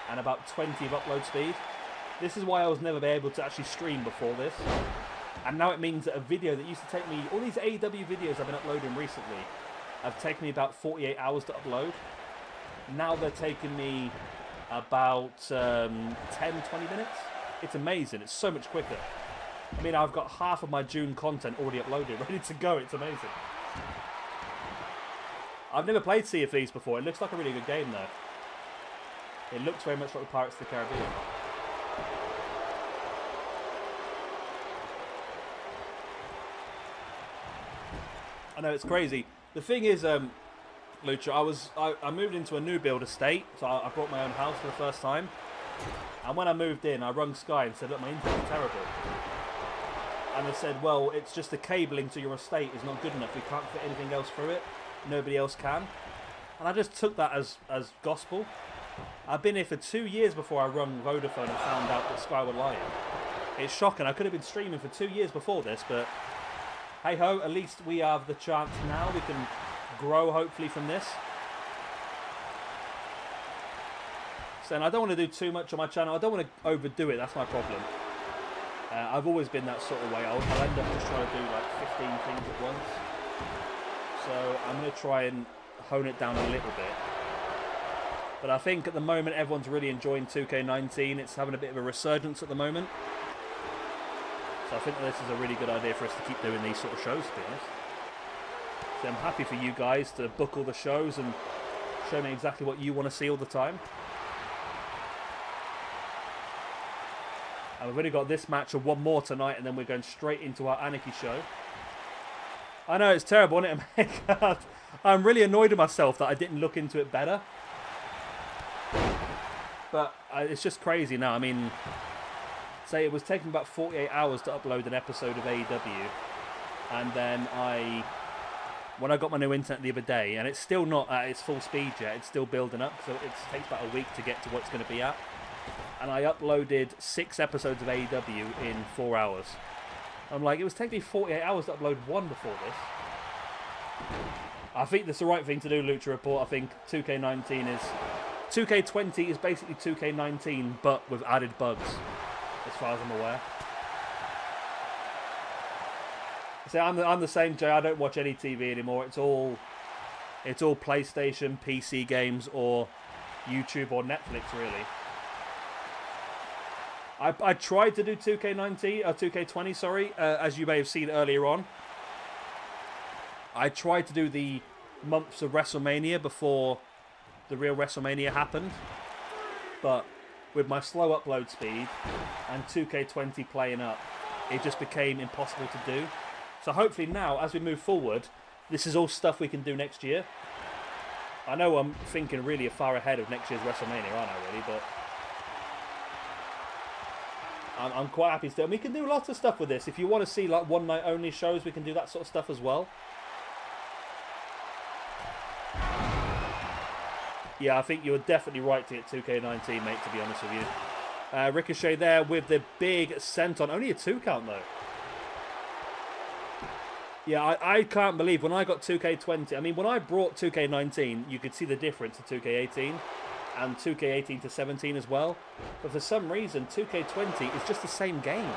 and about 20 of upload speed. This is why I was never able to actually stream before this. And now it means that a video that used to take me, all these AEW videos I've been uploading recently, have taken me about 48 hours to upload. Now they're taking me about 10, 20 minutes. It's amazing. It's so much quicker. I mean, I've got half of my June content already uploaded, ready to go. It's amazing. I've never played Sea of Thieves before. It looks like a really good game, though. It looks very much like the Pirates of the Caribbean. I know, it's crazy. The thing is, Lucha, I moved into a new build estate, so I bought my own house for the first time. And when I moved in, I rung Sky and said, look, my internet's terrible. And they said, well, it's just the cabling to your estate is not good enough. We can't fit anything else through it. Nobody else can. And I just took that as gospel. I've been here for 2 years before I rung Vodafone and found out that Sky were lying. It's shocking. I could have been streaming for 2 years before this, but hey ho, at least we have the chance now. We can grow hopefully from this. saying I don't want to do too much on my channel. I don't want to overdo it. That's my problem. I've always been that sort of way. I'll end up just trying to do like 15 things at once. So I'm going to try and hone it down a little bit. But I think at the moment everyone's really enjoying 2K19. It's having a bit of a resurgence at the moment. So I think that this is a really good idea for us to keep doing these sort of shows, to be honest. So I'm happy for you guys to book all the shows and show me exactly what you want to see all the time. And we've only got this match and one more tonight, and then we're going straight into our Anarchy show. I know, it's terrible, isn't it, mate? I'm really annoyed with myself that I didn't look into it better. But it's just crazy now. I mean, say it was taking about 48 hours to upload an episode of AEW. And then when I got my new internet the other day, and it's still not at its full speed yet, it's still building up, so it takes about a week to get to what it's going to be at. And I uploaded 6 episodes of AEW in 4 hours. I'm like, it was taking me 48 hours to upload one before this. I think that's the right thing to do, Lucha Report. I think 2K20 is basically 2K19, but with added bugs, as far as I'm aware. See, I'm the same, Jay. I don't watch any TV anymore. It's all PlayStation, PC games, or YouTube or Netflix, really. I tried to do 2K20, sorry, as you may have seen earlier on. I tried to do the months of WrestleMania before the real WrestleMania happened, but with my slow upload speed and 2K20 playing up, it just became impossible to do. So hopefully now, as we move forward, this is all stuff we can do next year. I know I'm thinking really far ahead of next year's WrestleMania, aren't I, really? But I'm quite happy still. And we can do lots of stuff with this. If you want to see like one night only shows, we can do that sort of stuff as well. Yeah, I think you're definitely right to get 2K19, mate, to be honest with you. Ricochet there with the big senton. Only a 2 count, though. Yeah, I can't believe when I got 2K20. I mean, when I brought 2K19, you could see the difference to 2K18. And 2K18 to 17 as well. But for some reason, 2K20 is just the same game.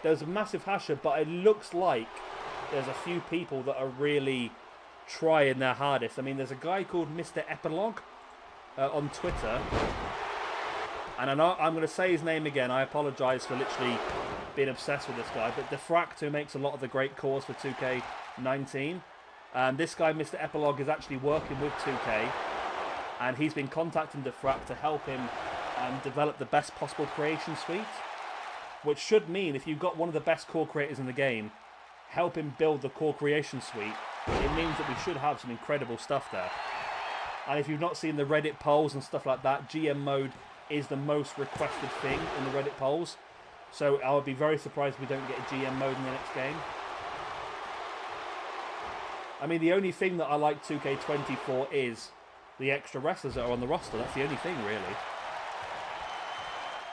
There's a massive hasher, but it looks like there's a few people that are really trying their hardest. I mean, there's a guy called Mr. Epilogue on Twitter. And I'm going to say his name again. I apologise for literally being obsessed with this guy. But Defract, who makes a lot of the great calls for 2K19. This guy, Mr. Epilogue, is actually working with 2K. And he's been contacting Defract to help him develop the best possible creation suite. Which should mean if you've got one of the best core creators in the game, help him build the core creation suite. It means that we should have some incredible stuff there. And if you've not seen the Reddit polls and stuff like that, GM mode is the most requested thing in the Reddit polls. So I would be very surprised if we don't get a GM mode in the next game. I mean, the only thing that I like 2K20 for is the extra wrestlers that are on the roster. That's the only thing, really.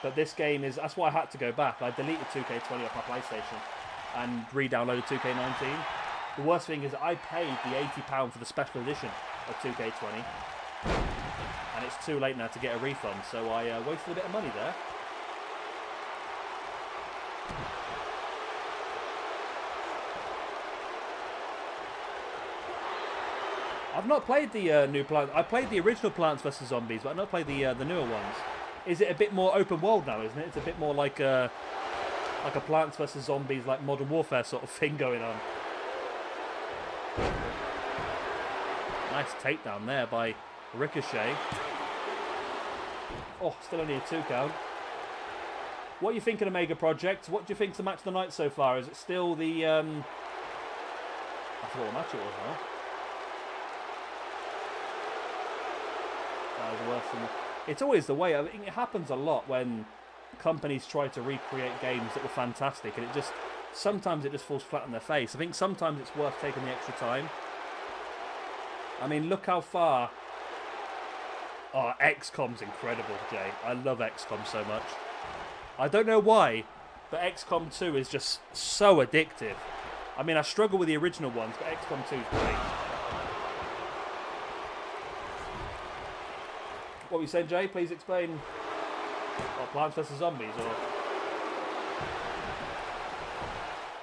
But this game is... That's why I had to go back. I deleted 2K20 off my PlayStation and re-downloaded 2K19. The worst thing is I paid the £80 for the special edition of 2K20. And it's too late now to get a refund. So I wasted a bit of money there. I've not played the new Plants. I played the original Plants vs Zombies, but I've not played the newer ones. Is it a bit more open world now, isn't it? It's a bit more like a Plants vs Zombies, like Modern Warfare sort of thing going on. Nice takedown there by Ricochet. Oh, still only a 2 count. What are you thinking of Mega Project? What do you think's the match of the night so far? Is it still the... I forgot what match it was now. That was worse than... It's always the way. I mean, it happens a lot when companies try to recreate games that were fantastic, and it just... Sometimes it just falls flat on their face. I think sometimes it's worth taking the extra time. I mean, look how far... Oh, XCOM's incredible, Jay. I love XCOM so much. I don't know why, but XCOM 2 is just so addictive. I mean, I struggle with the original ones, but XCOM 2 is great. What were you saying, Jay? Please explain. What, Plants vs Zombies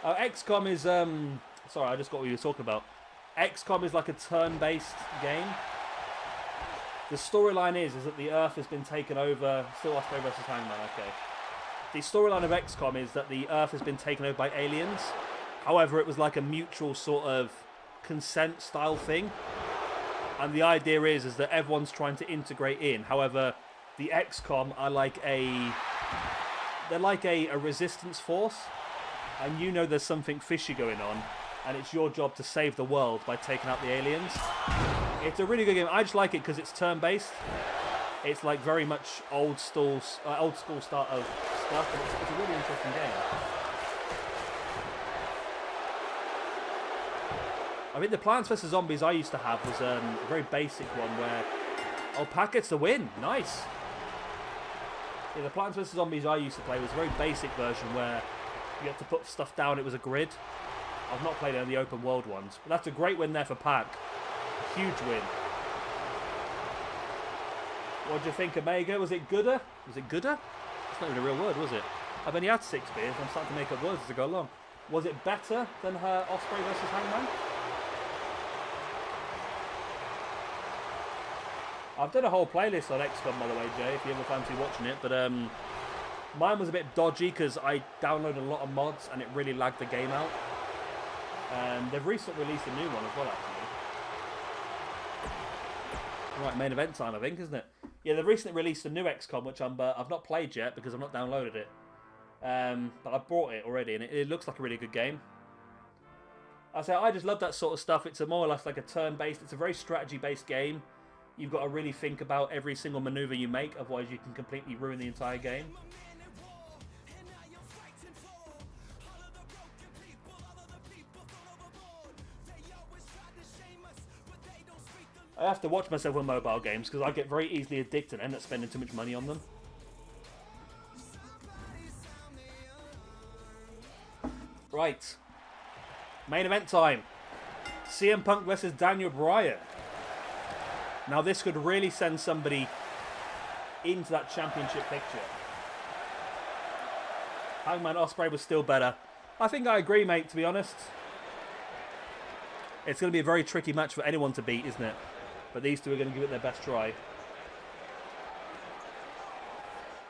or? XCOM is Sorry, I just got what you were talking about. XCOM is like a turn-based game. The storyline is that the Earth has been taken over. Still Osprey versus Hangman. Okay. The storyline of XCOM is that the Earth has been taken over by aliens. However, it was like a mutual sort of consent style thing. And the idea is that everyone's trying to integrate in. However, the XCOM are like they're like a resistance force. And you know there's something fishy going on. And it's your job to save the world by taking out the aliens. It's a really good game. I just like it because it's turn-based. It's like very much old school start of stuff. And it's a really interesting game. I mean, the Plants vs Zombies I used to have was a very basic one where... Oh, Pat gets the win. Nice. Yeah, the Plants vs Zombies I used to play was a very basic version where you had to put stuff down. It was a grid. I've not played any of the open world ones. But that's a great win there for Pac. Huge win. What do you think, Omega? Was it gooder? Was it gooder? It's not even a real word, was it? I've only had 6 beers. I'm starting to make up words as I go along. Was it better than her Osprey versus Hangman? I've done a whole playlist on XCOM, by the way, Jay, if you ever fancy watching it. But mine was a bit dodgy because I downloaded a lot of mods and it really lagged the game out. They've recently released a new one as well, actually. Right, main event time, I think, isn't it? Yeah, they've recently released a new XCOM, which I've not played yet because I've not downloaded it. But I bought it already, and it looks like a really good game. I just love that sort of stuff. It's more or less like a turn-based. It's a very strategy-based game. You've got to really think about every single maneuver you make, otherwise you can completely ruin the entire game. I have to watch myself on mobile games because I get very easily addicted and end up spending too much money on them. Right. Main event time. CM Punk versus Daniel Bryan. Now this could really send somebody into that championship picture. Hangman Osprey was still better. I think I agree, mate, to be honest. It's going to be a very tricky match for anyone to beat, isn't it? But these two are going to give it their best try.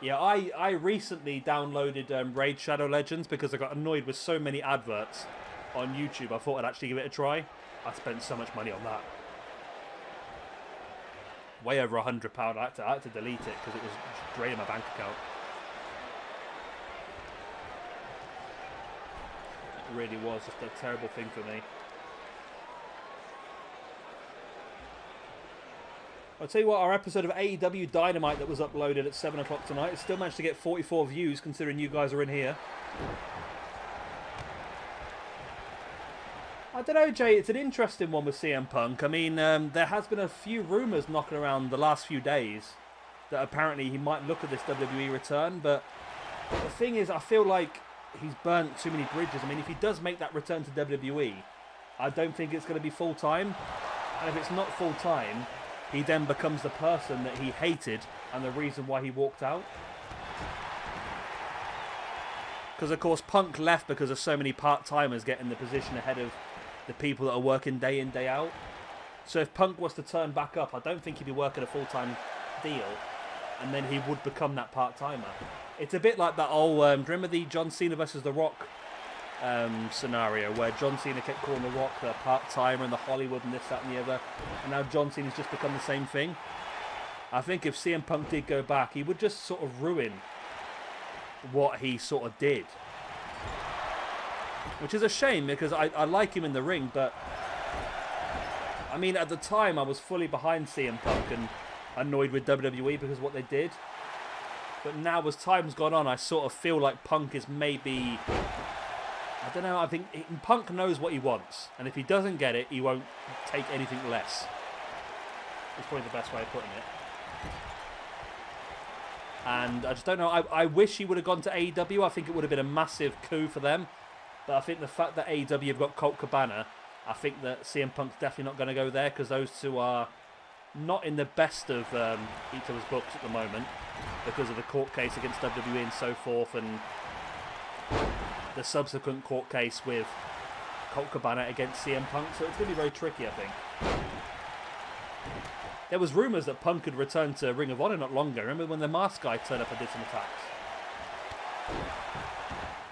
Yeah, I recently downloaded Raid Shadow Legends because I got annoyed with so many adverts on YouTube. I thought I'd actually give it a try. I spent so much money on that. Way over £100. I had to delete it because it was draining my bank account. It really was just a terrible thing for me. I'll tell you what, our episode of AEW Dynamite that was uploaded at 7 o'clock tonight has still managed to get 44 views considering you guys are in here. I don't know, Jay, it's an interesting one with CM Punk. I mean, there has been a few rumours knocking around the last few days that apparently he might look at this WWE return, but the thing is, I feel like he's burnt too many bridges. I mean, if he does make that return to WWE, I don't think it's going to be full-time. And if it's not full-time, he then becomes the person that he hated and the reason why he walked out. Because, of course, Punk left because of so many part-timers getting the position ahead of the people that are working day in, day out. So if Punk was to turn back up, I don't think he'd be working a full-time deal. And then he would become that part-timer. It's a bit like that old... do you remember the John Cena versus The Rock scenario where John Cena kept calling The Rock the part-timer and the Hollywood and this, that and the other, and now John Cena's just become the same thing? I think if CM Punk did go back, he would just sort of ruin what he sort of did, which is a shame because I like him in the ring, but I mean at the time I was fully behind CM Punk and annoyed with WWE because of what they did, but now as time's gone on I sort of feel like Punk is maybe... I don't know, I think Punk knows what he wants, and if he doesn't get it, he won't take anything less. It's probably the best way of putting it. And I just don't know, I wish he would have gone to AEW. I think it would have been a massive coup for them. But I think the fact that AEW have got Colt Cabana, I think that CM Punk's definitely not going to go there, because those two are not in the best of each other's books at the moment because of the court case against WWE and so forth, and the subsequent court case with Colt Cabana against CM Punk. So it's going to be very tricky, I think. There was rumours that Punk could return to Ring of Honor not long ago. Remember when the mask guy turned up and did some attacks?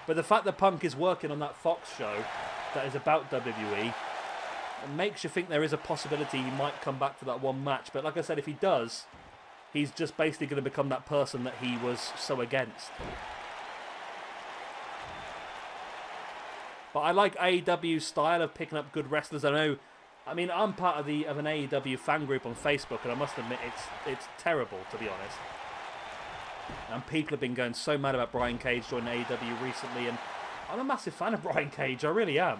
But the fact that Punk is working on that Fox show that is about WWE, it makes you think there is a possibility he might come back for that one match. But like I said, if he does, he's just basically going to become that person that he was so against. But I like AEW's style of picking up good wrestlers. I mean, I'm part of an AEW fan group on Facebook, and I must admit it's terrible, to be honest. And people have been going so mad about Brian Cage joining AEW recently, and I'm a massive fan of Brian Cage, I really am.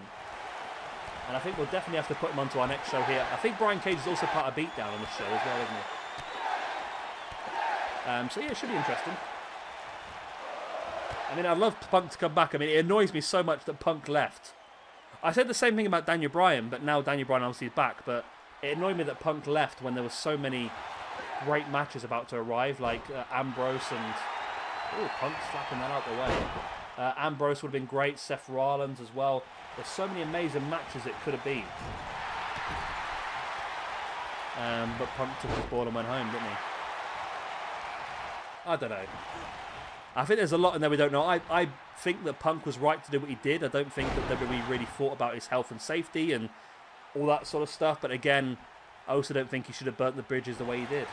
And I think we'll definitely have to put him onto our next show here. I think Brian Cage is also part of Beatdown on this show as well, isn't he? So yeah, it should be interesting. I mean, I'd love Punk to come back. I mean, it annoys me so much that Punk left. I said the same thing about Daniel Bryan, but now Daniel Bryan obviously is back. But it annoyed me that Punk left when there were so many great matches about to arrive, like Ambrose and... Oh, Punk slapping that out the way. Ambrose would have been great, Seth Rollins as well. There's so many amazing matches it could have been. But Punk took his ball and went home, didn't he? I don't know. I think there's a lot in there we don't know. I think that Punk was right to do what he did. I don't think that WWE really thought about his health and safety and all that sort of stuff. But again, I also don't think he should have burnt the bridges the way he did.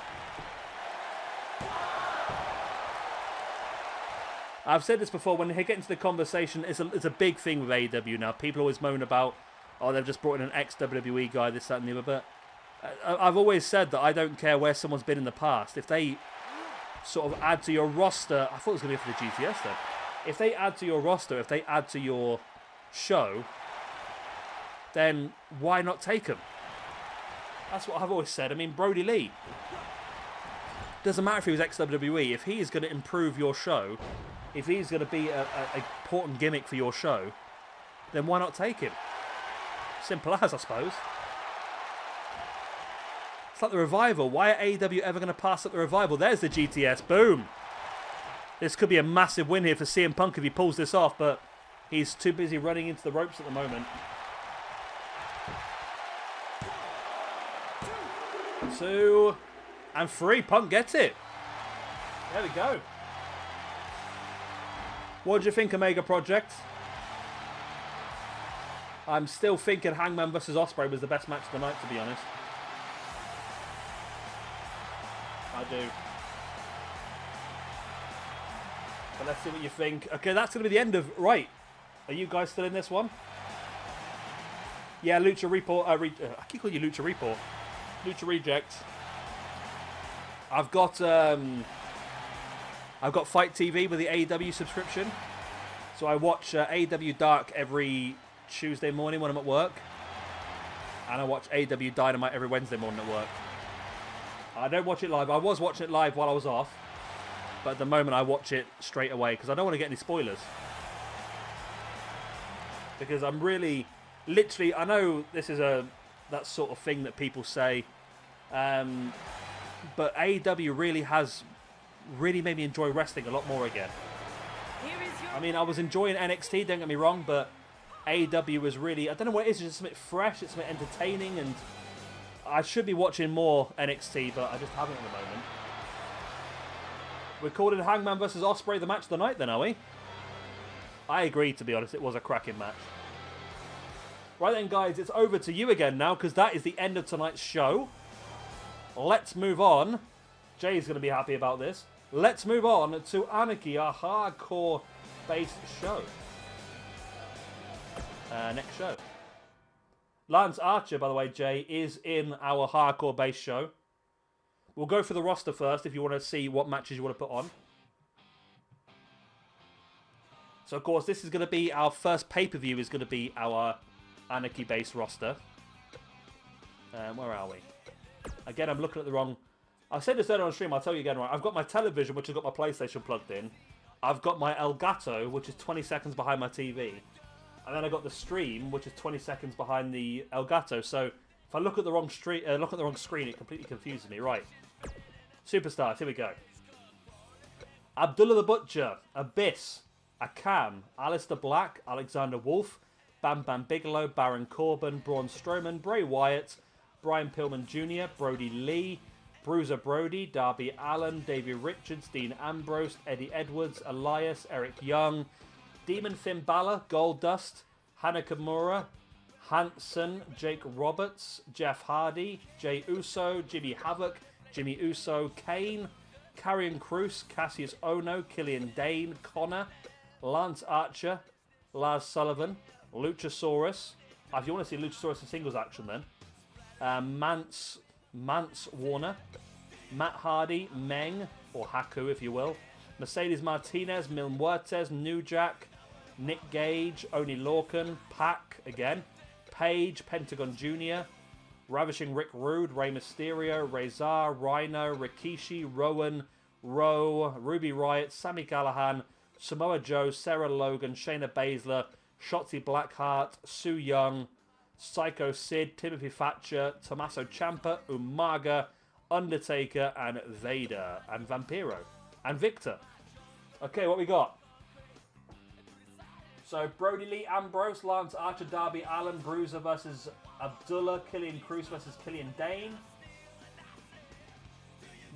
I've said this before, when they get into the conversation, it's a big thing with AEW now. People always moan about, oh, they've just brought in an ex-WWE guy, this, that and the other. But I've always said that I don't care where someone's been in the past. If they sort of add to your roster, I thought it was going to be for the GTS then. If they add to your roster, if they add to your show, then why not take them? That's what I've always said. I mean, Brody Lee. Doesn't matter if he was ex-WWE. If he is going to improve your show, if he's going to be an important gimmick for your show, then why not take him? Simple as, I suppose. It's like the Revival. Why are AEW ever going to pass up the Revival? There's the GTS. Boom. This could be a massive win here for CM Punk if he pulls this off, but he's too busy running into the ropes at the moment. 2 and 3. Punk gets it. There we go. What do you think, Omega Project? I'm still thinking Hangman vs. Ospreay was the best match of the night, to be honest. I do. But let's see what you think. Okay, that's going to be the end of... Right. Are you guys still in this one? Yeah, Lucha Report. I keep calling you Lucha Report. Lucha Reject. I've got Fight TV with the AEW subscription. So I watch AEW Dark every Tuesday morning when I'm at work. And I watch AEW Dynamite every Wednesday morning at work. I don't watch it live. I was watching it live while I was off. But at the moment I watch it straight away because I don't want to get any spoilers. Because I'm really... Literally, I know this is that sort of thing that people say. But AEW really has made me enjoy wrestling a lot more again. I mean, I was enjoying NXT, don't get me wrong, but AEW was really... I don't know what it is, it's just something fresh, it's something entertaining, and I should be watching more NXT, but I just haven't at the moment. We're calling Hangman vs. Ospreay the match of the night then, are we? I agree, to be honest, it was a cracking match. Right then, guys, it's over to you again now, because that is the end of tonight's show. Let's move on. Jay's going to be happy about this. Let's move on to Anarchy, our hardcore-based show. Next show. Lance Archer, by the way, Jay, is in our hardcore-based show. We'll go for the roster first if you want to see what matches you want to put on. So, of course, this is going to be our first pay-per-view is going to be our Anarchy-based roster. Where are we? Again, I'm looking at the wrong... I said this earlier on stream, I'll tell you again, right? I've got my television, which has got my PlayStation plugged in. I've got my Elgato, which is 20 seconds behind my TV. And then I got the stream, which is 20 seconds behind the Elgato. So, If I look at the wrong screen, it completely confuses me. Right. Superstars, here we go. Abdullah the Butcher, Abyss, Akam, Alistair Black, Alexander Wolf, Bam Bam Bigelow, Baron Corbin, Braun Strowman, Bray Wyatt, Brian Pillman Jr., Brody Lee, Bruiser Brody, Darby Allin, Davey Richards, Dean Ambrose, Eddie Edwards, Elias, Eric Young, Demon Finn Balor, Goldust, Hana Kimura, Hanson, Jake Roberts, Jeff Hardy, Jey Uso, Jimmy Havoc, Jimmy Uso, Kane, Karrion Kroos, Cassius Ono, Killian Dane, Connor, Lance Archer, Lars Sullivan, Luchasaurus. If you want to see Luchasaurus in singles action then. Mance Warner, Matt Hardy, Meng, or Haku if you will, Mercedes Martinez, Mil Muertes, New Jack, Nick Gage, Oni Lorcan, Pac again, Page, Pentagon Jr., Ravishing Rick Rude, Rey Mysterio, Razor, Rhino, Rikishi, Rowan, Rowe, Ruby Riott, Sami Callihan, Samoa Joe, Sarah Logan, Shayna Baszler, Shotzi Blackheart, Sue Young, Psycho Sid, Timothy Thatcher, Tommaso Ciampa, Umaga, Undertaker, and Vader, and Vampiro, and Victor. Okay, what we got? So, Brody Lee, Ambrose, Lance Archer, Darby Allin, Bruiser versus Abdullah, Killian Kroos versus Killian Dane,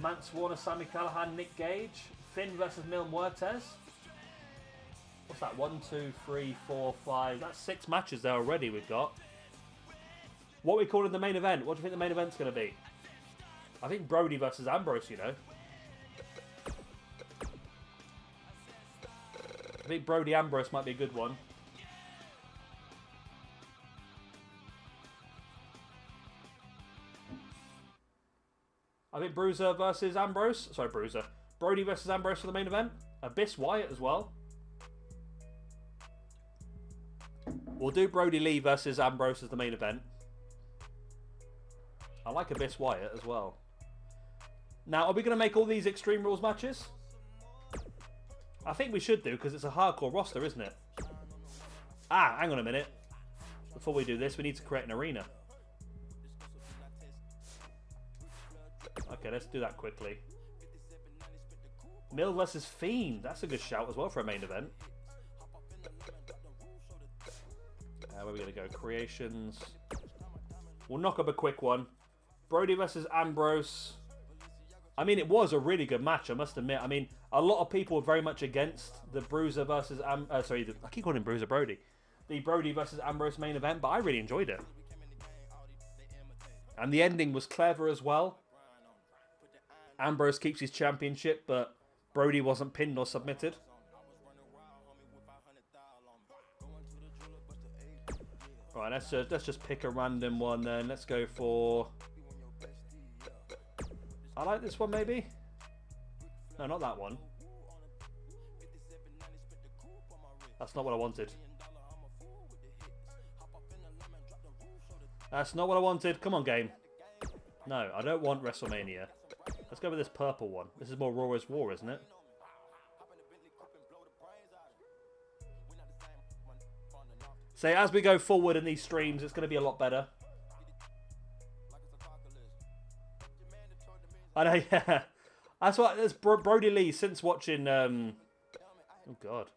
Mance Warner, Sami Callihan, Nick Gage, Finn versus Mil Muertes. What's that? 1, 2, 3, 4, 5. That's 6 matches there already we've got. What are we calling the main event? What do you think the main event's going to be? I think Brody versus Ambrose, you know. I think Brody Ambrose might be a good one. I think Bruiser versus Ambrose. Sorry, Bruiser. Brody versus Ambrose for the main event. Abyss Wyatt as well. We'll do Brody Lee versus Ambrose as the main event. I like Abyss Wyatt as well. Now, are we going to make all these Extreme Rules matches? I think we should do, because it's a hardcore roster, isn't it? Ah, hang on a minute. Before we do this, we need to create an arena. Okay, let's do that quickly. Mill versus Fiend. That's a good shout as well for a main event. Where are we going to go? Creations. We'll knock up a quick one. Brody versus Ambrose. I mean, it was a really good match, I must admit. I mean, a lot of people were very much against the Bruiser versus... I keep calling him Bruiser Brody. The Brody versus Ambrose main event, but I really enjoyed it. And the ending was clever as well. Ambrose keeps his championship, but Brody wasn't pinned or submitted. Right, let's just pick a random one then. Let's go for... I like this one, maybe? No, not that one. That's not what I wanted. That's not what I wanted. Come on, game. No, I don't want WrestleMania. Let's go with this purple one. This is more Raw is War, isn't it? So as we go forward in these streams, it's going to be a lot better. I know, yeah. That's what. That's Brody Lee since watching. Oh God,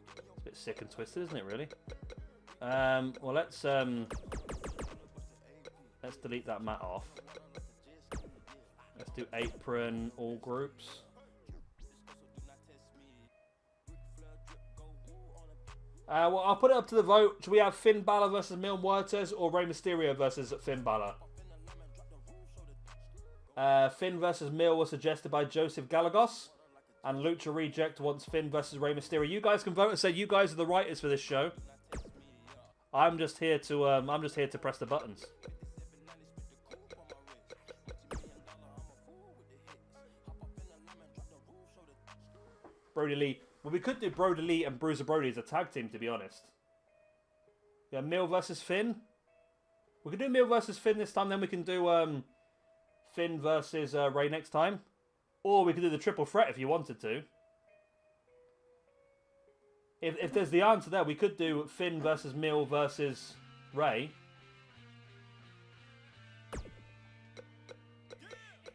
it's a bit sick and twisted, isn't it? Really. Well, let's delete that mat off. Let's do apron all groups. Well, I'll put it up to the vote. Should we have Finn Balor versus Mil Muertes or Rey Mysterio versus Finn Balor? Finn versus Mil was suggested by Joseph Galagos, and Lucha Reject wants Finn versus Rey Mysterio. You guys can vote and say you guys are the writers for this show. I'm just here to press the buttons. Brody Lee. Well, we could do Brody Lee and Bruiser Brody as a tag team, to be honest. Yeah, Mil versus Finn. We could do Mil versus Finn this time, then we can do Finn versus Rey next time. Or we could do the triple threat if you wanted to. If there's the answer there, we could do Finn versus Mil versus Rey.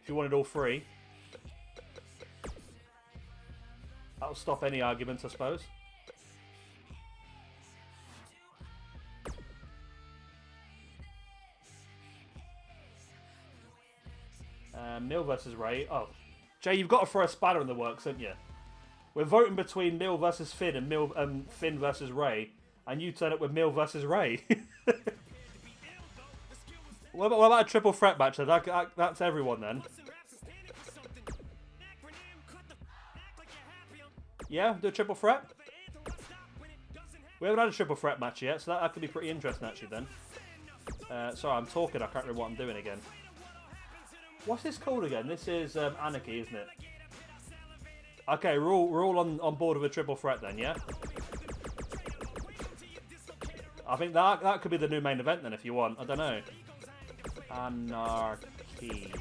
If you wanted all three. That'll stop any arguments, I suppose. Mil versus Ray. Oh, Jay, you've got to throw a spanner in the works, haven't you? We're voting between Mil versus Finn and Finn versus Ray, and you turn up with Mil versus Ray. What about a triple threat match? That's everyone then. Yeah, do a triple threat. We haven't had a triple threat match yet, so that could be pretty interesting actually then. Sorry, I'm talking. I can't remember what I'm doing again. What's this called again? This is Anarchy, isn't it? Okay, we're all on board with a triple threat then, yeah? I think that could be the new main event then if you want. I don't know. Anarchy.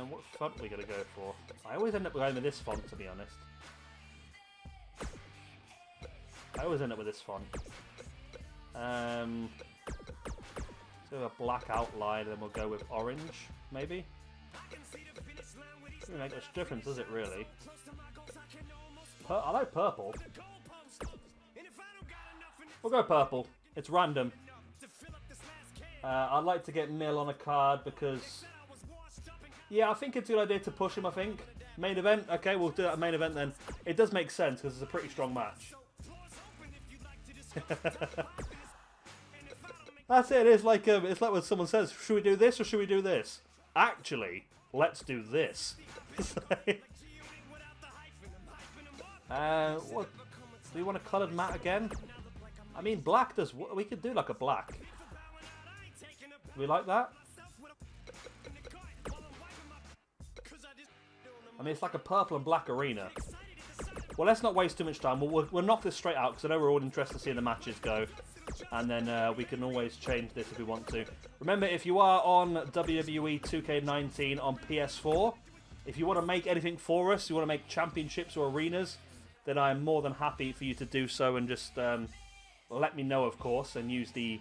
What font are we going to go for? I always end up going with this font, to be honest. I always end up with this font. Do a black outline, and then we'll go with orange, maybe? Doesn't make much difference, does it, really? I like purple. We'll go purple. It's random. I'd like to get Mil on a card because... Yeah, I think it's a good idea to push him, I think. Main event? Okay, we'll do that at main event then. It does make sense because it's a pretty strong match. That's it. It's like when someone says, "Should we do this or should we do this?" Actually, let's do this. What? Do we want a coloured mat again? I mean, black does. We could do like a black. Do we like that? I mean, it's like a purple and black arena. Well, let's not waste too much time. We'll knock this straight out because I know we're all interested to see the matches go. And then we can always change this if we want to. Remember, if you are on WWE 2K19 on PS4, if you want to make anything for us, you want to make championships or arenas, then I'm more than happy for you to do so and just let me know, of course, and use the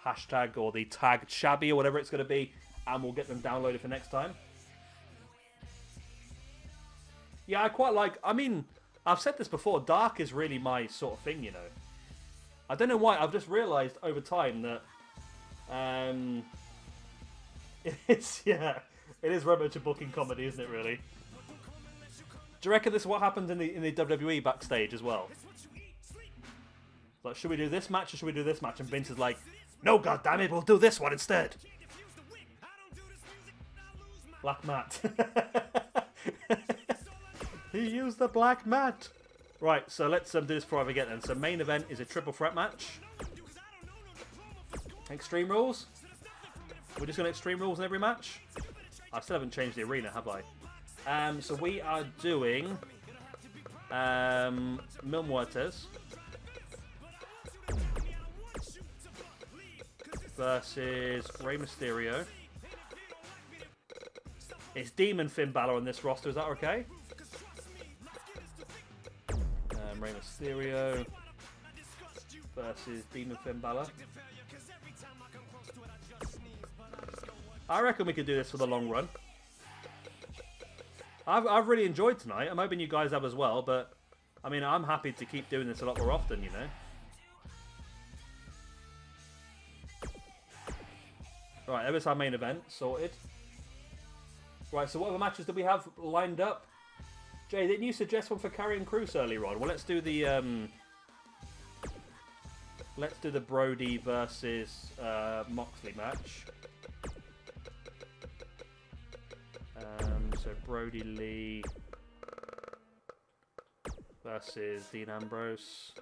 hashtag or the tag Shabby or whatever it's going to be, and we'll get them downloaded for next time. Yeah, I quite like... I mean, I've said this before, Dark is really my sort of thing, you know. I don't know why, I've just realised over time that... it is very much a booking comedy, isn't it, really? Do you reckon this is what happens in the WWE backstage as well? Like, should we do this match or should we do this match? And Vince is like, no, goddammit, we'll do this one instead. Black mat. He used the black mat. Right, so let's do this before I forget then. So main event is a triple threat match. Extreme rules. We're just going to extreme rules in every match. I still haven't changed the arena, have I? So we are doing Mil Muertes versus Rey Mysterio. It's Demon Finn Balor on this roster, is that okay? Rey Mysterio versus Demon Finn Balor. I reckon we could do this for the long run. I've really enjoyed tonight. I'm hoping you guys have as well, but I mean, I'm happy to keep doing this a lot more often, you know. Right, there's our main event sorted. Right, so what other matches do we have lined up? Jay, didn't you suggest one for Karrion Kross earlier on? Well, let's do the Brody versus Moxley match. So Brody Lee versus Dean Ambrose.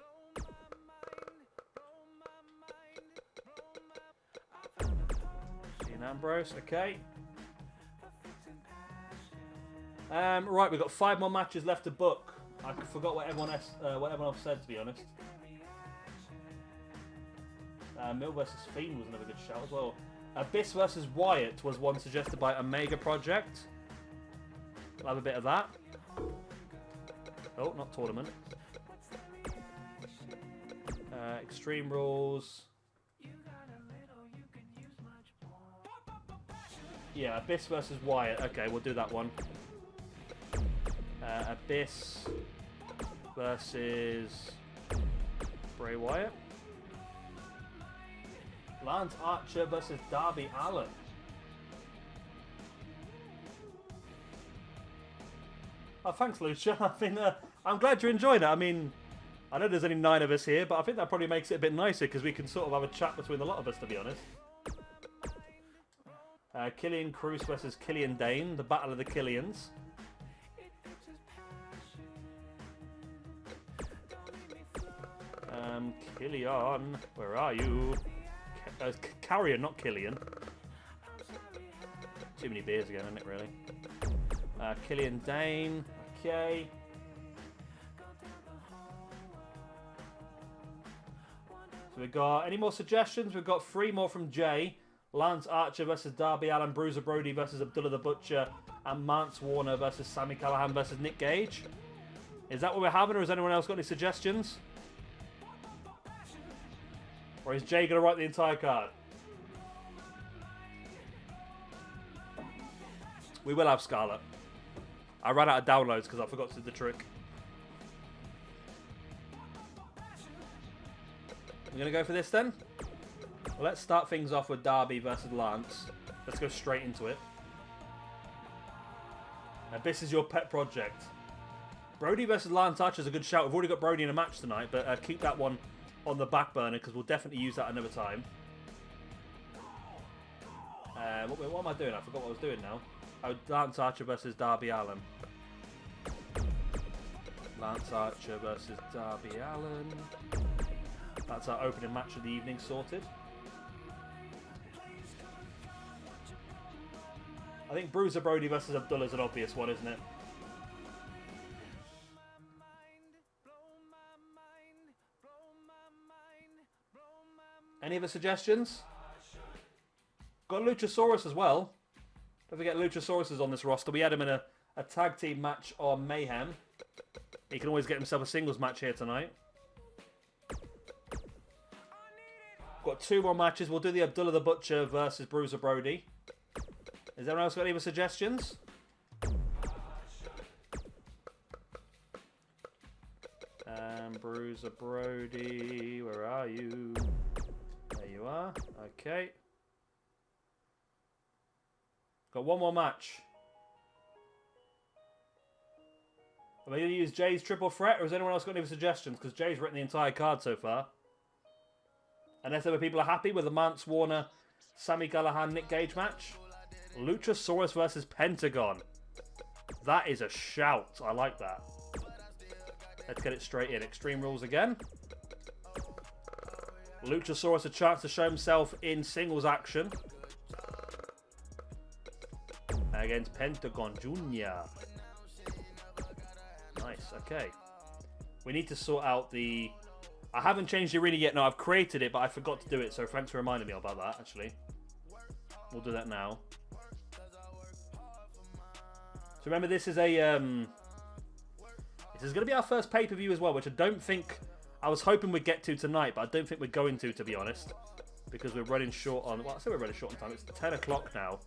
Dean Ambrose, okay. Right, we've got 5 more matches left to book. I forgot what everyone else said, to be honest. Mil versus Fiend was another good shout as well. Abyss versus Wyatt was one suggested by Omega Project. We'll have a bit of that. Oh, not tournament. Extreme Rules. Yeah, Abyss versus Wyatt. Okay, we'll do that one. Abyss versus Bray Wyatt. Lance Archer versus Darby Allin. Oh, thanks, Lucia. I'm glad you're enjoying it. I mean, I know there's only 9 of us here, but I think that probably makes it a bit nicer because we can sort of have a chat between a lot of us, to be honest. Killian Cruz versus Killian Dane, the Battle of the Killians. Killian, where are you? Carrion, not Killian. Too many beers again, isn't it, really? Killian Dane, okay. So we've got any more suggestions? We've got 3 more from Jay. Lance Archer versus Darby Allin, Bruiser Brody versus Abdullah the Butcher, and Mance Warner versus Sami Callihan versus Nick Gage. Is that what we're having, or has anyone else got any suggestions? Or is Jay going to write the entire card? We will have Scarlet. I ran out of downloads because I forgot to do the trick. We're going to go for this then? Well, let's start things off with Darby versus Lance. Let's go straight into it. This is your pet project. Brody versus Lance Archer is a good shout. We've already got Brody in a match tonight, but keep that one on the back burner because we'll definitely use that another time. What am I doing? I forgot what I was doing now. Oh, Lance Archer versus Darby Allin. Lance Archer versus Darby Allin. That's our opening match of the evening sorted. I think Bruiser Brody versus Abdullah is an obvious one, isn't it? Any other suggestions? Got Luchasaurus as well. Don't forget Luchasaurus is on this roster. We had him in a tag team match on Mayhem. He can always get himself a singles match here tonight. Got 2 more matches. We'll do the Abdullah the Butcher versus Bruiser Brody. Has anyone else got any other suggestions? Bruiser Brody, where are you? There you are. Okay. Got 1 more match. Am I going to use Jay's triple threat, or has anyone else got any other suggestions? Because Jay's written the entire card so far. Unless other people are happy with the Mance Warner, Sami Callihan, Nick Gage match. Luchasaurus versus Pentagon. That is a shout. I like that. Let's get it straight in. Extreme Rules again. Luchasaurus a chance to show himself in singles action. Against Pentagon Jr. Nice, okay. We need to sort out the... I haven't changed the arena yet. No, I've created it, but I forgot to do it. So thanks for reminding me about that, actually. We'll do that now. So remember, this is a... this is going to be our first pay-per-view as well, which I don't think... I was hoping we'd get to tonight, but I don't think we're going to be honest. Because we're running short on... Well, I say we're running short on time. It's 10 o'clock now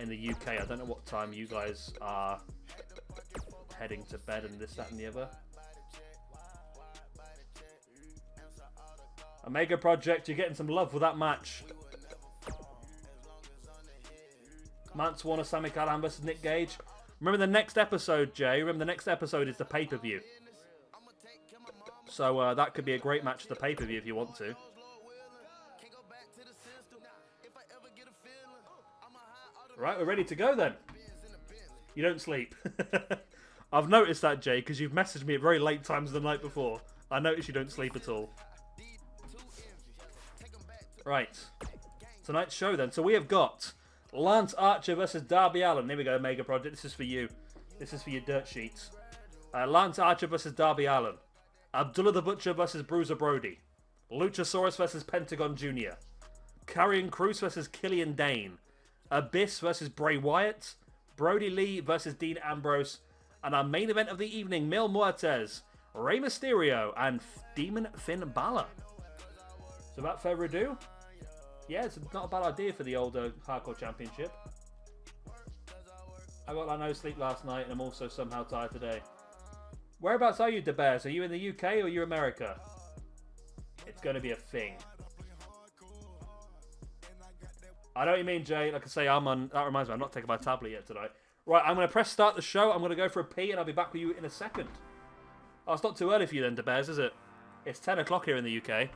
in the UK. I don't know what time you guys are heading to bed and this, that, and the other. Omega Project, you're getting some love with that match. Mance Warner, Sami Callihan versus Nick Gage. Remember the next episode, Jay. Remember the next episode is the pay-per-view. So that could be a great match at the pay-per-view if you want to. Right, we're ready to go then. You don't sleep. I've noticed that, Jay, because you've messaged me at very late times the night before. I noticed you don't sleep at all. Right. Tonight's show then. So we have got Lance Archer versus Darby Allin. Here we go, Mega Project. This is for you. This is for your dirt sheets. Lance Archer versus Darby Allin. Abdullah the Butcher versus Bruiser Brody. Luchasaurus versus Pentagon Jr. Karrion Kross versus Killian Dane. Abyss versus Bray Wyatt. Brody Lee versus Dean Ambrose. And our main event of the evening, Mil Muertes, Rey Mysterio, and Demon Finn Balor. So without further ado, yeah, it's not a bad idea for the older Hardcore Championship. I got like no sleep last night, and I'm also somehow tired today. Whereabouts are you, De Bears? Are you in the UK or are you America? It's going to be a thing. I know what you mean, Jay. Like I say, I'm on. That reminds me, I'm not taking my tablet yet tonight. Right, I'm going to press start the show. I'm going to go for a pee, and I'll be back with you in a second. Oh, it's not too early for you then, De Bears, is it? It's 10 o'clock here in the UK.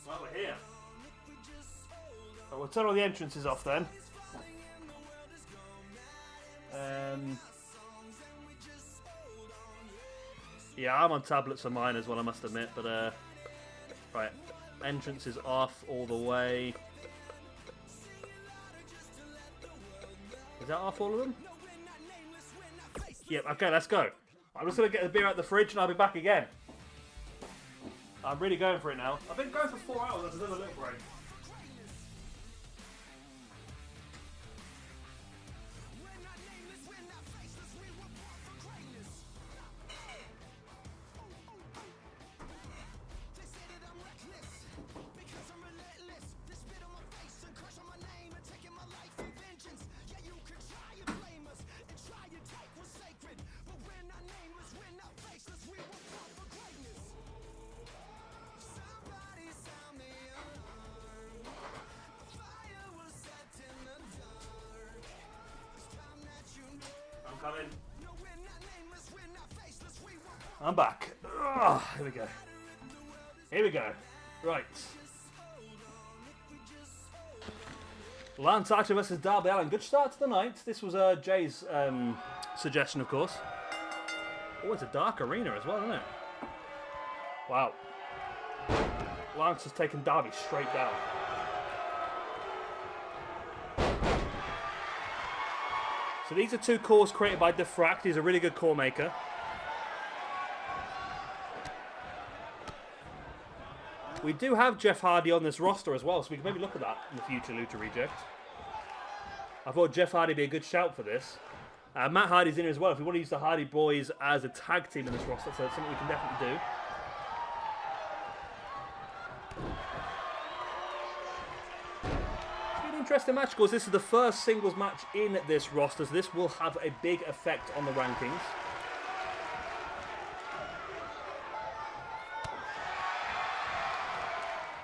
Well, we're here. But we'll turn all the entrances off then. Yeah, I'm on tablets for mine as well, I must admit. But right, entrance is off all the way. Is that off all of them? Yep. Okay, let's go. I'm just gonna get the beer out of the fridge and I'll be back again. I'm really going for it now. I've been going for 4 hours. That's another little break. Coming. I'm back. Ugh, here we go. Here we go. Right. Lance Archer versus Darby Allin. Good start to the night. This was Jay's suggestion, of course. Oh, it's a dark arena as well, isn't it? Wow. Lance has taken Darby straight down. So these are two cores created by Diffract. He's a really good core maker. We do have Jeff Hardy on this roster as well, so we can maybe look at that in the future Lucha Reject. I thought Jeff Hardy would be a good shout for this. Matt Hardy's in here as well. If we want to use the Hardy Boys as a tag team in this roster, so that's something we can definitely do. Interesting match, because this is the first singles match in this roster, so this will have a big effect on the rankings.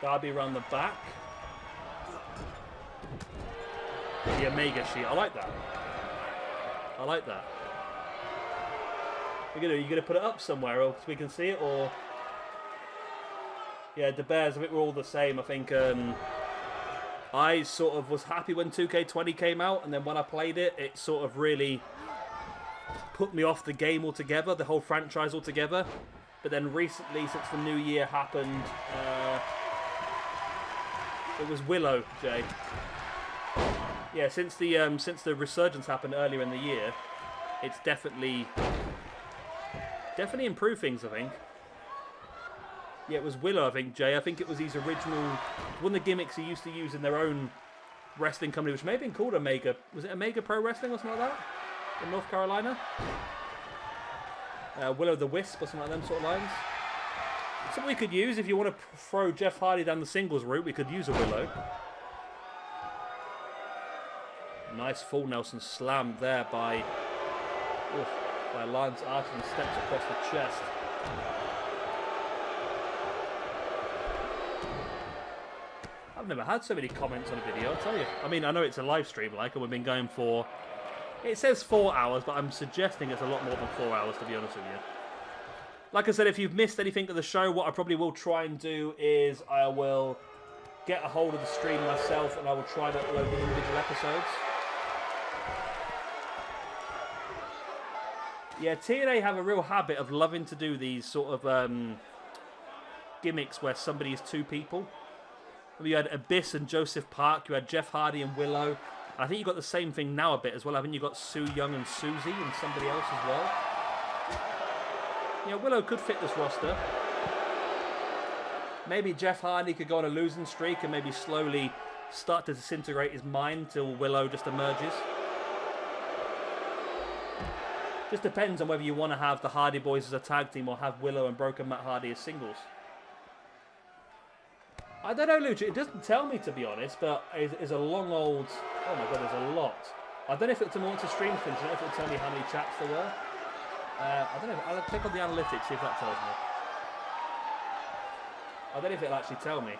Darby around the back. The Omega sheet. I like that. I like that. What are you gonna put it up somewhere so we can see it, or? Yeah, the Bears. I think we're all the same. I think. I sort of was happy when 2K20 came out, and then when I played it, it sort of really put me off the game altogether, the whole franchise altogether. But then recently, since the new year happened, it was Willow, Jay. Yeah, since the resurgence happened earlier in the year, it's definitely improved things, I think. Yeah, it was Willow, I think, Jay. I think it was his original... One of the gimmicks he used to use in their own wrestling company, which may have been called Omega... Was it Omega Pro Wrestling or something like that? In North Carolina? Willow the Wisp or something like them sort of lines. Something we could use if you want to throw Jeff Hardy down the singles route. We could use a Willow. Nice full Nelson slam there by Lance Archer, and steps across the chest. I've never had so many comments on a video, I'll tell you. I mean, I know it's a live stream, like, and we've been going for... It says 4 hours, but I'm suggesting it's a lot more than 4 hours, to be honest with you. Like I said, if you've missed anything of the show, what I probably will try and do is I will get a hold of the stream myself, and I will try to upload the individual episodes. Yeah, TNA have a real habit of loving to do these sort of gimmicks where somebody is two people. You had Abyss and Joseph Park, you had Jeff Hardy and Willow. And I think you got the same thing now a bit as well, haven't you? Got Sue Young and Susie and somebody else as well. Yeah, Willow could fit this roster. Maybe Jeff Hardy could go on a losing streak and maybe slowly start to disintegrate his mind till Willow just emerges. Just depends on whether you want to have the Hardy Boys as a tag team or have Willow and Broken Matt Hardy as singles. I don't know, Lucha. It doesn't tell me, to be honest, but it's a long old... Oh my god, there's a lot. I don't know if it's more to stream finish. I don't know if it'll tell me how many chats there were. I don't know. I'll click on the analytics, see if that tells me. I don't know if it'll actually tell me.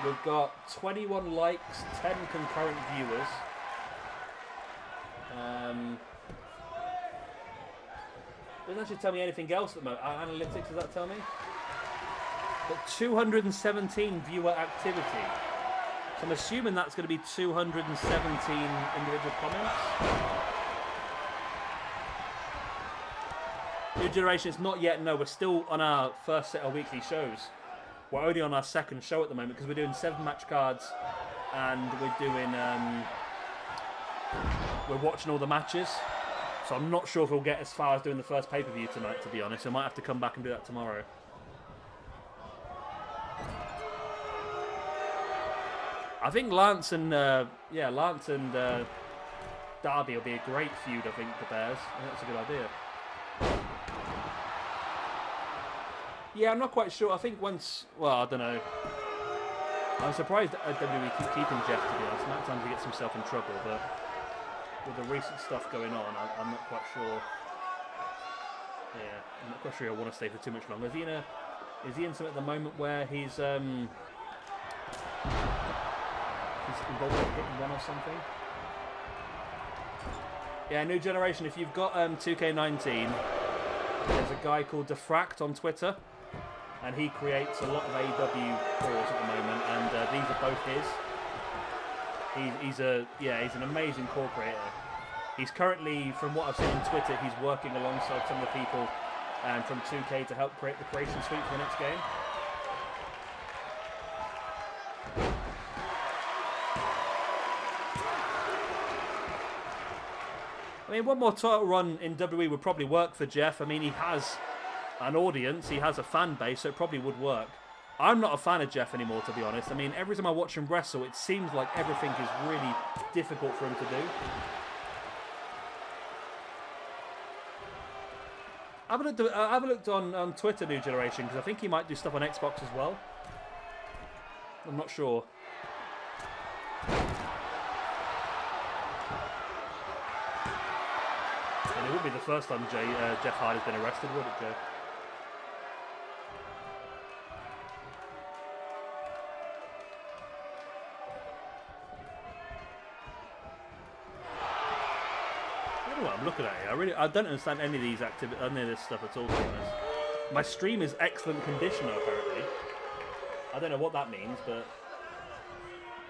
We've got 21 likes, 10 concurrent viewers. Doesn't actually tell me anything else at the moment. Analytics, does that tell me? But 217 viewer activity. So I'm assuming that's going to be 217 individual comments. New Generation is not yet, no, we're still on our first set of weekly shows. We're only on our second show at the moment because we're doing 7 match cards and we're doing, we're watching all the matches. So I'm not sure if we'll get as far as doing the first pay-per-view tonight, to be honest. I might have to come back and do that tomorrow. I think Lance and Darby will be a great feud. I think the Bears. I think that's a good idea. Yeah, I'm not quite sure. I think once, well, I don't know. I'm surprised that WWE keep keeping Jeff, to be honest. Sometimes he gets himself in trouble, but with the recent stuff going on, I'm not quite sure. Yeah, I'm not quite sure I want to stay for too much longer. Is he in something at the moment where he's involved in a hit and run or something? Yeah, New Generation, if you've got 2K19, there's a guy called Defract on Twitter, and he creates a lot of AEW calls at the moment, and these are both his. He's an amazing call creator. He's currently, from what I've seen on Twitter, he's working alongside some of the people from 2K to help create the creation suite for the next game. I mean, one more title run in WWE would probably work for Jeff. I mean, he has an audience, he has a fan base, so it probably would work. I'm not a fan of Jeff anymore, to be honest. I mean, every time I watch him wrestle, it seems like everything is really difficult for him to do. I haven't looked on Twitter, New Generation, because I think he might do stuff on Xbox as well. I'm not sure. And it wouldn't be the first time Jeff Hardy's been arrested, would it, Joe? I don't know what I'm looking at here. I don't understand any of these activities, any of this stuff at all, to be honest. My stream is excellent condition, apparently. I don't know what that means, but...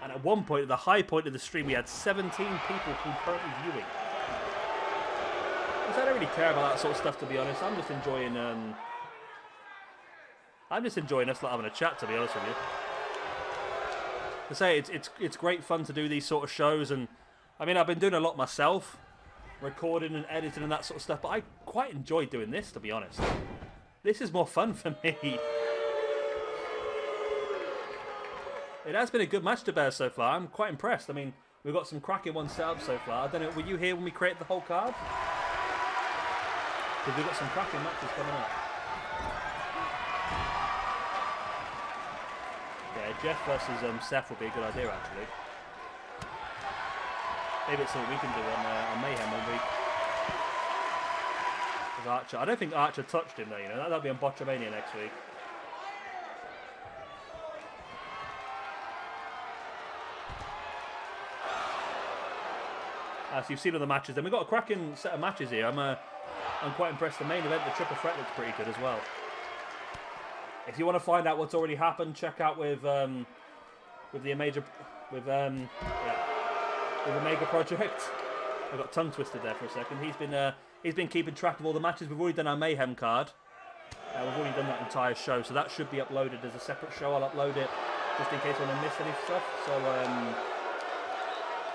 And at one point, at the high point of the stream, we had 17 people concurrently viewing. I don't really care about that sort of stuff, to be honest. I'm just enjoying us like having a chat, to be honest with you. To say it's great fun to do these sort of shows, and I mean, I've been doing a lot myself, recording and editing and that sort of stuff, but I quite enjoy doing this, to be honest. This is more fun for me. It has been a good match to bear so far. I'm quite impressed. I mean, we've got some cracking ones set up so far. I don't know, were you here when we created the whole card? Because we've got some cracking matches coming up. Yeah, Jeff versus Seth would be a good idea, actually. Maybe it's something we can do on Mayhem one week. With Archer. I don't think Archer touched him, though, you know. That'll be on Botchamania next week. So you've seen all the matches. Then we've got a cracking set of matches here. I'm quite impressed. The main event, the triple threat, looks pretty good as well. If you want to find out what's already happened, check out with the Omega Project. I got tongue twisted there for a second. He's been keeping track of all the matches. We've already done our Mayhem card. We've already done that entire show, so that should be uploaded as a separate show. I'll upload it just in case I want to miss any stuff. So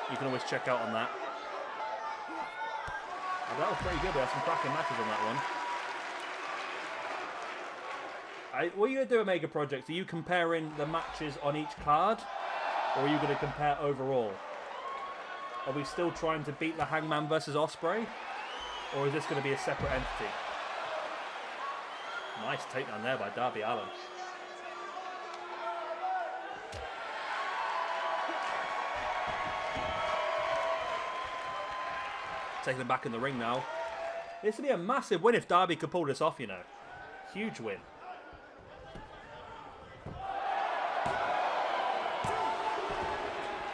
you can always check out on that. Oh, that was pretty good. We had some cracking matches on that one. What are you going to do at Mega Projects? Are you comparing the matches on each card? Or are you going to compare overall? Are we still trying to beat the Hangman versus Ospreay? Or is this going to be a separate entity? Nice takedown there by Darby Allin. Taking him back in the ring now. This would be a massive win if Darby could pull this off, you know. Huge win.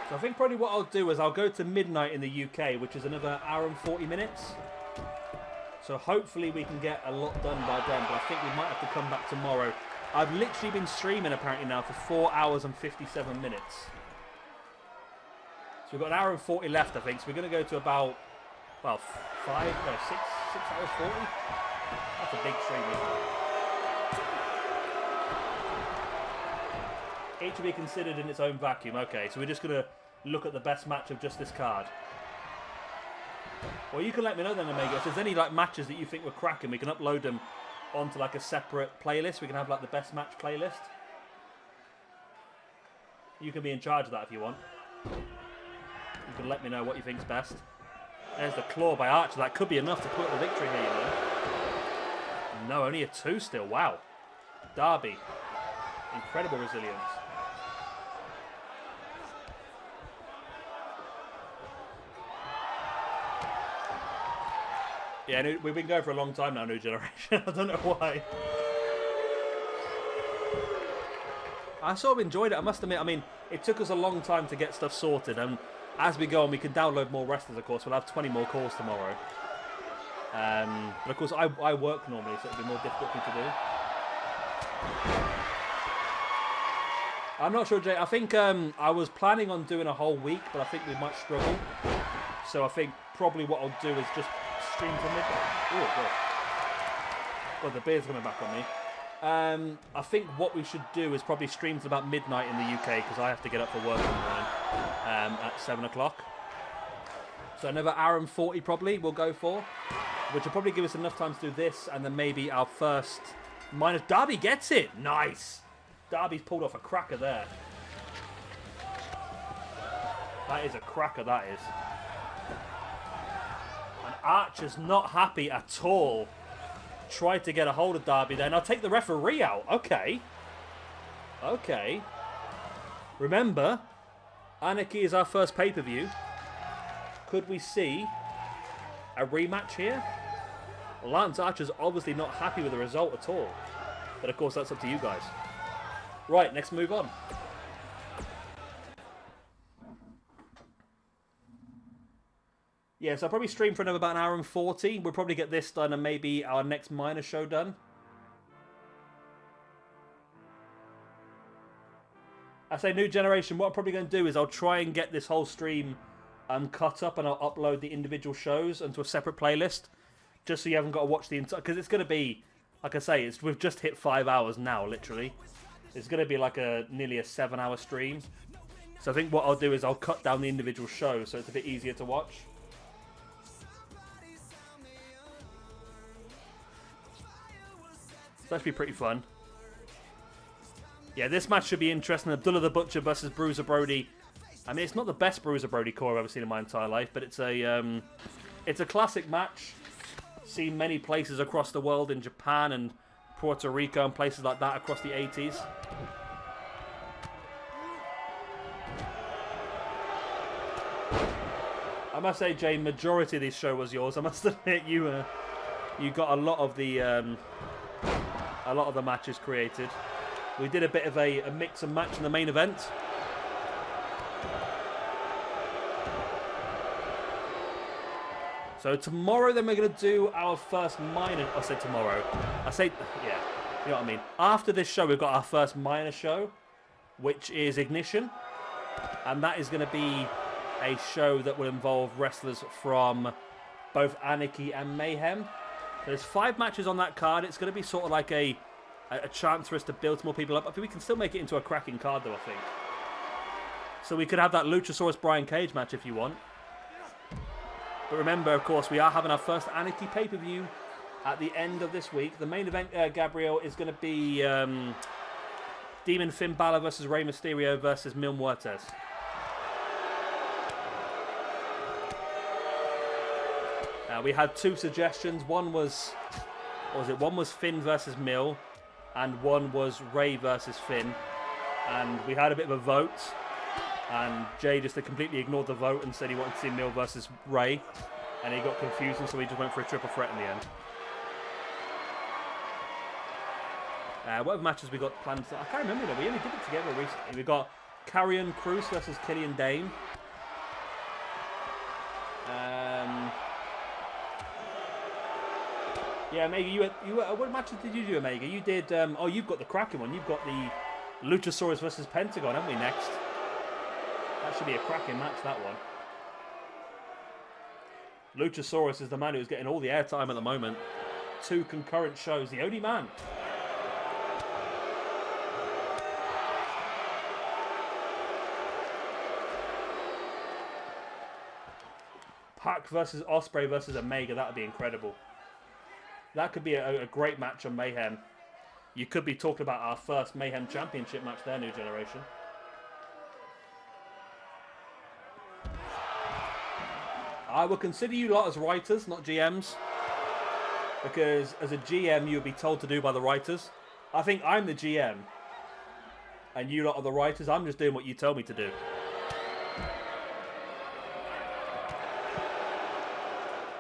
So I think probably what I'll do is I'll go to midnight in the UK, which is another hour and 40 minutes. So hopefully we can get a lot done by then, but I think we might have to come back tomorrow. I've literally been streaming apparently now for 4 hours and 57 minutes. So we've got an hour and 40 left, I think. So we're going to go to about, well, 6 hours 40. That's a big stream, isn't it? Each will be considered in its own vacuum. Okay, so we're just going to look at the best match of just this card. Well, you can let me know then, Omega. If there's any like matches that you think were cracking, we can upload them onto like a separate playlist. We can have like the best match playlist. You can be in charge of that if you want. You can let me know what you think's best. There's the claw by Archer. That could be enough to put up the victory here, you know. No, only a 2 still. Wow. Darby. Incredible resilience. Yeah, we've been going for a long time now, New Generation. I don't know why. I sort of enjoyed it, I must admit. I mean, it took us a long time to get stuff sorted, and as we go on, we can download more wrestlers, of course. We'll have 20 more calls tomorrow. But, of course, I work normally, so it'll be more difficult for me to do. I'm not sure, Jay. I think I was planning on doing a whole week, but I think we might struggle. So I think probably what I'll do is just stream to midnight. Oh, God. God, the beer's coming back on me. I think what we should do is probably stream to about midnight in the UK, because I have to get up for work in the morning at 7 o'clock. So another hour and 40 probably we'll go for, which will probably give us enough time to do this, and then maybe our first minus. Darby gets it! Nice! Darby's pulled off a cracker there. That is a cracker, that is. And Archer's not happy at all. Tried to get a hold of Darby then. I'll take the referee out. Okay. Okay. Remember, Anarchy is our first pay-per-view. Could we see a rematch here? Lance Archer's obviously not happy with the result at all. But of course, that's up to you guys. Right, next move on. Yeah, so I'll probably stream for another about an hour and 40. We'll probably get this done and maybe our next minor show done. I say New Generation, what I'm probably going to do is I'll try and get this whole stream cut up, and I'll upload the individual shows onto a separate playlist. Just so you haven't got to watch the entire... Because it's going to be, like I say, we've just hit 5 hours now, literally. It's going to be like nearly a 7-hour stream. So I think what I'll do is I'll cut down the individual shows so it's a bit easier to watch. So that should be pretty fun. Yeah, this match should be interesting. Abdullah the Butcher versus Bruiser Brody. I mean, it's not the best Bruiser Brody core I've ever seen in my entire life, but it's a classic match. Seen many places across the world, in Japan and Puerto Rico and places like that across the 80s. I must say, Jay, majority of this show was yours. I must admit, you got a lot of the matches created. We did a bit of a mix and match in the main event. So tomorrow, then we're going to do our first minor. I said tomorrow. Yeah, you know what I mean. After this show, we've got our first minor show, which is Ignition, and that is going to be a show that will involve wrestlers from both Anarchy and Mayhem. There's 5 matches on that card. It's going to be sort of like a chance for us to build more people up. I think we can still make it into a cracking card, though, I think. So we could have that Luchasaurus Brian Cage match if you want. But remember, of course, we are having our first Anarchy pay-per-view at the end of this week. The main event, Gabriel, is going to be Demon Finn Balor versus Rey Mysterio versus Mil Muertes. We had 2 suggestions. One was, what was it? One was Finn versus Mil, and one was Rey versus Finn. And we had a bit of a vote, and Jay just completely ignored the vote and said he wanted to see Mil versus Rey, and he got confused, and so he just went for a triple threat in the end. What other matches we got planned? I can't remember though. We only did it together recently. We got Karrion Kross versus Killian Dane. Yeah, Omega, you what matches did you do, Omega? You did, oh, you've got the cracking one. You've got the Luchasaurus versus Pentagon, haven't we, next? That should be a cracking match, that one. Luchasaurus is the man who's getting all the airtime at the moment. 2 concurrent shows, the only man. Pac versus Ospreay versus Omega, that would be incredible. That could be a great match on Mayhem. You could be talking about our first Mayhem Championship match there, New Generation. I would consider you lot as writers, not GMs. Because as a GM, you'll be told to do by the writers. I think I'm the GM. And you lot are the writers. I'm just doing what you tell me to do.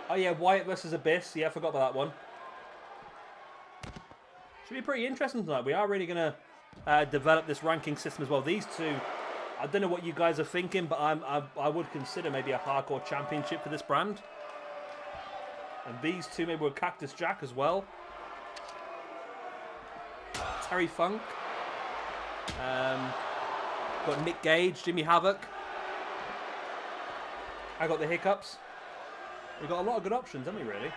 Oh yeah, Wyatt versus Abyss. Yeah, I forgot about that one. Should be pretty interesting tonight. We are really going to develop this ranking system as well. These 2, I don't know what you guys are thinking, but I would consider maybe a hardcore championship for this brand. And these 2 maybe with Cactus Jack as well. Terry Funk. Got Nick Gage, Jimmy Havoc. I got the Hiccups. We've got a lot of good options, haven't we, really?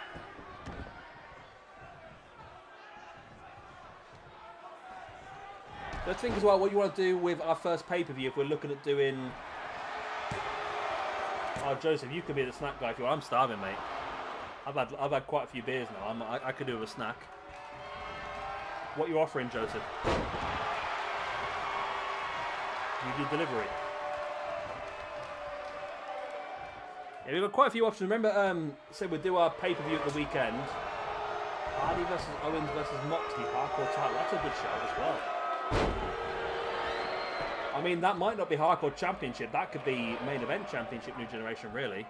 Let's think as well what you want to do with our first pay-per-view if we're looking at doing... Oh, Joseph, you could be the snack guy if you want. I'm starving, mate. I've had quite a few beers now. I could do with a snack. What are you offering, Joseph? You do delivery. Yeah, we've got quite a few options. Remember, say we'll do our pay-per-view at the weekend. Hardy versus Owens versus Moxley, hardcore title. That's a good show as well. I mean, that might not be hardcore championship. That could be main event championship, New Generation, really.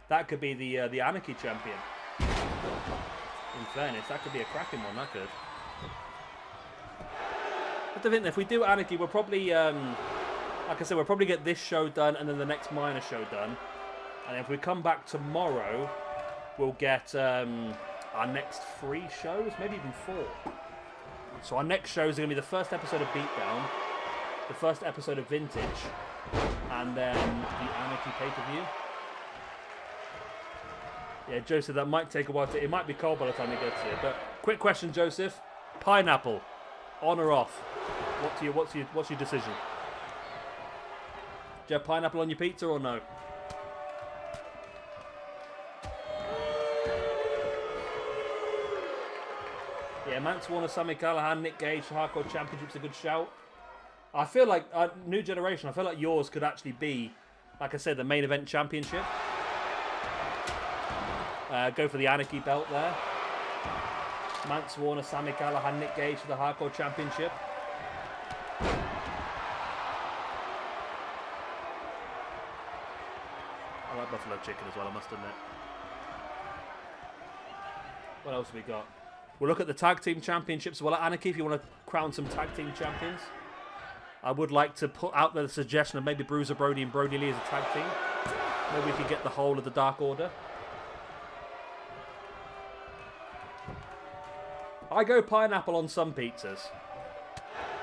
That could be the Anarchy champion. In fairness, that could be a cracking one. That could. But I think if we do Anarchy, we'll probably, like I said, we'll probably get this show done and then the next minor show done. And if we come back tomorrow, we'll get our next 3 shows, maybe even 4. So our next shows are going to be the first episode of Beatdown, the first episode of Vintage, and then the Anarchy pay-per-view. Yeah, Joseph, that might take a while. It might be cold by the time he gets here. But quick question, Joseph: pineapple, on or off? What's your decision? Do you have pineapple on your pizza or no? Yeah, Mance Warner, Sami Callihan, Nick Gage, Hardcore Championship's a good shout. I feel like, New Generation, I feel like yours could actually be, like I said, the main event championship. Go for the Anarchy belt there. Mance Warner, Sami Callihan, Nick Gage for the Hardcore Championship. I like buffalo chicken as well, I must admit. What else have we got? We'll look at the Tag Team Championships as well at Anarchy if you want to crown some Tag Team Champions. I would like to put out the suggestion of maybe Bruiser Brody and Brody Lee as a tag team. Maybe we could get the whole of the Dark Order. I go pineapple on some pizzas.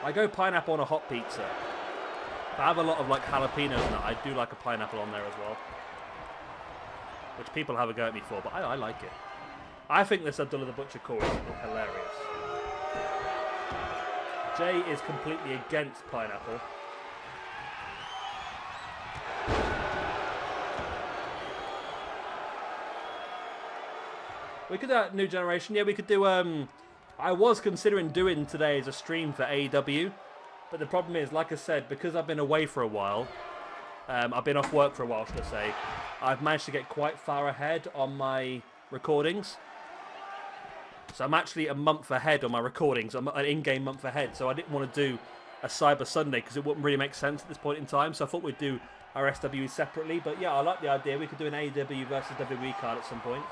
I go pineapple on a hot pizza. I have a lot of like jalapenos and that. I do like a pineapple on there as well. Which people have a go at me for, but I like it. I think this Abdullah the Butcher core is hilarious. Jay is completely against pineapple. We could do New Generation. Yeah, we could do... I was considering doing today as a stream for AEW. But the problem is, like I said, because I've been away for a while... I've been off work for a while, should I say. I've managed to get quite far ahead on my recordings. So I'm actually a month ahead on my recordings. I'm an in-game month ahead. So I didn't want to do a Cyber Sunday because it wouldn't really make sense at this point in time. So I thought we'd do our SWE separately. But yeah, I like the idea. We could do an AEW versus WWE card at some point.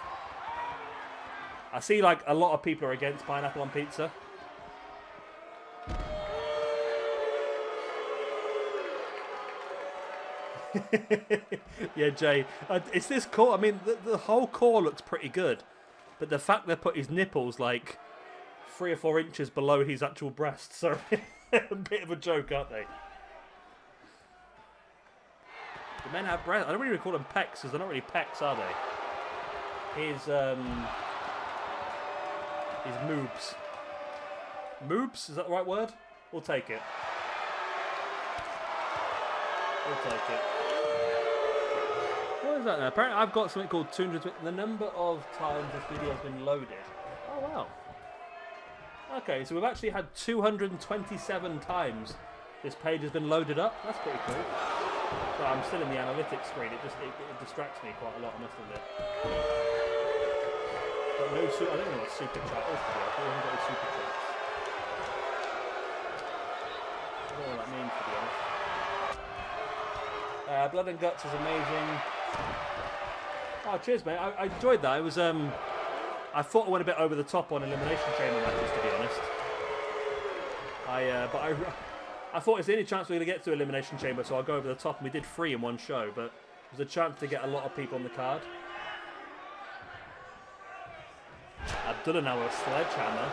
I see like a lot of people are against pineapple on pizza. Yeah, Jay. It's this core. I mean, the whole core looks pretty good. But the fact they put his nipples like 3 or 4 inches below his actual breasts are a bit of a joke, aren't they? The men have breasts. I don't really call them pecs because they're not really pecs, are they? His moobs. Moobs? Is that the right word? We'll take it. We'll take it. What is that now? Apparently I've got something called 200... The number of times this video has been loaded. Oh, wow. Okay, so we've actually had 227 times this page has been loaded up. That's pretty cool. So I'm still in the analytics screen. It distracts me quite a lot, I must admit. But no super... I don't know what super chat is, to be honest. I haven't got any super chats. I don't know what that means, to be honest. Blood and Guts is amazing. Oh, cheers, mate. I enjoyed that. It was, I thought I went a bit over the top on Elimination Chamber matches, to be honest. I thought it's the only chance we're going to get to Elimination Chamber, so I'll go over the top, and we did 3 in one show, but it was a chance to get a lot of people on the card. Abdullah now with a sledgehammer.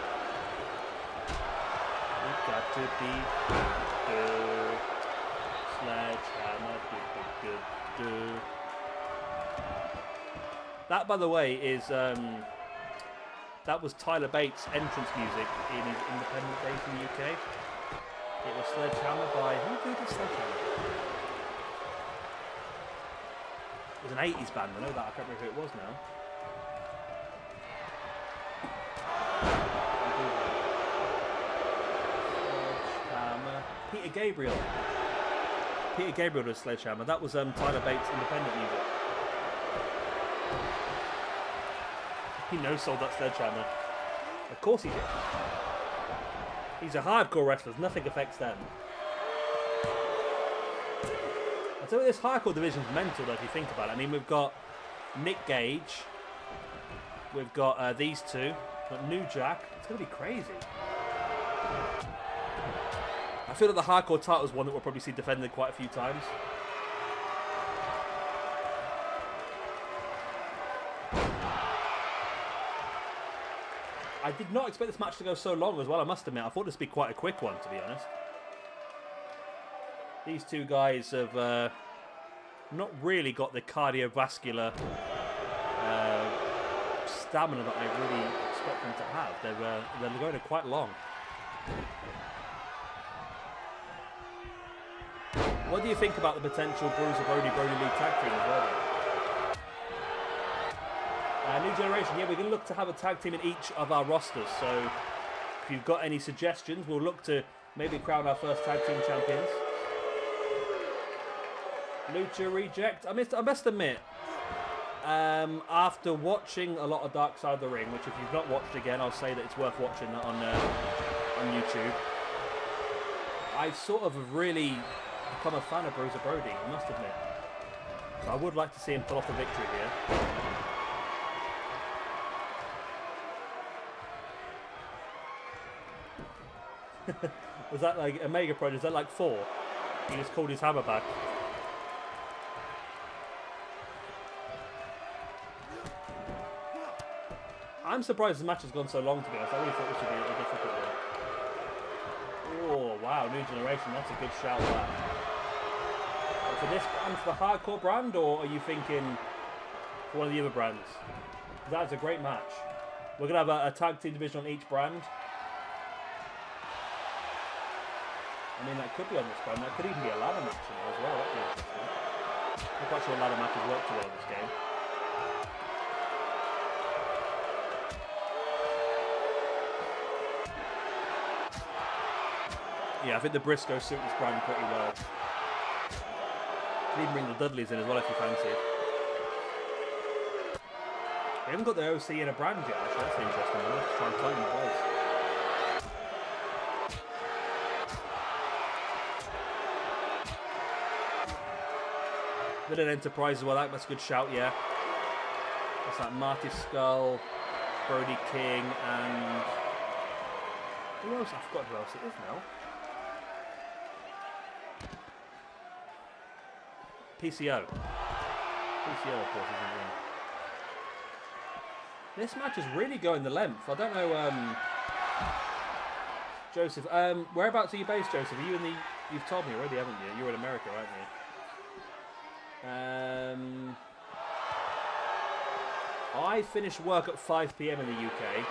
We got to be good. Sledgehammer. Do. That, by the way, is that was Tyler Bates' entrance music in his independent days in the UK. It was Sledgehammer by... Who did the Sledgehammer? It was an 80s band, I know that. I can't remember who it was now. Sledgehammer. Peter Gabriel. Peter Gabriel does Sledgehammer. That was Tyler Bates' independent music. He no-sold that Sledgehammer. Of course he did. He's a hardcore wrestler. Nothing affects them. I tell you, this hardcore division's mental though, if you think about it. I mean, we've got Nick Gage. We've got these two. We've got New Jack. It's going to be crazy. I feel that the hardcore title is one that we'll probably see defended quite a few times. I did not expect this match to go so long as well, I must admit. I thought this would be quite a quick one, to be honest. These two guys have not really got the cardiovascular stamina that I really expect them to have. They're going quite long. What do you think about the potential Bruiser Brody League tag team as well? New Generation, yeah, we're going to look to have a tag team in each of our rosters. So if you've got any suggestions, we'll look to maybe crown our first tag team champions. Lucha Reject. I must admit, after watching a lot of Dark Side of the Ring, which if you've not watched again, I'll say that it's worth watching on YouTube. I've sort of really become a fan of Bruiser Brody, I must admit. So I would like to see him pull off the victory here. Was that like a Mega Prod? Is that like 4? He just called his hammer back. I'm surprised the match has gone so long, to be honest. I really thought this would be a difficult one. Oh, wow, New Generation. That's a good shout, that. for this brand, for the hardcore brand, or are you thinking for one of the other brands? That's a great match. We're going to have a tag team division on each brand. I mean, that could be on this brand. That could even be a ladder match as well. That'd be interesting. I'm quite sure ladder matches work too well in this game. Yeah, I think the Briscoes suit this brand pretty well. Could even bring the Dudleys in as well if you fancy it. They haven't got the OC in a brand yet, actually. That's interesting. I'll have to try and find them both. Bit of Enterprise as well. That's a good shout, yeah. That's like Marty Skull, Brody King, and who else? I forgot who else it is now. PCO. PCO, of course, isn't it? This match is really going the length. I don't know, Joseph. Whereabouts are you based, Joseph? Are you in the? You've told me already, haven't you? You're in America, aren't you? I finish work at 5 PM in the UK,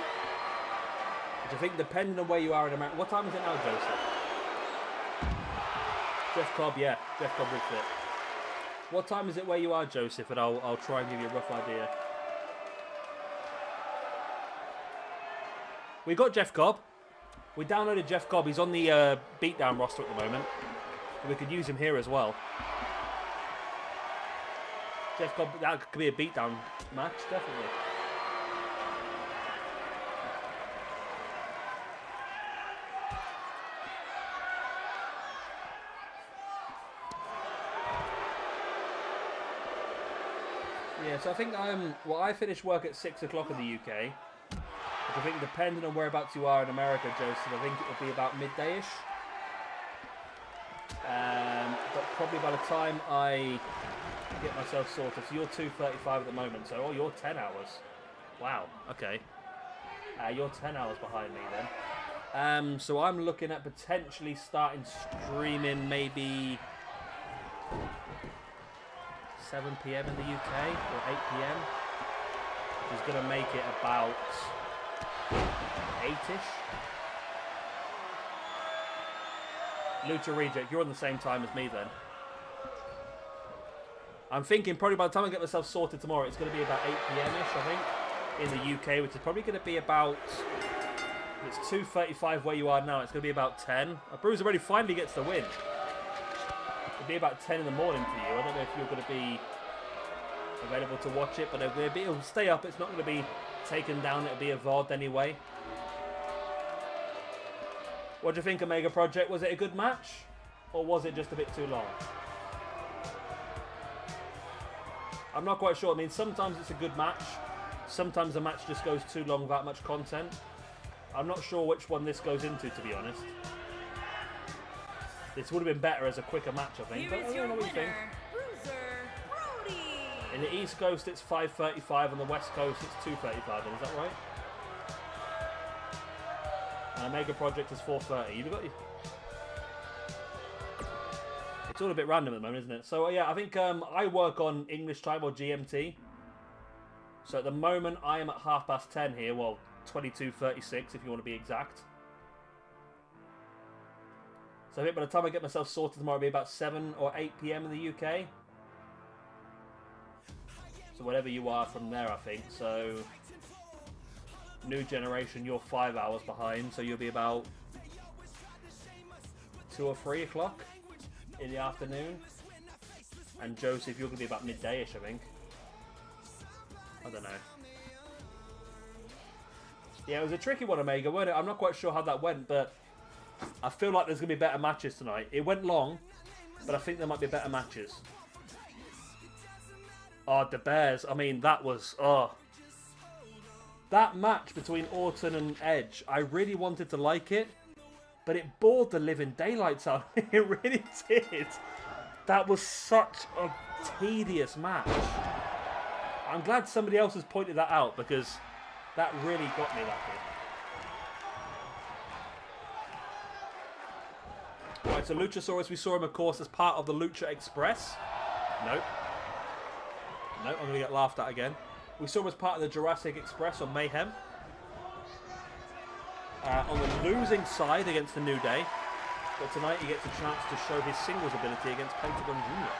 which I think, depending on where you are in America. What time is it now, Joseph? Jeff Cobb, yeah, Jeff Cobb with it. What time is it where you are, Joseph? And I'll try and give you a rough idea. We got Jeff Cobb. We downloaded Jeff Cobb. He's on the Beatdown roster at the moment. We could use him here as well. Jeff Cobb, that could be a Beatdown match, definitely. Yeah, so I think well, I finish work at 6 o'clock in the UK. Which I think, depending on whereabouts you are in America, Joseph, I think it will be about midday-ish. But probably by the time I get myself sorted, so you're 2:35 at the moment, so you're 10 hours. Wow, okay. You're 10 hours behind me then. So I'm looking at potentially starting streaming maybe 7 PM in the UK or 8 PM. Which is going to make it about 8-ish. Lucha Reject, you're on the same time as me then. I'm thinking probably by the time I get myself sorted tomorrow, it's going to be about 8 PM-ish, I think, in the UK, which is probably going to be about, it's 2:35 where you are now, it's going to be about 10. Bruiser already finally gets the win. It'll be about 10 in the morning for you. I don't know if you're going to be available to watch it, but it'll stay up. It's not going to be taken down. It'll be a VOD anyway. What do you think, Omega Project? Was it a good match? Or was it just a bit too long? I'm not quite sure. I mean, sometimes it's a good match. Sometimes the match just goes too long without much content. I'm not sure which one this goes into, to be honest. This would have been better as a quicker match, I think. Here But I is your don't know what you think. winner, Bruiser Brody. In the East Coast, it's 5:35. On the West Coast, it's 2:35. Is that right? And Omega Project is 4:30. You've got you. It's all a bit random at the moment, isn't it? So yeah, I think I work on English time or GMT. So at the moment, I am at 10:30 here. Well, 22:36 if you want to be exact. So I think by the time I get myself sorted tomorrow, it'll be about 7 or 8 PM in the UK. So whatever you are from there, I think. So New Generation, you're 5 hours behind, so you'll be about 2 or 3 o'clock in the afternoon. And Joseph, you're going to be about midday-ish, I think. I don't know. Yeah, it was a tricky one, Omega, wasn't it? I'm not quite sure how that went, but I feel like there's going to be better matches tonight. It went long, but I think there might be better matches. Oh, the Bears. I mean, that was... Oh. That match between Orton and Edge, I really wanted to like it, but it bored the living daylights out. It really did. That was such a tedious match. I'm glad somebody else has pointed that out, because that really got me that bit. Right, so Luchasaurus, we saw him, of course, as part of the Lucha Express. Nope. Nope, I'm going to get laughed at again. We saw him as part of the Jurassic Express on Mayhem. On the losing side against the New Day. But tonight he gets a chance to show his singles ability against Pentagon Jr.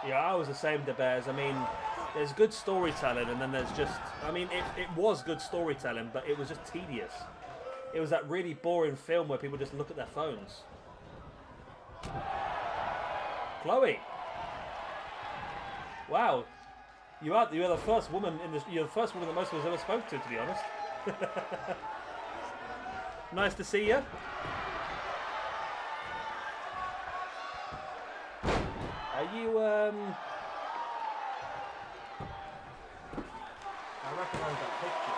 Yeah, I was the same to Bears. I mean, there's good storytelling, and then there's just... I mean, it was good storytelling, but it was just tedious. It was that really boring film where people just look at their phones. Chloe! Wow. You are the first woman in this... You're the first woman that most of us ever spoke to be honest. Nice to see you. Are you, I recognise that picture.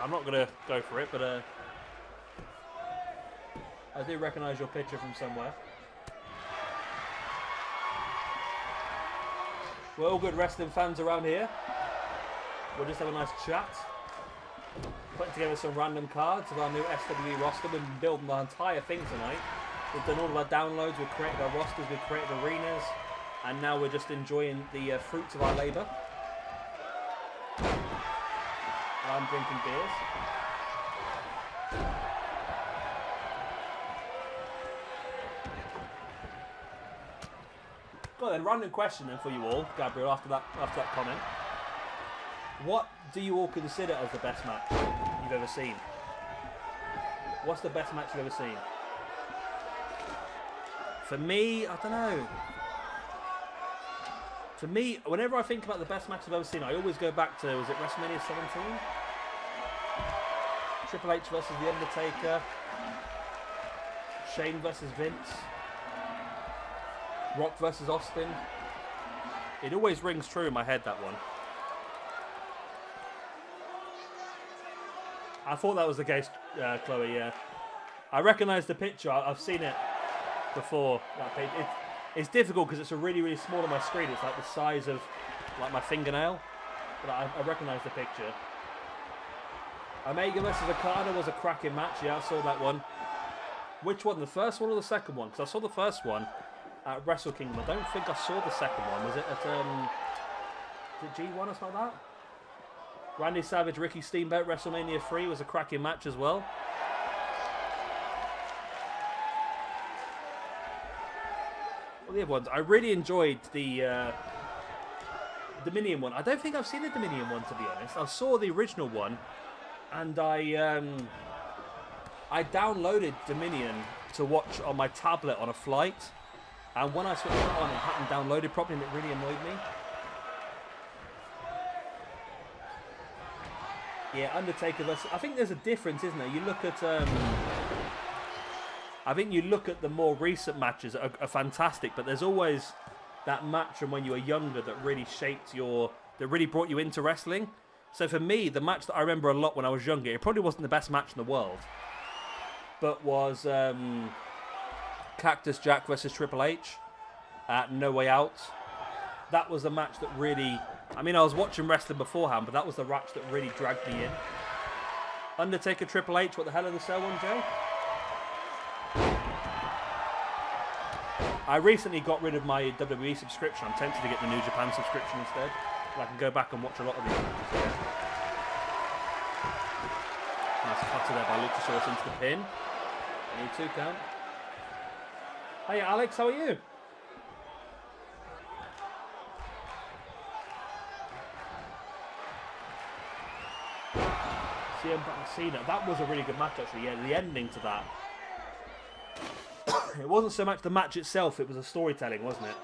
I'm not going to go for it, but I do recognise your picture from somewhere. We're all good wrestling fans around here. We'll just have a nice chat. Putting together some random cards of our new SWE roster. We've been building the entire thing tonight. We've done all of our downloads, we've created our rosters, we've created arenas, and now we're just enjoying the fruits of our labour. I'm drinking beers. Well then, random question then for you all, Gabriel, after that comment. What do you all consider as the best match you've ever seen? What's the best match you've ever seen? For me, I don't know. For me, whenever I think about the best match I've ever seen, I always go back to, was it WrestleMania 17? Triple H versus The Undertaker. Shane versus Vince. Rock versus Austin. It always rings true in my head, that one. I thought that was the case, Chloe, yeah. I recognise the picture. I've seen it before. That page. It's difficult because it's a really, really small on my screen. It's like the size of like my fingernail. But I recognise the picture. Omega versus Okada was a cracking match. Yeah, I saw that one. Which one? The first one or the second one? Because I saw the first one at Wrestle Kingdom. I don't think I saw the second one. Was it at G1 or something like that? Randy Savage, Ricky Steamboat, WrestleMania 3 was a cracking match as well. Well, the other ones, I really enjoyed the Dominion one. I don't think I've seen the Dominion one, to be honest. I saw the original one, and I downloaded Dominion to watch on my tablet on a flight, and when I switched it on, it hadn't downloaded properly, and it really annoyed me. Yeah, Undertaker versus... I think there's a difference, isn't there? You look at... I think you look at the more recent matches are fantastic, but there's always that match from when you were younger that really shaped your... that really brought you into wrestling. So for me, the match that I remember a lot when I was younger, it probably wasn't the best match in the world, but was Cactus Jack versus Triple H at No Way Out. That was the match that really... I mean, I was watching wrestling beforehand, but that was the match that really dragged me in. Undertaker, Triple H, what the hell in the cell one, Joe? I recently got rid of my WWE subscription. I'm tempted to get the New Japan subscription instead. I can go back and watch a lot of these matches there. Nice cutter there by Luchasaurus into the pin. Need 2 count. Hey Alex, how are you? CM Punk Cena. That was a really good match actually. Yeah, the ending to that. It wasn't so much the match itself, it was a storytelling, wasn't it?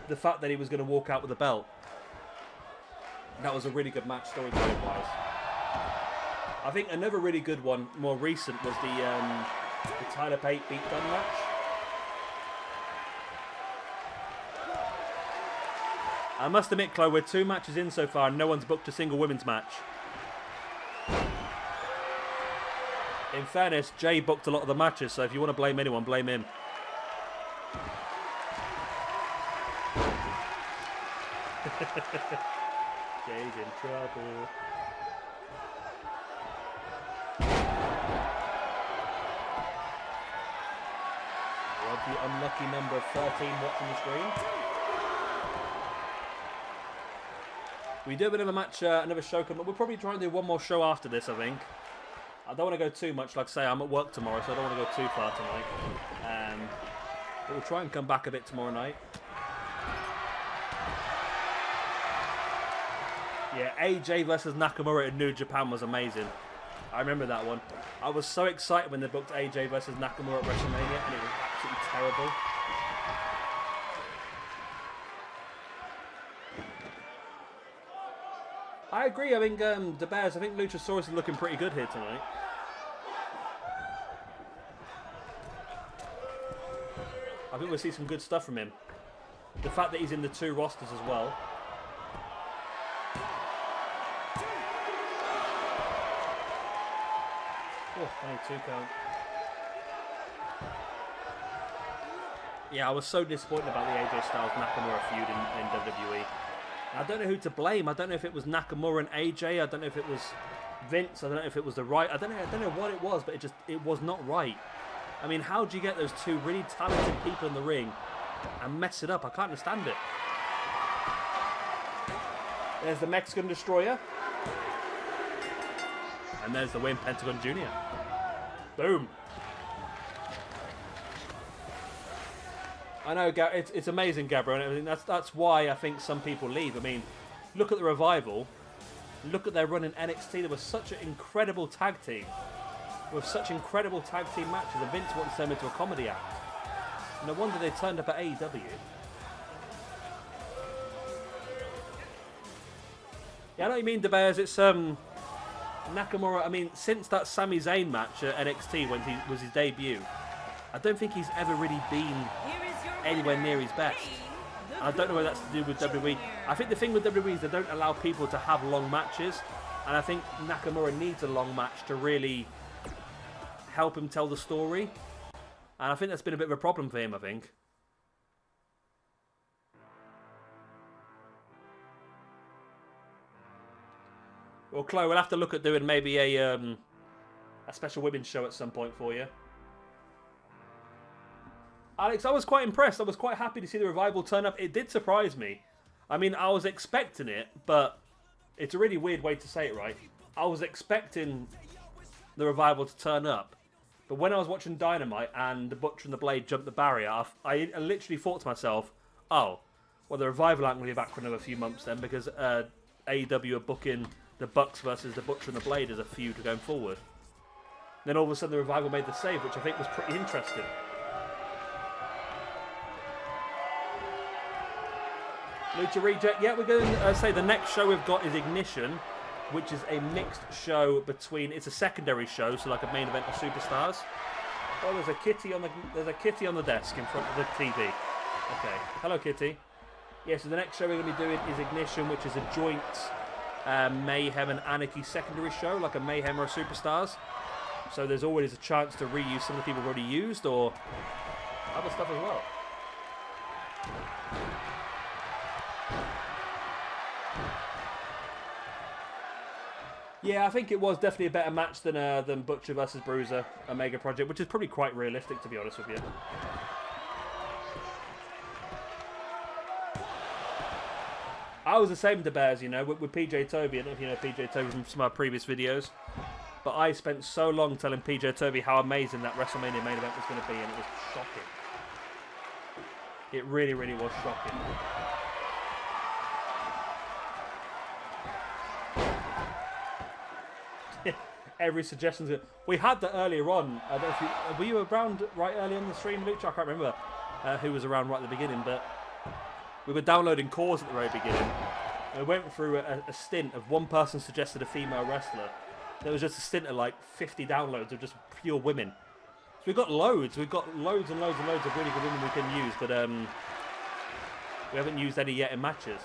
The fact that he was going to walk out with the belt. That was a really good match storytelling wise. I think another really good one, more recent, was the Tyler Bate Beatdown match. I must admit, Chloe, we're 2 matches in so far and no one's booked a single women's match. In fairness, Jay booked a lot of the matches, so if you want to blame anyone, blame him. Jay's in trouble. Rob, the unlucky number of 13 watching the stream. We do another match, another show coming up. We'll probably try and do one more show after this, I think. I don't want to go too much. Like I say, I'm at work tomorrow, so I don't want to go too far tonight. But we'll try and come back a bit tomorrow night. Yeah, AJ versus Nakamura in New Japan was amazing. I remember that one. I was so excited when they booked AJ versus Nakamura at WrestleMania, and it was absolutely terrible. I agree. I think the Bears. I think Luchasaurus is looking pretty good here tonight. I think we'll see some good stuff from him. The fact that he's in the 2 rosters as well. Oh, only 2 count. Yeah, I was so disappointed about the AJ Styles Nakamura feud in WWE. I don't know who to blame. I don't know if it was Nakamura and AJ. I don't know if it was Vince. I don't know if it was the right. I don't know what it was, but it was not right. I mean, how do you get those 2 really talented people in the ring and mess it up? I can't understand it. There's the Mexican Destroyer. And there's the win, Pentagon Jr. Boom. I know, it's amazing, Gabriel, and everything. That's why I think some people leave. I mean, look at the Revival. Look at their run in NXT. They were such an incredible tag team. With such incredible tag team matches. And Vince wants them into a comedy act. No wonder they turned up at AEW. Yeah, I know what you mean, DeBears. It's Nakamura. I mean, since that Sami Zayn match at NXT when he was his debut, I don't think he's ever really been anywhere near his best. I don't know whether that's to do with WWE. I think the thing with WWE is they don't allow people to have long matches, and I think Nakamura needs a long match to really help him tell the story, and I think that's been a bit of a problem for him, I think. Well, Chloe, we'll have to look at doing maybe a special women's show at some point for you. Alex, I was quite impressed. I was quite happy to see the Revival turn up. It did surprise me. I mean, I was expecting it, but it's a really weird way to say it, right? I was expecting the Revival to turn up, but when I was watching Dynamite and the Butcher and the Blade jumped the barrier, I literally thought to myself, oh, well, the Revival aren't going to be back for another few months then, because AEW are booking the Bucks versus the Butcher and the Blade as a feud going forward. Then all of a sudden the Revival made the save, which I think was pretty interesting. Lucha Reject, yeah, we're going to say the next show we've got is Ignition, which is a mixed show between, it's a secondary show, so like a main event of Superstars. Oh, there's a kitty on the desk in front of the TV. Okay, hello Kitty. Yeah, so the next show we're going to be doing is Ignition, which is a joint Mayhem and Anarchy secondary show, like a Mayhem or a Superstars. So there's always a chance to reuse some of the people we've already used, or other stuff as well. Yeah, I think it was definitely a better match than Butcher versus Bruiser, Omega Project, which is probably quite realistic, to be honest with you. I was the same to Bears, you know, with PJ Toby. I don't know if you know PJ Toby from some of our previous videos, but I spent so long telling PJ Toby how amazing that WrestleMania main event was going to be, and it was shocking. It really, really was shocking. Every suggestion. We had that earlier on. I don't know if you, were you around right early on the stream, Lucha? I can't remember who was around right at the beginning, but we were downloading cores at the very beginning. And we went through a stint of one person suggested a female wrestler. There was just a stint of like 50 downloads of just pure women. So we've got loads. We've got loads and loads and loads of really good women we can use, but we haven't used any yet in matches.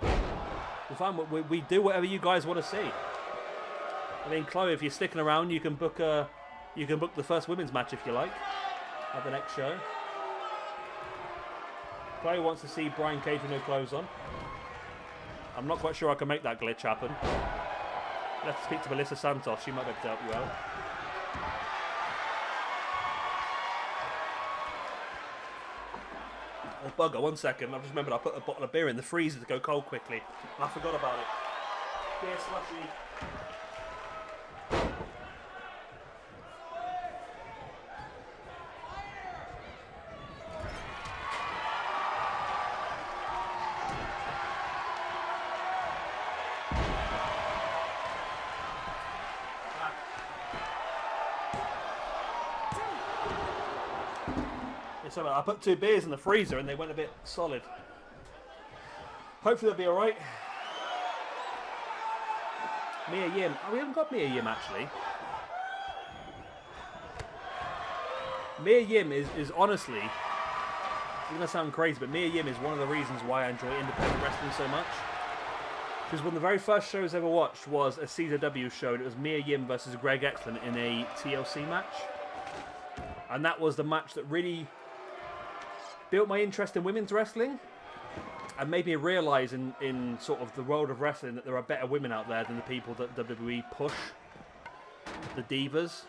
We're fine. We do whatever you guys want to see. I mean, Chloe, if you're sticking around, you can book the first women's match if you like at the next show. Chloe wants to see Brian Cage with no clothes on. I'm not quite sure I can make that glitch happen. Let's speak to Melissa Santos. She might be able to help you out. Oh, bugger, 1 second. I've just remembered I put a bottle of beer in the freezer to go cold quickly. I forgot about it. Beer slushy. So I put 2 beers in the freezer and they went a bit solid. Hopefully they'll be alright. Mia Yim. Oh, we haven't got Mia Yim actually. Mia Yim is honestly, it's going to sound crazy, but Mia Yim is one of the reasons why I enjoy independent wrestling so much. Because one of the very first shows I ever watched was a CZW show, and it was Mia Yim versus Greg Exlin in a TLC match. And that was the match that really built my interest in women's wrestling and made me realise in sort of the world of wrestling that there are better women out there than the people that WWE push, the divas.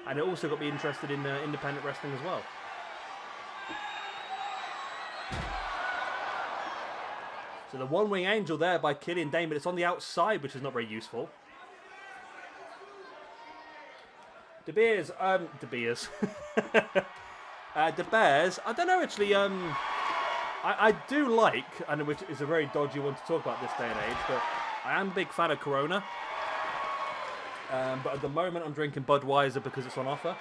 And it also got me interested in independent wrestling as well. So the One Wing Angel there by Killian Dane, but it's on the outside, which is not very useful. De Beers, De Bears, I don't know actually, I do like, and which is a very dodgy one to talk about this day and age, but I am a big fan of Corona. But at the moment I'm drinking Budweiser because it's on offer.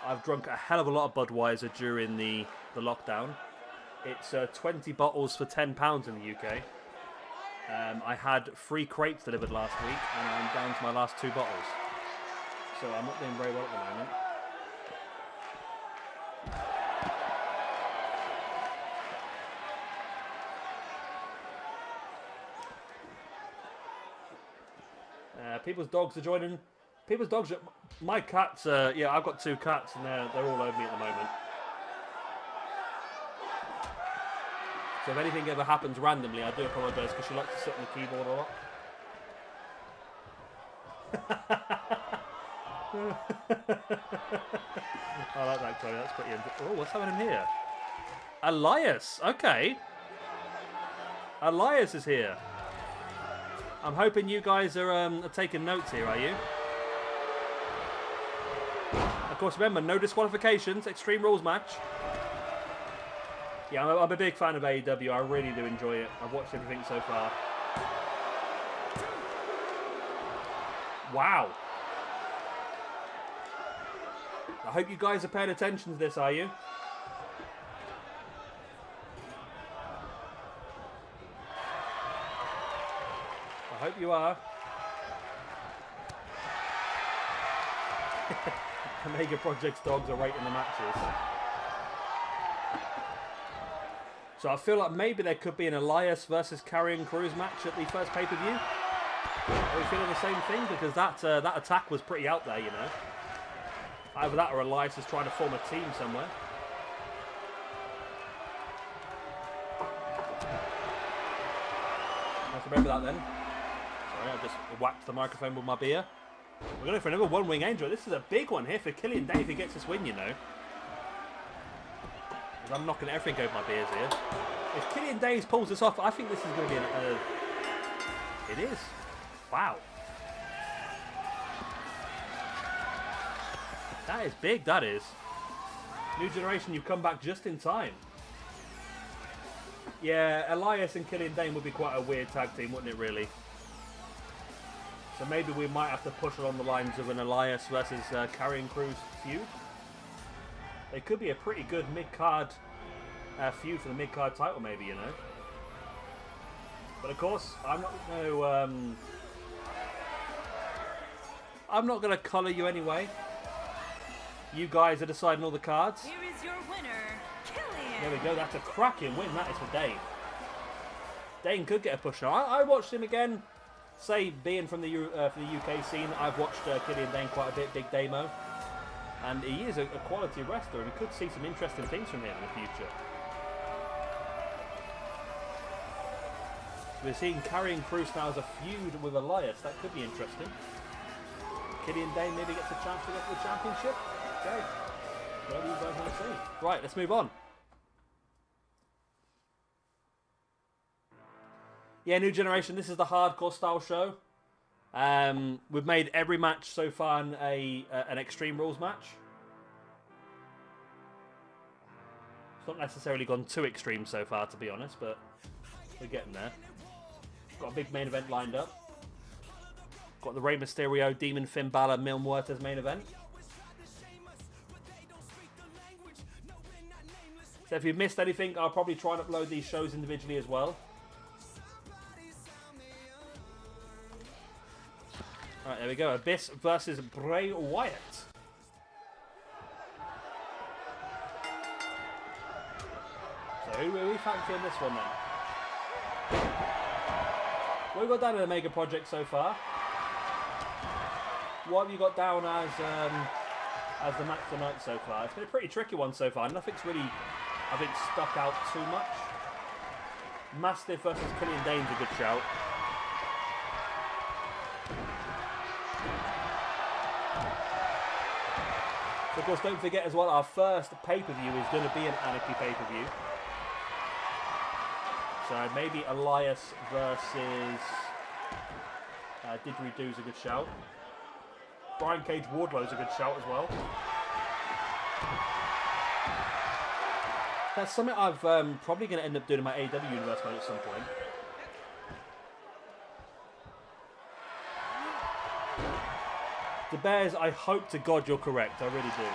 I've drunk a hell of a lot of Budweiser during the lockdown. It's 20 bottles for £10 in the UK. I had 3 crates delivered last week and I'm down to my last 2 bottles. So I'm not doing very well at the moment. People's dogs are joining. People's dogs. My cats. Yeah, I've got 2 cats, and they're all over me at the moment. So if anything ever happens randomly, I do apologise because she likes to sit on the keyboard a lot. I like that, Chloe. That's pretty. Oh, what's happening here? Elias. Okay. Elias is here. I'm hoping you guys are taking notes here, are you? Of course, remember, no disqualifications, Extreme Rules match. Yeah, I'm a big fan of AEW. I really do enjoy it. I've watched everything so far. Wow. I hope you guys are paying attention to this, are you? I hope you are. Omega Project's dogs are rating the matches. So I feel like maybe there could be an Elias versus Karrion Kross match at the first pay-per-view. Are we feeling the same thing? Because that attack was pretty out there, you know. Either that or Elias is trying to form a team somewhere. Let's remember that then. I just whacked the microphone with my beer. We're going for another One Wing Angel. This is a big one here for Killian Dane if he gets this win, you know. I'm knocking everything over my beers here. If Killian Dane pulls this off, I think this is going to be it is. Wow. That is big, that is. New Generation, you've come back just in time. Yeah, Elias and Killian Dane would be quite a weird tag team, wouldn't it, really? So maybe we might have to push along the lines of an Elias versus Karrion Kross feud. It could be a pretty good mid-card feud for the mid-card title, maybe, you know. But of course, I'm not going to colour you anyway. You guys are deciding all the cards. Here is your winner, Killian. There we go. That's a cracking win. That is for Dane. Dane could get a push on. I watched him again. Say, being from the UK scene, I've watched Killian Dane quite a bit, Big Damo. And he is a quality wrestler, and we could see some interesting things from him in the future. We're seeing Carrying Cruise now as a feud with Elias. That could be interesting. Killian Dane maybe gets a chance to get to the championship. Okay. Whatever you guys want to see. Right, let's move on. Yeah, New Generation. This is the hardcore style show. We've made every match so far an Extreme Rules match. It's not necessarily gone too extreme so far, to be honest, but we're getting there. Got a big main event lined up. Got the Rey Mysterio, Demon Finn Balor, Mil Muertes main event. So if you've missed anything, I'll probably try and upload these shows individually as well. Alright, there we go. Abyss versus Bray Wyatt. So who are we fancying this one then? What have we got down in the Mega Project so far? What have you got down as the match tonight so far? It's been a pretty tricky one so far. Nothing's really, I think, stuck out too much. Mastiff versus Killian Dane's a good shout. So of course, don't forget as well, our first pay-per-view is going to be an Anarchy pay-per-view. So maybe Elias versus Didgeridoo's a good shout. Brian Cage Wardlow's a good shout as well. That's something I've probably going to end up doing in my AEW Universe mode at some point. The Bears, I hope to God you're correct. I really do.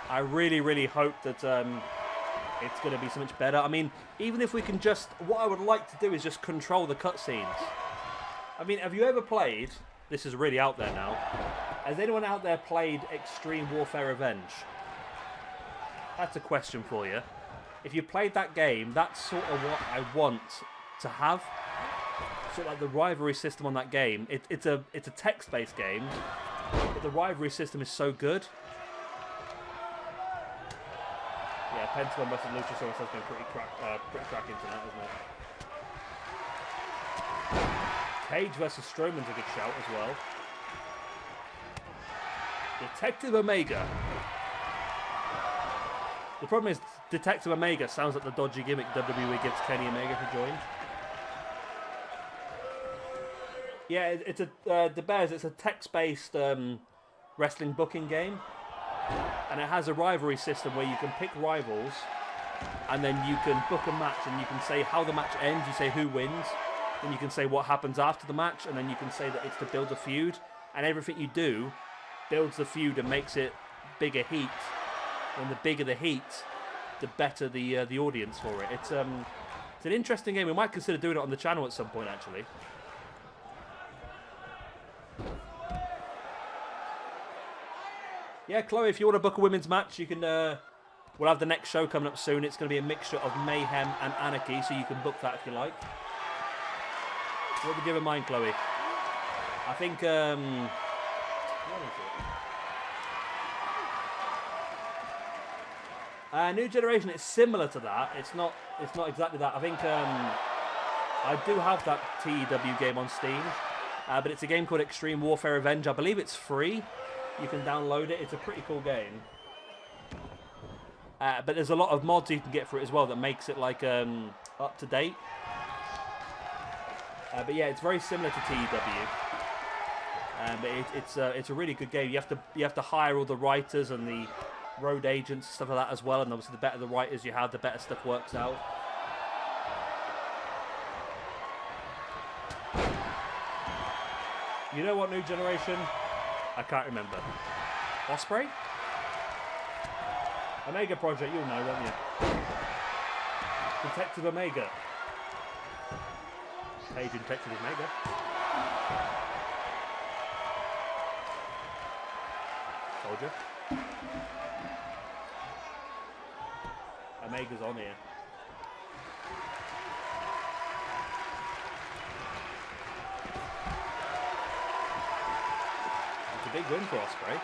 I really, really hope that it's going to be so much better. I mean, even if we can just... What I would like to do is just control the cutscenes. I mean, have you ever played... This is really out there now. Has anyone out there played Extreme Warfare Revenge? That's a question for you. If you played that game, that's sort of what I want to have. Sort of like the rivalry system on that game. It's a text-based game, but the rivalry system is so good. Yeah, Pentagon versus Luchasaurus has been pretty cracking tonight, hasn't it? Cage versus Strowman's a good shout as well. Detective Omega. The problem is, Detective Omega sounds like the dodgy gimmick WWE gives Kenny Omega to join. Yeah, it's The Bears. It's a text-based wrestling booking game, and it has a rivalry system where you can pick rivals, and then you can book a match, and you can say how the match ends. You say who wins, then you can say what happens after the match, and then you can say that it's to build a feud, and everything you do builds the feud and makes it bigger heat. And the bigger the heat, the better the audience for it. It's an interesting game. We might consider doing it on the channel at some point, actually. Yeah, Chloe, if you want to book a women's match, you can. We'll have the next show coming up soon. It's going to be a mixture of Mayhem and Anarchy, so you can book that if you like. What would you have in mind, Chloe? I think. What is it? New Generation. It's similar to that. It's not exactly that. I think I do have that TEW game on Steam, but it's a game called Extreme Warfare Revenge. I believe it's free. You can download it. It's a pretty cool game. But there's a lot of mods you can get for it as well that makes it like up to date. But yeah, it's very similar to TEW. But it's a really good game. You have to hire all the writers and the road agents and stuff like that as well. And obviously, the better the writers you have, the better stuff works out. You know what, New Generation? I can't remember. Osprey? Omega Project, you'll know, won't you? Detective Omega. Page Detective Omega. Soldier. Omega's on here. A big win for Osprey.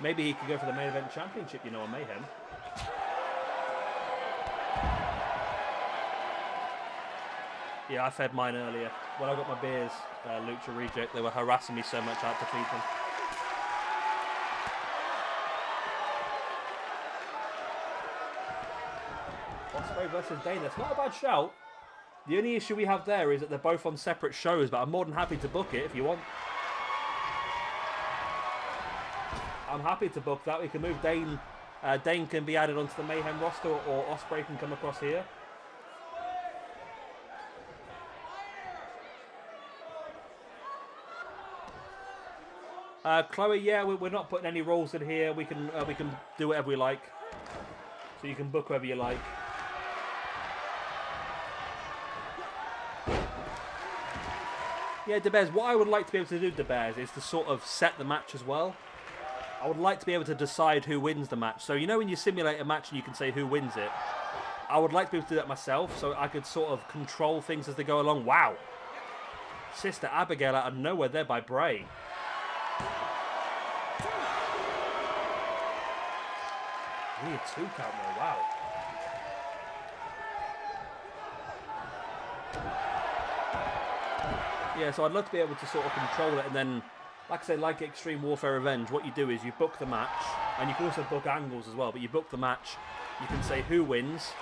Maybe he could go for the main event championship, you know, on Mayhem. Yeah, I fed mine earlier. When I got my beers, Lucha Reject, they were harassing me so much I had to feed them. Ospreay versus Dana. It's not a bad shout. The only issue we have there is that they're both on separate shows, but I'm more than happy to book it if you want. I'm happy to book that. We can move Dane. Dane can be added onto the Mayhem roster, or Ospreay can come across here. Chloe, yeah, we're not putting any rules in here. We can do whatever we like. So you can book whoever you like. Yeah, DeBears, what I would like to be able to do, DeBears, is to sort of set the match as well. I would like to be able to decide who wins the match. So, you know when you simulate a match and you can say who wins it? I would like to be able to do that myself, so I could sort of control things as they go along. Wow. Sister Abigail out of nowhere there by Bray. Weird 2 count there, wow. Yeah, so I'd love to be able to sort of control it, and then, like I say, like Extreme Warfare Revenge, what you do is you book the match, and you can also book angles as well, but you book the match, you can say who wins,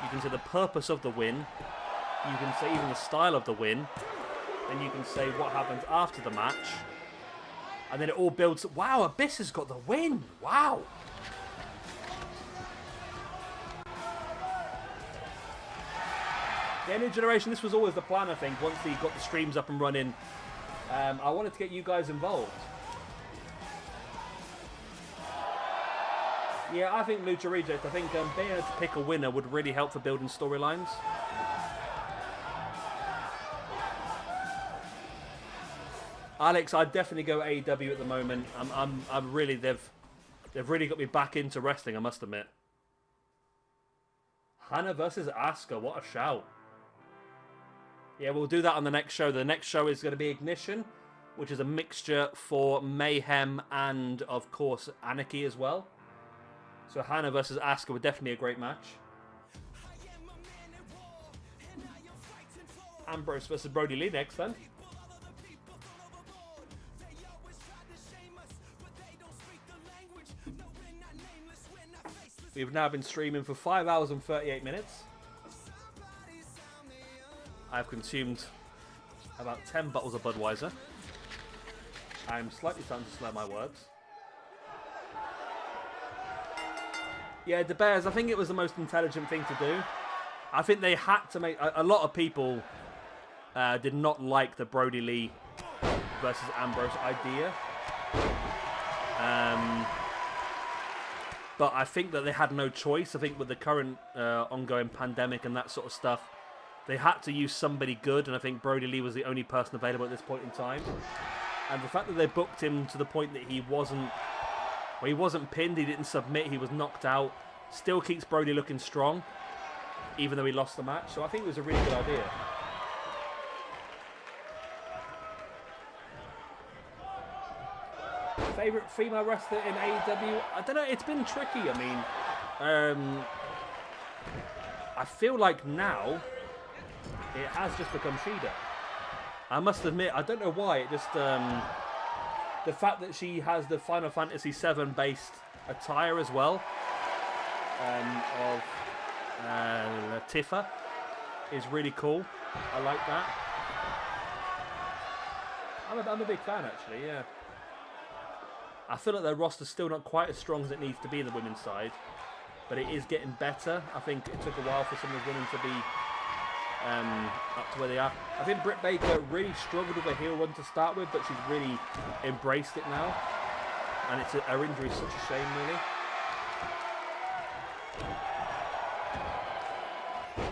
you can say the purpose of the win, you can say even the style of the win, and you can say what happens after the match, and then it all builds. Wow, Abyss has got the win! Wow! Yeah, New Generation, this was always the plan, I think, once they got the streams up and running. I wanted to get you guys involved. Yeah, I think Lucha Reject, I think being able to pick a winner would really help for building storylines. Alex, I'd definitely go AEW at the moment. I'm really, they've really got me back into wrestling, I must admit. Hannah versus Asuka, what a shout. Yeah, we'll do that on the next show. The next show is going to be Ignition, which is a mixture for Mayhem and, of course, Anarchy as well. So Hannah versus Asuka would definitely be a great match. Ambrose versus Brody Lee next then. We've now been streaming for 5 hours and 38 minutes. I've consumed about 10 bottles of Budweiser. I'm slightly starting to slur my words. Yeah, the Bears, I think it was the most intelligent thing to do. I think they had to make... A lot of people did not like the Brody Lee versus Ambrose idea. But I think that they had no choice. I think with the current ongoing pandemic and that sort of stuff, they had to use somebody good, and I think Brody Lee was the only person available at this point in time. And the fact that they booked him to the point that he wasn't pinned, he didn't submit, he was knocked out, still keeps Brody looking strong, even though he lost the match. So I think it was a really good idea. Favorite female wrestler in AEW? I don't know, it's been tricky. I mean, I feel like now it has just become Shida. I must admit, I don't know why, it just, the fact that she has the Final Fantasy VII based attire as well, of Tifa, is really cool. I like that. I'm a big fan, actually, yeah. I feel like their roster's still not quite as strong as it needs to be in the women's side, but it is getting better. I think it took a while for some of the women to be up to where they are. I think Britt Baker really struggled with a heel run to start with, but she's really embraced it now, and her injury is such a shame, really.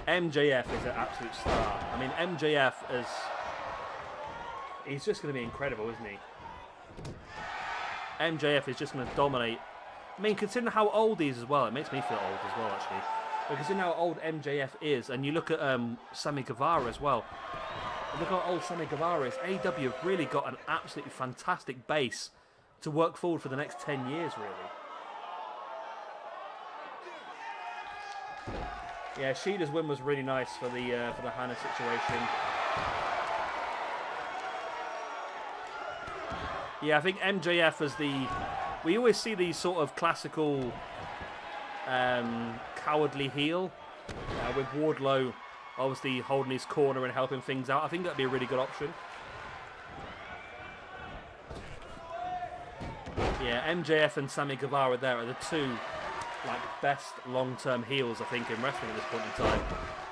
MJF is an absolute star. I mean, MJF he's just going to be incredible, isn't he? MJF is just going to dominate. I mean, considering how old he is as well, it makes me feel old as well, actually. But considering how old MJF is, and you look at Sammy Guevara as well. Look how old Sammy Guevara is. AEW have really got an absolutely fantastic base to work forward for the next 10 years, really. Yeah, Shida's win was really nice for the Hannah situation. Yeah, I think MJF as the... We always see these sort of classical cowardly heel with Wardlow obviously holding his corner and helping things out. I think that'd be a really good option. Yeah, MJF and Sammy Guevara there are the two best long-term heels, I think, in wrestling at this point in time.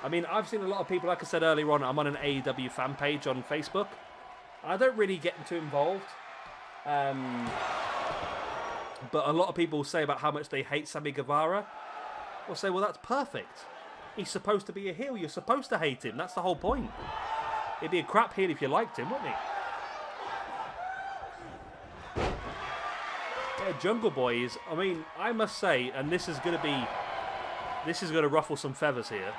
I mean, I've seen a lot of people, like I said earlier on, I'm on an AEW fan page on Facebook. I don't really get too involved. But a lot of people say about how much they hate Sammy Guevara. We'll say, well, that's perfect. He's supposed to be a heel. You're supposed to hate him. That's the whole point. He'd be a crap heel if you liked him, wouldn't he? Yeah, Jungle Boy is... I mean, I must say, and this is going to ruffle some feathers here,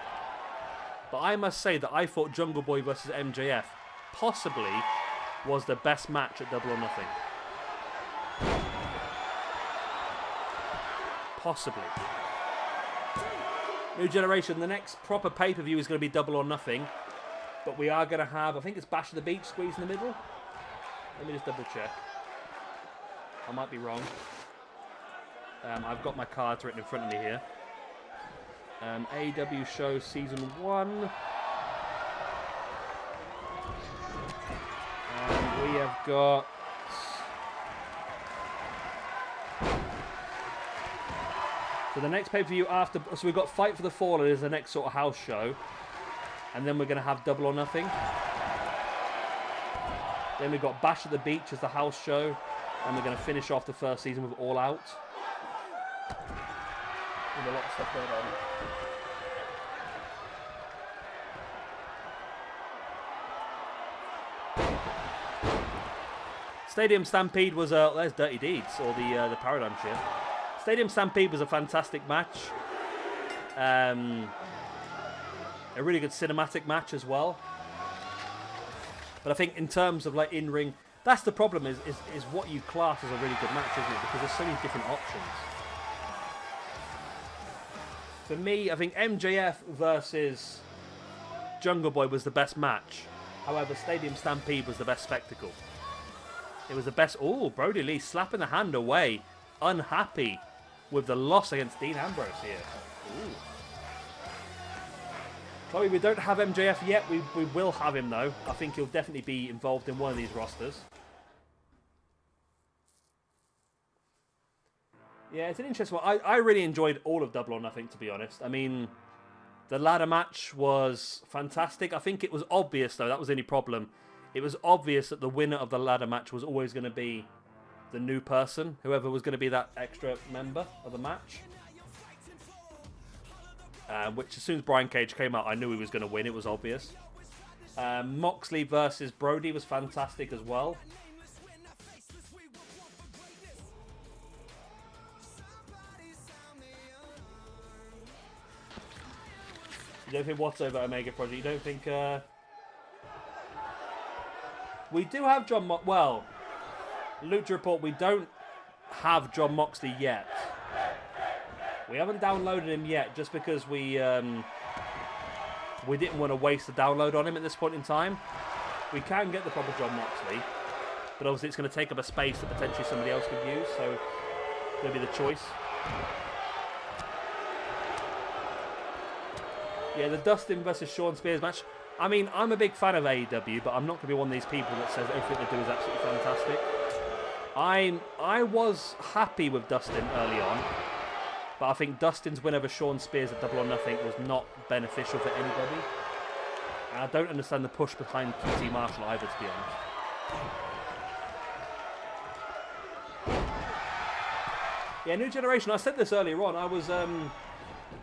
but I must say that I thought Jungle Boy versus MJF possibly was the best match at Double or Nothing. Possibly. New Generation, the next proper pay-per-view is going to be Double or Nothing, but we are going to have, I think it's Bash of the Beach squeeze in the middle. Let me just double check. I might be wrong. I've got my cards written in front of me here. AEW show season 1. And we have got... So the next pay-per-view after... So we've got Fight for the Fallen is the next sort of house show. And then we're going to have Double or Nothing. Then we've got Bash at the Beach as the house show. And we're going to finish off the first season with All Out. With a lot of stuff going on. Stadium Stampede was there's Dirty Deeds, or the Paradigm Shift. Stadium Stampede was a fantastic match. A really good cinematic match as well. But I think in terms of like in-ring, that's the problem is what you class as a really good match, isn't it? Because there's so many different options. For me, I think MJF versus Jungle Boy was the best match. However, Stadium Stampede was the best spectacle. It was the best... Oh, Brody Lee slapping the hand away. Unhappy with the loss against Dean Ambrose here. Ooh. Chloe, we don't have MJF yet. We will have him, though. I think he'll definitely be involved in one of these rosters. Yeah, it's an interesting one. I really enjoyed all of Double or Nothing, to be honest. I mean, the ladder match was fantastic. I think it was obvious, though. That was the only problem. It was obvious that the winner of the ladder match was always going to be the new person, whoever was going to be that extra member of the match. Which, as soon as Brian Cage came out, I knew he was going to win. It was obvious. Moxley versus Brody was fantastic as well. You don't think what's over Omega Project? You don't think... We do have John well, Lucha Report, we don't have John Moxley yet. We haven't downloaded him yet just because we didn't want to waste the download on him at this point in time. We can get the proper John Moxley, but obviously it's going to take up a space that potentially somebody else could use, so it's going to be the choice. Yeah, the Dustin versus Sean Spears match. I mean, I'm a big fan of AEW, but I'm not going to be one of these people that says everything they do is absolutely fantastic. I was happy with Dustin early on, but I think Dustin's win over Sean Spears at Double or Nothing was not beneficial for anybody. And I don't understand the push behind QT Marshall either, to be honest. Yeah, New Generation, I said this earlier on,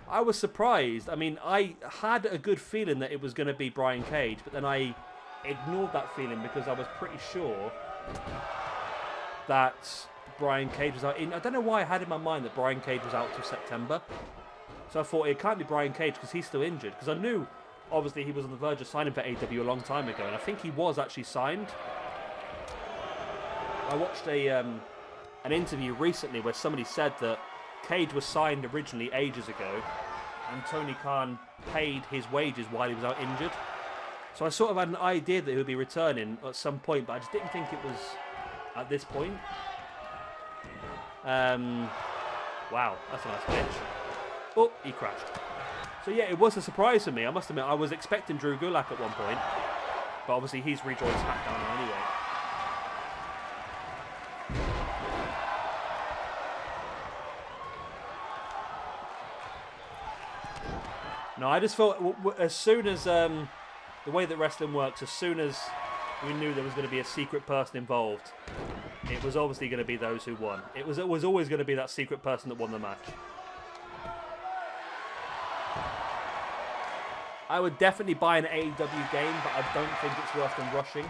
I was surprised. I mean, I had a good feeling that it was going to be Brian Cage, but then I ignored that feeling because I was pretty sure that Brian Cage was out. I don't know why I had in my mind that Brian Cage was out till September. So I thought it can't be Brian Cage because he's still injured. Because I knew, obviously, he was on the verge of signing for AEW a long time ago, and I think he was actually signed. I watched an interview recently where somebody said that Cage was signed originally ages ago, and Tony Khan paid his wages while he was out injured. So I sort of had an idea that he would be returning at some point, but I just didn't think it was at this point. Wow, that's a nice pitch. Oh, he crashed. So yeah, it was a surprise for me. I must admit, I was expecting Drew Gulak at one point, but obviously he's rejoined SmackDown now anyway. No, I just felt as soon as the way that wrestling works, as soon as we knew there was going to be a secret person involved, it was obviously going to be those who won. It was always going to be that secret person that won the match. I would definitely buy an AEW game, but I don't think it's worth them rushing.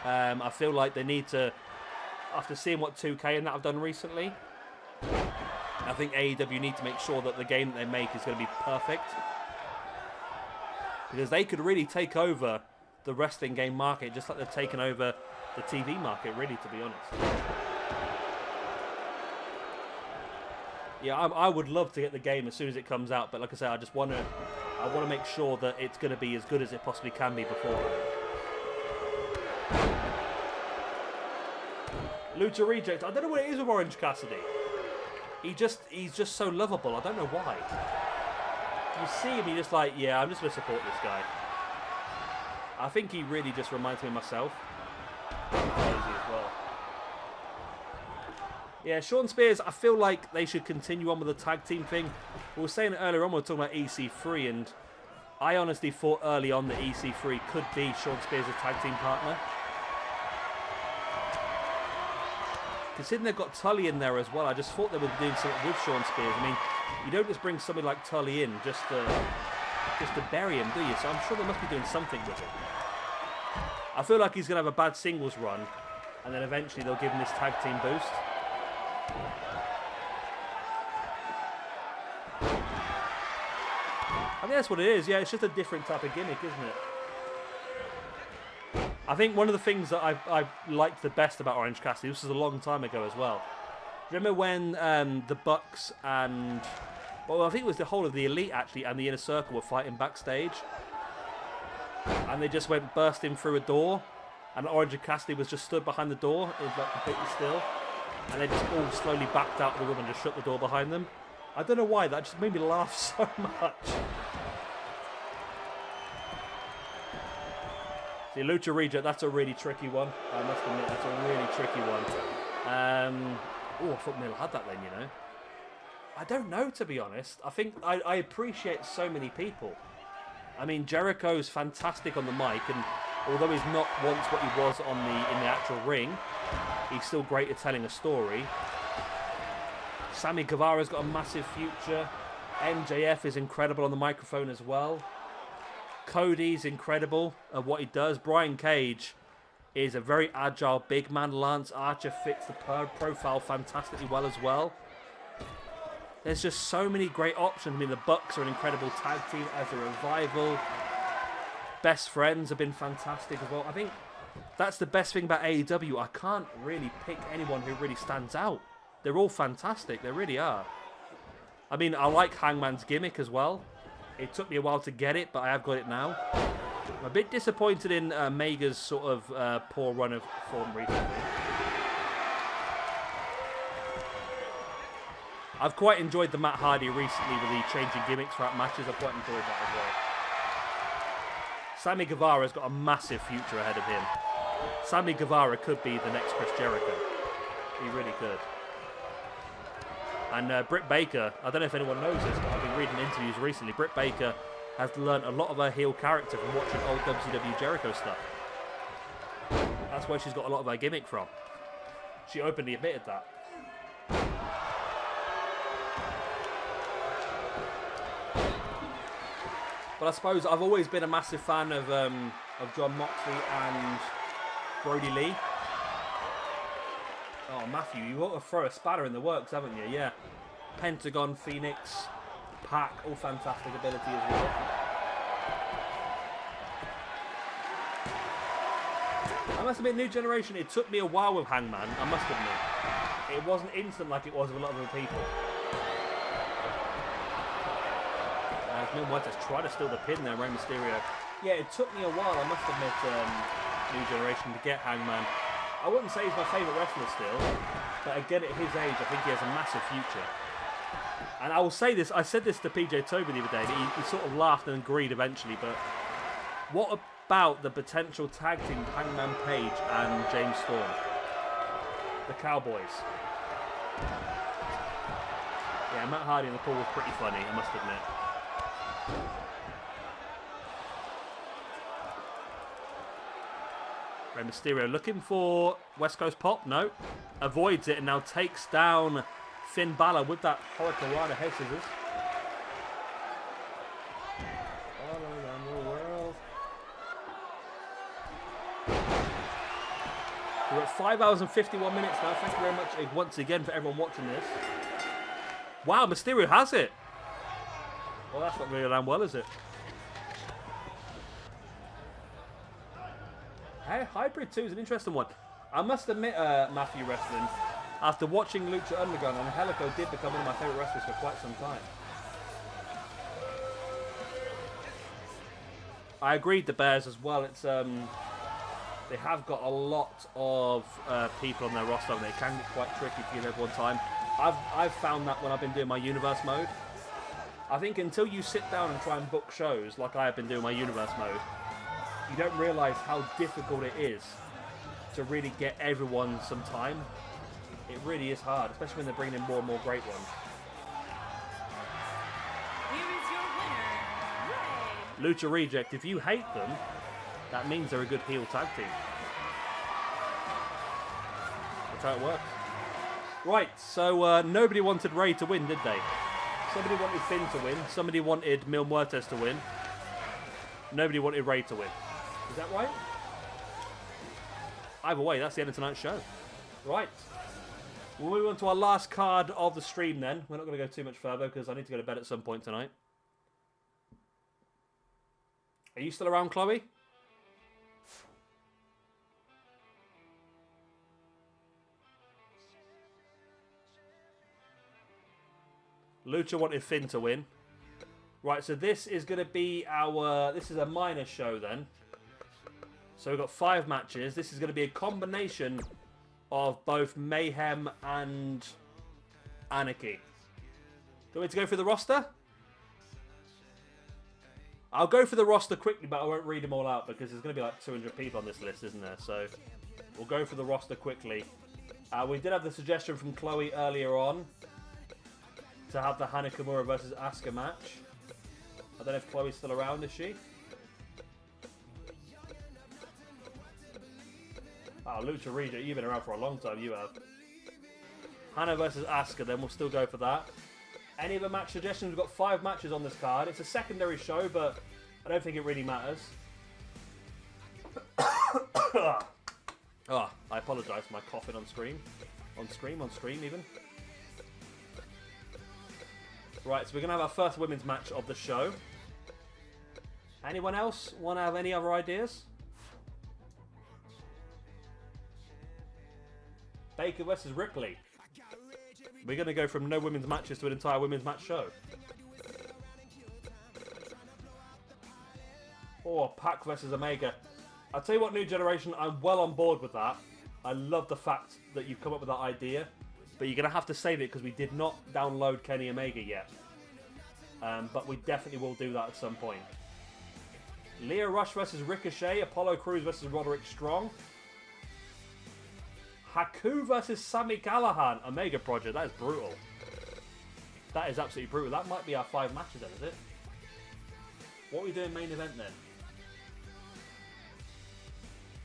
I feel like they need to, after seeing what 2K and that have done recently, I think AEW need to make sure that the game that they make is going to be perfect. Because they could really take over the wrestling game market, just like they've taken over the TV market, really, to be honest. Yeah, I would love to get the game as soon as it comes out, but like I said, I want to make sure that it's going to be as good as it possibly can be before. Lucha Reject. I don't know what it is with Orange Cassidy. He's just so lovable. I don't know why. You see him, you're just like, yeah, I'm just going to support this guy. I think he really just reminds me of myself. I'm crazy as well. Yeah, Sean Spears, I feel like they should continue on with the tag team thing. We were saying it earlier on, we were talking about EC3, and I honestly thought early on that EC3 could be Sean Spears' tag team partner. Considering they've got Tully in there as well, I just thought they were doing something with Sean Spears. I mean, you don't just bring somebody like Tully in just to bury him, do you? So I'm sure they must be doing something with him. I feel like he's going to have a bad singles run, and then eventually they'll give him this tag team boost. I think that's what it is. Yeah, it's just a different type of gimmick, isn't it? I think one of the things that I liked the best about Orange Cassidy, this was a long time ago as well. Remember when the Bucks and, well, I think it was the whole of the Elite actually and the Inner Circle were fighting backstage, and they just went bursting through a door, and Orange Cassidy was just stood behind the door, it was like completely still, and they just all slowly backed out of the room and just shut the door behind them. I don't know why, that just made me laugh so much. See, Lucha Reject, that's a really tricky one. I must admit, that's a really tricky one. Oh, I thought Mill had that then, you know. I don't know, to be honest. I think I appreciate so many people. I mean, Jericho's fantastic on the mic, and although he's not once what he was in the actual ring, he's still great at telling a story. Sammy Guevara's got a massive future. MJF is incredible on the microphone as well. Cody's incredible at what he does. Brian Cage is a very agile big man. Lance Archer fits the profile fantastically well as well. There's just so many great options. I mean, the Bucks are an incredible tag team as a Revival. Best Friends have been fantastic as well. I think that's the best thing about AEW. I can't really pick anyone who really stands out. They're all fantastic. They really are. I mean, I like Hangman's gimmick as well. It took me a while to get it, but I have got it now. I'm a bit disappointed in Mega's sort of poor run of form recently. I've quite enjoyed the Matt Hardy recently with the changing gimmicks throughout matches. I've quite enjoyed that as well. Sammy Guevara's got a massive future ahead of him. Sammy Guevara could be the next Chris Jericho. He really could. And Britt Baker, I don't know if anyone knows this, but I've been reading interviews recently. Britt Baker has learned a lot of her heel character from watching old WCW Jericho stuff. That's where she's got a lot of her gimmick from. She openly admitted that. But I suppose I've always been a massive fan of John Moxley and Brody Lee. Oh, Matthew, you ought to throw a spanner in the works, haven't you? Yeah. Pentagon, Phoenix, Pac, all fantastic ability as well. I must admit, New Generation, it took me a while with Hangman, I must admit. It wasn't instant like it was with a lot of other people. Mil Muertes tried to steal the pin there, Rey Mysterio. Yeah, it took me a while, I must admit, New Generation to get Hangman. I wouldn't say he's my favourite wrestler still, but again, at his age, I think he has a massive future. And I will say this, I said this to PJ Toby the other day, that he sort of laughed and agreed eventually, but what about the potential tag team Hangman Page and James Storm? The Cowboys. Yeah, Matt Hardy in the pool was pretty funny, I must admit. Rey Mysterio looking for West Coast Pop. No. Avoids it and now takes down Finn Balor with that Hurricane Rana head scissors. All around the world. We're at 5 hours and 51 minutes now. Thank you very much once again for everyone watching this. Wow, Mysterio has it. Well, that's not really done well, is it? Hey, Hybrid 2 is an interesting one. I must admit, Matthew Wrestling, after watching Lucha Underground, Angelico did become one of my favourite wrestlers for quite some time. I agreed the Bears as well. It's they have got a lot of people on their roster, and it can get quite tricky to give everyone time. I've found that when I've been doing my Universe mode. I think until you sit down and try and book shows, like I have been doing my Universe mode, you don't realise how difficult it is to really get everyone some time. It really is hard, especially when they're bringing in more and more great ones. Here is your winner, Rey. Lucha Reject, if you hate them, that means they're a good heel tag team. That's how it works. Right, so nobody wanted Rey to win, did they? Somebody wanted Finn to win, somebody wanted Mil Muertes to win. Nobody wanted Rey to win. Is that right? Either way, that's the end of tonight's show. Right. We'll move on to our last card of the stream then. We're not going to go too much further because I need to go to bed at some point tonight. Are you still around, Chloe? Lucha wanted Finn to win. Right, so this is going to be our... This is a minor show then. So we've got 5 matches. This is going to be a combination of both Mayhem and Anarchy. Do you want me to go through the roster? I'll go through the roster quickly, but I won't read them all out because there's going to be like 200 people on this list, isn't there? So we'll go through the roster quickly. We did have the suggestion from Chloe earlier on to have the Hana Kimura versus Asuka match. I don't know if Chloe's still around, is she? Oh, Lucha Reject, you've been around for a long time, you have. Hana versus Asuka, then we'll still go for that. Any other match suggestions? We've got 5 matches on this card. It's a secondary show, but I don't think it really matters. Oh, I apologise for my coughing on screen. On stream even. Right, so we're going to have our first women's match of the show. Anyone else want to have any other ideas? Baker versus Ripley. We're going to go from no women's matches to an entire women's match show. Or Pac versus Omega. I'll tell you what, New Generation, I'm well on board with that. I love the fact that you've come up with that idea. But you're going to have to save it because we did not download Kenny Omega yet. But we definitely will do that at some point. Lio Rush versus Ricochet. Apollo Crews versus Roderick Strong. Haku versus Sami Callihan. Omega Project. That is brutal. That is absolutely brutal. That might be our 5 matches then, is it? What are we doing main event then?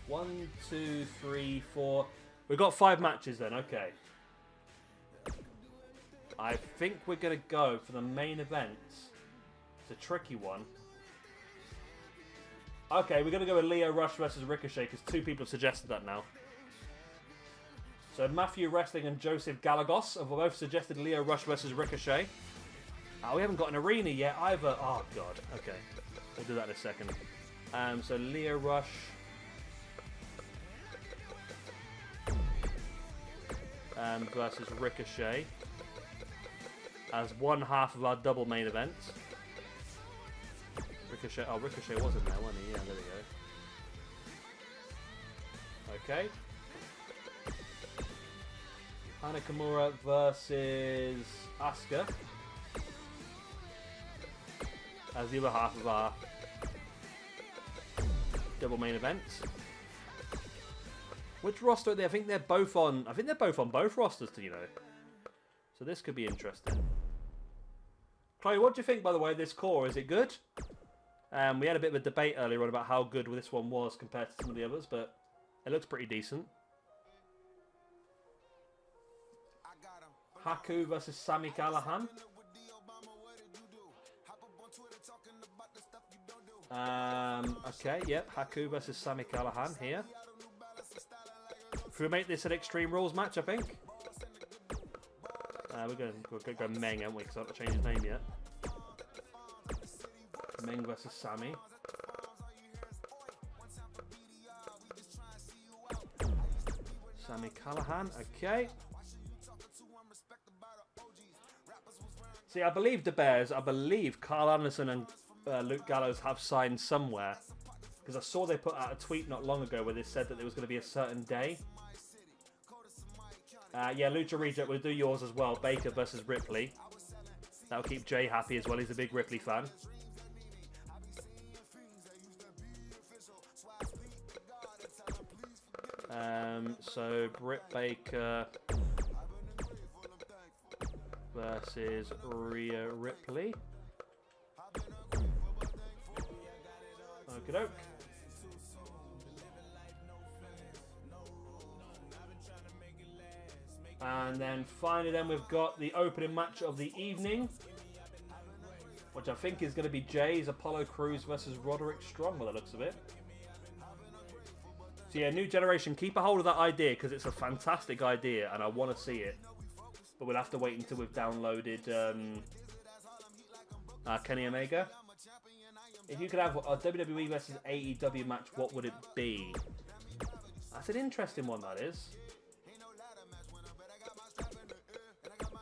1, 2, 3, 4. We've got 5 matches then, okay. I think we're going to go for the main event. It's a tricky one. Okay, we're going to go with Lio Rush versus Ricochet because 2 people have suggested that now. So Matthew Wrestling and Joseph Galagos have both suggested Lio Rush versus Ricochet. We haven't got an arena yet either. Oh, God. Okay. We'll do that in a second. So Lio Rush... versus Ricochet as one half of our double main event. Ricochet. Oh, Ricochet wasn't there, wasn't he? Yeah, there we go. Okay. Nakamura versus Asuka as the other half of our double main event. Which roster are they? I think they're both on. I think they're both on both rosters, you know. So this could be interesting. Chloe, what do you think, by the way, of this core? Is it good? We had a bit of a debate earlier on about how good this one was compared to some of the others, but it looks pretty decent. Haku versus Sami Callihan. Okay, yep, Haku versus Sami Callihan here. If we make this an Extreme Rules match, I think. We're going to go Meng, aren't we? Because I haven't changed his name yet. Meng versus Sami. Sami Callihan, okay. See, I believe the Bears, I believe Carl Anderson and Luke Gallows have signed somewhere. Because I saw they put out a tweet not long ago where they said that there was going to be a certain day. Yeah, Lucha Reject will do yours as well. Baker versus Ripley. That'll keep Jay happy as well. He's a big Ripley fan. So Britt Baker versus Rhea Ripley. Okie doke. And then finally then we've got the opening match of the evening, which I think is going to be Jay's Apollo Crews versus Roderick Strong by the looks of it. So yeah, New Generation, keep a hold of that idea because it's a fantastic idea and I want to see it. But we'll have to wait until we've downloaded Kenny Omega. If you could have a WWE versus AEW match, what would it be? That's an interesting one, that is.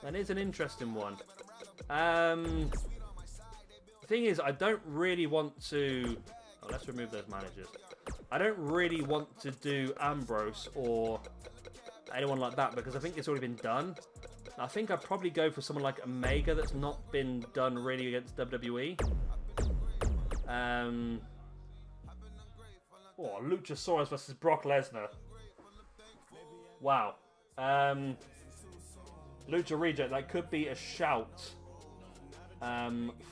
That is an interesting one. The thing is, I don't really want to... Oh, let's remove those managers. I don't really want to do Ambrose or anyone like that because I think it's already been done. I think I'd probably go for someone like Omega that's not been done really against WWE. Oh, Luchasaurus versus Brock Lesnar. Wow. Lucha Reject, that could be a shout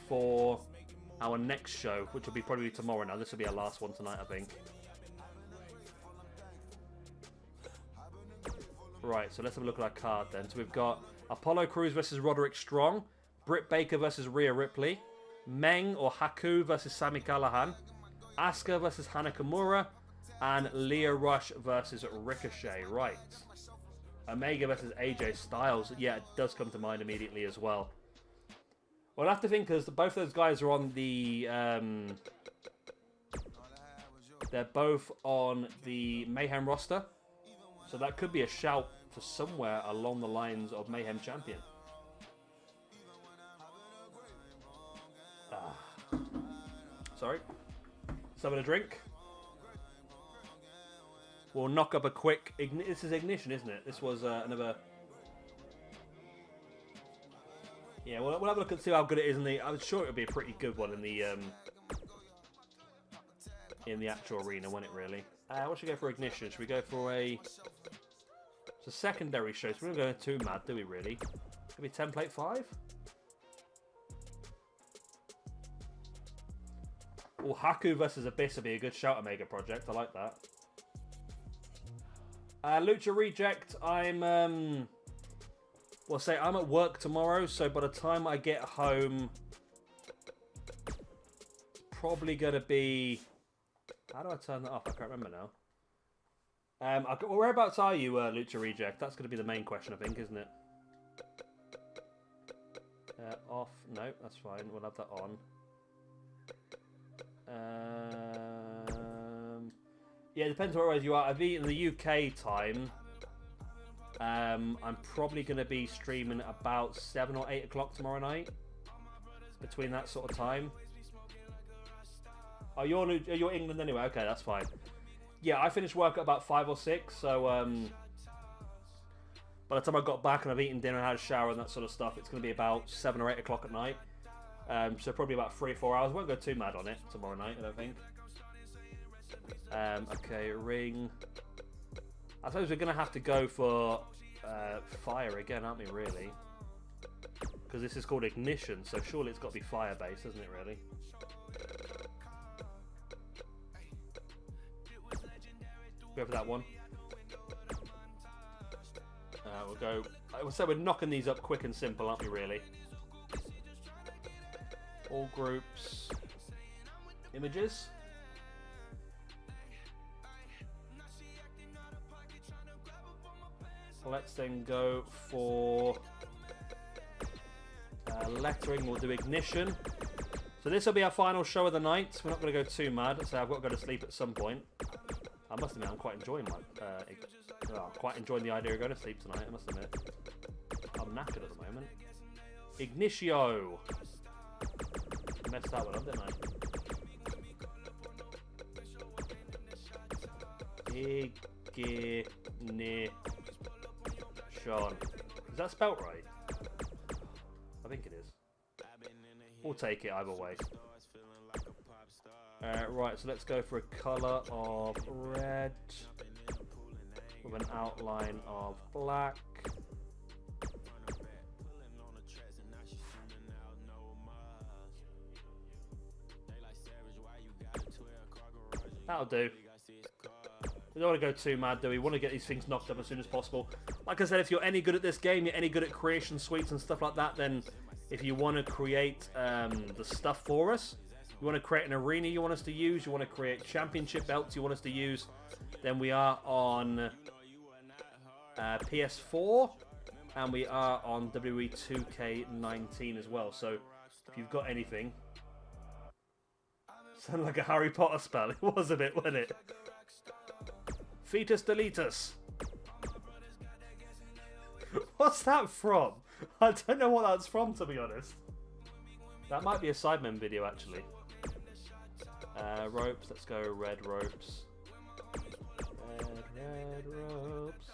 for our next show, which will be probably tomorrow now. This will be our last one tonight, I think. Right, so let's have a look at our card then. So we've got Apollo Crews versus Roderick Strong, Britt Baker versus Rhea Ripley, Meng or Haku versus Sami Callihan, Asuka versus Nakamura, and Leah Rush versus Ricochet. Right. Omega versus AJ Styles. Yeah, it does come to mind immediately as well. Well, I have to think because both those guys are on the... they're both on the Mayhem roster. So that could be a shout for somewhere along the lines of Mayhem Champion. Sorry. Let's have a drink. We'll knock up a quick... This is Ignition, isn't it? This was another... Yeah, we'll have a look and see how good it is in the... I'm sure it'll be a pretty good one in the actual arena, won't it, really? What should we go for Ignition? Should we go for a... It's a secondary show, so we don't go too mad, do we, really? Could be Template 5? Oh, Haku versus Abyss would be a good shout Omega project. I like that. Lucha Reject, I'm... well, say I'm at work tomorrow, so by the time I get home... It's probably going to be... How do I turn that off? I can't remember now. Whereabouts are you, Lucha Reject? That's going to be the main question, I think, isn't it? Off. No, that's fine. We'll have that on. Yeah, it depends where you are. I'll be in the UK time. I'm probably going to be streaming about 7 or 8 o'clock tomorrow night. Between that sort of time. Oh, you're England anyway. Okay, that's fine. Yeah, I finished work at about 5 or 6, so by the time I got back and I've eaten dinner and had a shower and that sort of stuff, it's going to be about 7 or 8 o'clock at night. So probably about 3 or 4 hours. I won't go too mad on it tomorrow night, I don't think. Okay, ring. I suppose we're going to have to go for fire again, aren't we, really? Because this is called ignition, so surely it's got to be fire-based, isn't it, really? Go for that one. We'll go... So we're knocking these up quick and simple, aren't we, really? All groups. Images. Let's then go for lettering. We'll do ignition. So this will be our final show of the night. We're not going to go too mad. So I've got to go to sleep at some point. I must admit, I'm quite enjoying quite enjoying the idea of going to sleep tonight. I must admit, I'm knackered at the moment. Ignitio. Messed that one up, didn't I? Ignition. Is that spelt right? I think it is. We'll take it either way. Right, so let's go for a colour of red with an outline of black. That'll do. We don't want to go too mad, do we? We want to get these things knocked up as soon as possible. Like I said, if you're any good at this game, you're any good at creation suites and stuff like that, then if you want to create the stuff for us, you want to create an arena you want us to use, you want to create championship belts you want us to use, then we are on PS4 and we are on WWE 2K19 as well. So if you've got anything... Sounded like a Harry Potter spell. It was a bit, wasn't it? Fetus deletus. What's that from? I don't know what that's from, to be honest. That might be a Sidemen video, actually. Ropes. Let's go red ropes. Red ropes.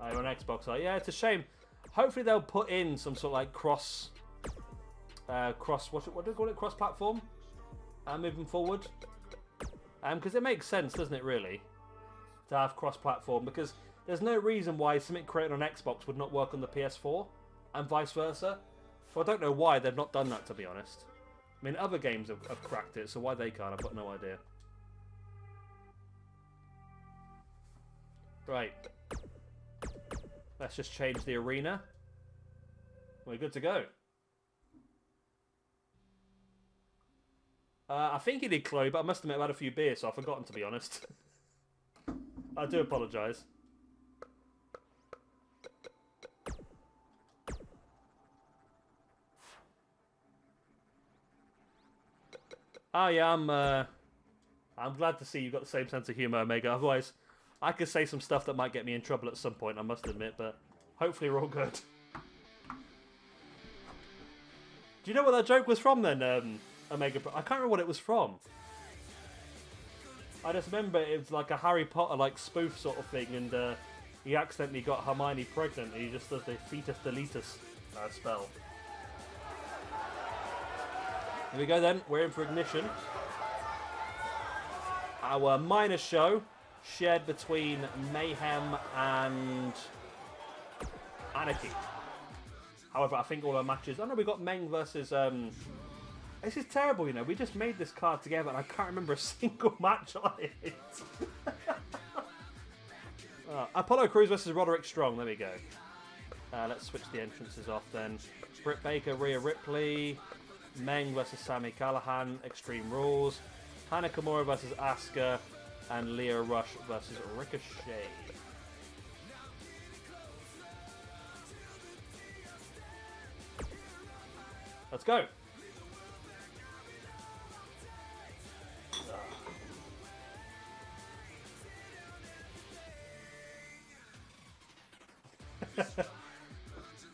Oh, you're on Xbox. Oh, yeah, it's a shame. Hopefully they'll put in some sort of like cross, what do you call it? Cross-platform. Moving forward. Because it makes sense, doesn't it, really, to have cross-platform? Because there's no reason why something created on Xbox would not work on the PS4, and vice versa. So I don't know why they've not done that, to be honest. I mean, other games have cracked it, so why they can't, I've got no idea. Right. Let's just change the arena. We're good to go. I think he did Chloe, but I must admit I've had a few beers, so I've forgotten, to be honest. I do apologise. Oh yeah, I'm glad to see you've got the same sense of humour, Omega. Otherwise, I could say some stuff that might get me in trouble at some point, I must admit, but hopefully we're all good. Do you know what that joke was from then, Omega? I can't remember what it was from. I just remember it was like a Harry Potter like spoof sort of thing, and he accidentally got Hermione pregnant, and he just does the fetus deletus spell. Here we go then, we're in for ignition. Our minor show, shared between Mayhem and Anarchy. However, I think all our matches... I know we got Meng versus... This is terrible, you know. We just made this card together and I can't remember a single match on it. Apollo Crews versus Roderick Strong. There we go. Let's switch the entrances off then. Britt Baker, Rhea Ripley. Meng versus Sami Callihan. Extreme Rules. Hana Kimura versus Asuka. And Leah Rush versus Ricochet. Let's go.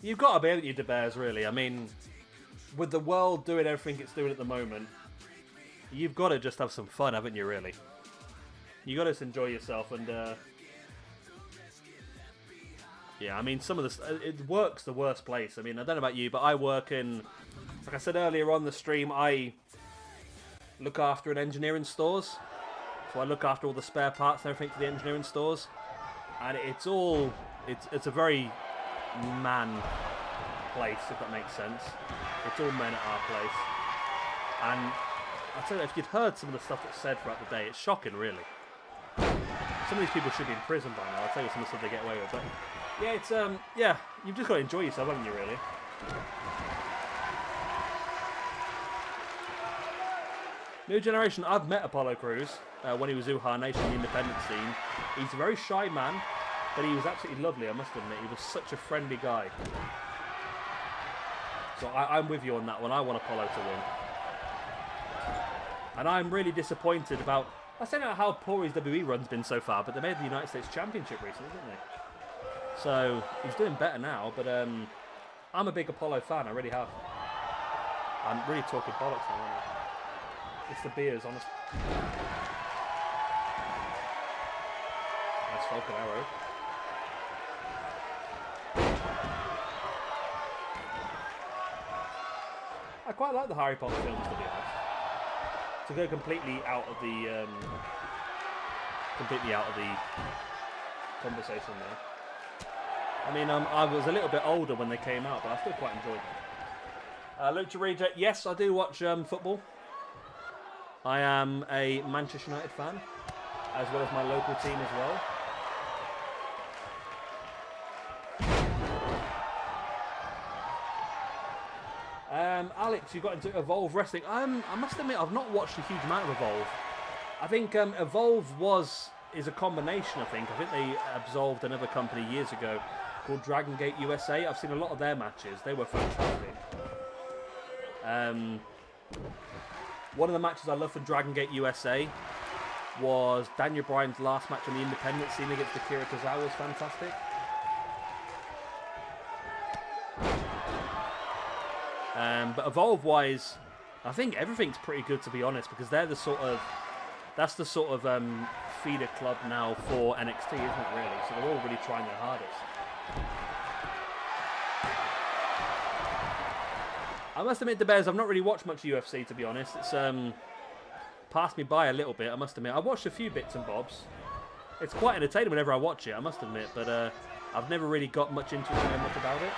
You've got to be, haven't you, De Beers, really? I mean, with the world doing everything it's doing at the moment, you've got to just have some fun, haven't you, really? You got to just enjoy yourself, and yeah, I mean, some of this, work's the worst place. I mean, I don't know about you, but I work in, like I said earlier on the stream, I look after an engineering stores. So I look after all the spare parts and everything for the engineering stores. And it's a very man place, if that makes sense. It's all men at our place. And I'll tell you, if you'd heard some of the stuff that's said throughout the day, it's shocking, really. Some of these people should be in prison by now. I'll tell you some of the stuff they get away with. But yeah, it's yeah, you've just got to enjoy yourself, haven't you, really? New generation. I've met Apollo Crews when he was Uha Nation in the independent scene. He's a very shy man, but he was absolutely lovely, I must admit. He was such a friendly guy. So I'm with you on that one. I want Apollo to win. And I'm really disappointed about... I don't know how poor his WWE run's been so far, but they made the United States Championship recently, didn't they? So he's doing better now, but I'm a big Apollo fan. I really have. I'm really talking bollocks now, aren't I? It's the beers, honest. Nice Falcon Arrow. I quite like the Harry Potter films, to be honest. To go completely out of the conversation there. I mean, I was a little bit older when they came out, but I still quite enjoyed them. Lucha Reject, yes, I do watch football. I am a Manchester United fan, as well as my local team as well. Alex, you got into Evolve Wrestling. I must admit, I've not watched a huge amount of Evolve. I think Evolve is a combination, I think. I think they absolved another company years ago called Dragon Gate USA. I've seen a lot of their matches. They were fantastic. One of the matches I love for Dragon Gate USA was Daniel Bryan's last match on the independent scene against Akira Tozawa was fantastic. But Evolve-wise, I think everything's pretty good, to be honest, because they're the sort of... That's the sort of feeder club now for NXT, isn't it, really? So they're all really trying their hardest. I must admit, the Bears, I've not really watched much UFC, to be honest. It's passed me by a little bit, I must admit. I watched a few bits and bobs. It's quite entertaining whenever I watch it, I must admit, but I've never really got much into it, know much about it.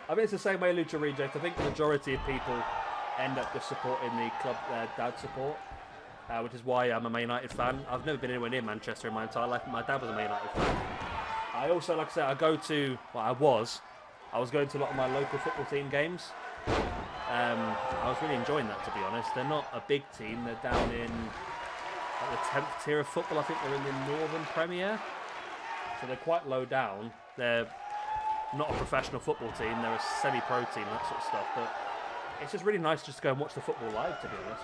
I mean, it's the same way Lucha Reject. I think the majority of people end up just supporting the club their dad support, which is why I'm a Man United fan. I've never been anywhere near Manchester in my entire life, but my dad was a Man United fan. I also, like I said, I was going to a lot of my local football team games. I was really enjoying that, to be honest. They're not a big team. They're down in like the 10th tier of football. I think they're in the Northern Premier. So they're quite low down. They're not a professional football team. They're a semi-pro team, that sort of stuff. But it's just really nice just to go and watch the football live, to be honest.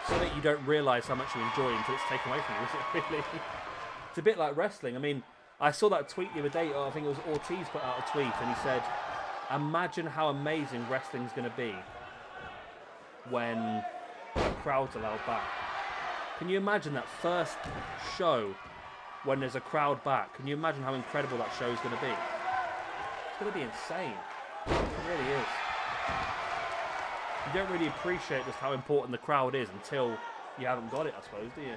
So that you don't realise how much you enjoy until it's taken away from you, is it really? It's a bit like wrestling. I mean, I saw that tweet the other day. I think it was Ortiz put out a tweet, and he said, imagine how amazing wrestling's going to be when the crowd's allowed back. Can you imagine that first show when there's a crowd back? Can you imagine how incredible that show's going to be? It's going to be insane. It really is. You don't really appreciate just how important the crowd is until you haven't got it, I suppose, do you?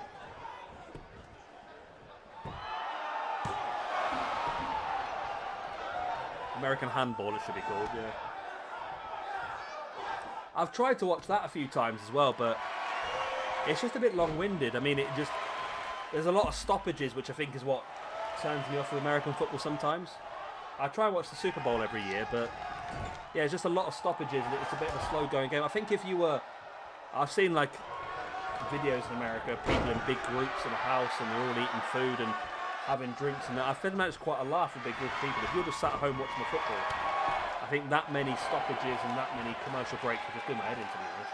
American Handball, it should be called, yeah. I've tried to watch that a few times as well, but it's just a bit long-winded. I mean, there's a lot of stoppages, which I think is what turns me off of American football sometimes. I try and watch the Super Bowl every year, but yeah, it's just a lot of stoppages, and it's a bit of a slow-going game. I think if you were... I've seen, like, videos in America, people in big groups in a house, and they're all eating food and having drinks, and I feel like it's quite a laugh with big group of people. If you're just sat at home watching the football, I think that many stoppages and that many commercial breaks would just do my head in, to be honest.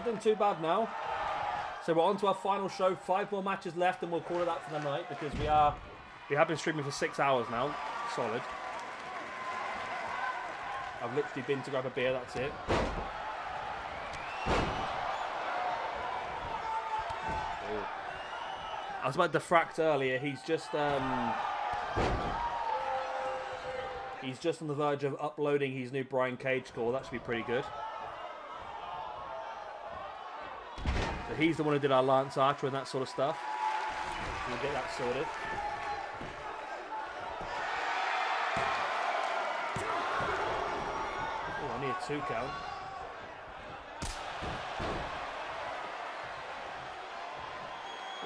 not doing too bad now. So we're on to our final show. 5 more matches left, and we'll call it that for the night because we have been streaming for 6 hours now. Solid. I've literally been to grab a beer. That's it. Ooh. I was about to Defract earlier. He's just on the verge of uploading his new Brian Cage score. That should be pretty good. So he's the one who did our Lance Archer and that sort of stuff. We'll get that sorted. Oh, I need a 2 count.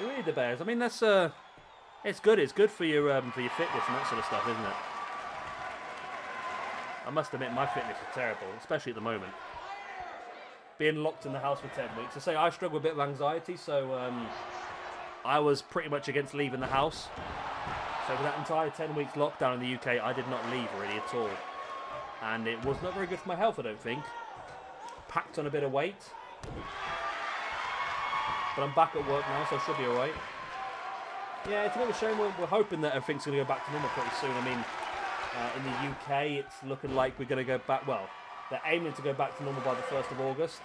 We need the Bears. I mean, that's it's good. It's good for your fitness and that sort of stuff, isn't it? I must admit, my fitness is terrible, especially at the moment. Being locked in the house for 10 weeks. I say I struggle with a bit of anxiety, so I was pretty much against leaving the house. So for that entire 10 weeks lockdown in the UK, I did not leave really at all. And it was not very good for my health, I don't think. Packed on a bit of weight. But I'm back at work now, so I should be alright. Yeah, it's a bit of a shame. We're hoping that everything's going to go back to normal pretty soon. I mean, in the UK, it's looking like we're going to go back, well, they're aiming to go back to normal by the 1st of August.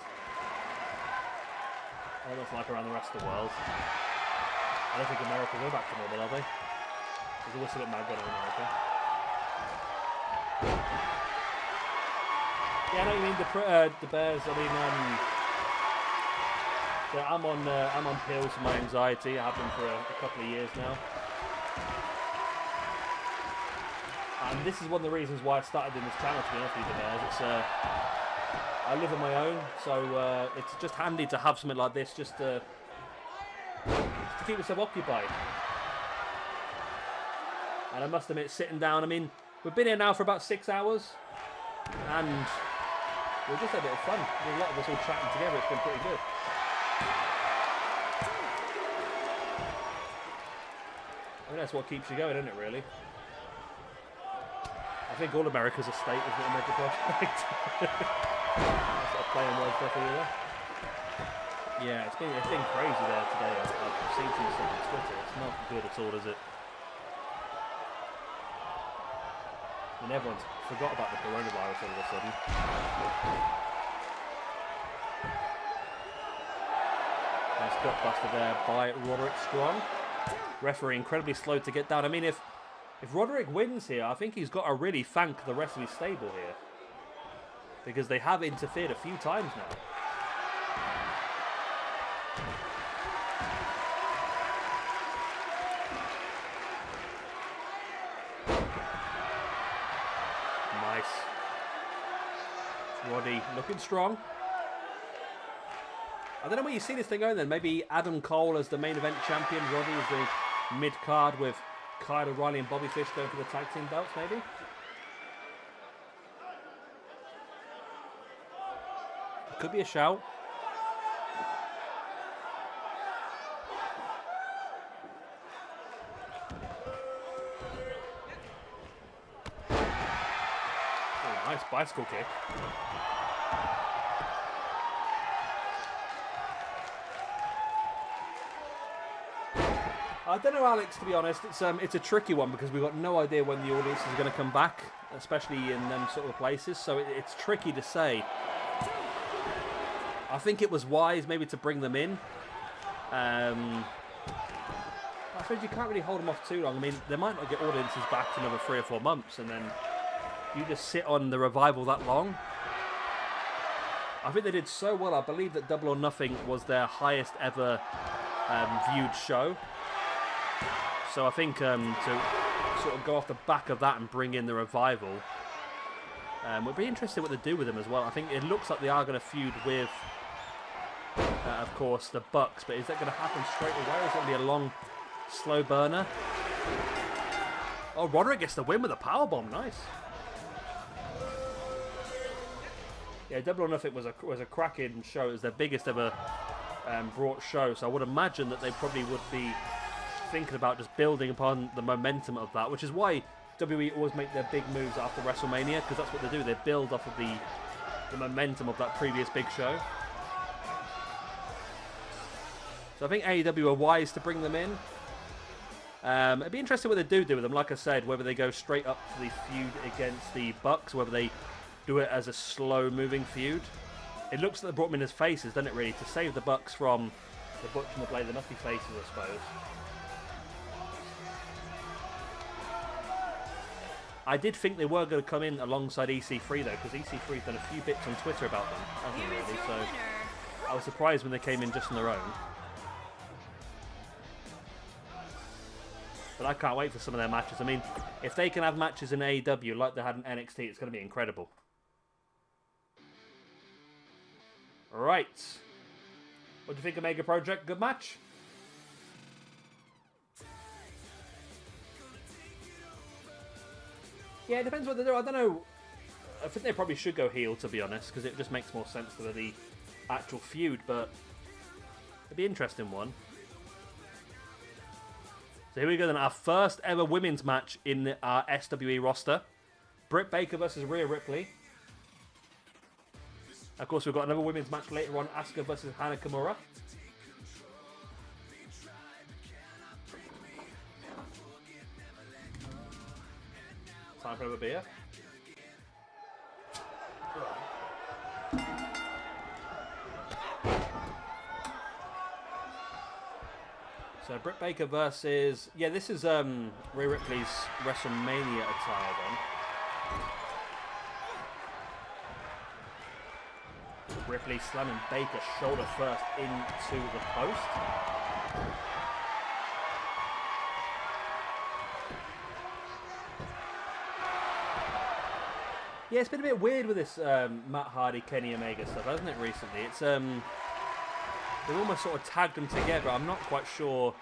Almost like around the rest of the world. I don't think America will go back to normal, are they? There's always a bit mad going on in America. Yeah, I know what you mean, the Bears, I mean, yeah, I'm on pills for my anxiety. I have been for a couple of years now. And this is one of the reasons why I started doing this channel, to be honest with you, Bears. It's, I live on my own, so it's just handy to have something like this just to keep yourself occupied. And I must admit, sitting down, I mean, we've been here now for about 6 hours, and we've just had a bit of fun. There's a lot of us all chatting together. It's been pretty good. I mean, that's what keeps you going, isn't it, really? I think all America's a state, isn't it, a mega project? That's what playing words for either. Yeah, it's been crazy there today. I've seen some stuff on Twitter. It's not good at all, is it? I mean, everyone's forgot about the coronavirus all of a sudden. Nice gutbuster there by Roderick Strong. Referee incredibly slow to get down. I mean, if Roderick wins here, I think he's got to really thank the rest of his stable here. Because they have interfered a few times now. Nice. Roddy looking strong. I don't know where you see this thing going then. Maybe Adam Cole as the main event champion. Roddy is the mid-card with Kyle O'Reilly and Bobby Fish going for the tag team belts, maybe? It could be a shout. Oh, nice bicycle kick. I don't know, Alex, to be honest. It's a tricky one because we've got no idea when the audience is going to come back, especially in them sort of places, so it's tricky to say. I think it was wise maybe to bring them in. I suppose you can't really hold them off too long. I mean, they might not get audiences back for another 3 or 4 months, and then you just sit on the revival that long. I think they did so well. I believe that Double or Nothing was their highest ever viewed show. So I think to sort of go off the back of that and bring in the revival, would be interesting what they do with them as well. I think it looks like they are going to feud with, of course, the Bucks. But is that going to happen straight away? Or is it going to be a long, slow burner? Oh, Roderick gets the win with a powerbomb. Nice. Yeah, Double or Nothing was a cracking show. It was their biggest ever brought show. So I would imagine that they probably would be thinking about just building upon the momentum of that, which is why WWE always make their big moves after WrestleMania, because that's what they do. They build off of the momentum of that previous big show. So I think AEW are wise to bring them in. It'd be interesting what they do with them. Like I said, whether they go straight up to the feud against the Bucks, whether they do it as a slow-moving feud. It looks like they brought them in as faces, doesn't it, really, to save the Bucks from the Butch and the Blade. They must be faces, I suppose. I did think they were going to come in alongside EC3, though, because EC3's done a few bits on Twitter about them, hasn't he, really? So I was surprised when they came in just on their own. But I can't wait for some of their matches. I mean, if they can have matches in AEW like they had in NXT, it's going to be incredible. Right. What do you think of Mega Project? Good match? Yeah, it depends what they do. I don't know. I think they probably should go heel, to be honest, because it just makes more sense to the actual feud, but it'd be an interesting one. So here we go then, our first ever women's match in our SWE roster. Britt Baker versus Rhea Ripley. Of course, we've got another women's match later on, Asuka versus Hana Kimura. Time for another beer. So Britt Baker versus... Yeah, this is Rhea Ripley's WrestleMania attire then. Ripley slamming Baker shoulder first into the post. Yeah, it's been a bit weird with this Matt Hardy, Kenny Omega stuff, hasn't it, recently? It's they've almost sort of tagged them together. I'm not quite sure.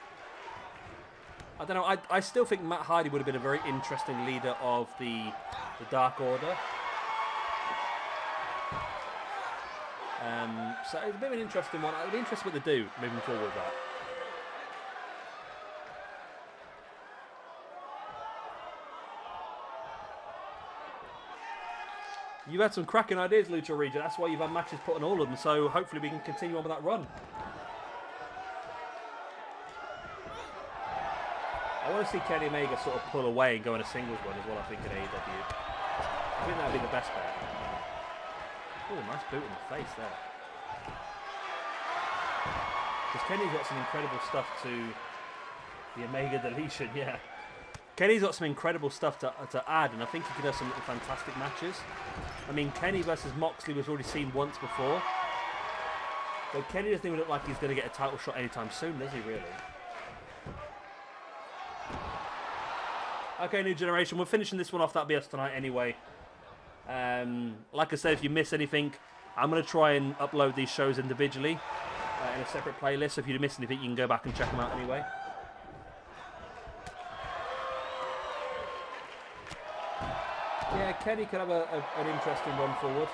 I don't know. I still think Matt Hardy would have been a very interesting leader of the Dark Order. So it's a bit of an interesting one. I'd be interested what they do moving forward with that. You've had some cracking ideas, Lucha Region. That's why you've had matches put on all of them. So hopefully we can continue on with that run. I want to see Kenny Omega sort of pull away and go on a singles run as well, I think, in AEW. I think that would be the best bet. Oh, nice boot in the face there. Because Kenny's got some incredible stuff to the Omega deletion, yeah. Kenny's got some incredible stuff to add, and I think he could have some fantastic matches. I mean, Kenny versus Moxley was already seen once before. But Kenny doesn't even look like he's going to get a title shot anytime soon, does he, really? Okay, New Generation, we're finishing this one off. That'll be us tonight anyway. Like I said, if you miss anything, I'm going to try and upload these shows individually in a separate playlist. So if you miss anything, you can go back and check them out anyway. Yeah, Kenny could have an interesting run forward.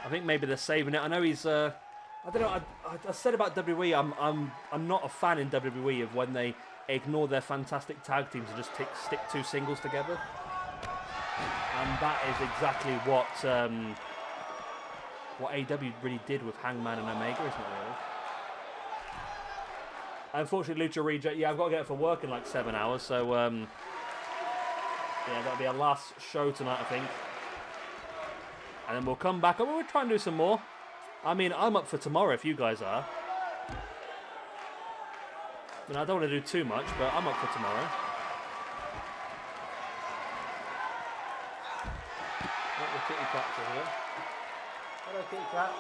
I think maybe they're saving it. I know he's. I don't know. I said about WWE. I'm not a fan in WWE of when they ignore their fantastic tag teams and just stick two singles together. And that is exactly what AEW really did with Hangman and Omega, isn't it? Really. Unfortunately, Lucha Reject. Yeah, I've got to get it for work in like 7 hours. So. Yeah, that'll be our last show tonight, I think. And then we'll come back. We'll try and do some more. I mean, I'm up for tomorrow if you guys are. I mean, I don't want to do too much, but I'm up for tomorrow. Not the kitty cats are here. Hello, kitty cat.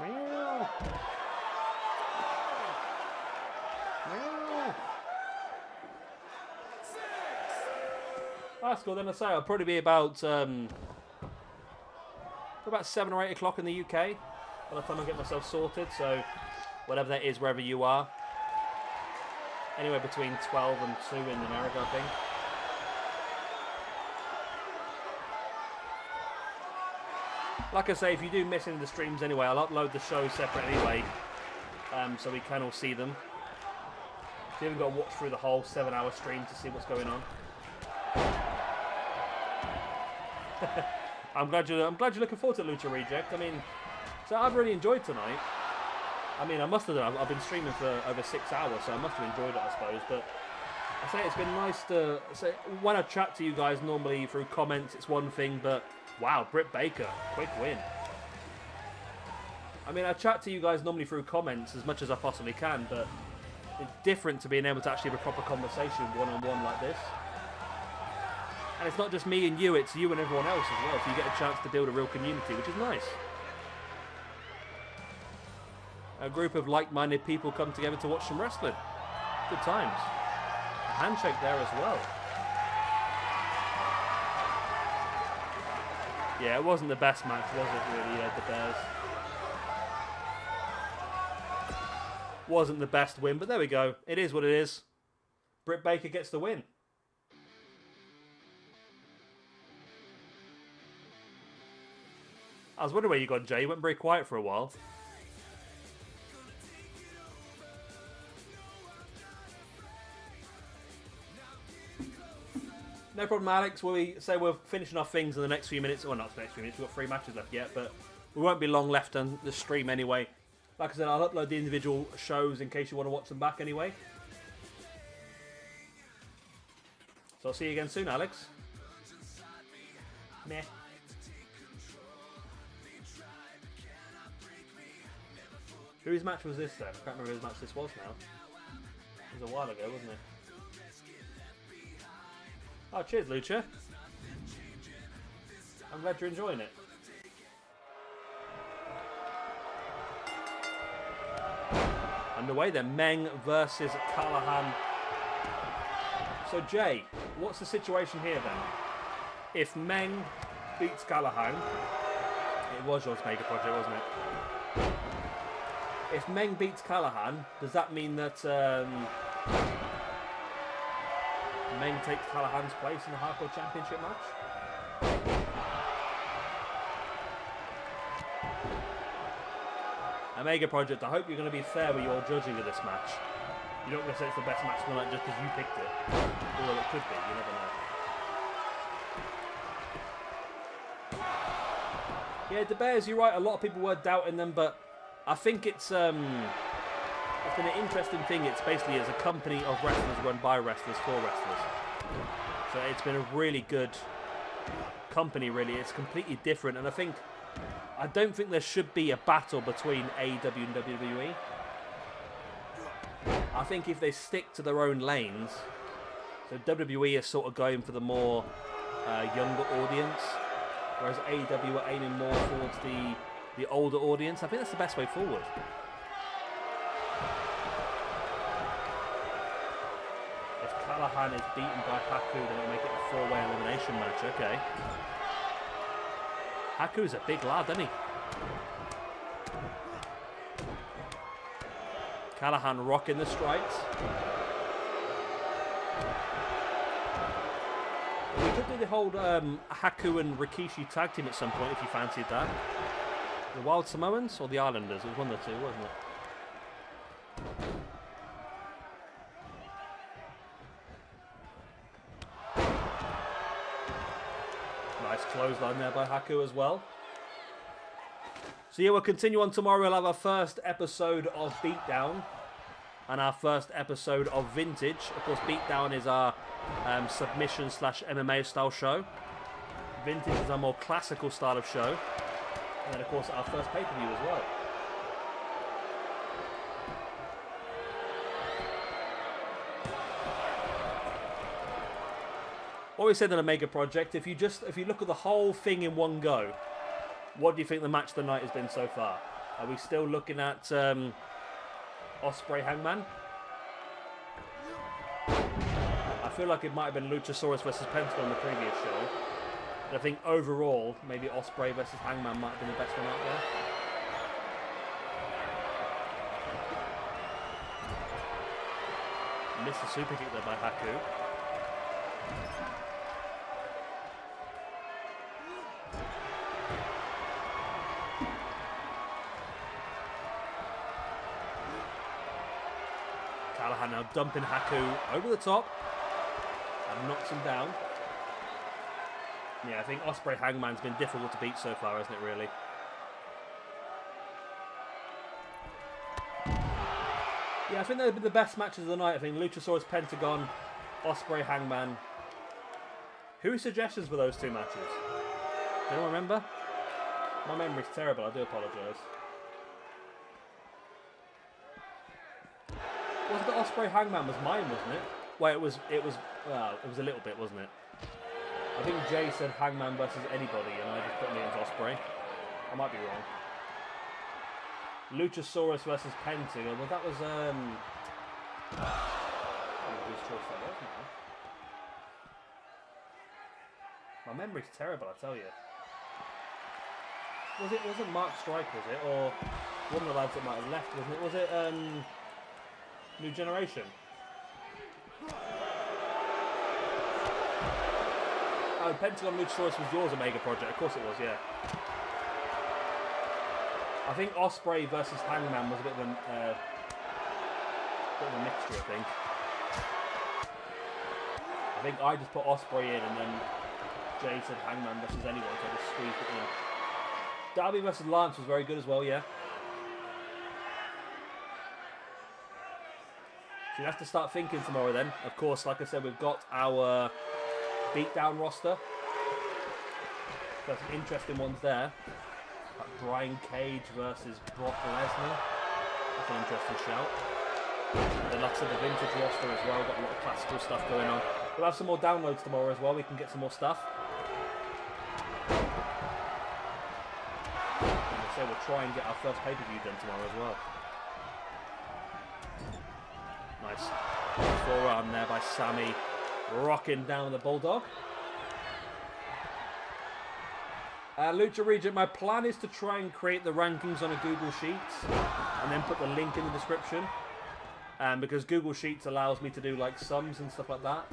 Meow. Meow. That's cool. Then I say I'll probably be about 7 or 8 o'clock in the UK by the time I get myself sorted. So whatever that is, wherever you are, anywhere between 12 and 2 in America, I think. Like I say, if you do miss any of the streams anyway, I'll upload the shows separate anyway, so we can all see them. So you haven't got to watch through the whole 7-hour stream to see what's going on. I'm glad you're looking forward to Lucha Reject. I mean, So I've really enjoyed tonight. I mean, I must have done. I've been streaming for over 6 hours, so I must have enjoyed it, I suppose. But I say it's been nice to say when I chat to you guys normally through comments, it's one thing, but wow, Britt Baker, quick win. I mean, I chat to you guys normally through comments as much as I possibly can, but it's different to being able to actually have a proper conversation one-on-one like this. And it's not just me and you, it's you and everyone else as well, so you get a chance to build a real community, which is nice. A group of like-minded people come together to watch some wrestling. Good times. A handshake there as well. Yeah, it wasn't the best match, was it really, the Bears? Wasn't the best win, but there we go. It is what it is. Britt Baker gets the win. I was wondering where you got, Jay. You went very quiet for a while. No problem, Alex. We say we're finishing off things in the next few minutes. Well, not the next few minutes. We've got 3 matches left yet, but we won't be long left on the stream anyway. Like I said, I'll upload the individual shows in case you want to watch them back anyway. So I'll see you again soon, Alex. Meh. Whose match was this then? I can't remember whose match this was now. It was a while ago, wasn't it? Oh, cheers, Lucha. I'm glad you're enjoying it. Underway then, Meng versus Callahan. So, Jay, what's the situation here then? If Meng beats Callahan, it was your Mega Project, wasn't it? If Meng beats Callahan, does that mean that Meng takes Callahan's place in the Hardcore Championship match? Omega Project, I hope you're going to be fair with your judging of this match. You're not going to say it's the best match of the night just because you picked it. Although it could be, you never know. Yeah, the Bears, you're right, a lot of people were doubting them, but I think it's been an interesting thing. It's basically as a company of wrestlers run by wrestlers for wrestlers. So it's been a really good company, really. It's completely different, and I don't think there should be a battle between AEW and WWE. I think if they stick to their own lanes, so WWE is sort of going for the more younger audience, whereas AEW are aiming more towards the older audience. I think that's the best way forward. If Callahan is beaten by Haku, then it'll make it a 4-way elimination match. Okay. Haku's a big lad, isn't he? Callahan rocking the strikes. We could do the whole Haku and Rikishi tag team at some point if you fancied that. The Wild Samoans or the Islanders? It was one of the two, wasn't it? Nice clothesline there by Haku as well. So yeah, we'll continue on tomorrow. We'll have our first episode of Beatdown and our first episode of Vintage. Of course, Beatdown is our submission / MMA style show. Vintage is our more classical style of show. And then, of course, our first pay-per-view as well. What we said on Omega Project, if you look at the whole thing in one go, what do you think the match of the night has been so far? Are we still looking at Ospreay Hangman? I feel like it might have been Luchasaurus versus Penta on the previous show. But I think overall, maybe Ospreay versus Hangman might have been the best one out there. Missed the super kick there by Haku. Callahan now dumping Haku over the top and knocks him down. Yeah, I think Ospreay Hangman's been difficult to beat so far, hasn't it, really? Yeah, I think they'd be the best matches of the night. I think Luchasaurus, Pentagon, Ospreay, Hangman. Whose suggestions were those 2 matches? Do anyone remember? My memory's terrible, I do apologise. Wasn't it Ospreay Hangman was mine, wasn't it? Well, it was a little bit, wasn't it? I think Jay said Hangman versus anybody, and I just put me into Ospreay. I might be wrong. Luchasaurus versus Pentagon. Well, that was I don't know whose choice that was now. My memory's terrible, I tell you. Wasn't Mark Strike, was it? Or one of the lads that might have left, wasn't it? Was it New Generation? Oh, Pentagon Luchasaurus was yours Omega Project. Of course it was, yeah. I think Ospreay versus Hangman was a bit of a mixture, I think. I think I just put Ospreay in and then Jay said Hangman versus anyone, so I just squeezed it in. Darby versus Lance was very good as well, yeah. So you have to start thinking tomorrow then. Of course, like I said, we've got our Beatdown roster. Got some interesting ones there. Like Brian Cage versus Brock Lesnar. That's an interesting shout. Then like I said, the vintage roster as well. Got a lot of classical stuff going on. We'll have some more downloads tomorrow as well. We can get some more stuff. So we'll try and get our first pay-per-view done tomorrow as well. Nice forearm there by Sammy, rocking down the Bulldog. Lucha Regent, my plan is to try and create the rankings on a Google Sheets and then put the link in the description. Because Google Sheets allows me to do like sums and stuff like that.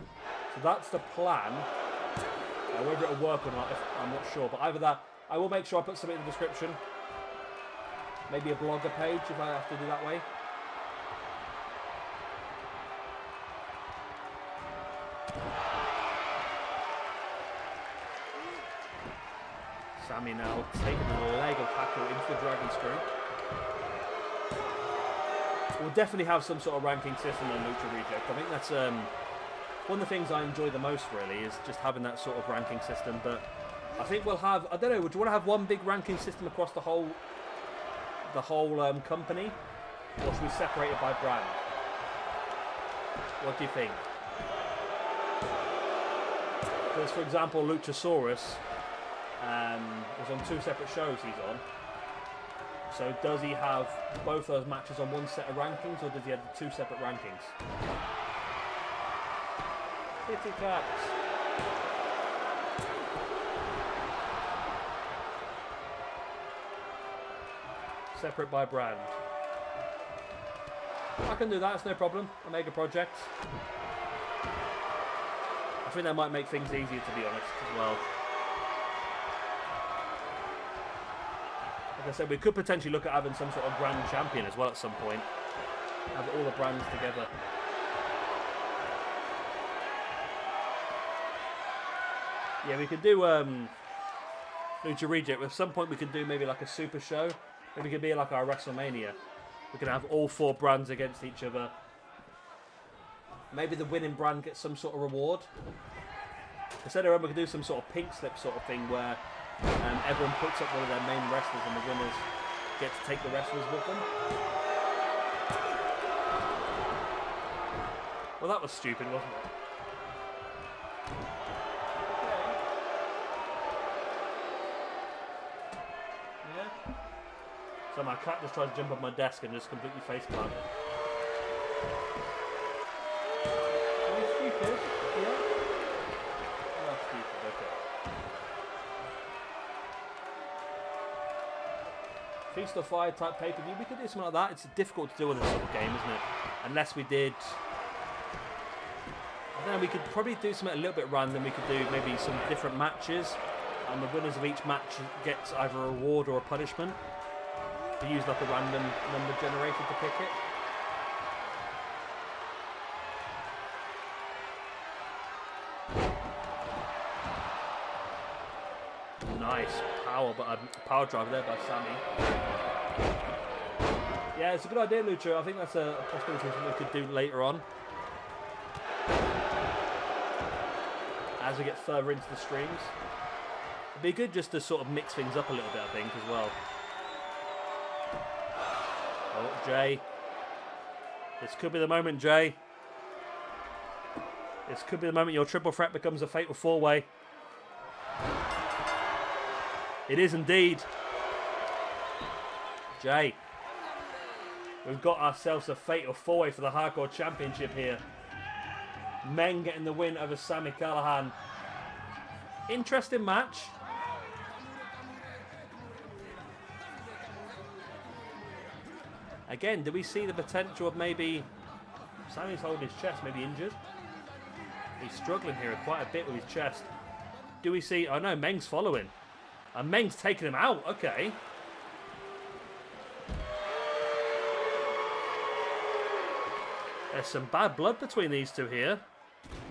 So that's the plan. Whether it'll work or not, I'm not sure. But either that, I will make sure I put something in the description. Maybe a blogger page if I have to do that way. Sammy now taking the leg of Paco into the Dragon Screw. We'll definitely have some sort of ranking system on Lucha Reject. I think that's one of the things I enjoy the most, really, is just having that sort of ranking system. But I think we'll have, I don't know, would you want to have one big ranking system across the whole company, or should we separate it by brand? What do you think? Because, for example, Luchasaurus was on 2 separate shows he's on. So does he have both those matches on one set of rankings, or does he have 2 separate rankings? Kitty cats. Separate by brand. I can do that, it's no problem. Omega Project. I think that might make things easier, to be honest, as well. Like I said, we could potentially look at having some sort of brand champion as well at some point. Have all the brands together. Yeah, we could do Lucha Reject. At some point we could do maybe like a super show. Maybe it could be like our WrestleMania. We can have all 4 brands against each other. Maybe the winning brand gets some sort of reward. Instead, I remember we could do some sort of pink slip sort of thing where everyone puts up one of their main wrestlers and the winners get to take the wrestlers with them. Well, that was stupid, wasn't it? Yeah. So my cat just tried to jump on my desk and just completely face planted. Are you stupid? Yeah? Oh, stupid, okay. Feast or Fire type pay-per-view, we could do something like that. It's difficult to do with this sort of game, isn't it? Unless we did... I don't know, we could probably do something a little bit random. We could do maybe some different matches, and the winners of each match gets either a reward or a punishment. To use like a random number generator to pick it. Nice power driver there by Sammy. Yeah, it's a good idea, Lucha. I think that's a possibility we could do later on. As we get further into the streams. It'd be good just to sort of mix things up a little bit, I think, as well. Oh, Jay. This could be the moment, Jay. This could be the moment your triple threat becomes a fatal four-way. It is indeed. Jay. We've got ourselves a fatal four-way for the Hardcore Championship here. Meng getting the win over Sami Callihan. Interesting match. Again, do we see the potential of maybe Sami's holding his chest, maybe injured? He's struggling here quite a bit with his chest. Do we see... Oh no, Meng's following. And Meng's taking him out. Okay. There's some bad blood between these two here.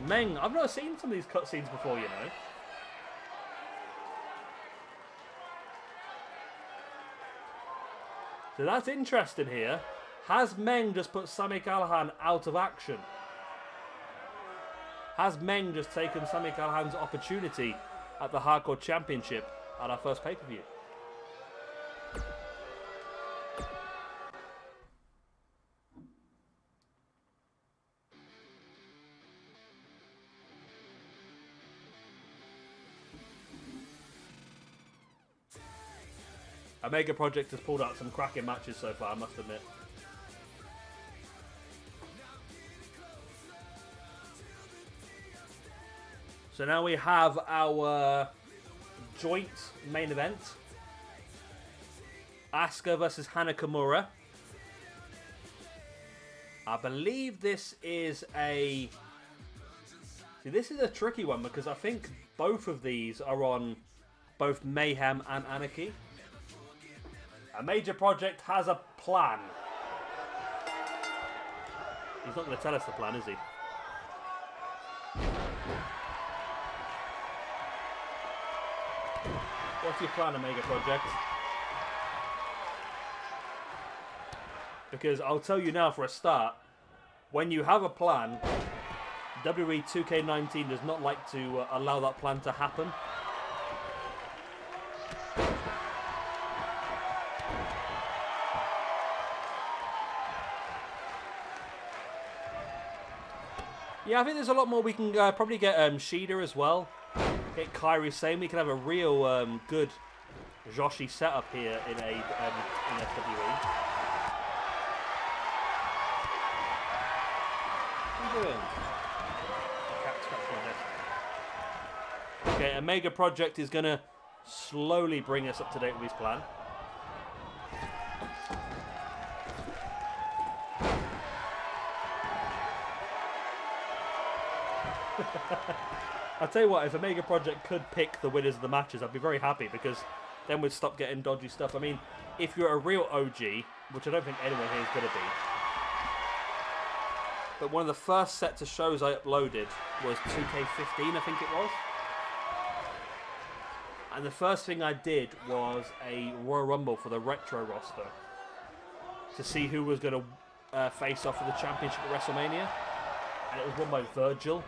Meng, I've not seen some of these cutscenes before, you know. So that's interesting here. Has Meng just put Sami Callihan out of action? Has Meng just taken Sami Callihan's opportunity at the Hardcore Championship at our first pay-per-view? Omega Project has pulled out some cracking matches so far, I must admit. So now we have our joint main event. Asuka versus Hana Kimura. I believe this is a... See, this is a tricky one because I think both of these are on both Mayhem and Anarchy. A major project has a plan. He's not going to tell us the plan, is he? What's your plan, Omega Project? Because I'll tell you now for a start, when you have a plan, WWE 2K19 does not like to allow that plan to happen. Yeah, I think there's a lot more. We can probably get Shida as well. Get Kairi Sane. We can have a real good Joshi setup here in a in SWE. What are you doing? Okay, Omega Project is going to slowly bring us up to date with his plan. I'll tell you what, if Omega Project could pick the winners of the matches, I'd be very happy because then we'd stop getting dodgy stuff. I mean, if you're a real OG, which I don't think anyone here is going to be, but one of the first sets of shows I uploaded was 2K15, I think it was. And the first thing I did was a Royal Rumble for the Retro roster to see who was going to face off for the championship at WrestleMania. And it was won by Virgil.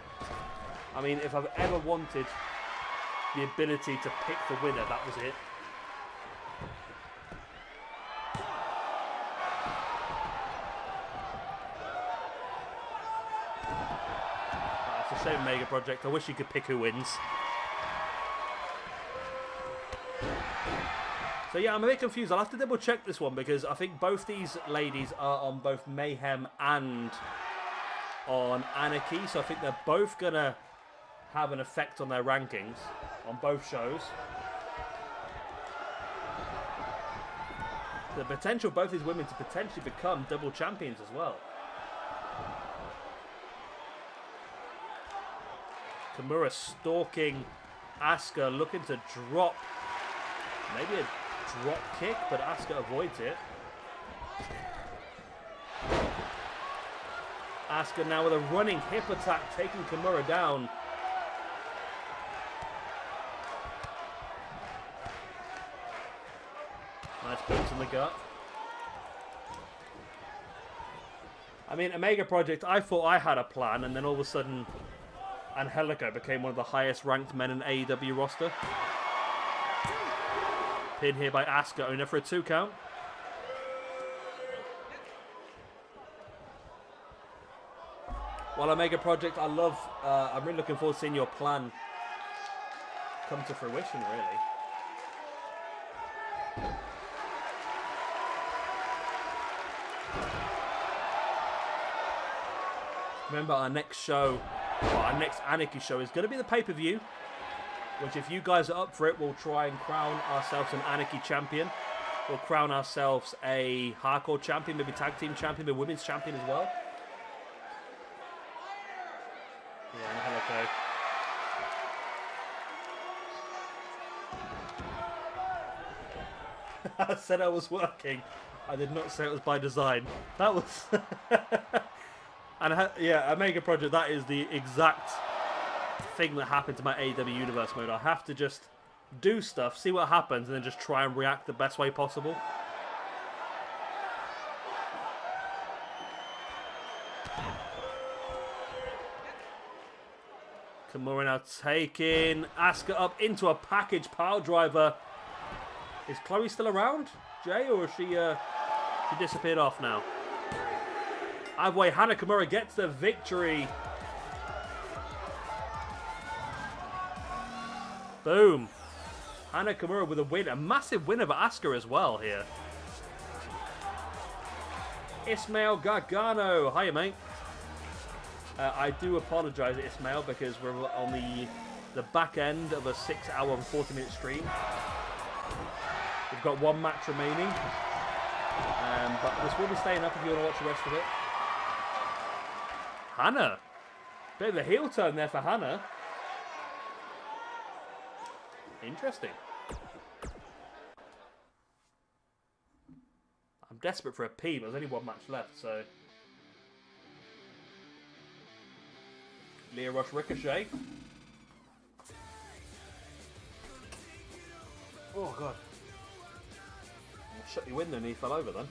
I mean, if I've ever wanted the ability to pick the winner, that was it. It's a shame, Mega Project. I wish you could pick who wins. So yeah, I'm a bit confused. I'll have to double check this one because I think both these ladies are on both Mayhem and on Anarchy. So I think they're both going to have an effect on their rankings on both shows. The potential of both these women to potentially become double champions as well. Kimura stalking Asuka, looking to drop, maybe a drop kick, but Asuka avoids it. Asuka now with a running hip attack, taking Kimura down. Nice boots in the gut. I mean, Omega Project, I thought I had a plan, and then all of a sudden, Angelico became one of the highest ranked men in AEW roster. Pinned here by Asuka, owner for a 2 count. Well, Omega Project, I'm really looking forward to seeing your plan come to fruition, really. Remember, our next show, our next Anarchy show is going to be the pay-per-view, which if you guys are up for it, we'll try and crown ourselves an Anarchy champion. We'll crown ourselves a hardcore champion, maybe tag team champion, maybe women's champion as well. Yeah, Angelico. I said I was working. I did not say it was by design. That was... And yeah, Omega Project, that is the exact thing that happened to my AEW Universe mode. I have to just do stuff, see what happens, and then just try and react the best way possible. Kimura now taking Asuka up into a package pile driver. Is Chloe still around, Jay, or is she disappeared off now? Either way, Hana Kimura gets the victory. Boom. Hana Kimura with a win. A massive win over Asuka as well here. Ismael Gargano. Hiya, mate. I do apologise, Ismael, because we're on the back end of a 6-hour and 40-minute stream. We've got 1 match remaining. But this will be staying up if you want to watch the rest of it. Hannah. Bit of a heel turn there for Hannah. Interesting. I'm desperate for a pee, but there's only 1 match left, so... Leo Rush Ricochet. Oh, God. Shut your window and he fell over then.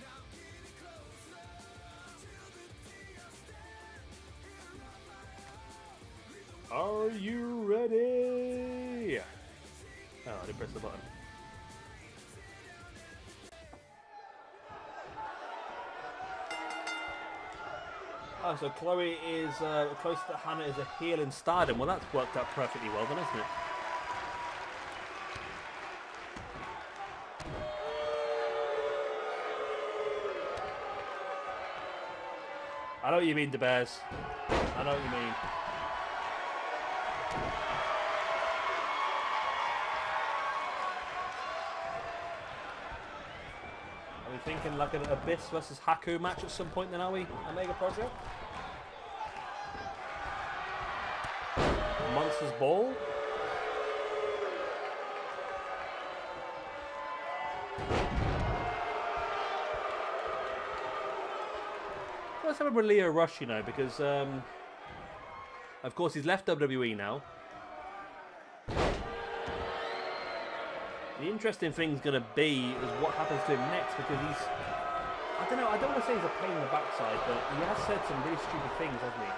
Are you ready? Oh, I didn't press the button. Oh, so Chloe is close to Hannah is a heel in Stardom. Well, that's worked out perfectly well then, hasn't it? I know what you mean, the Bears. I know what you mean. Are we thinking like an Abyss versus Haku match at some point then, are we? Omega Project? Monsters Ball? What's happened with Leo Rush, you know, because of course he's left WWE now. The interesting thing's going to be is what happens to him next, because he's, I don't know, I don't want to say he's a pain in the backside, but he has said some really stupid things, hasn't he?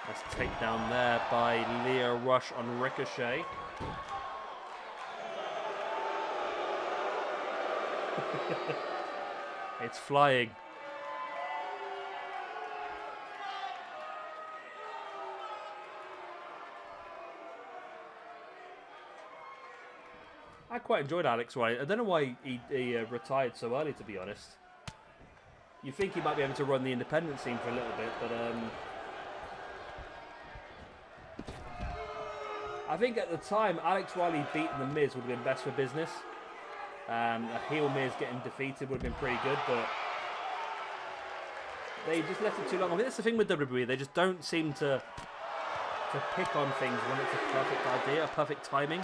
Nice takedown there by Leo Rush on Ricochet. It's flying. I quite enjoyed Alex Wright. I don't know why he retired so early, to be honest. You think he might be able to run the independent scene for a little bit, but I think at the time, Alex Riley beating The Miz would have been best for business. A heel Miz getting defeated would have been pretty good, but they just left it too long. I think that's the thing with WWE. They just don't seem to pick on things when it's a perfect idea, a perfect timing.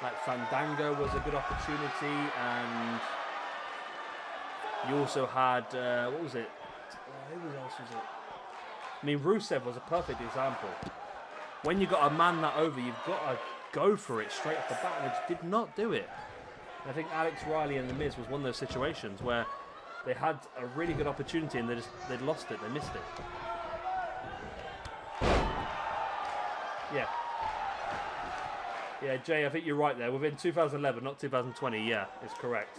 Like Fandango was a good opportunity, and you also had, what was it? Who else was it? I mean, Rusev was a perfect example. When you got a man that over, you've got to go for it straight off the bat, and they just did not do it. I think Alex Riley and The Miz was one of those situations where they had a really good opportunity and they'd lost it, they missed it. Yeah. Yeah, Jay, I think you're right there. Within 2011, not 2020, yeah, is correct.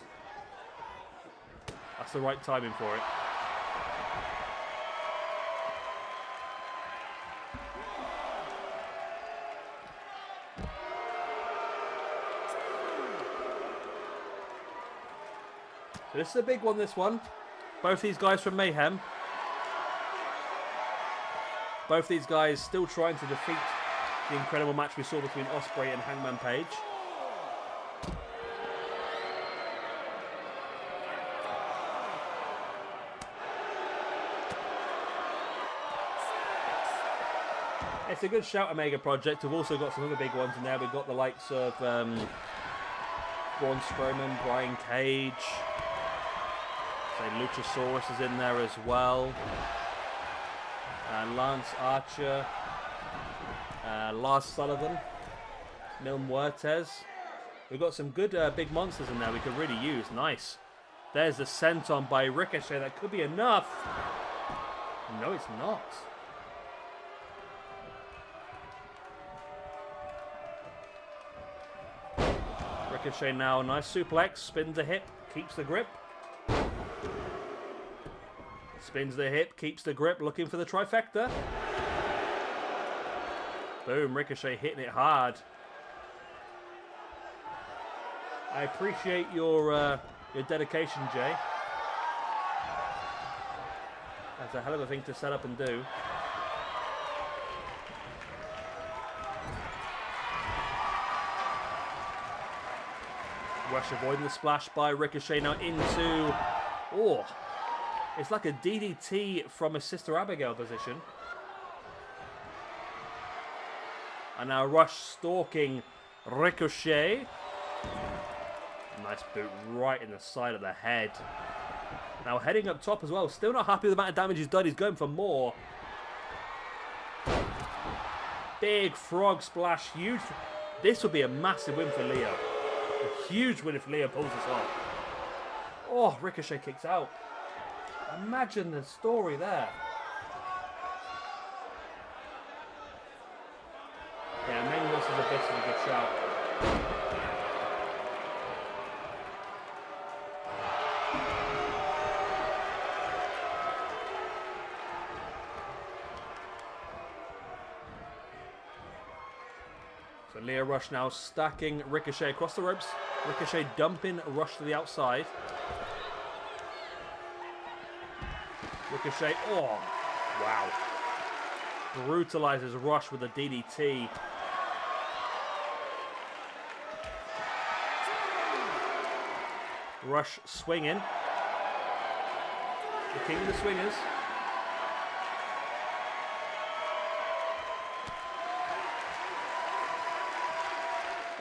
That's the right timing for it. So this is a big one, this one. Both these guys from Mayhem. Both these guys still trying to defeat the incredible match we saw between Ospreay and Hangman Page. It's a good shout, Omega Project. We've also got some other big ones in there. We've got the likes of Braun Strowman, Brian Cage. Say Luchasaurus is in there as well. Lance Archer. Lars Sullivan. Mil Muertes. We've got some good big monsters in there we could really use. Nice. There's the senton by Ricochet. That could be enough. No, it's not. Ricochet now, nice suplex, spins the hip, keeps the grip. Spins the hip, keeps the grip, looking for the trifecta. Boom, Ricochet hitting it hard. I appreciate your dedication, Jay. That's a hell of a thing to set up and do. Rush avoiding the splash by Ricochet now into... Oh, it's like a DDT from a Sister Abigail position. And now Rush stalking Ricochet. Nice boot right in the side of the head. Now heading up top as well. Still not happy with the amount of damage he's done. He's going for more. Big frog splash. Huge. This would be a massive win for Leo. A huge win if Leo pulls this off. Oh, Ricochet kicks out. Imagine the story there. Yeah, Main versus Abyss is a good shout. So Leo Rush now stacking Ricochet across the ropes. Ricochet dumping Rush to the outside. Ricochet, oh, wow. Brutalizes Rush with a DDT. Rush swinging. The king of the swingers.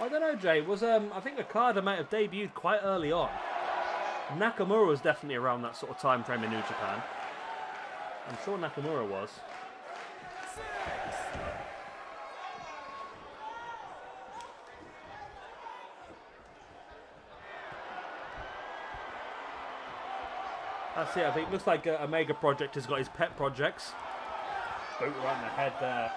I don't know, Jay. Was I think Okada might have debuted quite early on. Nakamura was definitely around that sort of time frame in New Japan. I'm sure Nakamura was. That's it. I think it looks like Omega Project has got his pet projects. Boot right in the head there.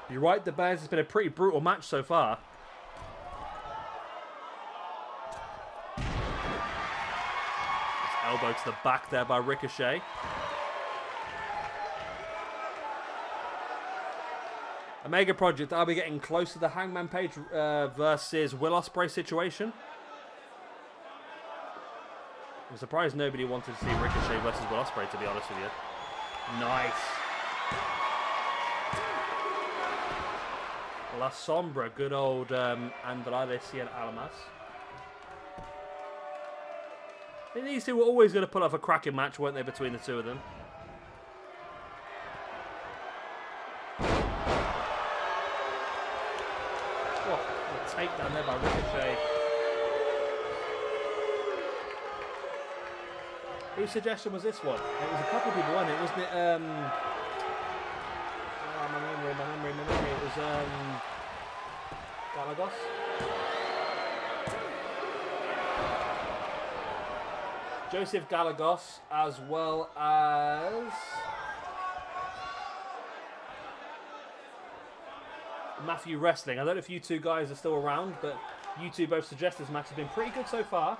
You're right, the Bears. It's been a pretty brutal match so far. Elbow to the back there by Ricochet. Omega Project, are we getting close to the Hangman Page versus Will Ospreay situation? I'm surprised nobody wanted to see Ricochet versus Will Ospreay, to be honest with you. Nice. La Sombra, good old Andrade Cien Almas. These two were always going to pull off a cracking match, weren't they, between the two of them? Oh, a takedown there by Ricochet. Whose suggestion was this one? It was a couple of people, wasn't it? Wasn't it, my memory. Galagos. Joseph Galagos, as well as Matthew Wrestling. I don't know if you two guys are still around, but you two both suggest this match has been pretty good so far.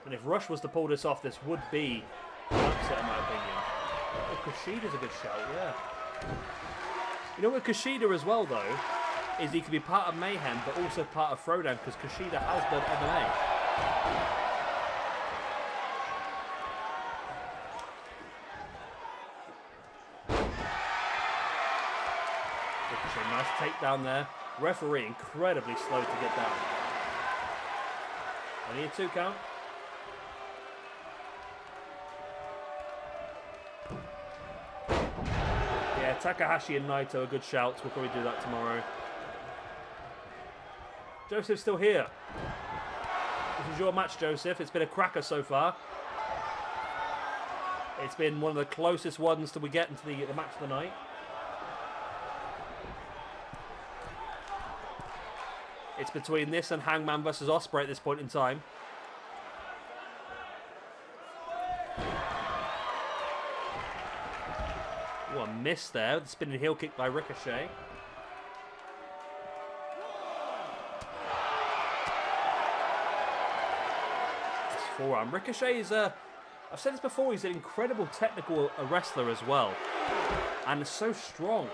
And if Rush was to pull this off, this would be an upset in my opinion. Oh, Kushida's a good shout, yeah. You know what Kushida as well though, is he could be part of Mayhem, but also part of Throwdown, because Kushida has done MMA. Nice takedown there. Referee incredibly slow to get down. Only a 2 count. Yeah, Takahashi and Naito are good shouts. We'll probably do that tomorrow. Joseph's still here. This is your match, Joseph. It's been a cracker so far. It's been one of the closest ones till we get into the match of the night. It's between this and Hangman versus Ospreay at this point in time. Oh, a miss there. The spinning heel kick by Ricochet. It's forearm. Ricochet is I've said this before, he's an incredible technical wrestler as well. And so strong.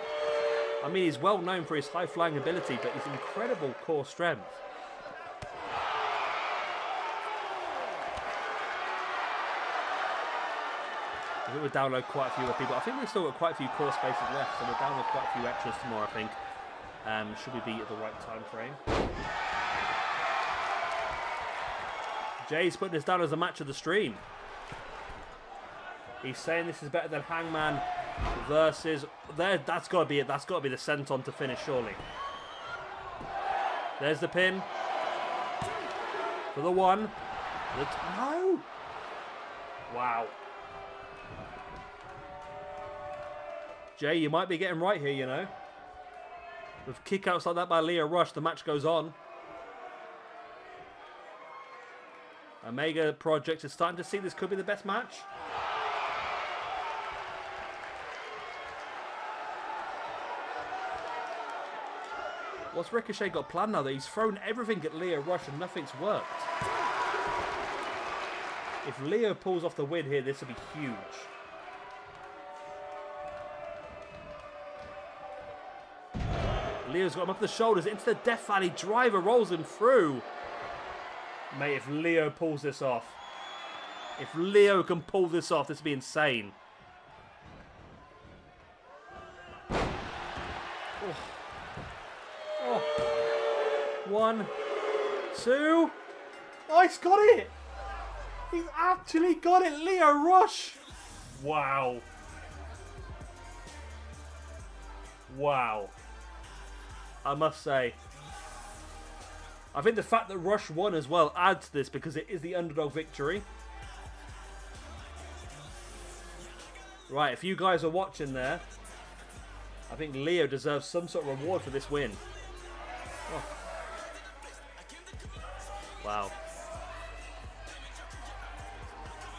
I mean, he's well known for his high-flying ability, but his incredible core strength. I think we'll download quite a few other people. I think we've still got quite a few core spaces left, so we'll download quite a few extras tomorrow, I think. Should we be at the right time frame? Jay's putting this down as a match of the stream. He's saying this is better than Hangman versus there. That's got to be it. That's got to be the senton to finish, surely. There's the pin for the 1. No. Wow. Jay, you might be getting right here, you know. With kickouts like that by Lio Rush, the match goes on. Omega Project is starting to see this could be the best match. What's Ricochet got planned now that he's thrown everything at Lio Rush and nothing's worked? If Lio pulls off the win here, this will be huge. Leo's got him up the shoulders into the Death Valley driver, rolls him through. Mate, if Lio pulls this off, if Lio can pull this off, this will be insane. Oh. 1, 2. Oh, he's got it! He's actually got it, Lio Rush! Wow. Wow. I must say, I think the fact that Rush won as well adds to this because it is the underdog victory. Right, if you guys are watching there, I think Lio deserves some sort of reward for this win. Oh. Wow.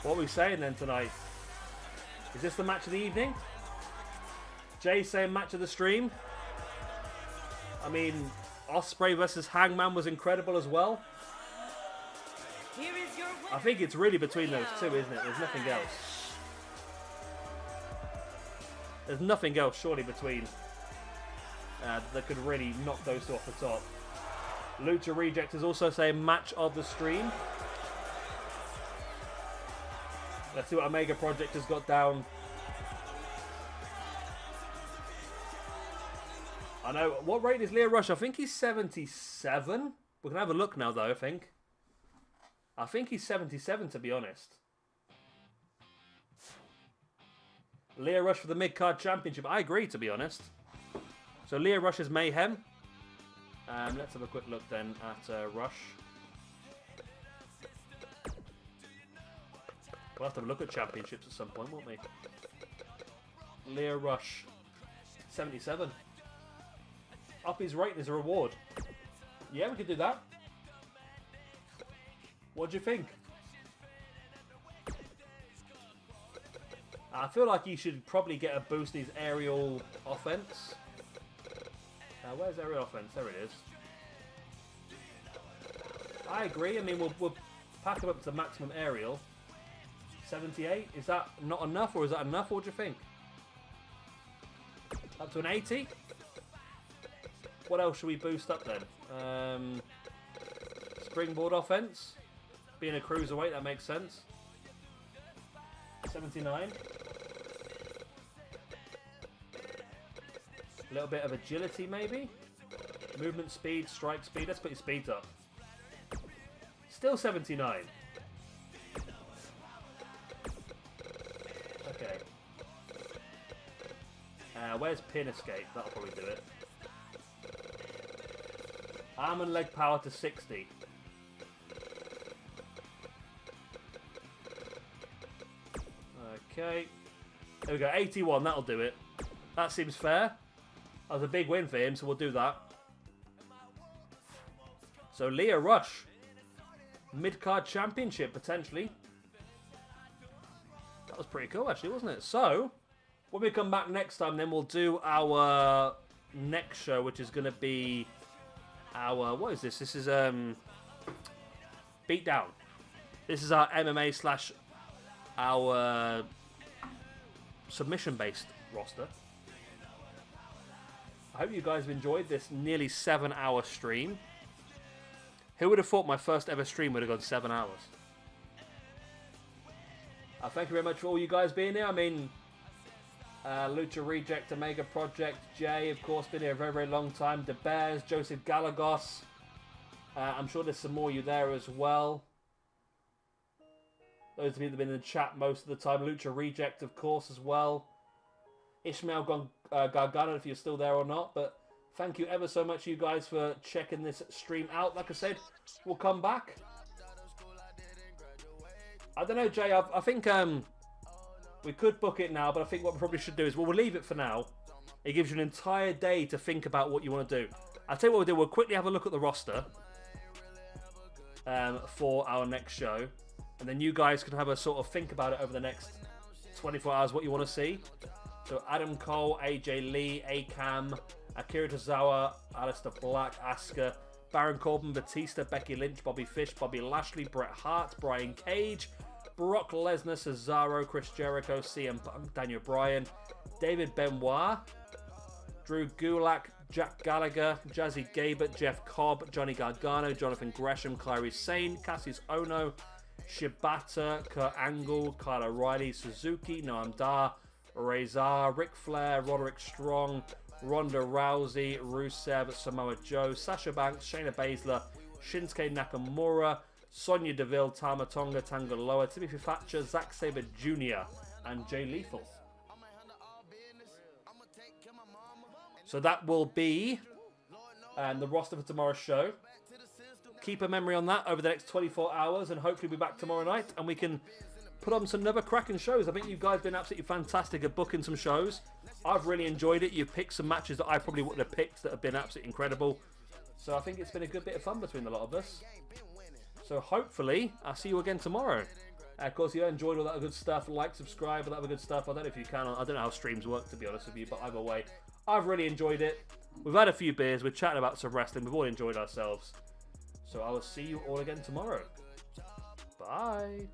What are we saying then tonight? Is this the match of the evening? Jay saying match of the stream. I mean, Ospreay versus Hangman was incredible as well. Here is your winner. I think it's really between those two, isn't it? There's nothing else. There's nothing else, surely, between that could really knock those two off the top. Lucha Reject is also saying match of the stream. Let's see what Omega Project has got down. I know. What rate is Lio Rush? I think he's 77. We can have a look now, though, I think. I think he's 77, to be honest. Lio Rush for the mid-card championship. I agree, to be honest. So Lio Rush is Mayhem. Let's have a quick look then at Rush. We'll have to have a look at championships at some point, won't we? Leo Rush, 77. Up his rating as a reward. Yeah, we could do that. What do you think? I feel like he should probably get a boost in his aerial offense. Where's aerial offense? There it is. I agree. I mean, we'll pack him up to maximum aerial. 78. Is that not enough, or is that enough? What do you think? Up to an 80. What else should we boost up then? Springboard offense. Being a cruiserweight, that makes sense. 79. A little bit of agility, maybe. Movement speed, strike speed. Let's put your speeds up. Still 79. Okay. Where's pin escape? That'll probably do it. Arm and leg power to 60. Okay. There we go. 81. That'll do it. That seems fair. That was a big win for him, so we'll do that. So Leo Rush. Mid-card championship, potentially. That was pretty cool, actually, wasn't it? So, when we come back next time, then we'll do our next show, which is going to be our... What is this? This is Beatdown. This is our MMA slash our submission-based roster. I hope you guys have enjoyed this nearly 7-hour stream. Who would have thought my first ever stream would have gone 7 hours? Thank you very much for all you guys being here. I mean, Lucha Reject, Omega Project, Jay, of course, been here a very, very long time. The Bears, Joseph Galagos. I'm sure there's some more of you there as well. Those of you that have been in the chat most of the time. Lucha Reject, of course, as well. Ishmael Gargano, if you're still there or not. But thank you ever so much, you guys, for checking this stream out. Like I said, we'll come back. I don't know, Jay. I think we could book it now, but I think what we probably should do is we'll leave it for now. It gives you an entire day to think about what you want to do. I'll tell you what we'll do. We'll quickly have a look at the roster for our next show. And then you guys can have a sort of think about it over the next 24 hours, what you want to see. So Adam Cole, AJ Lee, Akam, Akira Tozawa, Aleister Black, Asuka, Baron Corbin, Batista, Becky Lynch, Bobby Fish, Bobby Lashley, Bret Hart, Brian Cage, Brock Lesnar, Cesaro, Chris Jericho, CM Punk, Daniel Bryan, David Benoit, Drew Gulak, Jack Gallagher, Jazzy Gabert, Jeff Cobb, Johnny Gargano, Jonathan Gresham, Kairi Sane, Cassius Ono, Shibata, Kurt Angle, Kyle O'Reilly, Suzuki, Noam Dar, Razor, Ric Flair, Roderick Strong, Ronda Rousey, Rusev, Samoa Joe, Sasha Banks, Shayna Baszler, Shinsuke Nakamura, Sonya Deville, Tama Tonga, Tangaloa, Timothy Thatcher, Zack Sabre Jr. and Jay Lethal. So that will be the roster for tomorrow's show. Keep a memory on that over the next 24 hours and hopefully be back tomorrow night and we can put on some another cracking shows. I think you guys have been absolutely fantastic at booking some shows. I've really enjoyed it. You've picked some matches that I probably wouldn't have picked that have been absolutely incredible. So I think it's been a good bit of fun between a lot of us. So hopefully I'll see you again tomorrow. Of course, if you enjoyed all that good stuff, like, subscribe, all that other good stuff. I don't know if you can. I don't know how streams work, to be honest with you, but either way, I've really enjoyed it. We've had a few beers. We're chatting about some wrestling. We've all enjoyed ourselves. So I will see you all again tomorrow. Bye.